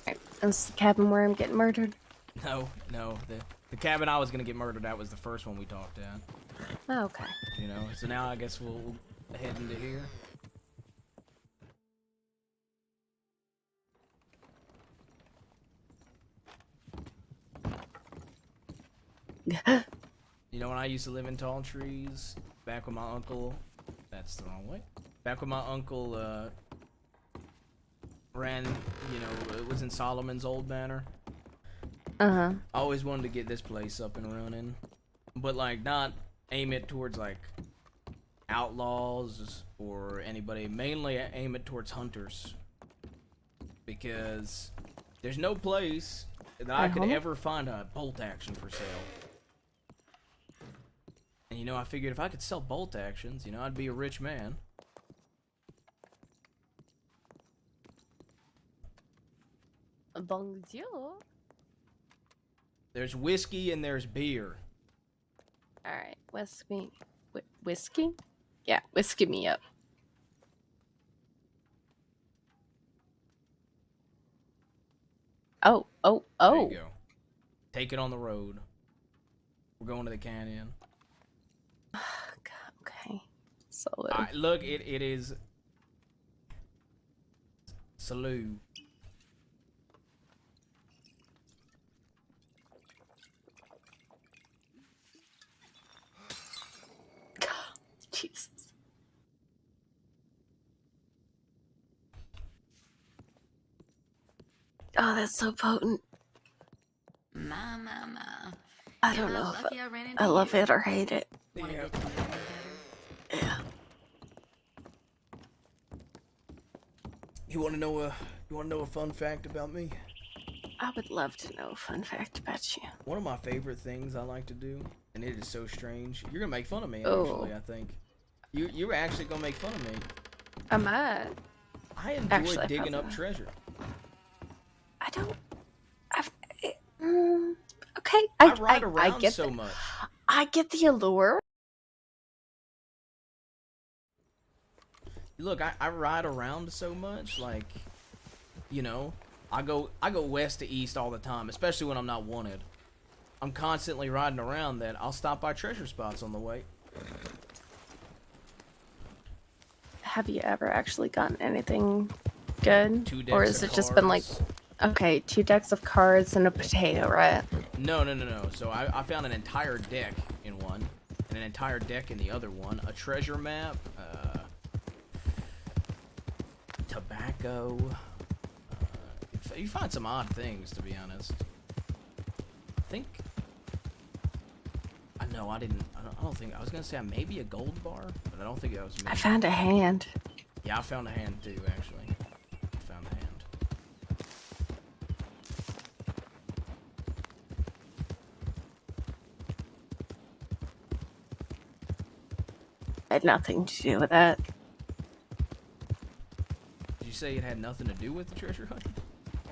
Right, this is the cabin where I'm getting murdered. No, the cabin I was gonna get murdered at was the first one we talked at. Oh, okay. You know, so now I guess we'll head into here. You know, when I used to live in tall trees, back with my uncle, that's the wrong way. Back when my uncle ran, you know, it was in Solomon's old manor. Uh-huh. I always wanted to get this place up and running, but like not aim it towards like outlaws or anybody. Mainly aim it towards hunters, because there's no place that I could ever find a bolt action for sale. And you know, I figured if I could sell bolt actions, you know, I'd be a rich man. Bonjour. There's whiskey and there's beer. Alright, whiskey? Yeah, whiskey me up. Oh. There you go. Take it on the road. We're going to the canyon. Okay. So look, it is salute. Jesus. Oh, that's so potent. My. I don't know if I love it or hate it. Yeah. You want to know a fun fact about me? I would love to know a fun fact about you. One of my favorite things I like to do, and it is so strange. You're gonna make fun of me, Oh. actually. I think you're actually gonna make fun of me. Am I? I enjoy Actually, digging up probably. treasure. I don't. Okay, I ride around I get so the, much. I get the allure. Look, I ride around so much, like, you know, I go west to east all the time, especially when I'm not wanted. I'm constantly riding around that I'll stop by treasure spots on the way. Have you ever actually gotten anything good? 2 decks Or has of it just been like, cards. okay, 2 decks of cards and a potato, right? No. So I found an entire deck in one, and an entire deck in the other one. A treasure map, tobacco. You find some odd things, to be honest. I think. No, I didn't. I don't think. I was gonna say maybe a gold bar, but I don't think that was me. I found a hand. Yeah, I found a hand too, actually. I found a hand. had nothing to do with that. Did you say it had nothing to do with the treasure hunt?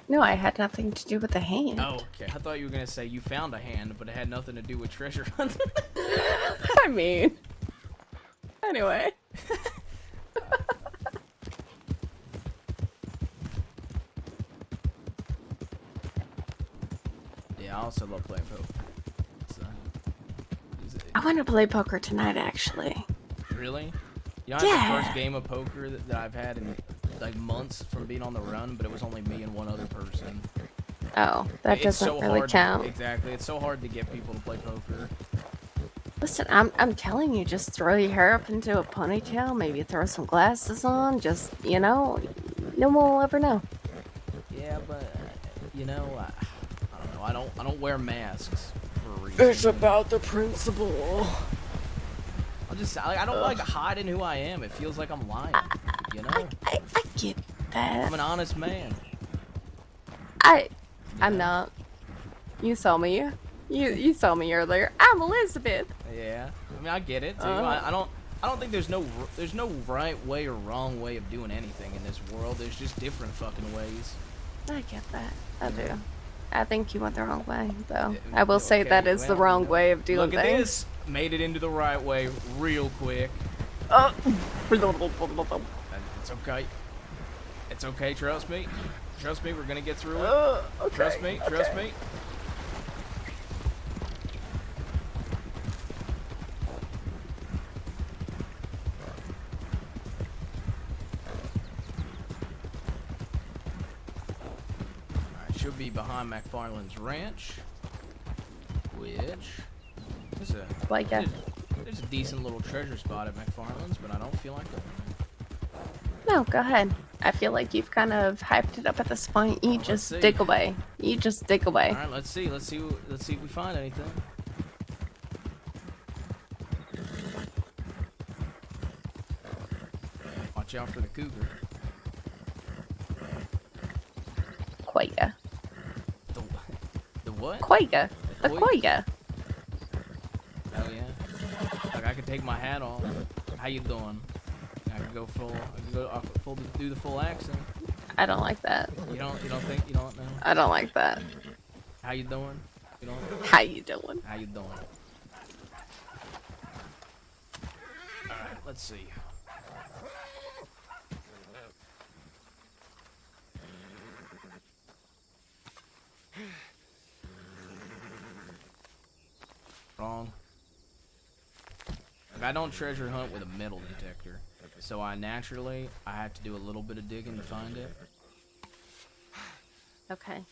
No, I had nothing to do with the hand. Oh, okay. I thought you were gonna say you found a hand, but it had nothing to do with treasure hunt. I mean, anyway. Yeah, I also love playing poker. So, I want to play poker tonight, actually. really? You know, I had the first game of poker that I've had in like months from being on the run, but it was only me and one other person. Oh, that It's doesn't so really hard count. Exactly. It's so hard to get people to play poker. Listen, I'm telling you, just throw your hair up into a ponytail, maybe throw some glasses on, just, you know, no one will ever know. Yeah, but you know, I don't know. I don't wear masks for a reason. It's about the principle. I don't like hiding who I am. It feels like I'm lying. You know? I get that. I'm an honest man. I'm not. You saw me. You saw me earlier. I'm Elizabeth. Yeah. I mean, I get it too. Uh-huh. I don't think there's no right way or wrong way of doing anything in this world. There's just different fucking ways. I get that. I do. I think you went the wrong way, though. I will say that is the wrong way of doing Look at things. this. Made it into the right way real quick. It's okay. It's okay. Trust me. Trust me. We're gonna get through it. Okay, Trust me. Trust me. Alright, should be behind McFarland's ranch, which is there's a decent little treasure spot at McFarland's, but I don't feel like going there. No, go ahead. I feel like you've kind of hyped it up at this point. You just see. dig away. You just dig away. All right, let's see if we find anything. Watch out for the cougar. Quagga. The what? Quagga. The Quagga. Oh yeah. Like I could take my hat off. How you doing? I could go full. Do the full accent. I don't like that. You don't know? I don't like that. How you doing? You don't. How you doing? How you doing? All right, let's see. Wrong. Like, I don't treasure hunt with a metal detector, so I have to do a little bit of digging to find it. Okay.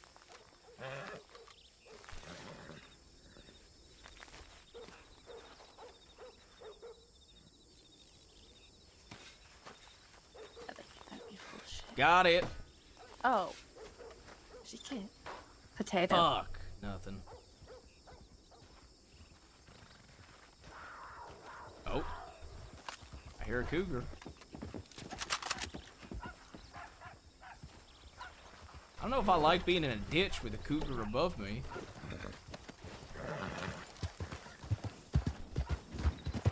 Got it. Oh. She can't. Potato. Fuck. Nothing. Oh. I hear a cougar. I don't know if I like being in a ditch with a cougar above me.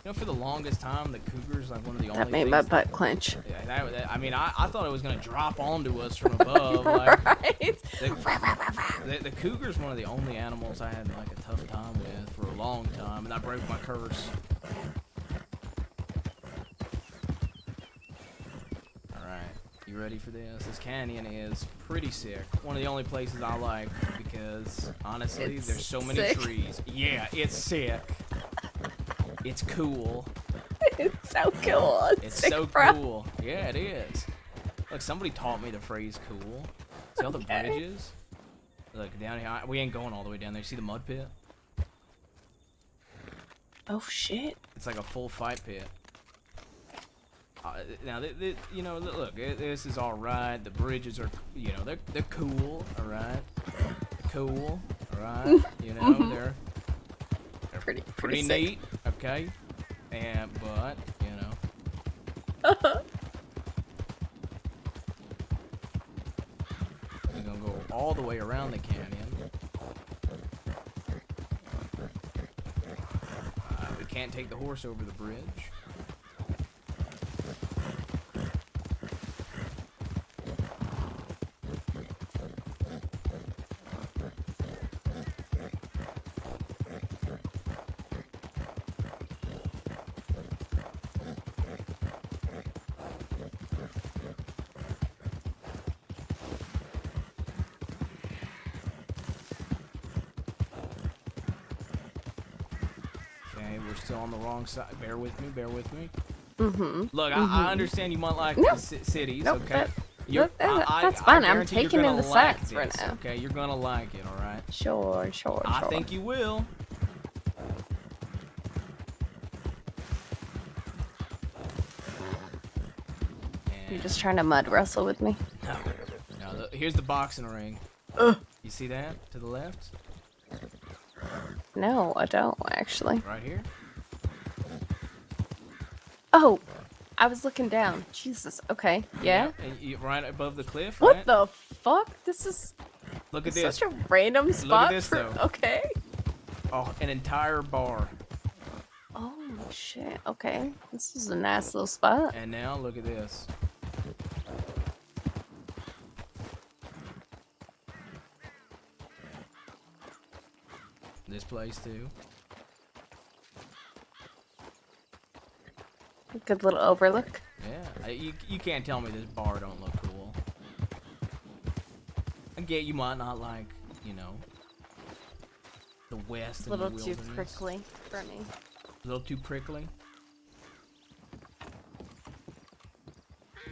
You know, for the longest time, the cougar's like one of the only That made my butt clench. Yeah, I mean, I thought it was gonna drop onto us from above. Like, Right. The cougar's one of the only animals I had like a tough time with for a long time, and I broke my curse. Alright, you ready for this? This canyon is pretty sick. One of the only places I like because, honestly, It's there's so many sick. trees. Yeah, it's sick. It's cool. It's so cool. It's sick, so bro. cool. Yeah, it is. Look, somebody taught me the phrase cool. See all the bridges? Look, down here. We ain't going all the way down there. See the mud pit? Oh, shit. It's like a full fight pit. Now, you know, look, this is all right. The bridges are, you know, they're cool, all right? Cool, all right? You know, they're pretty neat, okay? And, but, you know. We're gonna go all the way around the canyon. We can't take the horse over the bridge. still on the wrong side. Bear with me. Bear with me. Mm-hmm. Look, mm-hmm. I understand you might like Nope. the cities, Nope, okay? that's fine. I'm guarantee you're taking in gonna the like sights right this, now. okay? You're gonna like it, all right? Sure. I think you will. You're just trying to mud wrestle with me. Now, here's the boxing ring. You see that to the left? No, I don't actually. Right here? Oh, I was looking down. Jesus. Okay. Yeah. And right above the cliff, What right? the fuck? This is Look at this. such a random spot. Look at this, for... though. Okay. Oh, an entire bar. Oh shit. Okay. This is a nice little spot. And now look at this. This place too. Good little overlook. Yeah, you can't tell me this bar don't look cool. I get you might not like, you know, the West A and the little too wilderness. prickly for me. A little too prickly.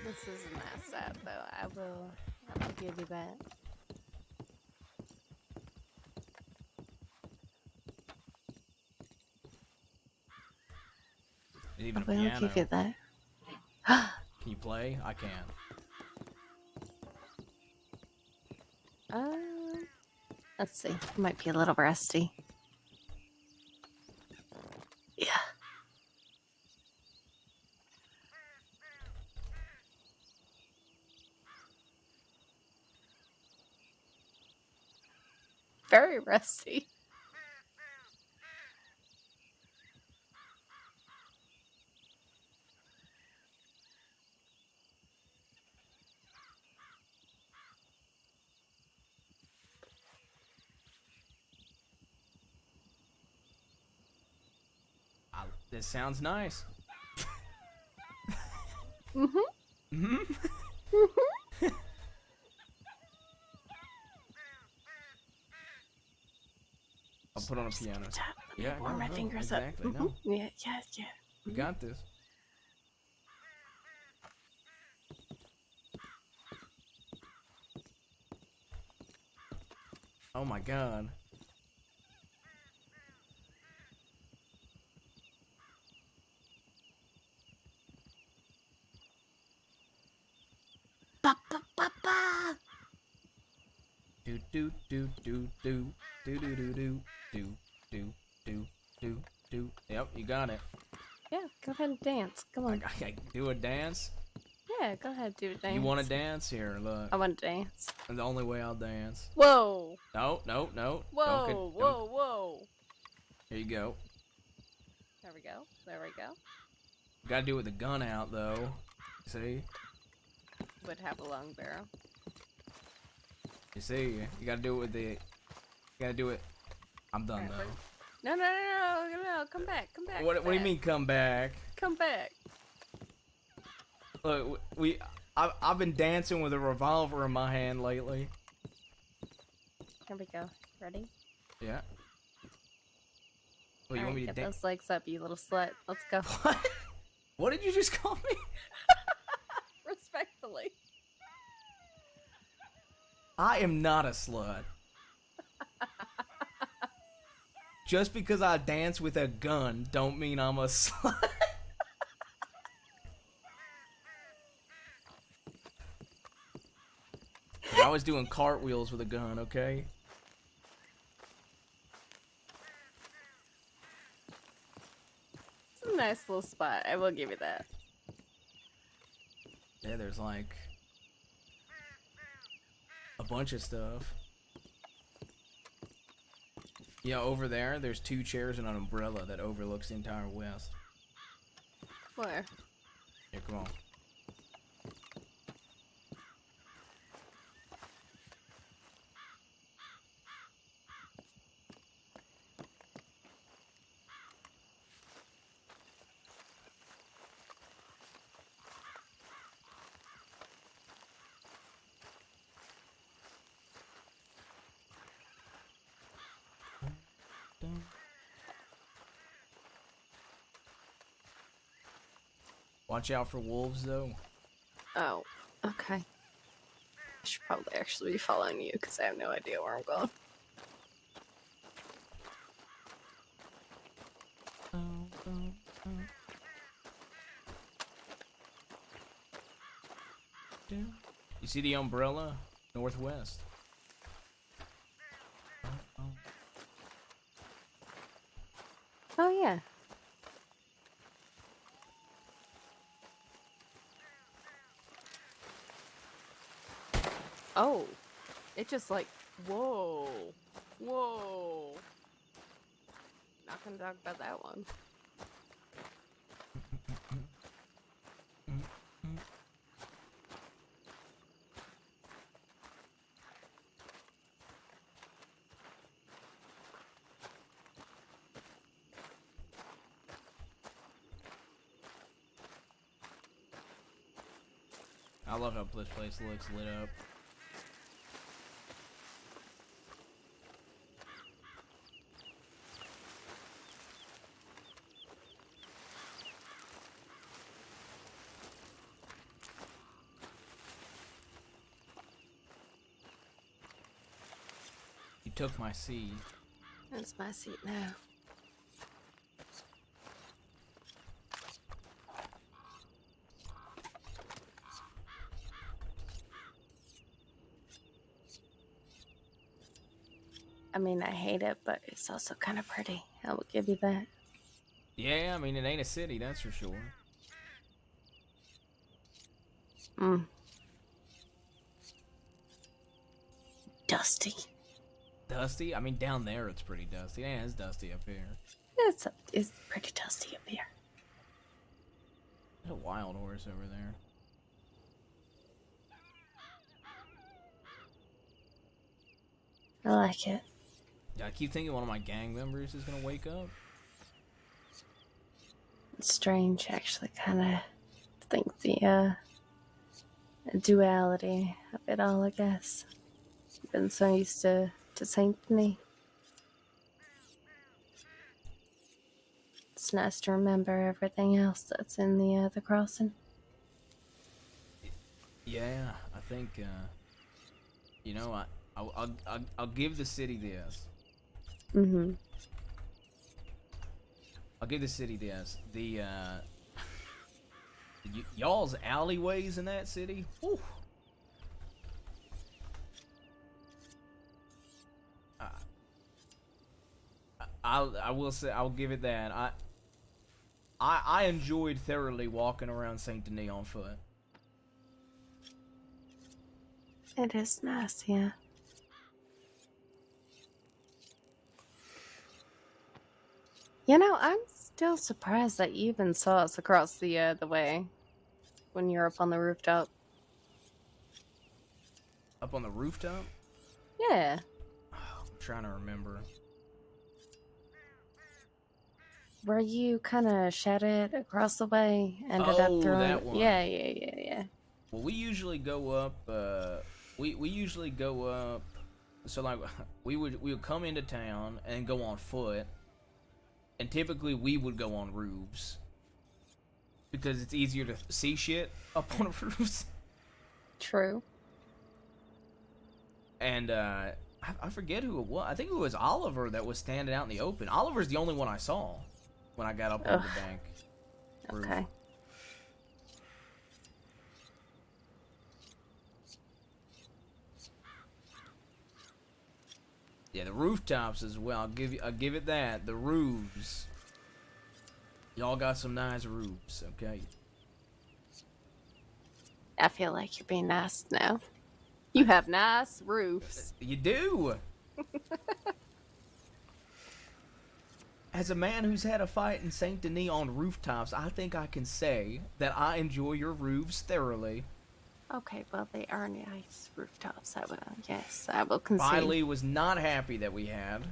This is a nice set though. I will give you that. Even a I will piano. give you that. Can you play? I can. Let's see. Might be a little rusty. Yeah. Very rusty. This sounds nice. Mm-hmm. I'll put on a piano. Yeah, warm my fingers exactly. up. No, Yeah. we got this. Oh my god. Do do do do do do do do do do do do do do. Yep, you got it. Yeah, go ahead and dance. Come on. I do a dance. Yeah, go ahead, do a dance. You want to dance? Here, look. I want to dance. The only way I'll dance. Whoa. No, no, no. Whoa, whoa. Here you go. There we go. There we go. Gotta do it with the gun out, though. See? Would have a long barrel. You see? You gotta do it with the... You gotta do it... I'm done, though. No. Come back. What do you mean, come back? Come back. Look, I've been dancing with a revolver in my hand lately. Here we go. Ready? Yeah. Well, you want me to get dance? those legs up, you little slut. Let's go. What did you just call me? Respectfully. I am not a slut. Just because I dance with a gun don't mean I'm a slut. I was doing cartwheels with a gun, okay? It's a nice little spot. I will give you that. Yeah, there's like a bunch of stuff. Yeah, over there's 2 chairs and an umbrella that overlooks the entire west. Where? Here, come on. Watch out for wolves, though. Oh, okay. I should probably actually be following you because I have no idea where I'm going. You see the umbrella? Northwest. Oh, yeah. Oh, it just like, whoa, whoa. Not gonna talk about that one. I love how this place looks lit up. You took my seat. That's my seat now. I mean, I hate it, but it's also kind of pretty. I will give you that. Yeah, I mean, it ain't a city, that's for sure. Dusty. Dusty? I mean, down there it's pretty dusty. Yeah, it's dusty up here. It's pretty dusty up here. There's a wild horse over there. I like it. Yeah, I keep thinking one of my gang members is gonna wake up. It's strange, actually, kind of think the duality of it all, I guess. I've been so used to sanctity. It's nice to remember everything else that's in the crossing. Yeah, I think, you know, I'll give the city this. Mm-hmm. I'll give the city this. The, y'all's alleyways in that city? Whew. I will say, I'll give it that. I enjoyed thoroughly walking around Saint Denis on foot. It is nice, yeah. You know, I'm still surprised that you even saw us across the way when you were up on the rooftop. Up on the rooftop? Yeah. I'm trying to remember. Where you kind of shouted across the way, ended up throwing. That one. Yeah. Well, we usually go up. We usually go up. So like, we would come into town and go on foot, and typically we would go on roofs because it's easier to see shit up on roofs. True. And I forget who it was. I think it was Oliver that was standing out in the open. Oliver's the only one I saw when I got up on the bank. Roof. Okay. Yeah, the rooftops as well. I'll give it that. The roofs. Y'all got some nice roofs, okay? I feel like you're being nice now. You have nice roofs. You do. As a man who's had a fight in Saint Denis on rooftops, I think I can say that I enjoy your roofs thoroughly. Okay, well, they are nice rooftops. Yes, I will concede. Riley was not happy that we had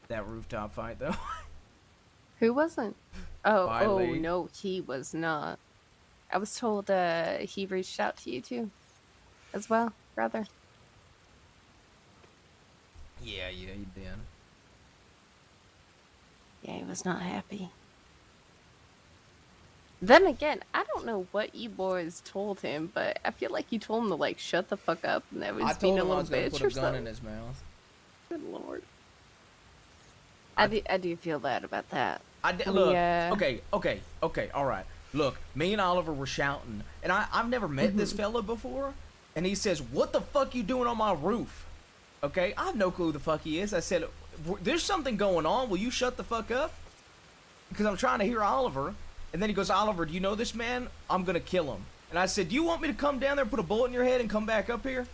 that rooftop fight, though. Who wasn't? Oh, Riley. No, he was not. I was told he reached out to you too, as well, brother. Yeah, he did. Yeah, he was not happy. Then again, I don't know what you boys told him, but I feel like you told him to like shut the fuck up and that was I being told a him I little was gonna bitch put or a gun something. in his mouth. Good lord. I do feel bad about that. Look, okay, all right. Look, me and Oliver were shouting, and I've never met this fella before, and he says, "What the fuck you doing on my roof?" Okay, I have no clue who the fuck he is. I said, "There's something going on. Will you shut the fuck up?" Because I'm trying to hear Oliver, and then he goes, "Oliver, do you know this man? I'm gonna kill him." And I said, "Do you want me to come down there, put a bullet in your head, and come back up here?"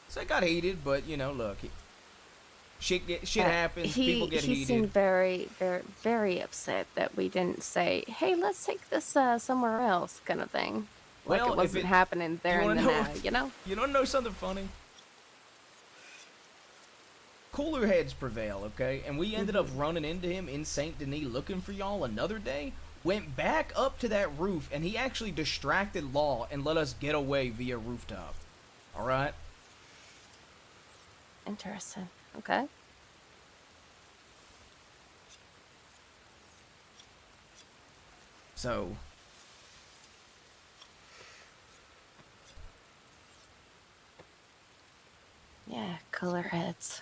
So I got heated, but you know, look. Shit happens. People get he heated. seemed very, very, very upset that we didn't say, "Hey, let's take this somewhere else," kind of thing. Like Well, it wasn't happening there you and wanna then know- now, you know? You don't know something funny? Cooler heads prevail, okay? And we ended up running into him in Saint Denis looking for y'all another day. Went back up to that roof, and he actually distracted Law and let us get away via rooftop. All right? Interesting. Okay. So, Yeah, cooler heads.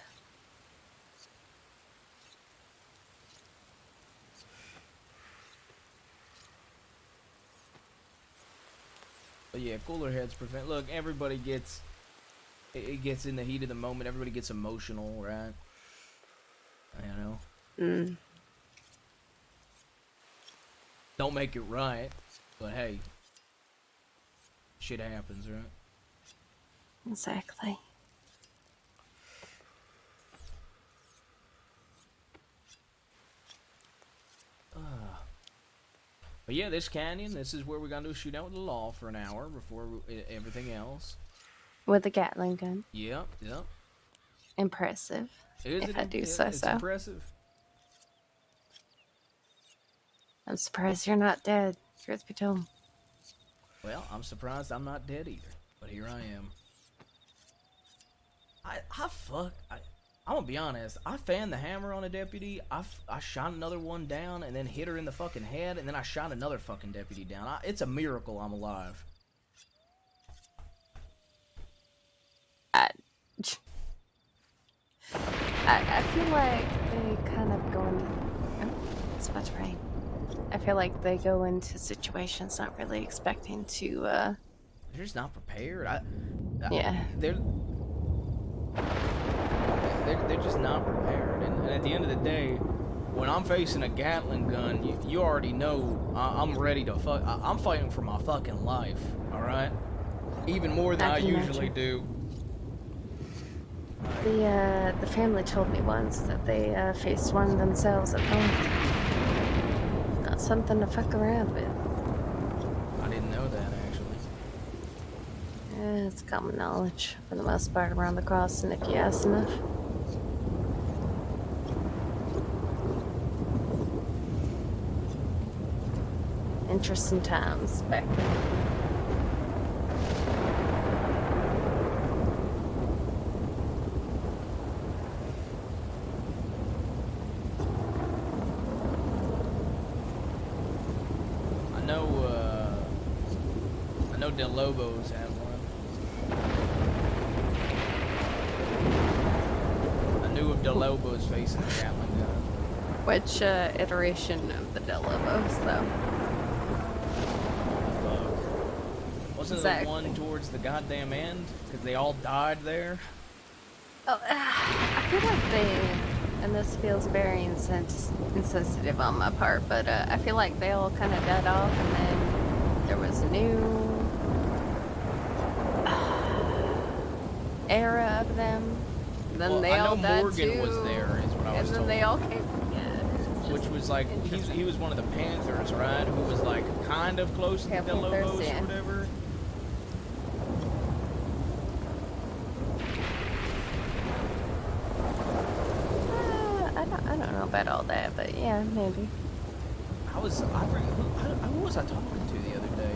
but yeah, cooler heads prevent. Look, everybody gets. It gets in the heat of the moment. Everybody gets emotional, right? You know. Mm. Don't make it right, but hey, shit happens, right? Exactly. But yeah, this canyon, this is where we're gonna do a shootout with the Law for an hour before everything else. With the Gatling gun. Yep. Impressive. If I do Yeah, say it's so. impressive. I'm surprised you're not dead. Truth be told. Well, I'm surprised I'm not dead either. But here I am. I'm gonna be honest. I fanned the hammer on a deputy. I shot another one down and then hit her in the fucking head, and then I shot another fucking deputy down. It's a miracle I'm alive. I feel like they kind of go into... Oh, it's about to rain. I feel like they go into situations not really expecting to, They're just not prepared. Yeah. They're just not prepared. And at the end of the day, when I'm facing a Gatling gun, you already know I'm ready to fuck. I'm fighting for my fucking life, alright? Even more than I can usually imagine. do. The family told me once that they faced one themselves at home. Not something to fuck around with. I didn't know that, actually. It's common knowledge for the most part around the crossing if you ask enough. Interesting times back then. I know Del Lobos have one. I knew of Del Lobos facing a Gatling gun. Which iteration of the Del Lobos, though? Wasn't Exactly. the one towards the goddamn end? Because they all died there? Oh, I feel like they, and this feels very insensitive on my part, but I feel like they all kind of died off, and then there was a new era of them. Then Well, they I know all died Morgan too. was there, is what I was and then told. they all came. Which was like, he was one of the Panthers, right? Who was like kind of close to the Del Panthers, Lobos yeah. or whatever. I don't know about all that, but yeah, maybe. Who was I talking to the other day?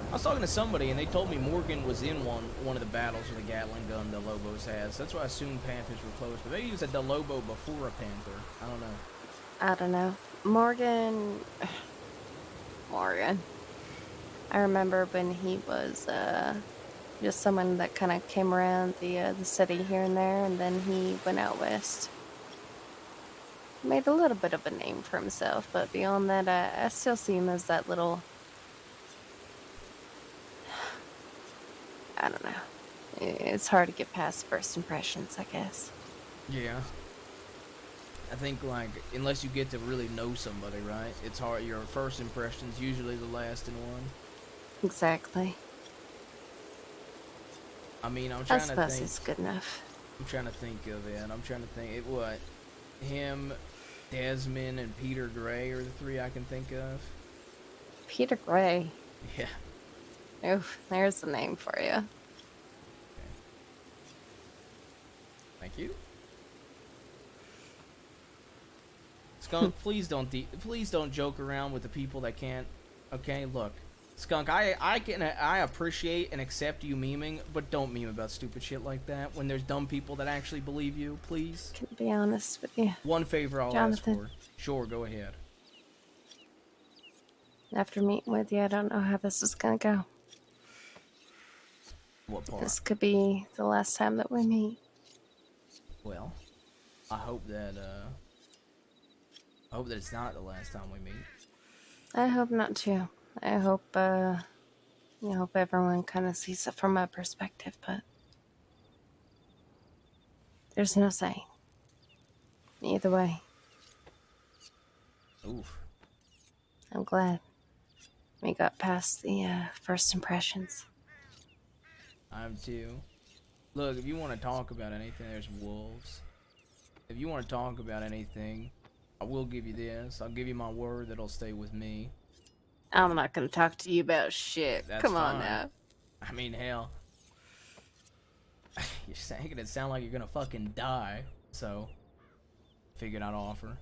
I was talking to somebody and they told me Morgan was in one of the battles with a Gatling gun Del Lobos has. That's why I assumed Panthers were close. But maybe he was a Del Lobo before a Panther. I don't know. I don't know. Morgan, Morgan. I remember when he was just someone that kind of came around the city here and there, and then he went out west. Made a little bit of a name for himself, but beyond that, I still see him as that little. I don't know. It's hard to get past first impressions, I guess. Yeah. I think, like, unless you get to really know somebody, right? It's hard. Your first impression's usually the last in one. Exactly. I mean, I'm I trying to suppose think. it's good enough. I'm trying to think of it. I'm trying to think. What? Him, Desmond, and Peter Gray are the three I can think of. Peter Gray. Yeah. Oof, there's the name for you. Thank you. Skunk, please don't joke around with the people that can't. Okay, look, Skunk, I appreciate and accept you memeing, but don't meme about stupid shit like that when there's dumb people that actually believe you, please. Can be honest with you. One favor I'll Jonathan. ask for. Sure, go ahead. After meeting with you, I don't know how this is gonna go. What part? This could be the last time that we meet. Well, I hope that it's not the last time we meet. I hope not too. I hope hope everyone kind of sees it from my perspective, but there's no saying. Either way. Oof. I'm glad we got past the first impressions. I'm too. Look, if you want to talk about anything, there's wolves. If you want to talk about anything, I will give you this. I'll give you my word that it'll stay with me. I'm not gonna talk to you about shit. That's Come on fine. now. I mean, hell. You're making it sound like you're gonna fucking die. So, figured I'd offer.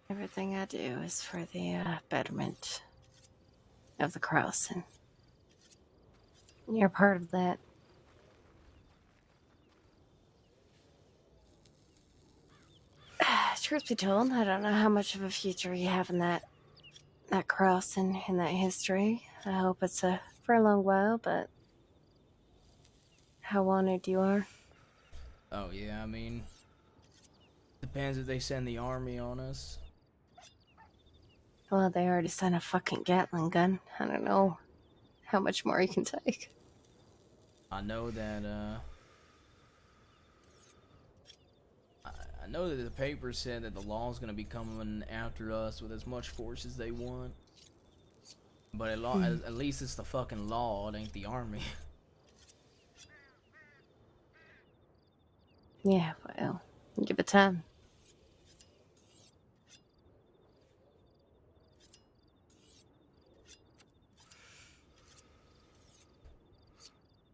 Everything I do is for the betterment of the cross, and you're part of that. Truth be told, I don't know how much of a future you have in that cross and in that history. I hope it's for a long while, but how honored you are. Oh, yeah, I mean, depends if they send the army on us. Well, they already sent a fucking Gatling gun. I don't know how much more you can take. I know that, I know that the paper said that the law's gonna be coming after us with as much force as they want. But at least it's the fucking law, it ain't the army. Yeah, well, give it time.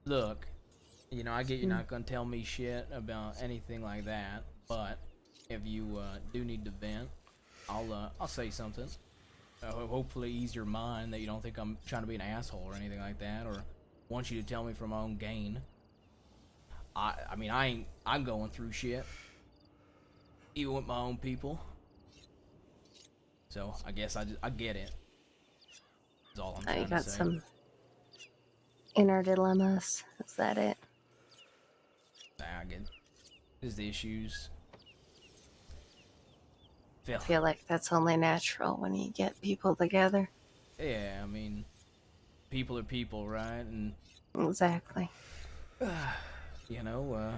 Look, you know, I get you're not gonna tell me shit about anything like that, but if you do need to vent, I'll say something. Hopefully ease your mind that you don't think I'm trying to be an asshole or anything like that, or want you to tell me for my own gain. I mean, I'm going through shit, even with my own people. So I guess I get it. That's all I'm trying You to got say. some inner dilemmas. Is that it? I get his issues. I feel like that's only natural when you get people together. Yeah, I mean, people are people, right? And Exactly. you know,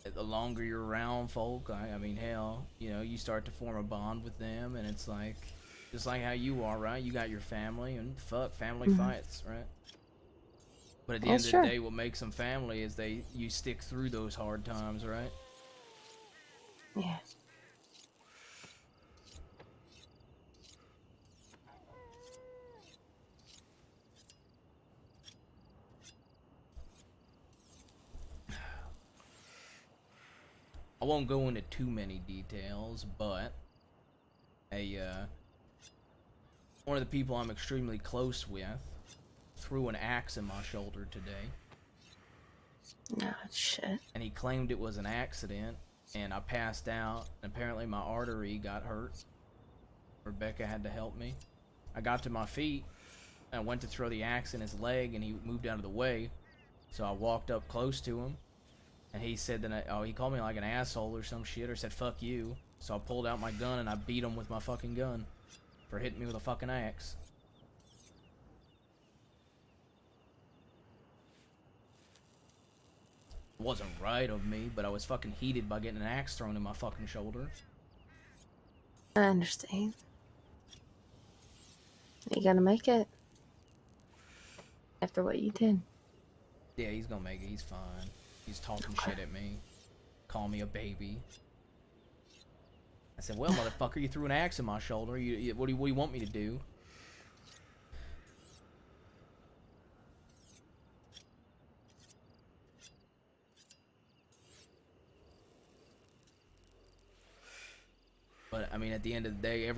the longer you're around folk, I mean, hell, you know, you start to form a bond with them, and it's like, just like how you are, right? You got your family, and fuck, family fights, right? But at the end of the day, what makes them family is you stick through those hard times, right? Yeah. I won't go into too many details, but one of the people I'm extremely close with threw an axe in my shoulder today. No, shit. And he claimed it was an accident, and I passed out. And apparently my artery got hurt. Rebecca had to help me. I got to my feet. I went to throw the axe in his leg, and he moved out of the way. So I walked up close to him, and he said that he called me like an asshole or some shit, or said fuck you. So I pulled out my gun and I beat him with my fucking gun for hitting me with a fucking axe. It wasn't right of me, but I was fucking heated by getting an axe thrown in my fucking shoulder. I understand. You gotta make it. After what you did. Yeah, he's gonna make it. He's fine. He's talking shit at me. Call me a baby. I said, well, motherfucker, you threw an axe in my shoulder. What do you want me to do? But, I mean, at the end of the day,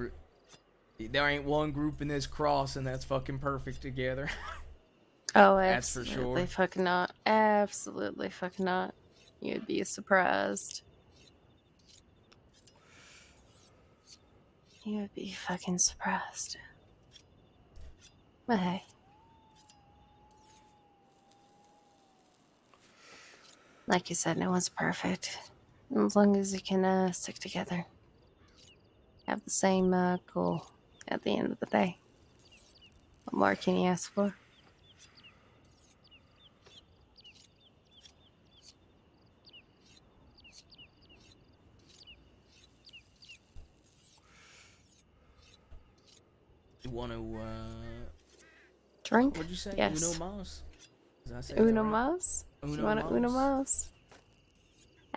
there ain't one group in this crossing that's fucking perfect together. Oh, That's for absolutely sure. fucking not. Absolutely fucking not. You'd be surprised. You would be fucking surprised. But hey. Like you said, no one's perfect. As long as you can stick together. Have the same goal at the end of the day. What more can you ask for? You want to, Drink? What'd you say? Yes. Uno mas? Did I say Uno that right? mas? Uno You want mas? an Uno mas?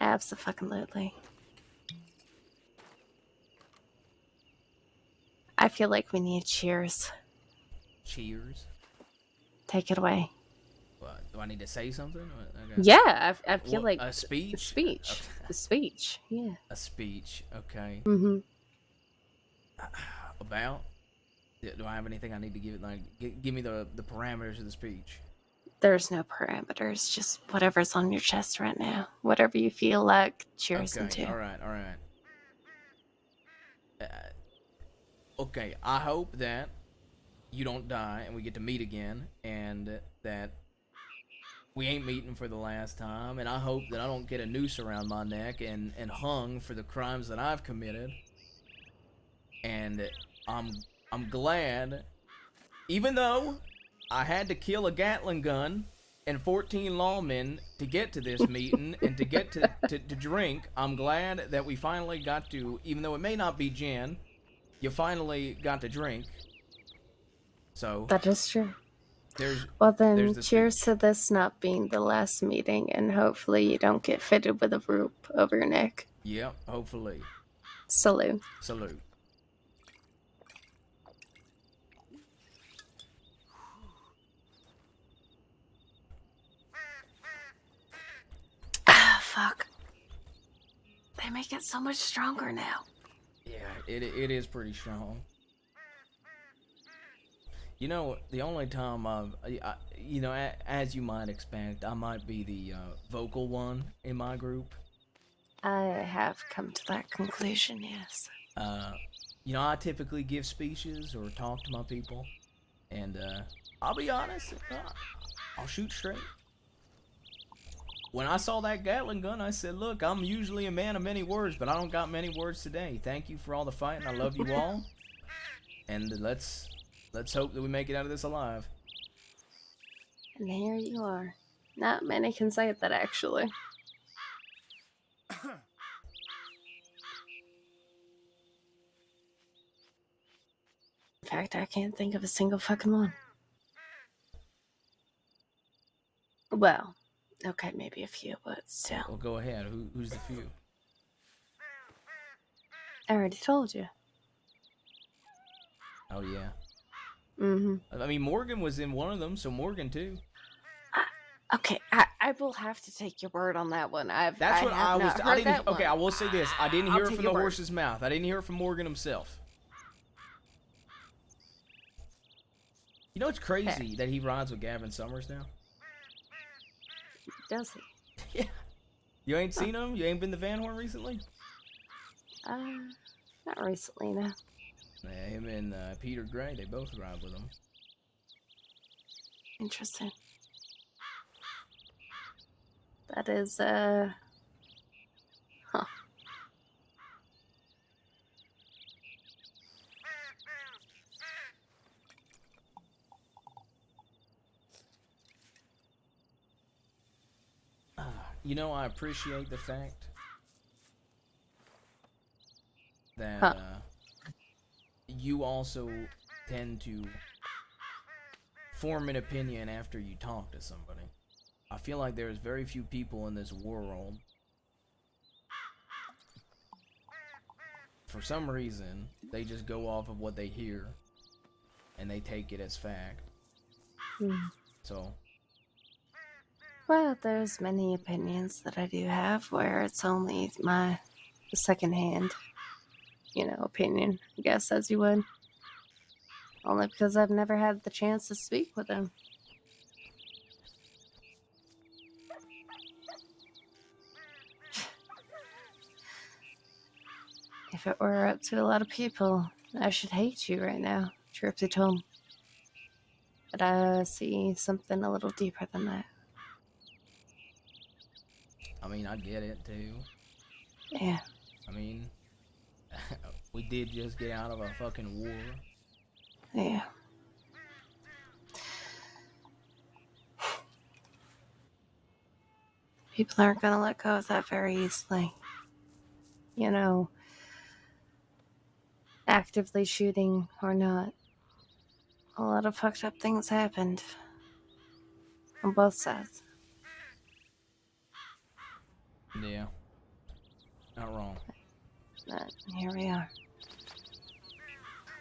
Absolutely. I feel like we need cheers. Cheers. Take it away. What? Do I need to say something? Okay. Yeah, I feel like a speech. The speech. The speech. Yeah. A speech. Okay. Mm-hmm. About? Do I have anything I need to give it? Like, give me the parameters of the speech. There's no parameters. Just whatever's on your chest right now. Whatever you feel like cheers Okay. into. All right. Okay. I hope that you don't die and we get to meet again, and that we ain't meeting for the last time. And I hope that I don't get a noose around my neck and hung for the crimes that I've committed. And I'm glad, even though I had to kill a Gatling gun and 14 lawmen to get to this meeting and to get to drink, I'm glad that we finally got to, even though it may not be gin, you finally got to drink. So That is true. there's Then cheers to this not being the last meeting, and hopefully you don't get fitted with a rope over your neck. Yep, hopefully. Salute. Salute. Ah, fuck. They make it so much stronger now. Yeah, it is pretty strong. You know, the only time as you might expect, I might be the vocal one in my group. I have come to that conclusion, yes. I typically give speeches or talk to my people, and I'll be honest, I'll shoot straight. When I saw that Gatling gun, I said, look, I'm usually a man of many words, but I don't got many words today. Thank you for all the fighting. I love you all. And let's hope that we make it out of this alive. And here you are. Not many can say that, actually. In fact, I can't think of a single fucking one. Well, okay, maybe a few, but still. Well, go ahead. Who's the few? I already told you. Oh, yeah. Mm-hmm. I mean, Morgan was in one of them, so Morgan too. Okay, I will have to take your word on that one. I didn't. Okay, I will say this: I didn't hear it take from the your word. horse's mouth. I didn't hear it from Morgan himself. You know, it's crazy that he rides with Gavin Summers now. Does he? Yeah. You ain't seen him? You ain't been to Van Horn recently? Not recently, no. Yeah, him and Peter Gray, they both ride with him. Interesting. That is, huh. You know, I appreciate the fact that you also tend to form an opinion after you talk to somebody. I feel like there's very few people in this world, for some reason, they just go off of what they hear and they take it as fact. So, Well, there's many opinions that I do have where it's only my secondhand, opinion, I guess, as you would. Only because I've never had the chance to speak with him. If it were up to a lot of people, I should hate you right now, truth be told. But I see something a little deeper than that. I mean, I get it too. Yeah. I mean, we did just get out of a fucking war. Yeah. People aren't gonna let go of that very easily. Actively shooting or not, a lot of fucked up things happened on both sides. Yeah. Not wrong. But here we are.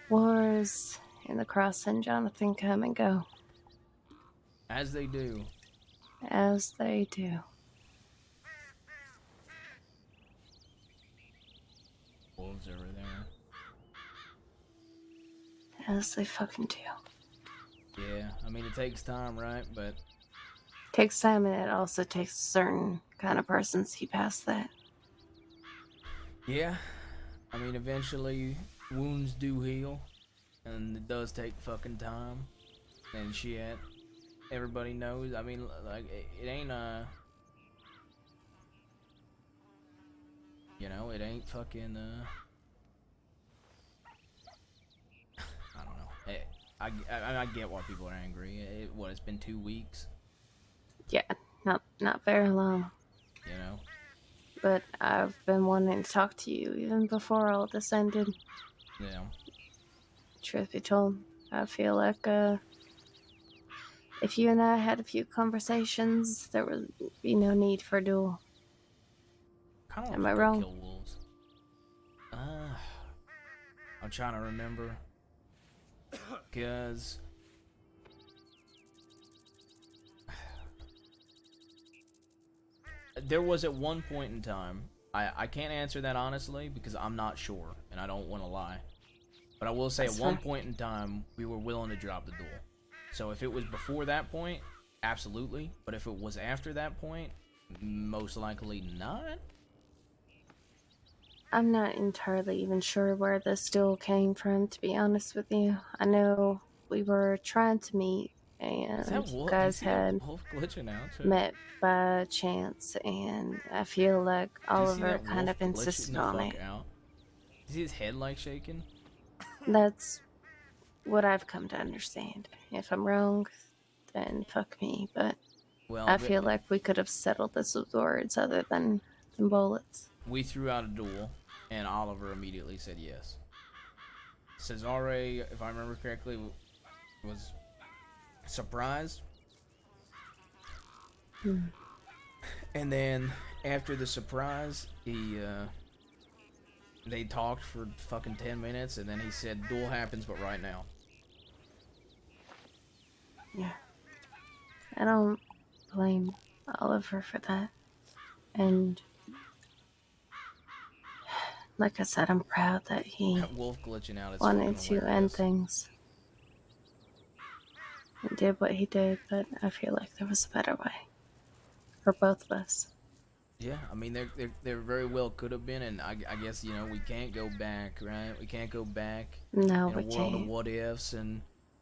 Wars in the Crossing, Jonathan, come and go. As they do. As they do. Wolves over there. As they fucking do. Yeah, I mean, it takes time, right? But Takes time, and it also takes a certain kind of person to see past that. yeah, I mean, eventually wounds do heal, and it does take fucking time. And shit, everybody knows. I mean, like, it ain't it ain't fucking I don't know. I get why people are angry. It's been 2 weeks. Yeah, not very long. But I've been wanting to talk to you even before all this ended. Yeah. Truth be told, I feel like if you and I had a few conversations, there would be no need for a duel. Am I wrong? Kill wolves. I'm trying to remember, because there was at one point in time, I can't answer that honestly because I'm not sure and I don't want to lie, but I will say That's at one fair. point in time we were willing to drop the duel. So if it was before that point, absolutely, but if it was after that point, most likely not. I'm not entirely even sure where this duel came from, to be honest with you. I know we were trying to meet, and you guys had wolf glitching out too? met by chance, and I feel like Oliver kind of insisted on it. Out? You see his head like shaking? That's what I've come to understand. If I'm wrong, then fuck me, but Well, I feel like we could have settled this with words other than bullets. We threw out a duel, and Oliver immediately said yes. Cesare, if I remember correctly, was surprised. And then after the surprise, they talked for fucking 10 minutes, and then he said, duel happens, but right now. Yeah. I don't blame Oliver for that. And like I said, I'm proud that he wolf glitching out is wanted to fucking end things. And did what he did, but I feel like there was a better way. For both of us. Yeah, I mean, there very well could have been, and I guess, you know, we can't go back, right? We can't go back No, in a we world of can't. what ifs and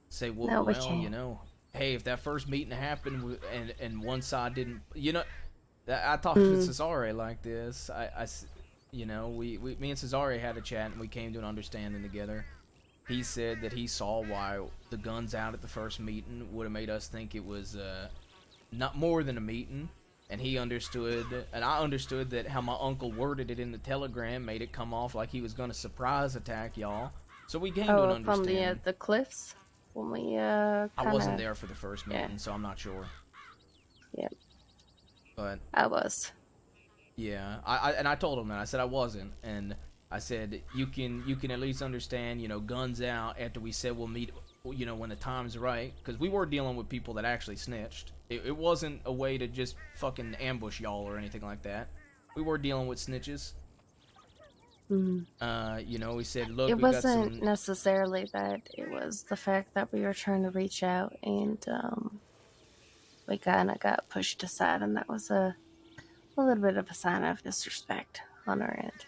say, No, we well, you can't. know, hey, if that first meeting happened and one side didn't, you know, I talked to Mm. Cesare like this. You know, me and Cesare had a chat and we came to an understanding together. He said that he saw why the guns out at the first meeting would have made us think it was not more than a meeting, and he understood, and I understood that how my uncle worded it in the telegram made it come off like he was gonna surprise attack y'all. So we came to an Oh, from understanding. the cliffs when we I wasn't kinda. there for the first Yeah. meeting, so I'm not sure. Yep. But I was. yeah, I told him that. I said I wasn't, and I said you can at least understand, you know, guns out after we said we'll meet, you know, when the time's right, because we were dealing with people that actually snitched. It wasn't a way to just fucking ambush y'all or anything like that. We were dealing with snitches. Mm. You know, we said, look, It we got wasn't some. necessarily that. It was the fact that we were trying to reach out and we kind of got pushed aside, and that was a little bit of a sign of disrespect on our end.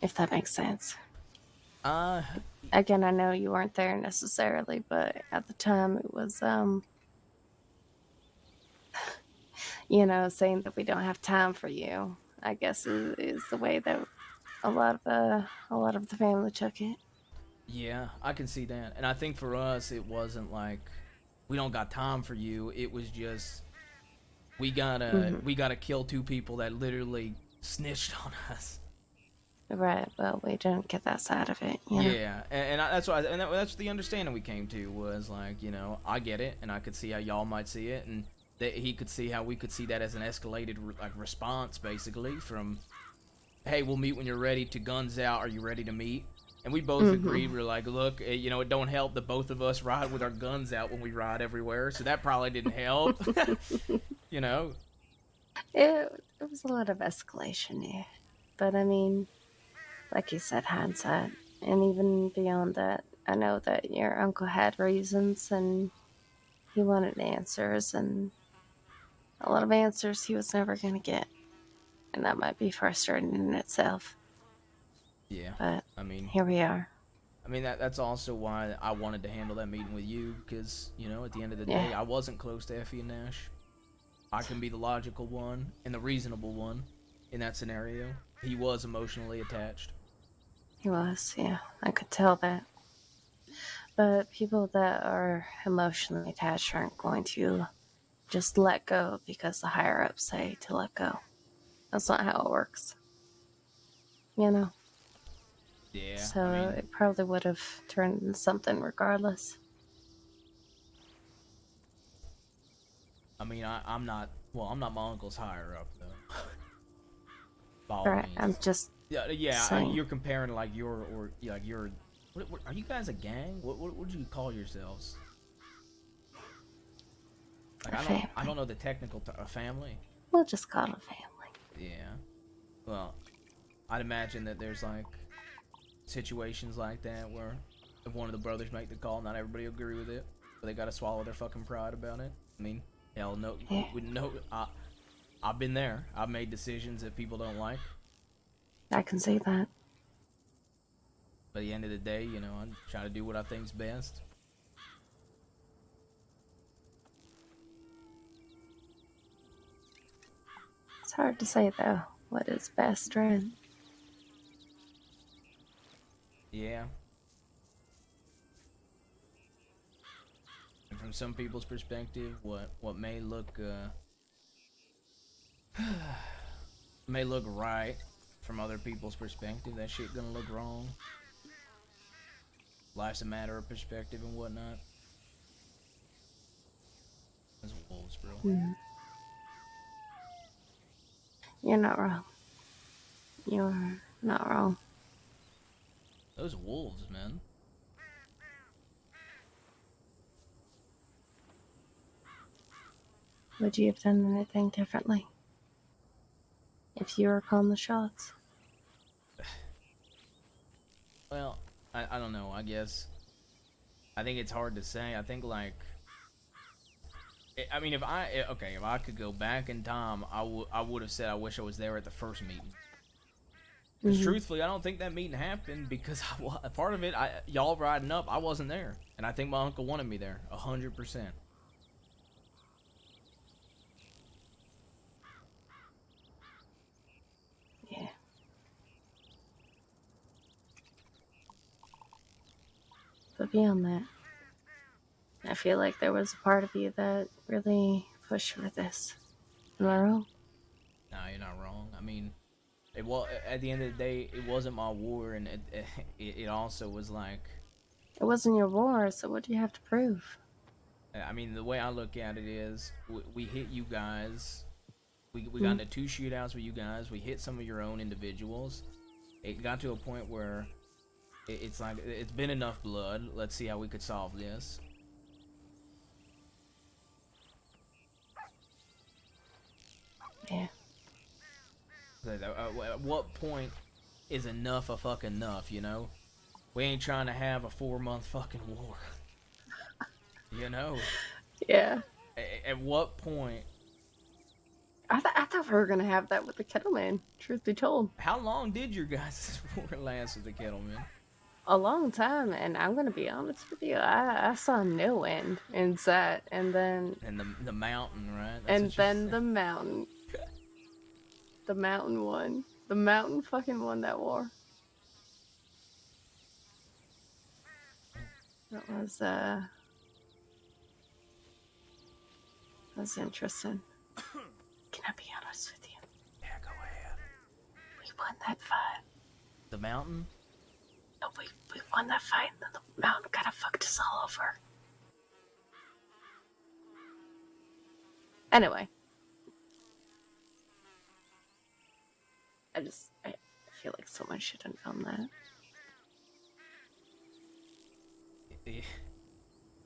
If that makes sense. Again, I know you weren't there necessarily, but at the time it was you know, saying that we don't have time for you, I guess is the way that a lot of the family took it. Yeah, I can see that, and I think for us, it wasn't like we don't got time for you. It was just we gotta kill two people that literally snitched on us. Right. Well, we didn't get that side of it. You know? Yeah, that's why, that's the understanding we came to was like, you know, I get it, and I could see how y'all might see it, and that he could see how we could see that as an escalated like response, basically, from, hey, we'll meet when you're ready, to guns out, are you ready to meet? And we both agreed. We were like, look, you know, it don't help that both of us ride with our guns out when we ride everywhere, so that probably didn't help. You know. It was a lot of escalation here, but I mean, like you said, hindsight, and even beyond that, I know that your uncle had reasons and he wanted answers, and a lot of answers he was never going to get, and that might be frustrating in itself. Yeah, but I mean, here we are. I mean, that's also why I wanted to handle that meeting with you, because, you know, at the end of the Yeah. day, I wasn't close to Effie and Nash. I can be the logical one and the reasonable one in that scenario. He was emotionally attached. He was, yeah, I could tell that. But people that are emotionally attached aren't going to just let go because the higher ups say to let go. That's not how it works. You know? Yeah. So I mean, it probably would have turned into something regardless. I'm not my uncle's higher up, though. By all Right, means. I'm just saying. You're comparing like your what, are you guys a gang? What would you call yourselves? Like, I don't know the technical a family. We'll just call it a family. Yeah. Well, I'd imagine that there's like situations like that where if one of the brothers make the call, not everybody agree with it, but they gotta swallow their fucking pride about it. I mean, hell no, I've been there. I've made decisions that people don't like. I can see that. But at the end of the day, you know, I'm trying to do what I think's best. It's hard to say though what is best, right? Yeah. And from some people's perspective, what may look may look right, from other people's perspective, that shit gonna look wrong. Life's a matter of perspective and whatnot. Those wolves, bro. You're not wrong. You're not wrong. Those wolves, man. Would you have done anything differently if you were calling the shots? Well, I don't know. I guess I think it's hard to say. I think like I mean, if I could go back in time, I would have said I wish I was there at the first meeting. Because truthfully, I don't think that meeting happened because part of it, y'all riding up, I wasn't there, and I think my uncle wanted me there, 100%. Yeah. But beyond that, I feel like there was a part of you that really pushed for this. Am I wrong? No, you're not wrong. I mean, at the end of the day, it wasn't my war, and it also was like, It wasn't your war, so what do you have to prove? I mean, the way I look at it is, we hit you guys. We got into 2 shootouts with you guys. We hit some of your own individuals. It got to a point where it's like, it's been enough blood. Let's see how we could solve this. Yeah. At what point is enough a fucking enough, you know? We ain't trying to have a 4-month fucking war. You know? Yeah. At what point? I thought we were gonna have that with the Kettleman, truth be told. How long did your guys' war last with the Kettleman? A long time, and I'm gonna be honest with you, I saw no end in sight, and then... And the mountain, right? And then the mountain. The mountain won. The mountain fucking won that war. That was interesting. Can I be honest with you? Yeah, go ahead. We won that fight. The mountain? No, we won that fight, and then the mountain kind of fucked us all over. Anyway. I feel like someone should have known that.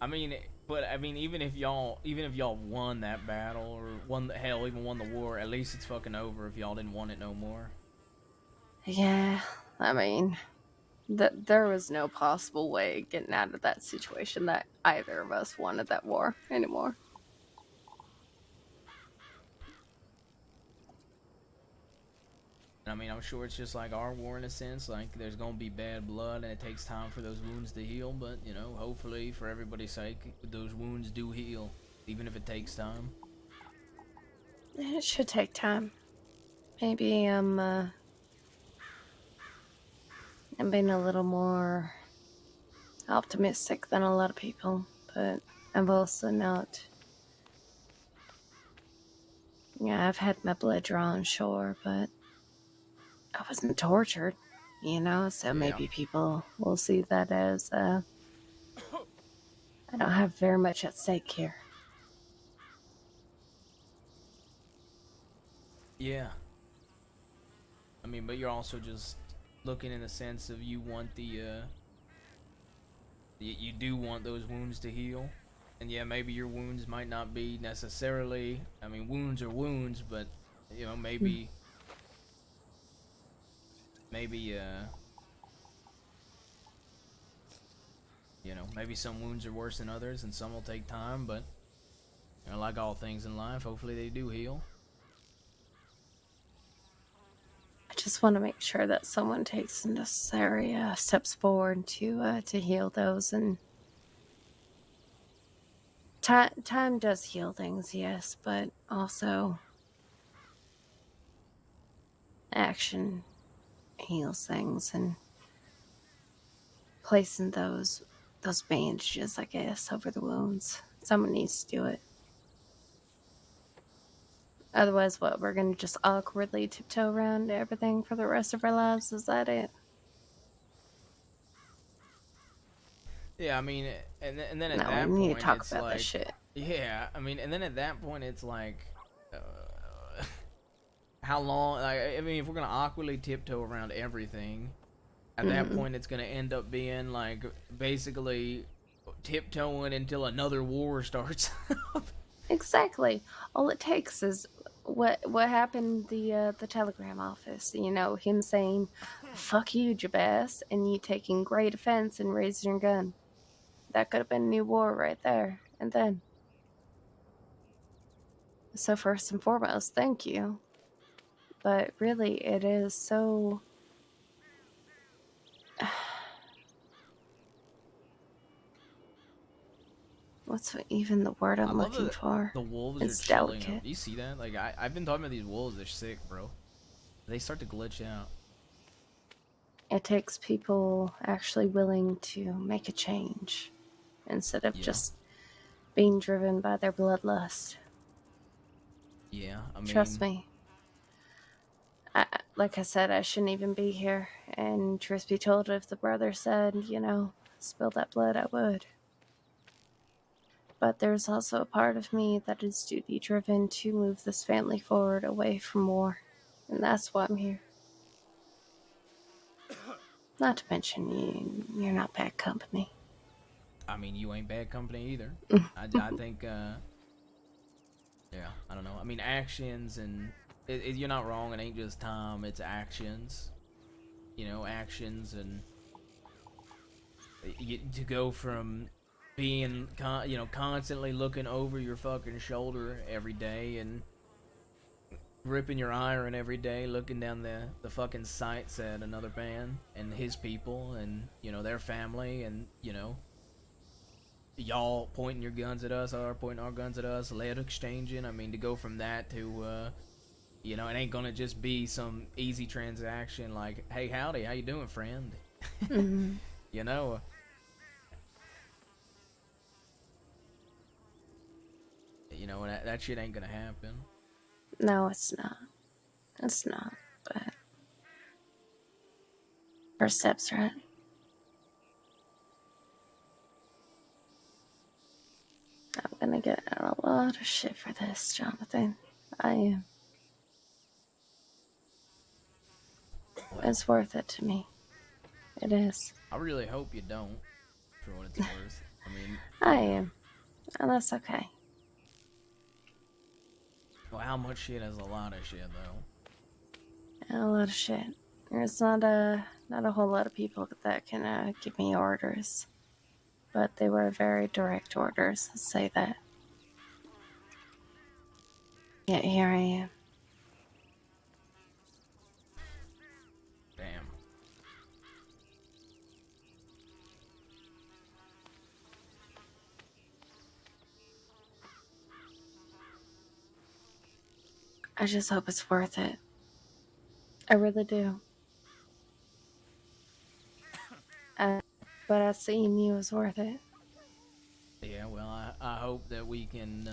I mean, even if y'all won that battle, or even won the war, at least it's fucking over if y'all didn't want it no more. Yeah, I mean, there was no possible way of getting out of that situation that either of us wanted that war anymore. I mean, I'm sure it's just like our war in a sense, like there's gonna be bad blood and it takes time for those wounds to heal, but, you know, hopefully, for everybody's sake, those wounds do heal, even if it takes time. It should take time. Maybe I'm being a little more optimistic than a lot of people, but I'm also not. Yeah, I've had my blood drawn, sure, but I wasn't tortured, you know, so maybe people will see that as, I don't have very much at stake here. Yeah. I mean, but you're also just looking in the sense of you want you do want those wounds to heal. And yeah, maybe your wounds might not be necessarily, I mean, wounds are wounds, but, you know, maybe you know, maybe some wounds are worse than others and some will take time, but, you know, like all things in life, hopefully they do heal. I just want to make sure that someone takes the necessary steps forward to heal those, and time does heal things, yes, but also action heals things, and placing those bandages, I guess, over the wounds. Someone needs to do it. Otherwise, what, we're gonna just awkwardly tiptoe around everything for the rest of our lives? Is that it? Yeah, I mean, and then at No, that we need point, to talk it's about like, this shit. Yeah, I mean, and then at that point, it's like, how long? Like, I mean, if we're gonna awkwardly tiptoe around everything, at that point, it's gonna end up being like basically tiptoeing until another war starts. Exactly. All it takes is what happened the telegram office. You know, him saying, "Fuck you, Jabaz," and you taking great offense and raising your gun. That could have been a new war right there and then. So, first and foremost, thank you. But really, it is so. What's even the word I I'm love looking that for? the wolves are It's chilling. delicate. Do you see that? Like, I've been talking about these wolves. They're sick, bro. They start to glitch out. It takes people actually willing to make a change instead of Yeah. just being driven by their bloodlust. Yeah, I mean... Trust me. Like I said, I shouldn't even be here. And truth be told, if the brother said, spill that blood, I would. But there's also a part of me that is duty driven to move this family forward away from war. And that's why I'm here. Not to mention, you're not bad company. I mean, you ain't bad company either. I think, yeah, I don't know. I mean, actions and... you're not wrong, it ain't just time, it's actions. You know, actions and... to go from being, constantly looking over your fucking shoulder every day and ripping your iron every day, looking down the fucking sights at another man and his people and, their family and, y'all pointing your guns at us, or pointing our guns at us, lead exchanging. I mean, to go from that to, it ain't gonna just be some easy transaction like, hey, howdy, how you doing, friend? Mm-hmm. You know? That shit ain't gonna happen. No, it's not. It's not, but... First step's right. I'm gonna get in a lot of shit for this, Jonathan. I am. It's worth it to me. It is. I really hope you don't, for what it's worth. I mean... I am. And that's okay. Well, how much shit is a lot of shit, though? And a lot of shit. There's not a whole lot of people that can give me orders. But they were very direct orders, let's say that. Yet here I am. Damn. I just hope it's worth it. I really do. But I seeing you is worth it. Yeah, well, I hope that we can,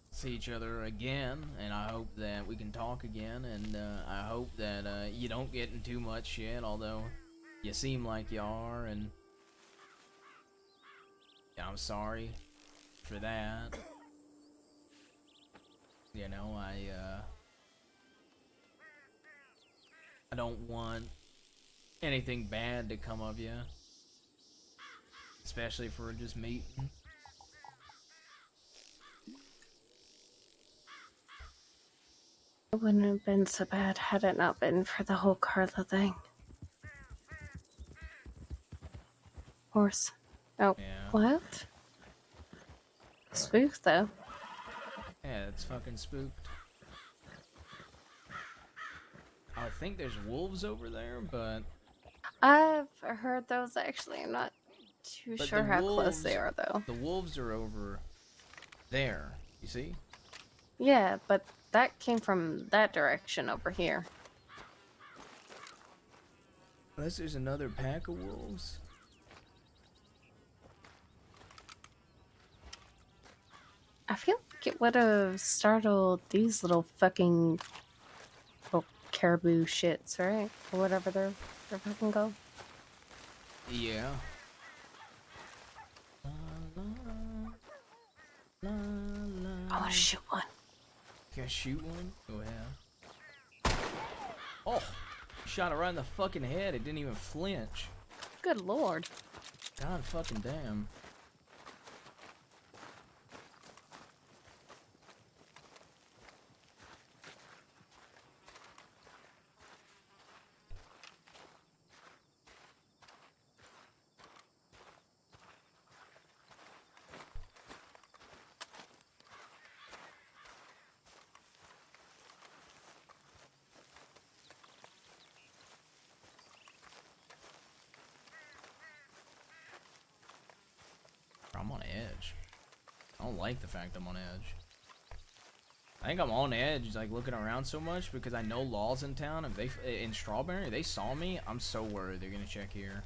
see each other again, and I hope that we can talk again, and, I hope that, you don't get in too much shit, although you seem like you are, and yeah, I'm sorry for that. I don't want anything bad to come of you, especially if we're just meeting. It wouldn't have been so bad had it not been for the whole Carla thing. Horse. Oh, Yeah. what? Spooked, though. Yeah, it's fucking spooked. I think there's wolves over there, but... I've heard those, actually. I'm not too But sure the how close wolves- they are, though. The wolves are over there, you see? Yeah, but that came from that direction over here. Unless there's another pack of wolves. I feel like it would have startled these little fucking caribou shits, right? Or whatever they're fucking called. Yeah. I want to shoot one. Can I shoot one? Go ahead. Oh! Shot it right in the fucking head. It didn't even flinch. Good lord. God fucking damn. edge. I don't like the fact I'm on edge. I think I'm on edge, like looking around so much because I know Law's in town. If they in Strawberry, if they saw me, I'm so worried they're gonna check here.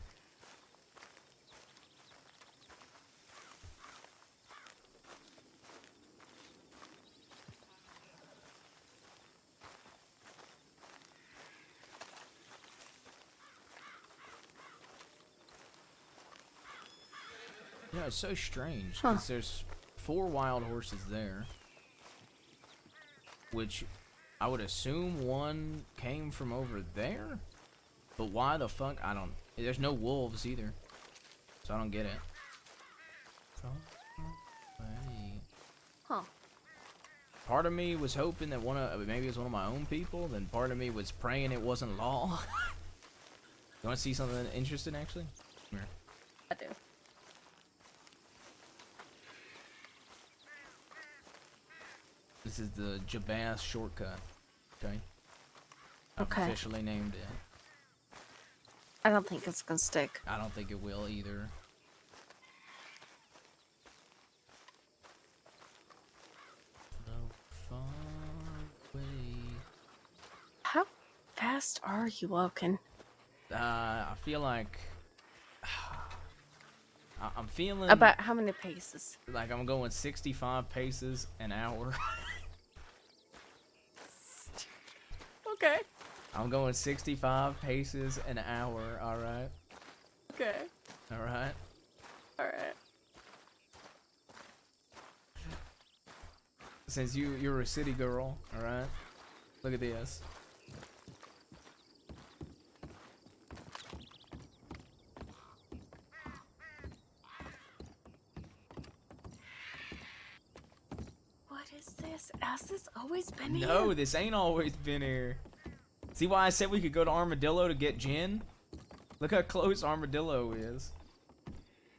Yeah, it's so strange because there's 4 wild horses there, which I would assume one came from over there, but why the fuck? I don't. There's no wolves either, so I don't get it. Huh. Part of me was hoping that maybe it was one of my own people. Then part of me was praying it wasn't Law. You want to see something interesting, actually? Come here. I do. This is the Jabaz shortcut. Okay. I've Okay. officially named it. I don't think it's gonna stick. I don't think it will either. No far away. How fast are you walking? I feel like I'm feeling About how many paces? like I'm going 65 paces an hour. Okay. I'm going 65 paces an hour. All right. Okay. All right. All right. Since you're a city girl, all right. Look at this. What is this? Has this always been here? No, this ain't always been here. See why I said we could go to Armadillo to get gin? Look how close Armadillo is.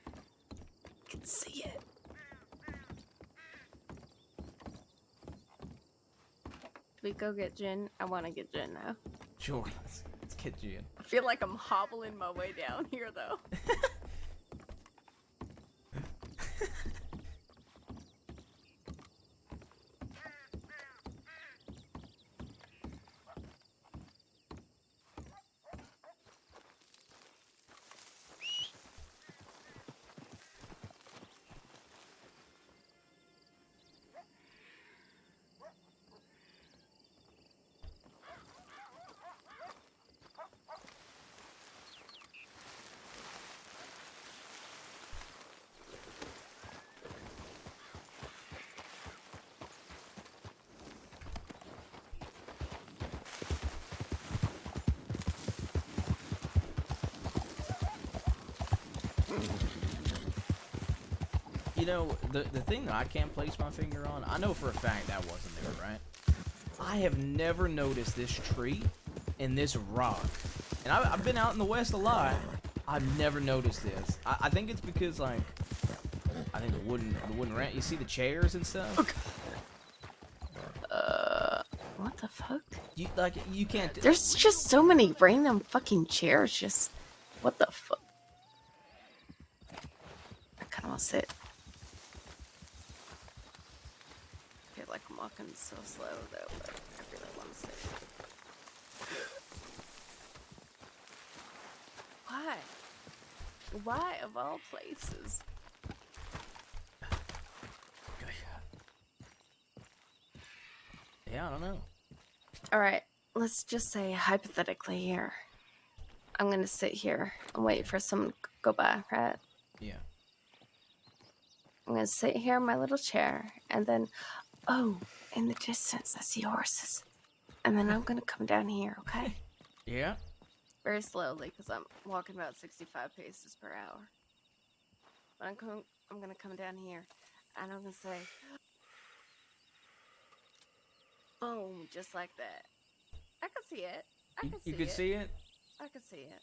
I can see it. We go get gin. I want to get gin now. Sure, let's get gin. I feel like I'm hobbling my way down here, though. You know, the thing that I can't place my finger on, I know for a fact that wasn't there, right? I have never noticed this tree and this rock. And I've been out in the West a lot. I've never noticed this. I think it's because, like, I think the wooden ramp, you see the chairs and stuff? What the fuck? You can't... There's just so many random fucking chairs, just... What the fuck? I kinda wanna sit. I feel like I'm walking so slow, though, but I really wanna sit. Why? Why, of all places? Yeah, I don't know. Alright, let's just say hypothetically here. I'm gonna sit here and wait for someone to go by, right? Yeah. I'm gonna sit here in my little chair, and then, oh, in the distance, I see horses. And then I'm gonna come down here, okay? Yeah? Very slowly, because I'm walking about 65 paces per hour. But I'm gonna come down here, and I'm gonna say, boom, just like that. I can see it. I can see it. You could see it? I can see it.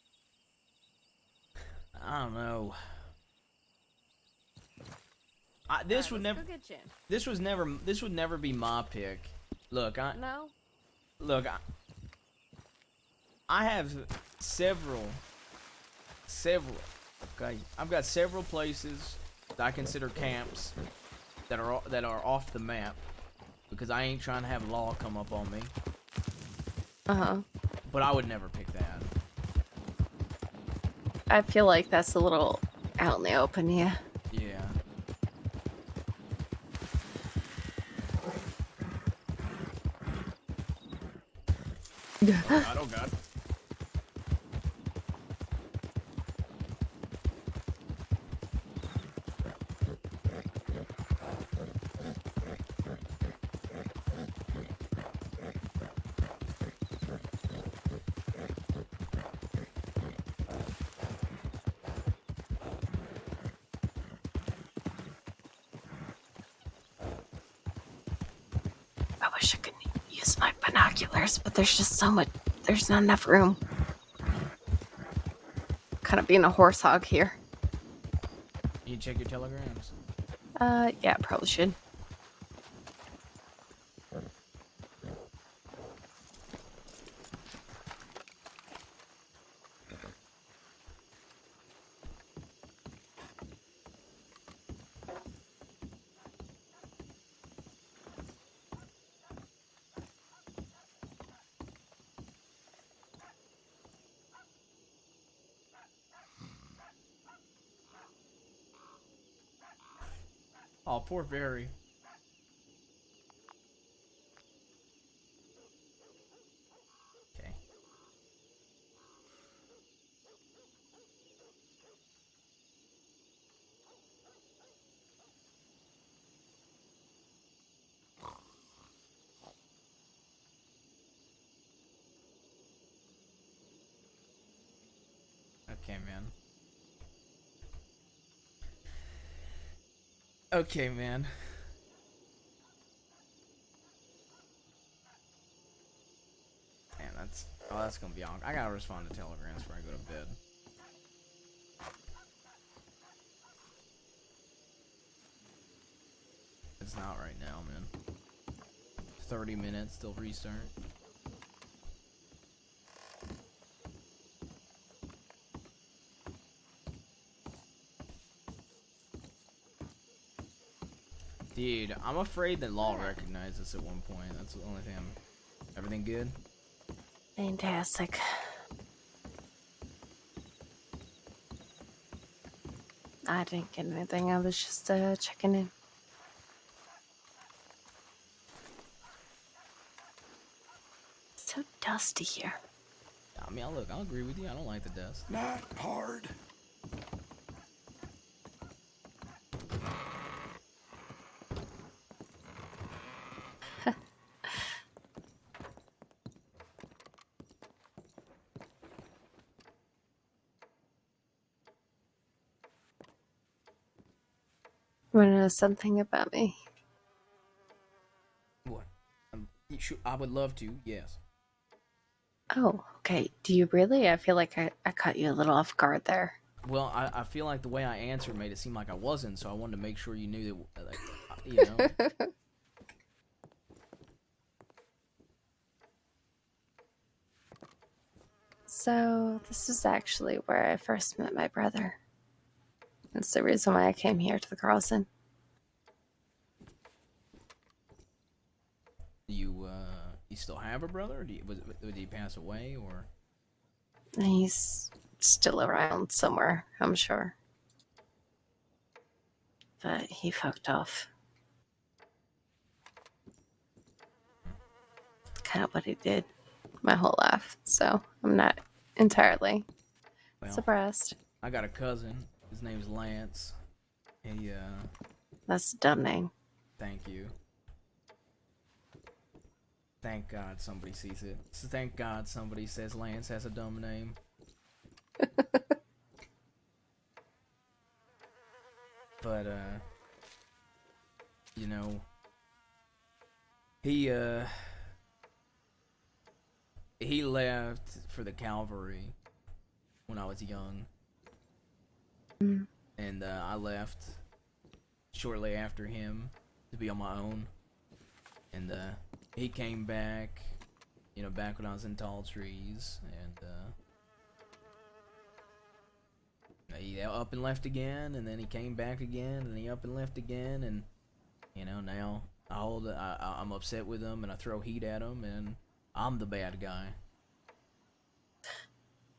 I don't know. This would never. Go get Jen. This would never be my pick. Look, No. Look, I have several. Okay, I've got several places I consider camps that are off the map because I ain't trying to have law come up on me. But I would never pick that. I feel like that's a little out in the open, yeah. Yeah. Oh god, oh god. I wish I could use my binoculars, but there's just so much. There's not enough room. Kind of being a horse hog here. You check your telegrams. Yeah, probably should. Oh, poor Barry. Okay. Okay, man. Okay, man. Man, that's gonna be awkward. I gotta respond to telegrams before I go to bed. It's not right now, man. 30 minutes till restart. Dude, I'm afraid that law recognized us at one point. That's the only thing Everything good? Fantastic. I didn't get anything. I was just checking in. It's so dusty here. I mean, I'll agree with you. I don't like the dust. Not hard. Want to know something about me? What? I would love to, yes. Oh, okay. Do you really? I feel like I caught you a little off guard there. Well, I feel like the way I answered made it seem like I wasn't, so I wanted to make sure you knew that, like, you know. So, this is actually where I first met my brother. That's the reason why I came here to the Carlson. You still have a brother? Did he pass away, or? He's still around somewhere, I'm sure. But he fucked off. Kind of what he did my whole life, so I'm not entirely surprised. I got a cousin. His name's Lance. He, That's a dumb name. Thank you. Thank God somebody sees it. Thank God somebody says Lance has a dumb name. But, you know, he left for the cavalry when I was young. Mm. And, I left shortly after him to be on my own. And, he came back, you know, back when I was in Tall Trees, and he up and left again, and then he came back again, and he up and left again, and you know, now I'm upset with him, and I throw heat at him, and I'm the bad guy.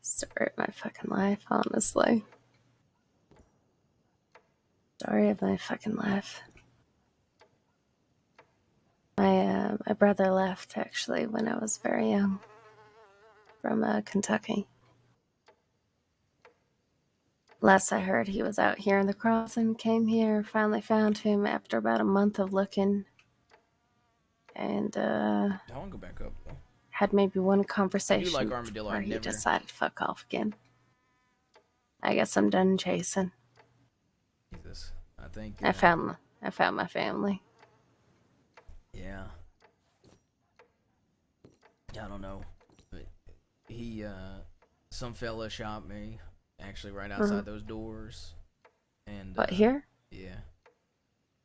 Story of my fucking life, honestly. Story of my fucking life. My brother left actually when I was very young from Kentucky. Last I heard, he was out here in the crossing, came here, finally found him after about a month of looking, and I want to go back up though. had maybe one conversation I do like armadillo. where I he never. decided to fuck off again. I guess I'm done chasing. Jesus, I think. I found my family. Yeah. I don't know. But he, some fella shot me, actually right outside those doors. And What, here? Yeah.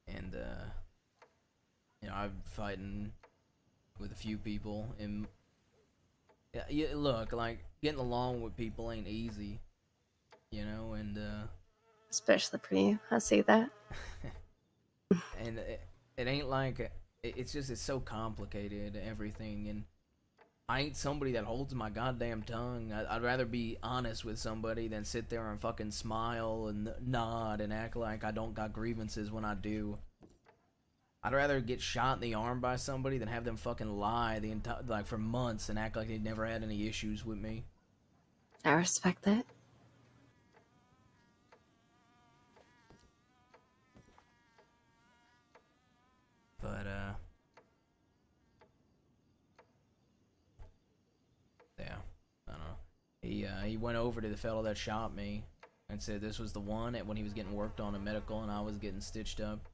And you know, I'm fighting with a few people, and yeah, look, like getting along with people ain't easy, you know, and Especially for you. I see that. and it ain't like it's just it's so complicated everything, and I ain't somebody that holds my goddamn tongue. I'd rather be honest with somebody than sit there and fucking smile and nod and act like I don't got grievances when I do. I'd rather get shot in the arm by somebody than have them fucking lie the entire like for months and act like they never had any issues with me. I respect that. But yeah, I don't know. He went over to the fellow that shot me and said this was the one when he was getting worked on in medical and I was getting stitched up.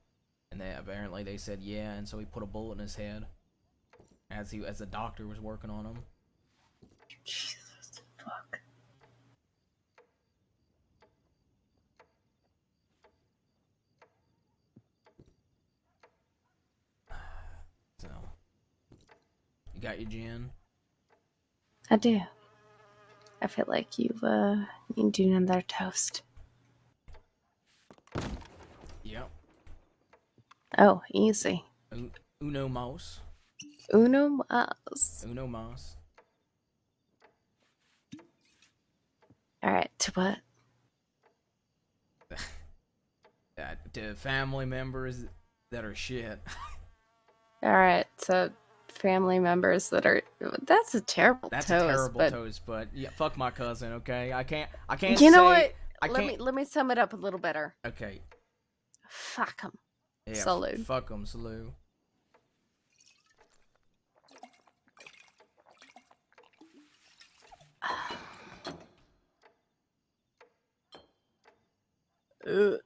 And apparently they said yeah, and so he put a bullet in his head as the doctor was working on him. Jesus fuck. So you got your gin? I do. I feel like you need to do another toast. Yep. Oh, easy. Uno mas. Uno mas. Uno mas. Alright, to what? To family members that are shit. Alright, so family members that are... That's a terrible That's toast. a terrible but... toast, but yeah, fuck my cousin, okay? I can't You know say, what? Let me sum it up a little better. Okay. Fuck him. Yeah, Salute. Fuck him, salute. Ugh.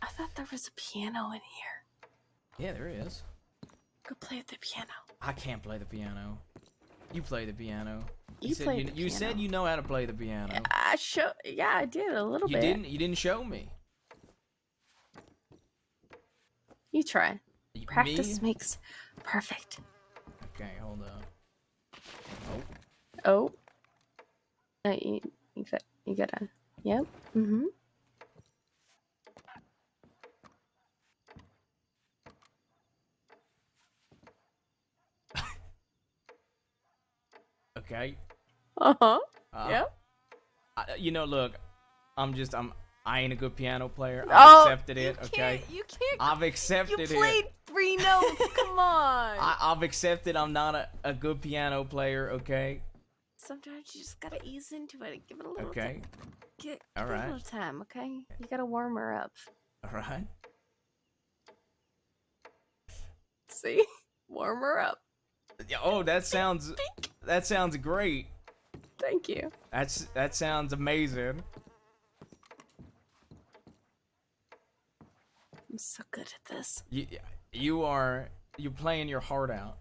I thought there was a piano in here. Yeah, there is. Go play the piano. I can't play the piano. You play the piano. You said play you, the you said piano. you know how to play the piano. Yeah, I did a little You bit. You didn't show me. You try. Practice Me? makes perfect. Okay, hold up. Oh. You gotta. Yep. Mm-hmm. Okay. Uh-huh. Yep. You know, look, I ain't a good piano player. Oh, I've accepted it, okay? You can't. I've accepted it. You played 3 notes. Come on. I've accepted I'm not a good piano player, okay? Sometimes you just gotta ease into it. Give it a little Okay. time. Give All it right. a little time, okay? You gotta warm her up. All right. See? Warm her up. Yeah, oh, that sounds great. Thank you. That sounds amazing. I'm so good at this. You're playing your heart out.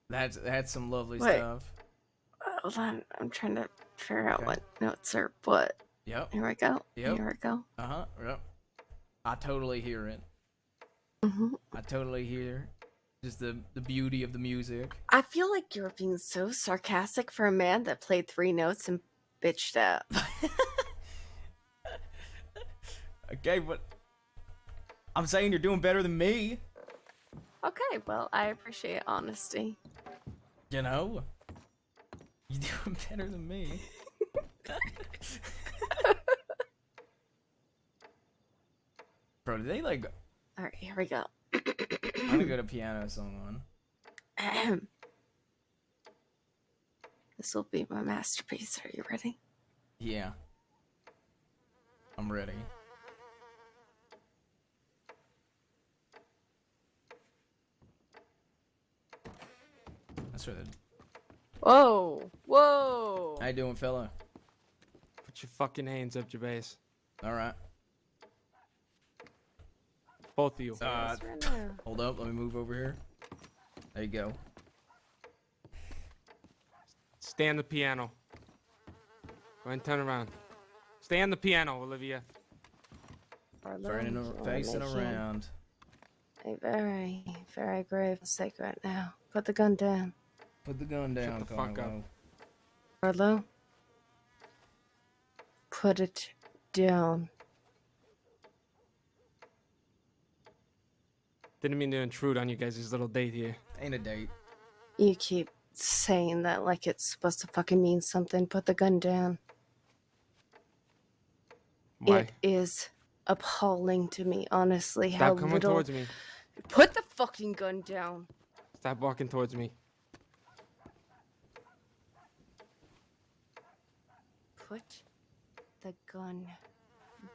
That's some lovely stuff. Hold on. I'm trying to figure out Okay. what notes are what. Yep. Here we go. Yep. Here we go. Yep. I totally hear it. Hmm. I totally hear just the beauty of the music. I feel like you're being so sarcastic for a man that played 3 notes and bitched out. Okay, but I'm saying you're doing better than me. Okay, well, I appreciate honesty. You know? You're doing better than me. Bro, did they like... Alright, here we go. I'm gonna go to piano song on. This will be my masterpiece. Are you ready? Yeah. I'm ready. That's right. Whoa! Whoa! How you doing, fella? Put your fucking hands up, Jabez. Alright. Both of you. Hold up, let me move over here. There you go. Stay on the piano. Go ahead and turn around. Stay on the piano, Olivia. Facing around. A very, very grave mistake right now. Put the gun down. Put the gun down, Shut the fuck up. Carlo. Put it down. Didn't mean to intrude on you guys' little date here. Ain't a date. You keep saying that like it's supposed to fucking mean something. Put the gun down. Why? It is appalling to me, honestly, Stop how coming little... towards me. Put the fucking gun down. Stop walking towards me. Put the gun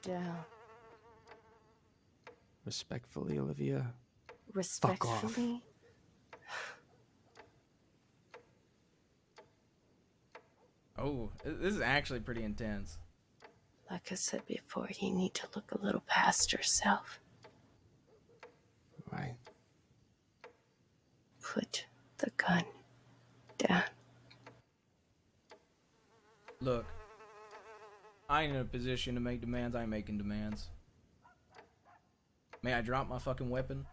down. Respectfully, Olivia. Respectfully? Oh, this is actually pretty intense. Like I said before, you need to look a little past yourself. Right. Put the gun down. Look, I ain't in a position to make demands. I ain't making demands. May I drop my fucking weapon?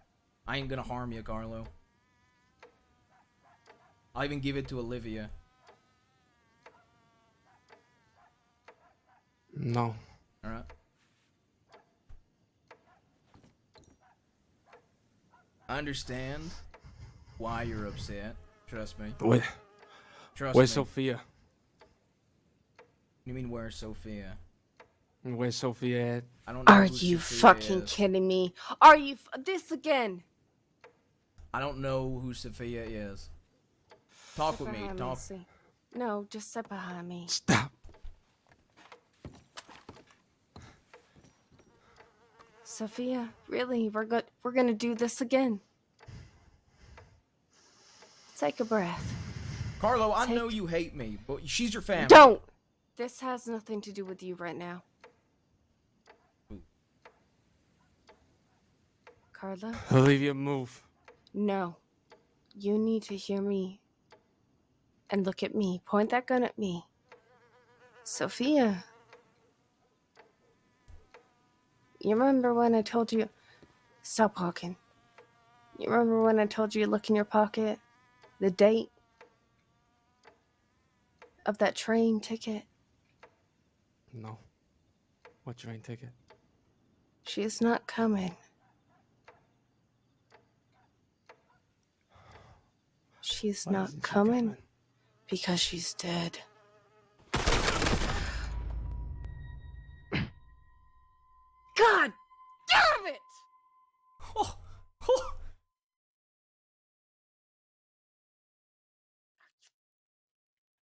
I ain't gonna harm you, Carlo. I'll even give it to Olivia. No. Alright. I understand why you're upset. Trust me. Wait. Trust Where's me. Sophia? You mean where's Sophia? Where's Sophia at? I don't know Are who you Sophia fucking is. kidding me? Are you this again? I don't know who Sophia is. Talk Step with me. behind Talk. see. No, just step behind me. Stop. Sophia, really, we're gonna do this again. Take a breath. Carlo, I know you hate me, but she's your family. Don't! This has nothing to do with you right now. Carla? Olivia, move. No. You need to hear me. And look at me. Point that gun at me. Sophia. You remember when I told you... Stop walking. You remember when I told you to look in your pocket? The date of that train ticket? No. What train ticket? She's not coming. She's Why not isn't she coming because she's dead. God damn it!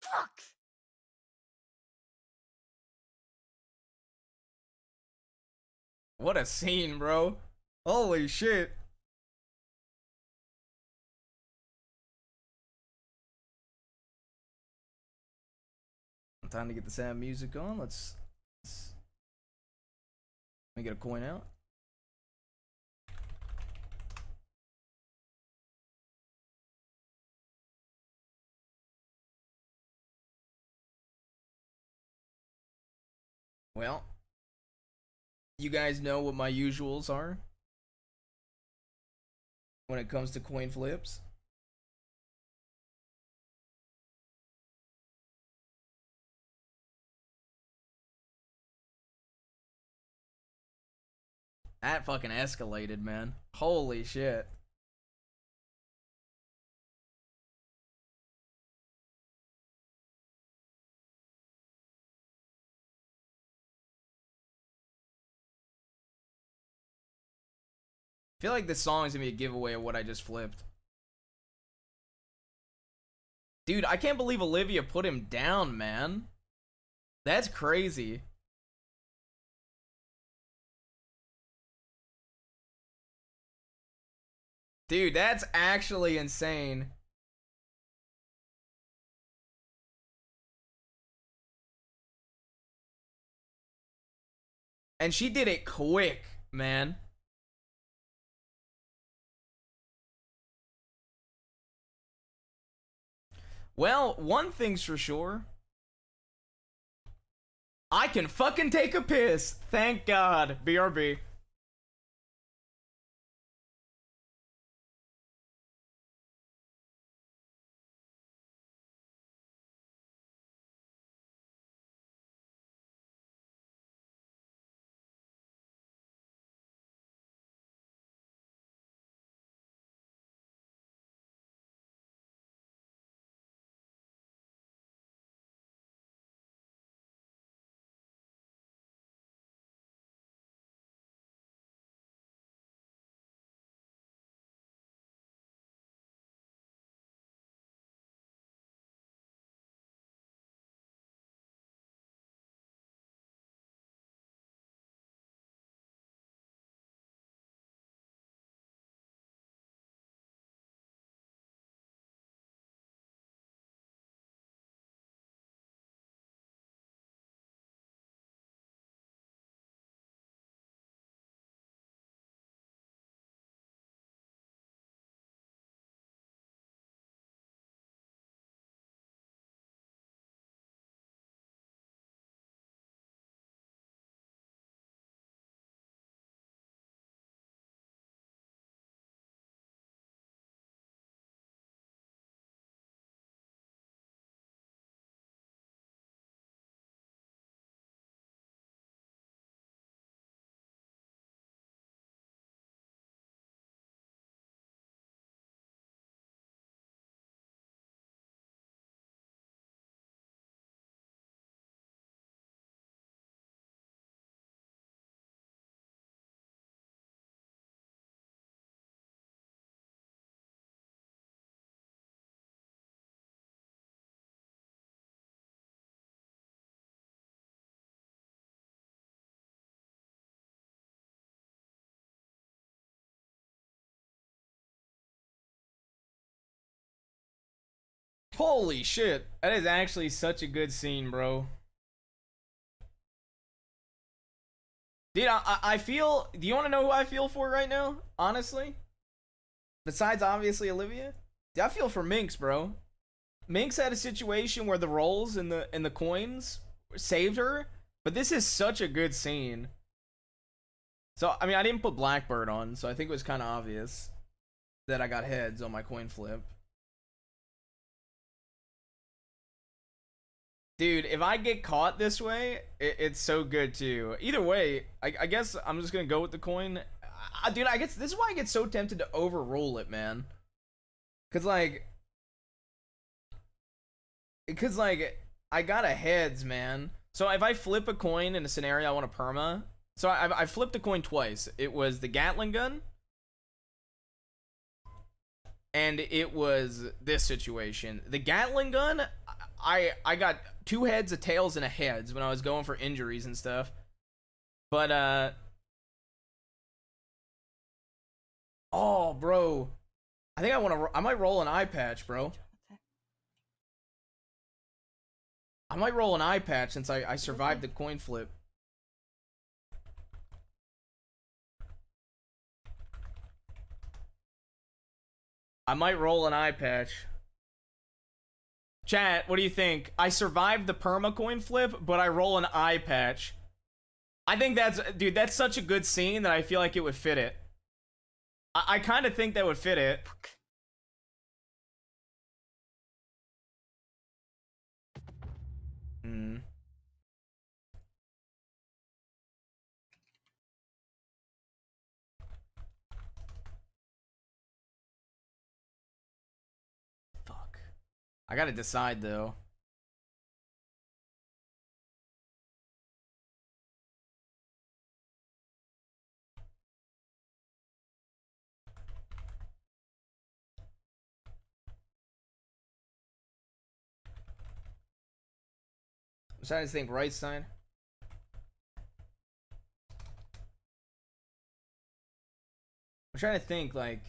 Fuck! What a scene, bro. Holy shit. Time to get the sad music on. Let me get a coin out. Well, you guys know what my usuals are when it comes to coin flips. That fucking escalated, man. Holy shit. I feel like this song is gonna be a giveaway of what I just flipped. Dude, I can't believe Olivia put him down, man. That's crazy. Dude, that's actually insane. And she did it quick, man. Well, one thing's for sure. I can fucking take a piss. Thank God. BRB. Holy shit. That is actually such a good scene, bro. Dude, I feel... Do you want to know who I feel for right now? Honestly? Besides, obviously, Olivia? Dude, I feel for Minx, bro. Minx had a situation where the rolls and the coins saved her. But this is such a good scene. So, I mean, I didn't put Blackbird on, so I think it was kind of obvious that I got heads on my coin flip. Dude, if I get caught this way, it's so good too. Either way, I guess I'm just gonna go with the coin. Dude, I guess this is why I get so tempted to overrule it, man. Cause like, I got a heads, man. So if I flip a coin in a scenario I want to perma, so I flipped a coin twice. It was the Gatling gun, and it was this situation. The Gatling gun, I got 2 heads, a tails, and a heads when I was going for injuries and stuff. But oh, bro, I think I might roll an eye patch, bro. I might roll an eye patch since I survived the coin flip. I might roll an eye patch. Chat, what do you think? I survived the perma coin flip, but I roll an eye patch. I think that's, dude, that's such a good scene that I feel like it would fit it. I kind of think that would fit it. Hmm. Fuck. I gotta decide though. I'm trying to think. Right side. I'm trying to think like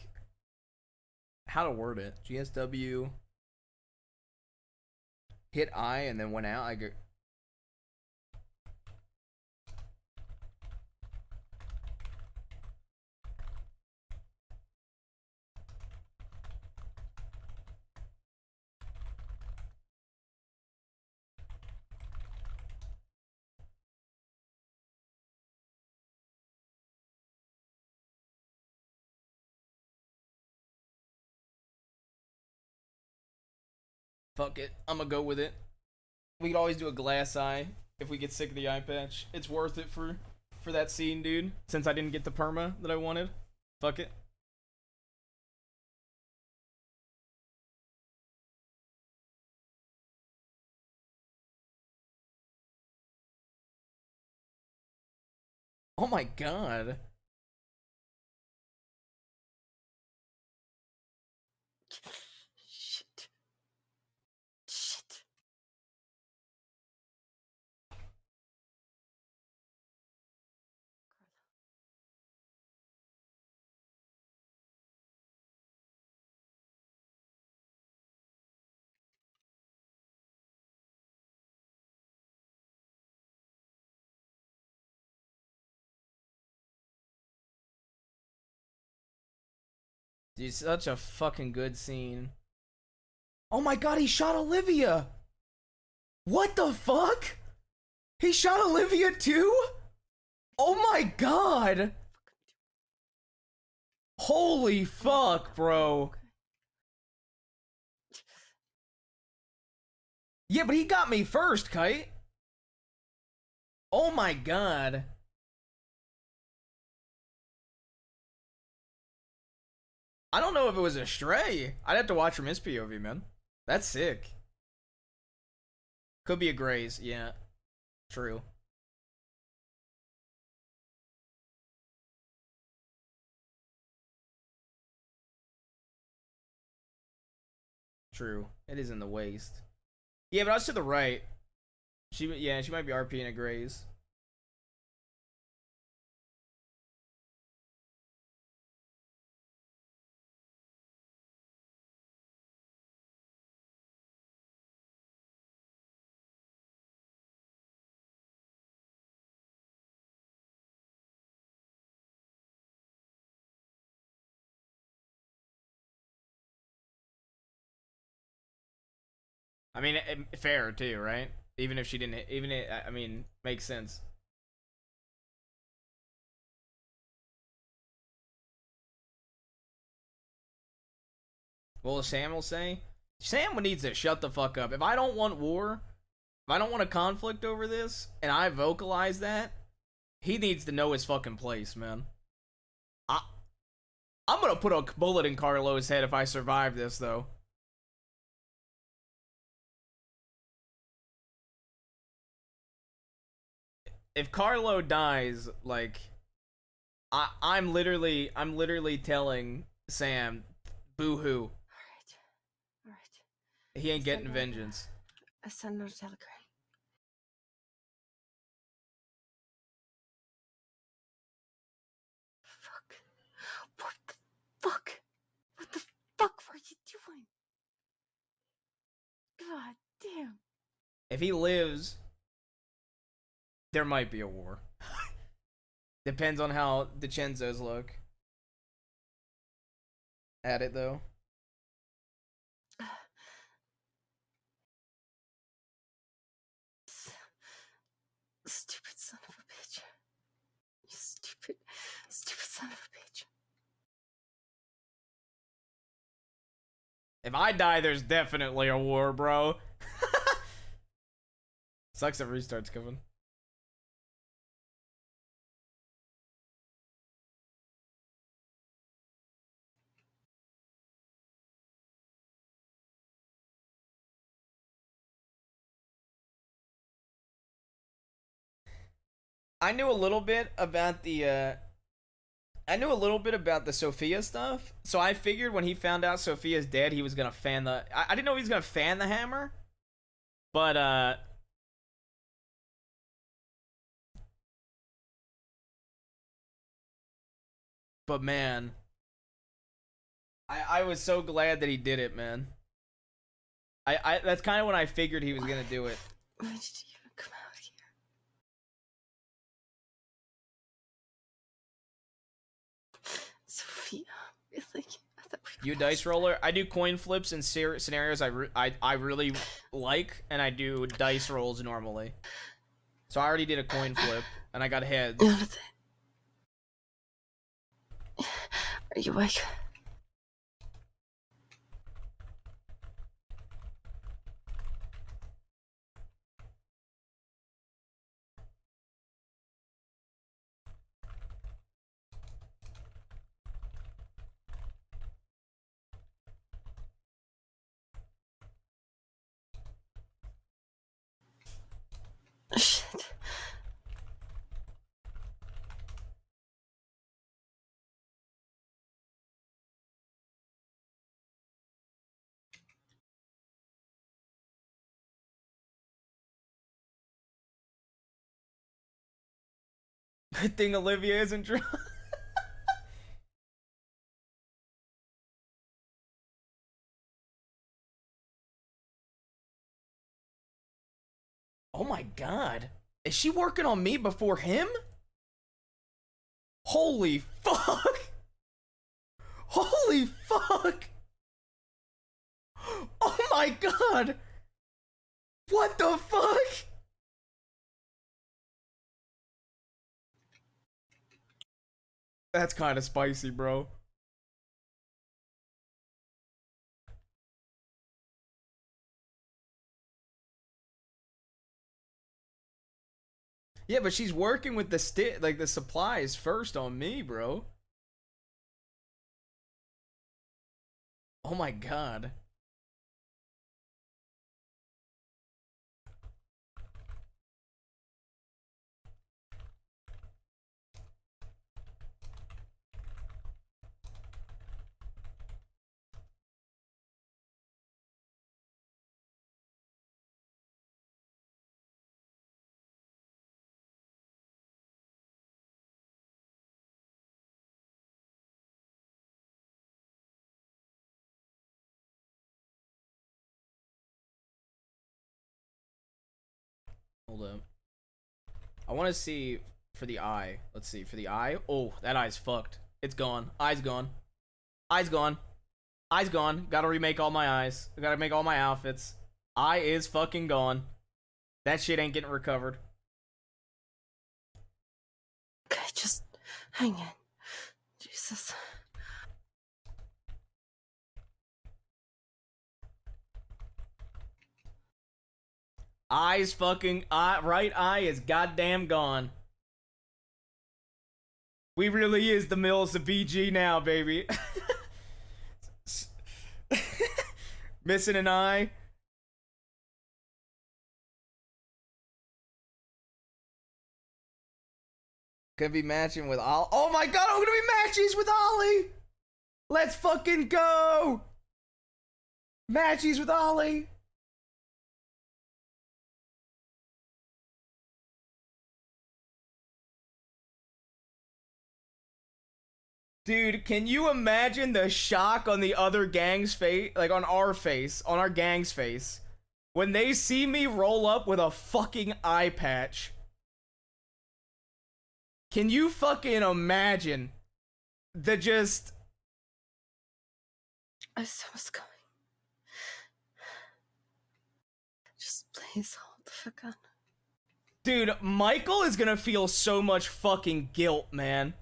how to word it. GSW. Hit I and then went out. I go. Fuck it. I'm gonna go with it. We could always do a glass eye if we get sick of the eye patch. It's worth it for that scene, dude. Since I didn't get the perma that I wanted. Fuck it. Oh my god. Shit. Shit. Dude, such a fucking good scene. Oh my god, he shot Olivia! What the fuck? He shot Olivia too? Oh my god! Holy fuck, bro. Yeah, but he got me first, Kite. Oh my god. I don't know if it was a stray. I'd have to watch from his POV, man. That's sick. Could be a graze, yeah. True. True. It is in the waist. Yeah, but I was to the right. She might be RPing a graze. I mean, fair too, right? Even if she didn't, I mean, makes sense. Well, Sam will say, Sam needs to shut the fuck up. If I don't want war, if I don't want a conflict over this, and I vocalize that, he needs to know his fucking place, man. I'm gonna put a bullet in Carlo's head if I survive this, though. If Carlo dies, like, I'm literally telling Sam, boo-hoo. Alright. He ain't getting vengeance. I sent her a telegram. Fuck. What the fuck? What the fuck were you doing? God damn. If he lives, there might be a war. Depends on how DiCenzos look at it, though. Stupid son of a bitch. If I die, there's definitely a war, bro. Sucks that restarts, Kevin. I knew a little bit about the Sophia stuff, so I figured when he found out Sophia's dead, he was gonna fan the. I didn't know he was gonna fan the hammer, but man, I was so glad that he did it, man. I that's kind of when I figured he was gonna do it. Why did you even come out here? Sophia, really? You dice roller? I do coin flips in scenarios I really like, and I do dice rolls normally. So I already did a coin flip, and I got heads. Are you awake? Shit. Good thing Olivia isn't drunk. Oh my god. Is she working on me before him? Holy fuck. Holy fuck. Oh my god. What the fuck? That's kind of spicy, bro. Yeah, but she's working with the the supplies first on me, bro. Oh my god. Hold up. I want to see for the eye. Let's see for the eye. Oh, that eye's fucked. It's gone. Eye's gone. Eye's gone. Eye's gone. Gotta remake all my eyes. Gotta make all my outfits. Eye is fucking gone. That shit ain't getting recovered. Okay, just hang in. Jesus. Eye's fucking right eye is goddamn gone. We really is the Mills of BG now, baby. Missing an eye. Gonna be matching with Ollie. Oh my god, I'm gonna be matchies with Ollie! Let's fucking go! Matchies with Ollie! Dude, can you imagine the shock on the other gang's face, like on our face, on our gang's face, when they see me roll up with a fucking eye patch? Can you fucking imagine the just... I saw what's coming. Just please hold the fuck on. Dude, Michael is gonna feel so much fucking guilt, man.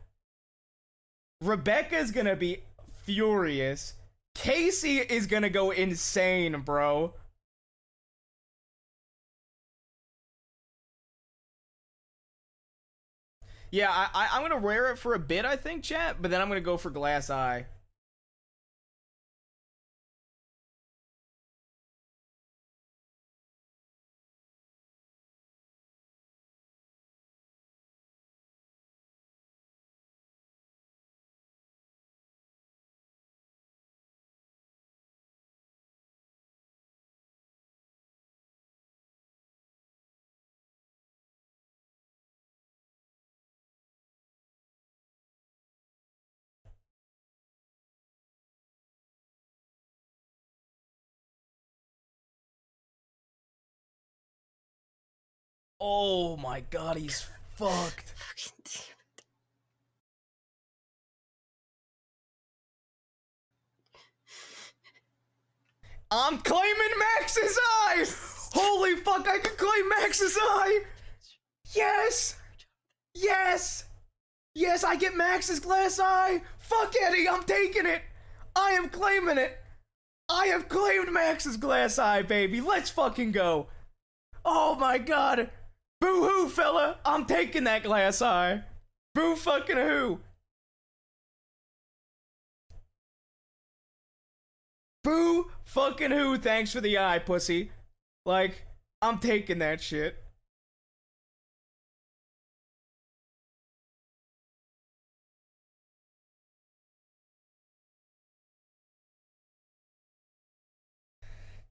Rebecca's gonna be furious. Casey is gonna go insane, bro. Yeah, I'm gonna wear it for a bit, I think, chat, but then I'm gonna go for glass eye. Oh my god, he's fucked. I'm claiming Max's eye! Holy fuck, I can claim Max's eye! Yes! Yes! Yes, I get Max's glass eye! Fuck Eddie, I'm taking it! I am claiming it! I have claimed Max's glass eye, baby! Let's fucking go! Oh my god! Boo-hoo, fella! I'm taking that glass eye! Boo fucking hoo! Boo fucking who, thanks for the eye, pussy. Like, I'm taking that shit.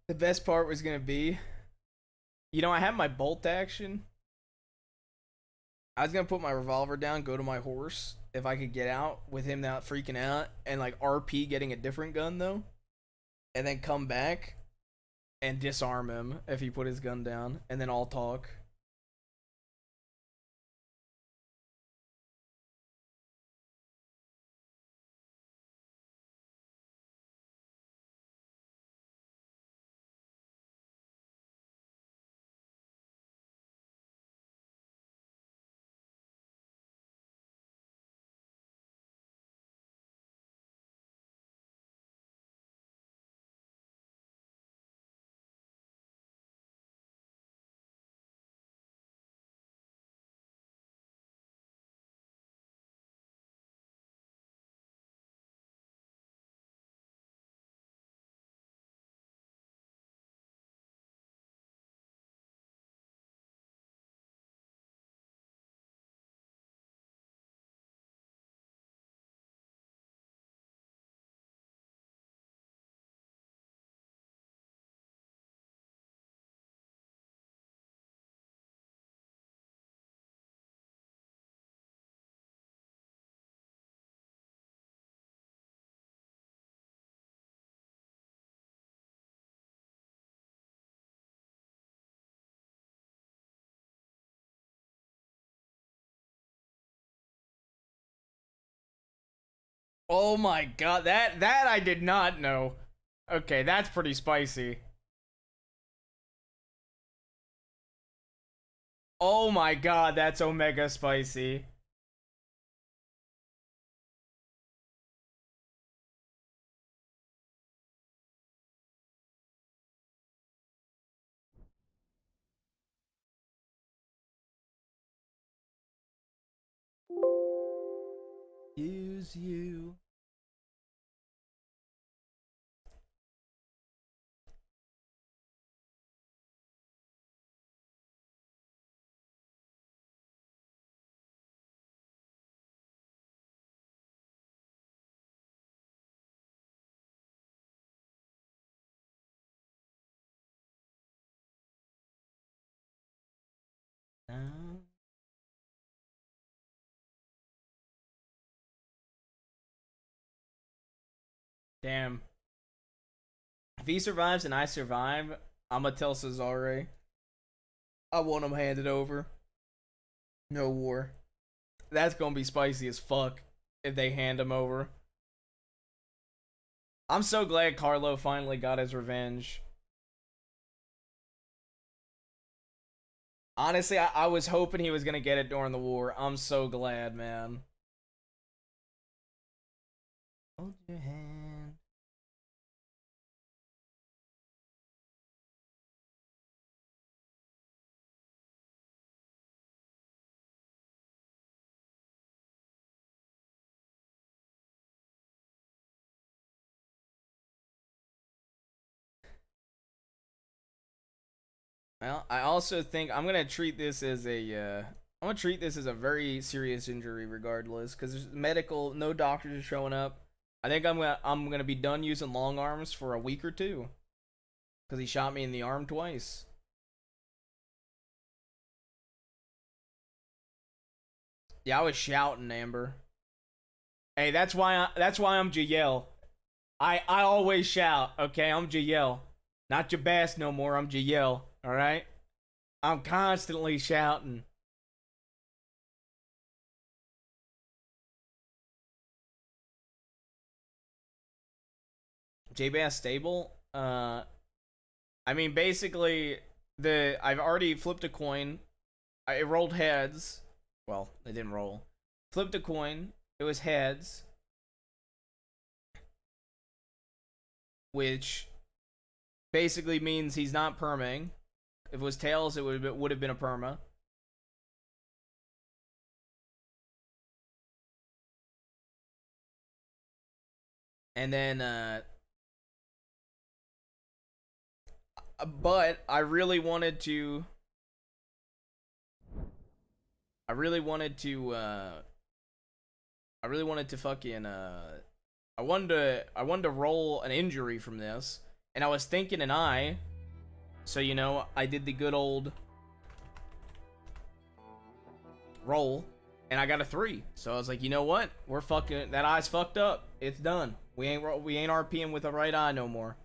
The best part was gonna be, you know, I have my bolt action. I was gonna put my revolver down, go to my horse, if I could get out with him not freaking out, and like RP getting a different gun though. And then come back and disarm him if he put his gun down, and then I'll talk. Oh my god, that I did not know. Okay, that's pretty spicy. Oh my god, that's omega spicy. Use you. Damn. If he survives and I survive, I'ma tell Cesare. I want him handed over. No war. That's gonna be spicy as fuck if they hand him over. I'm so glad Carlo finally got his revenge. Honestly, I was hoping he was gonna get it during the war. I'm so glad, man. Hold your hand. Well, I also think I'm gonna treat this as a very serious injury regardless, because there's medical, no doctors are showing up. I think I'm gonna be done using long arms for a week or two, because he shot me in the arm twice. Yeah, I was shouting, Amber. Hey, that's why I'm Jael. I always shout. Okay, I'm Jael, not Jabas no more. I'm Jael. All right, I'm constantly shouting. J-Bass stable? I mean, basically, I've already flipped a coin. It rolled heads. Well, it didn't roll. Flipped a coin. It was heads. Which basically means he's not perming. If it was tails, it would have been a perma. And then, but I really wanted to fucking I wanted to roll an injury from this, and I was thinking an eye. So, you know, I did the good old roll, and I got a 3. So I was like, you know what? That eye's fucked up. It's done. We ain't RPing with a right eye no more.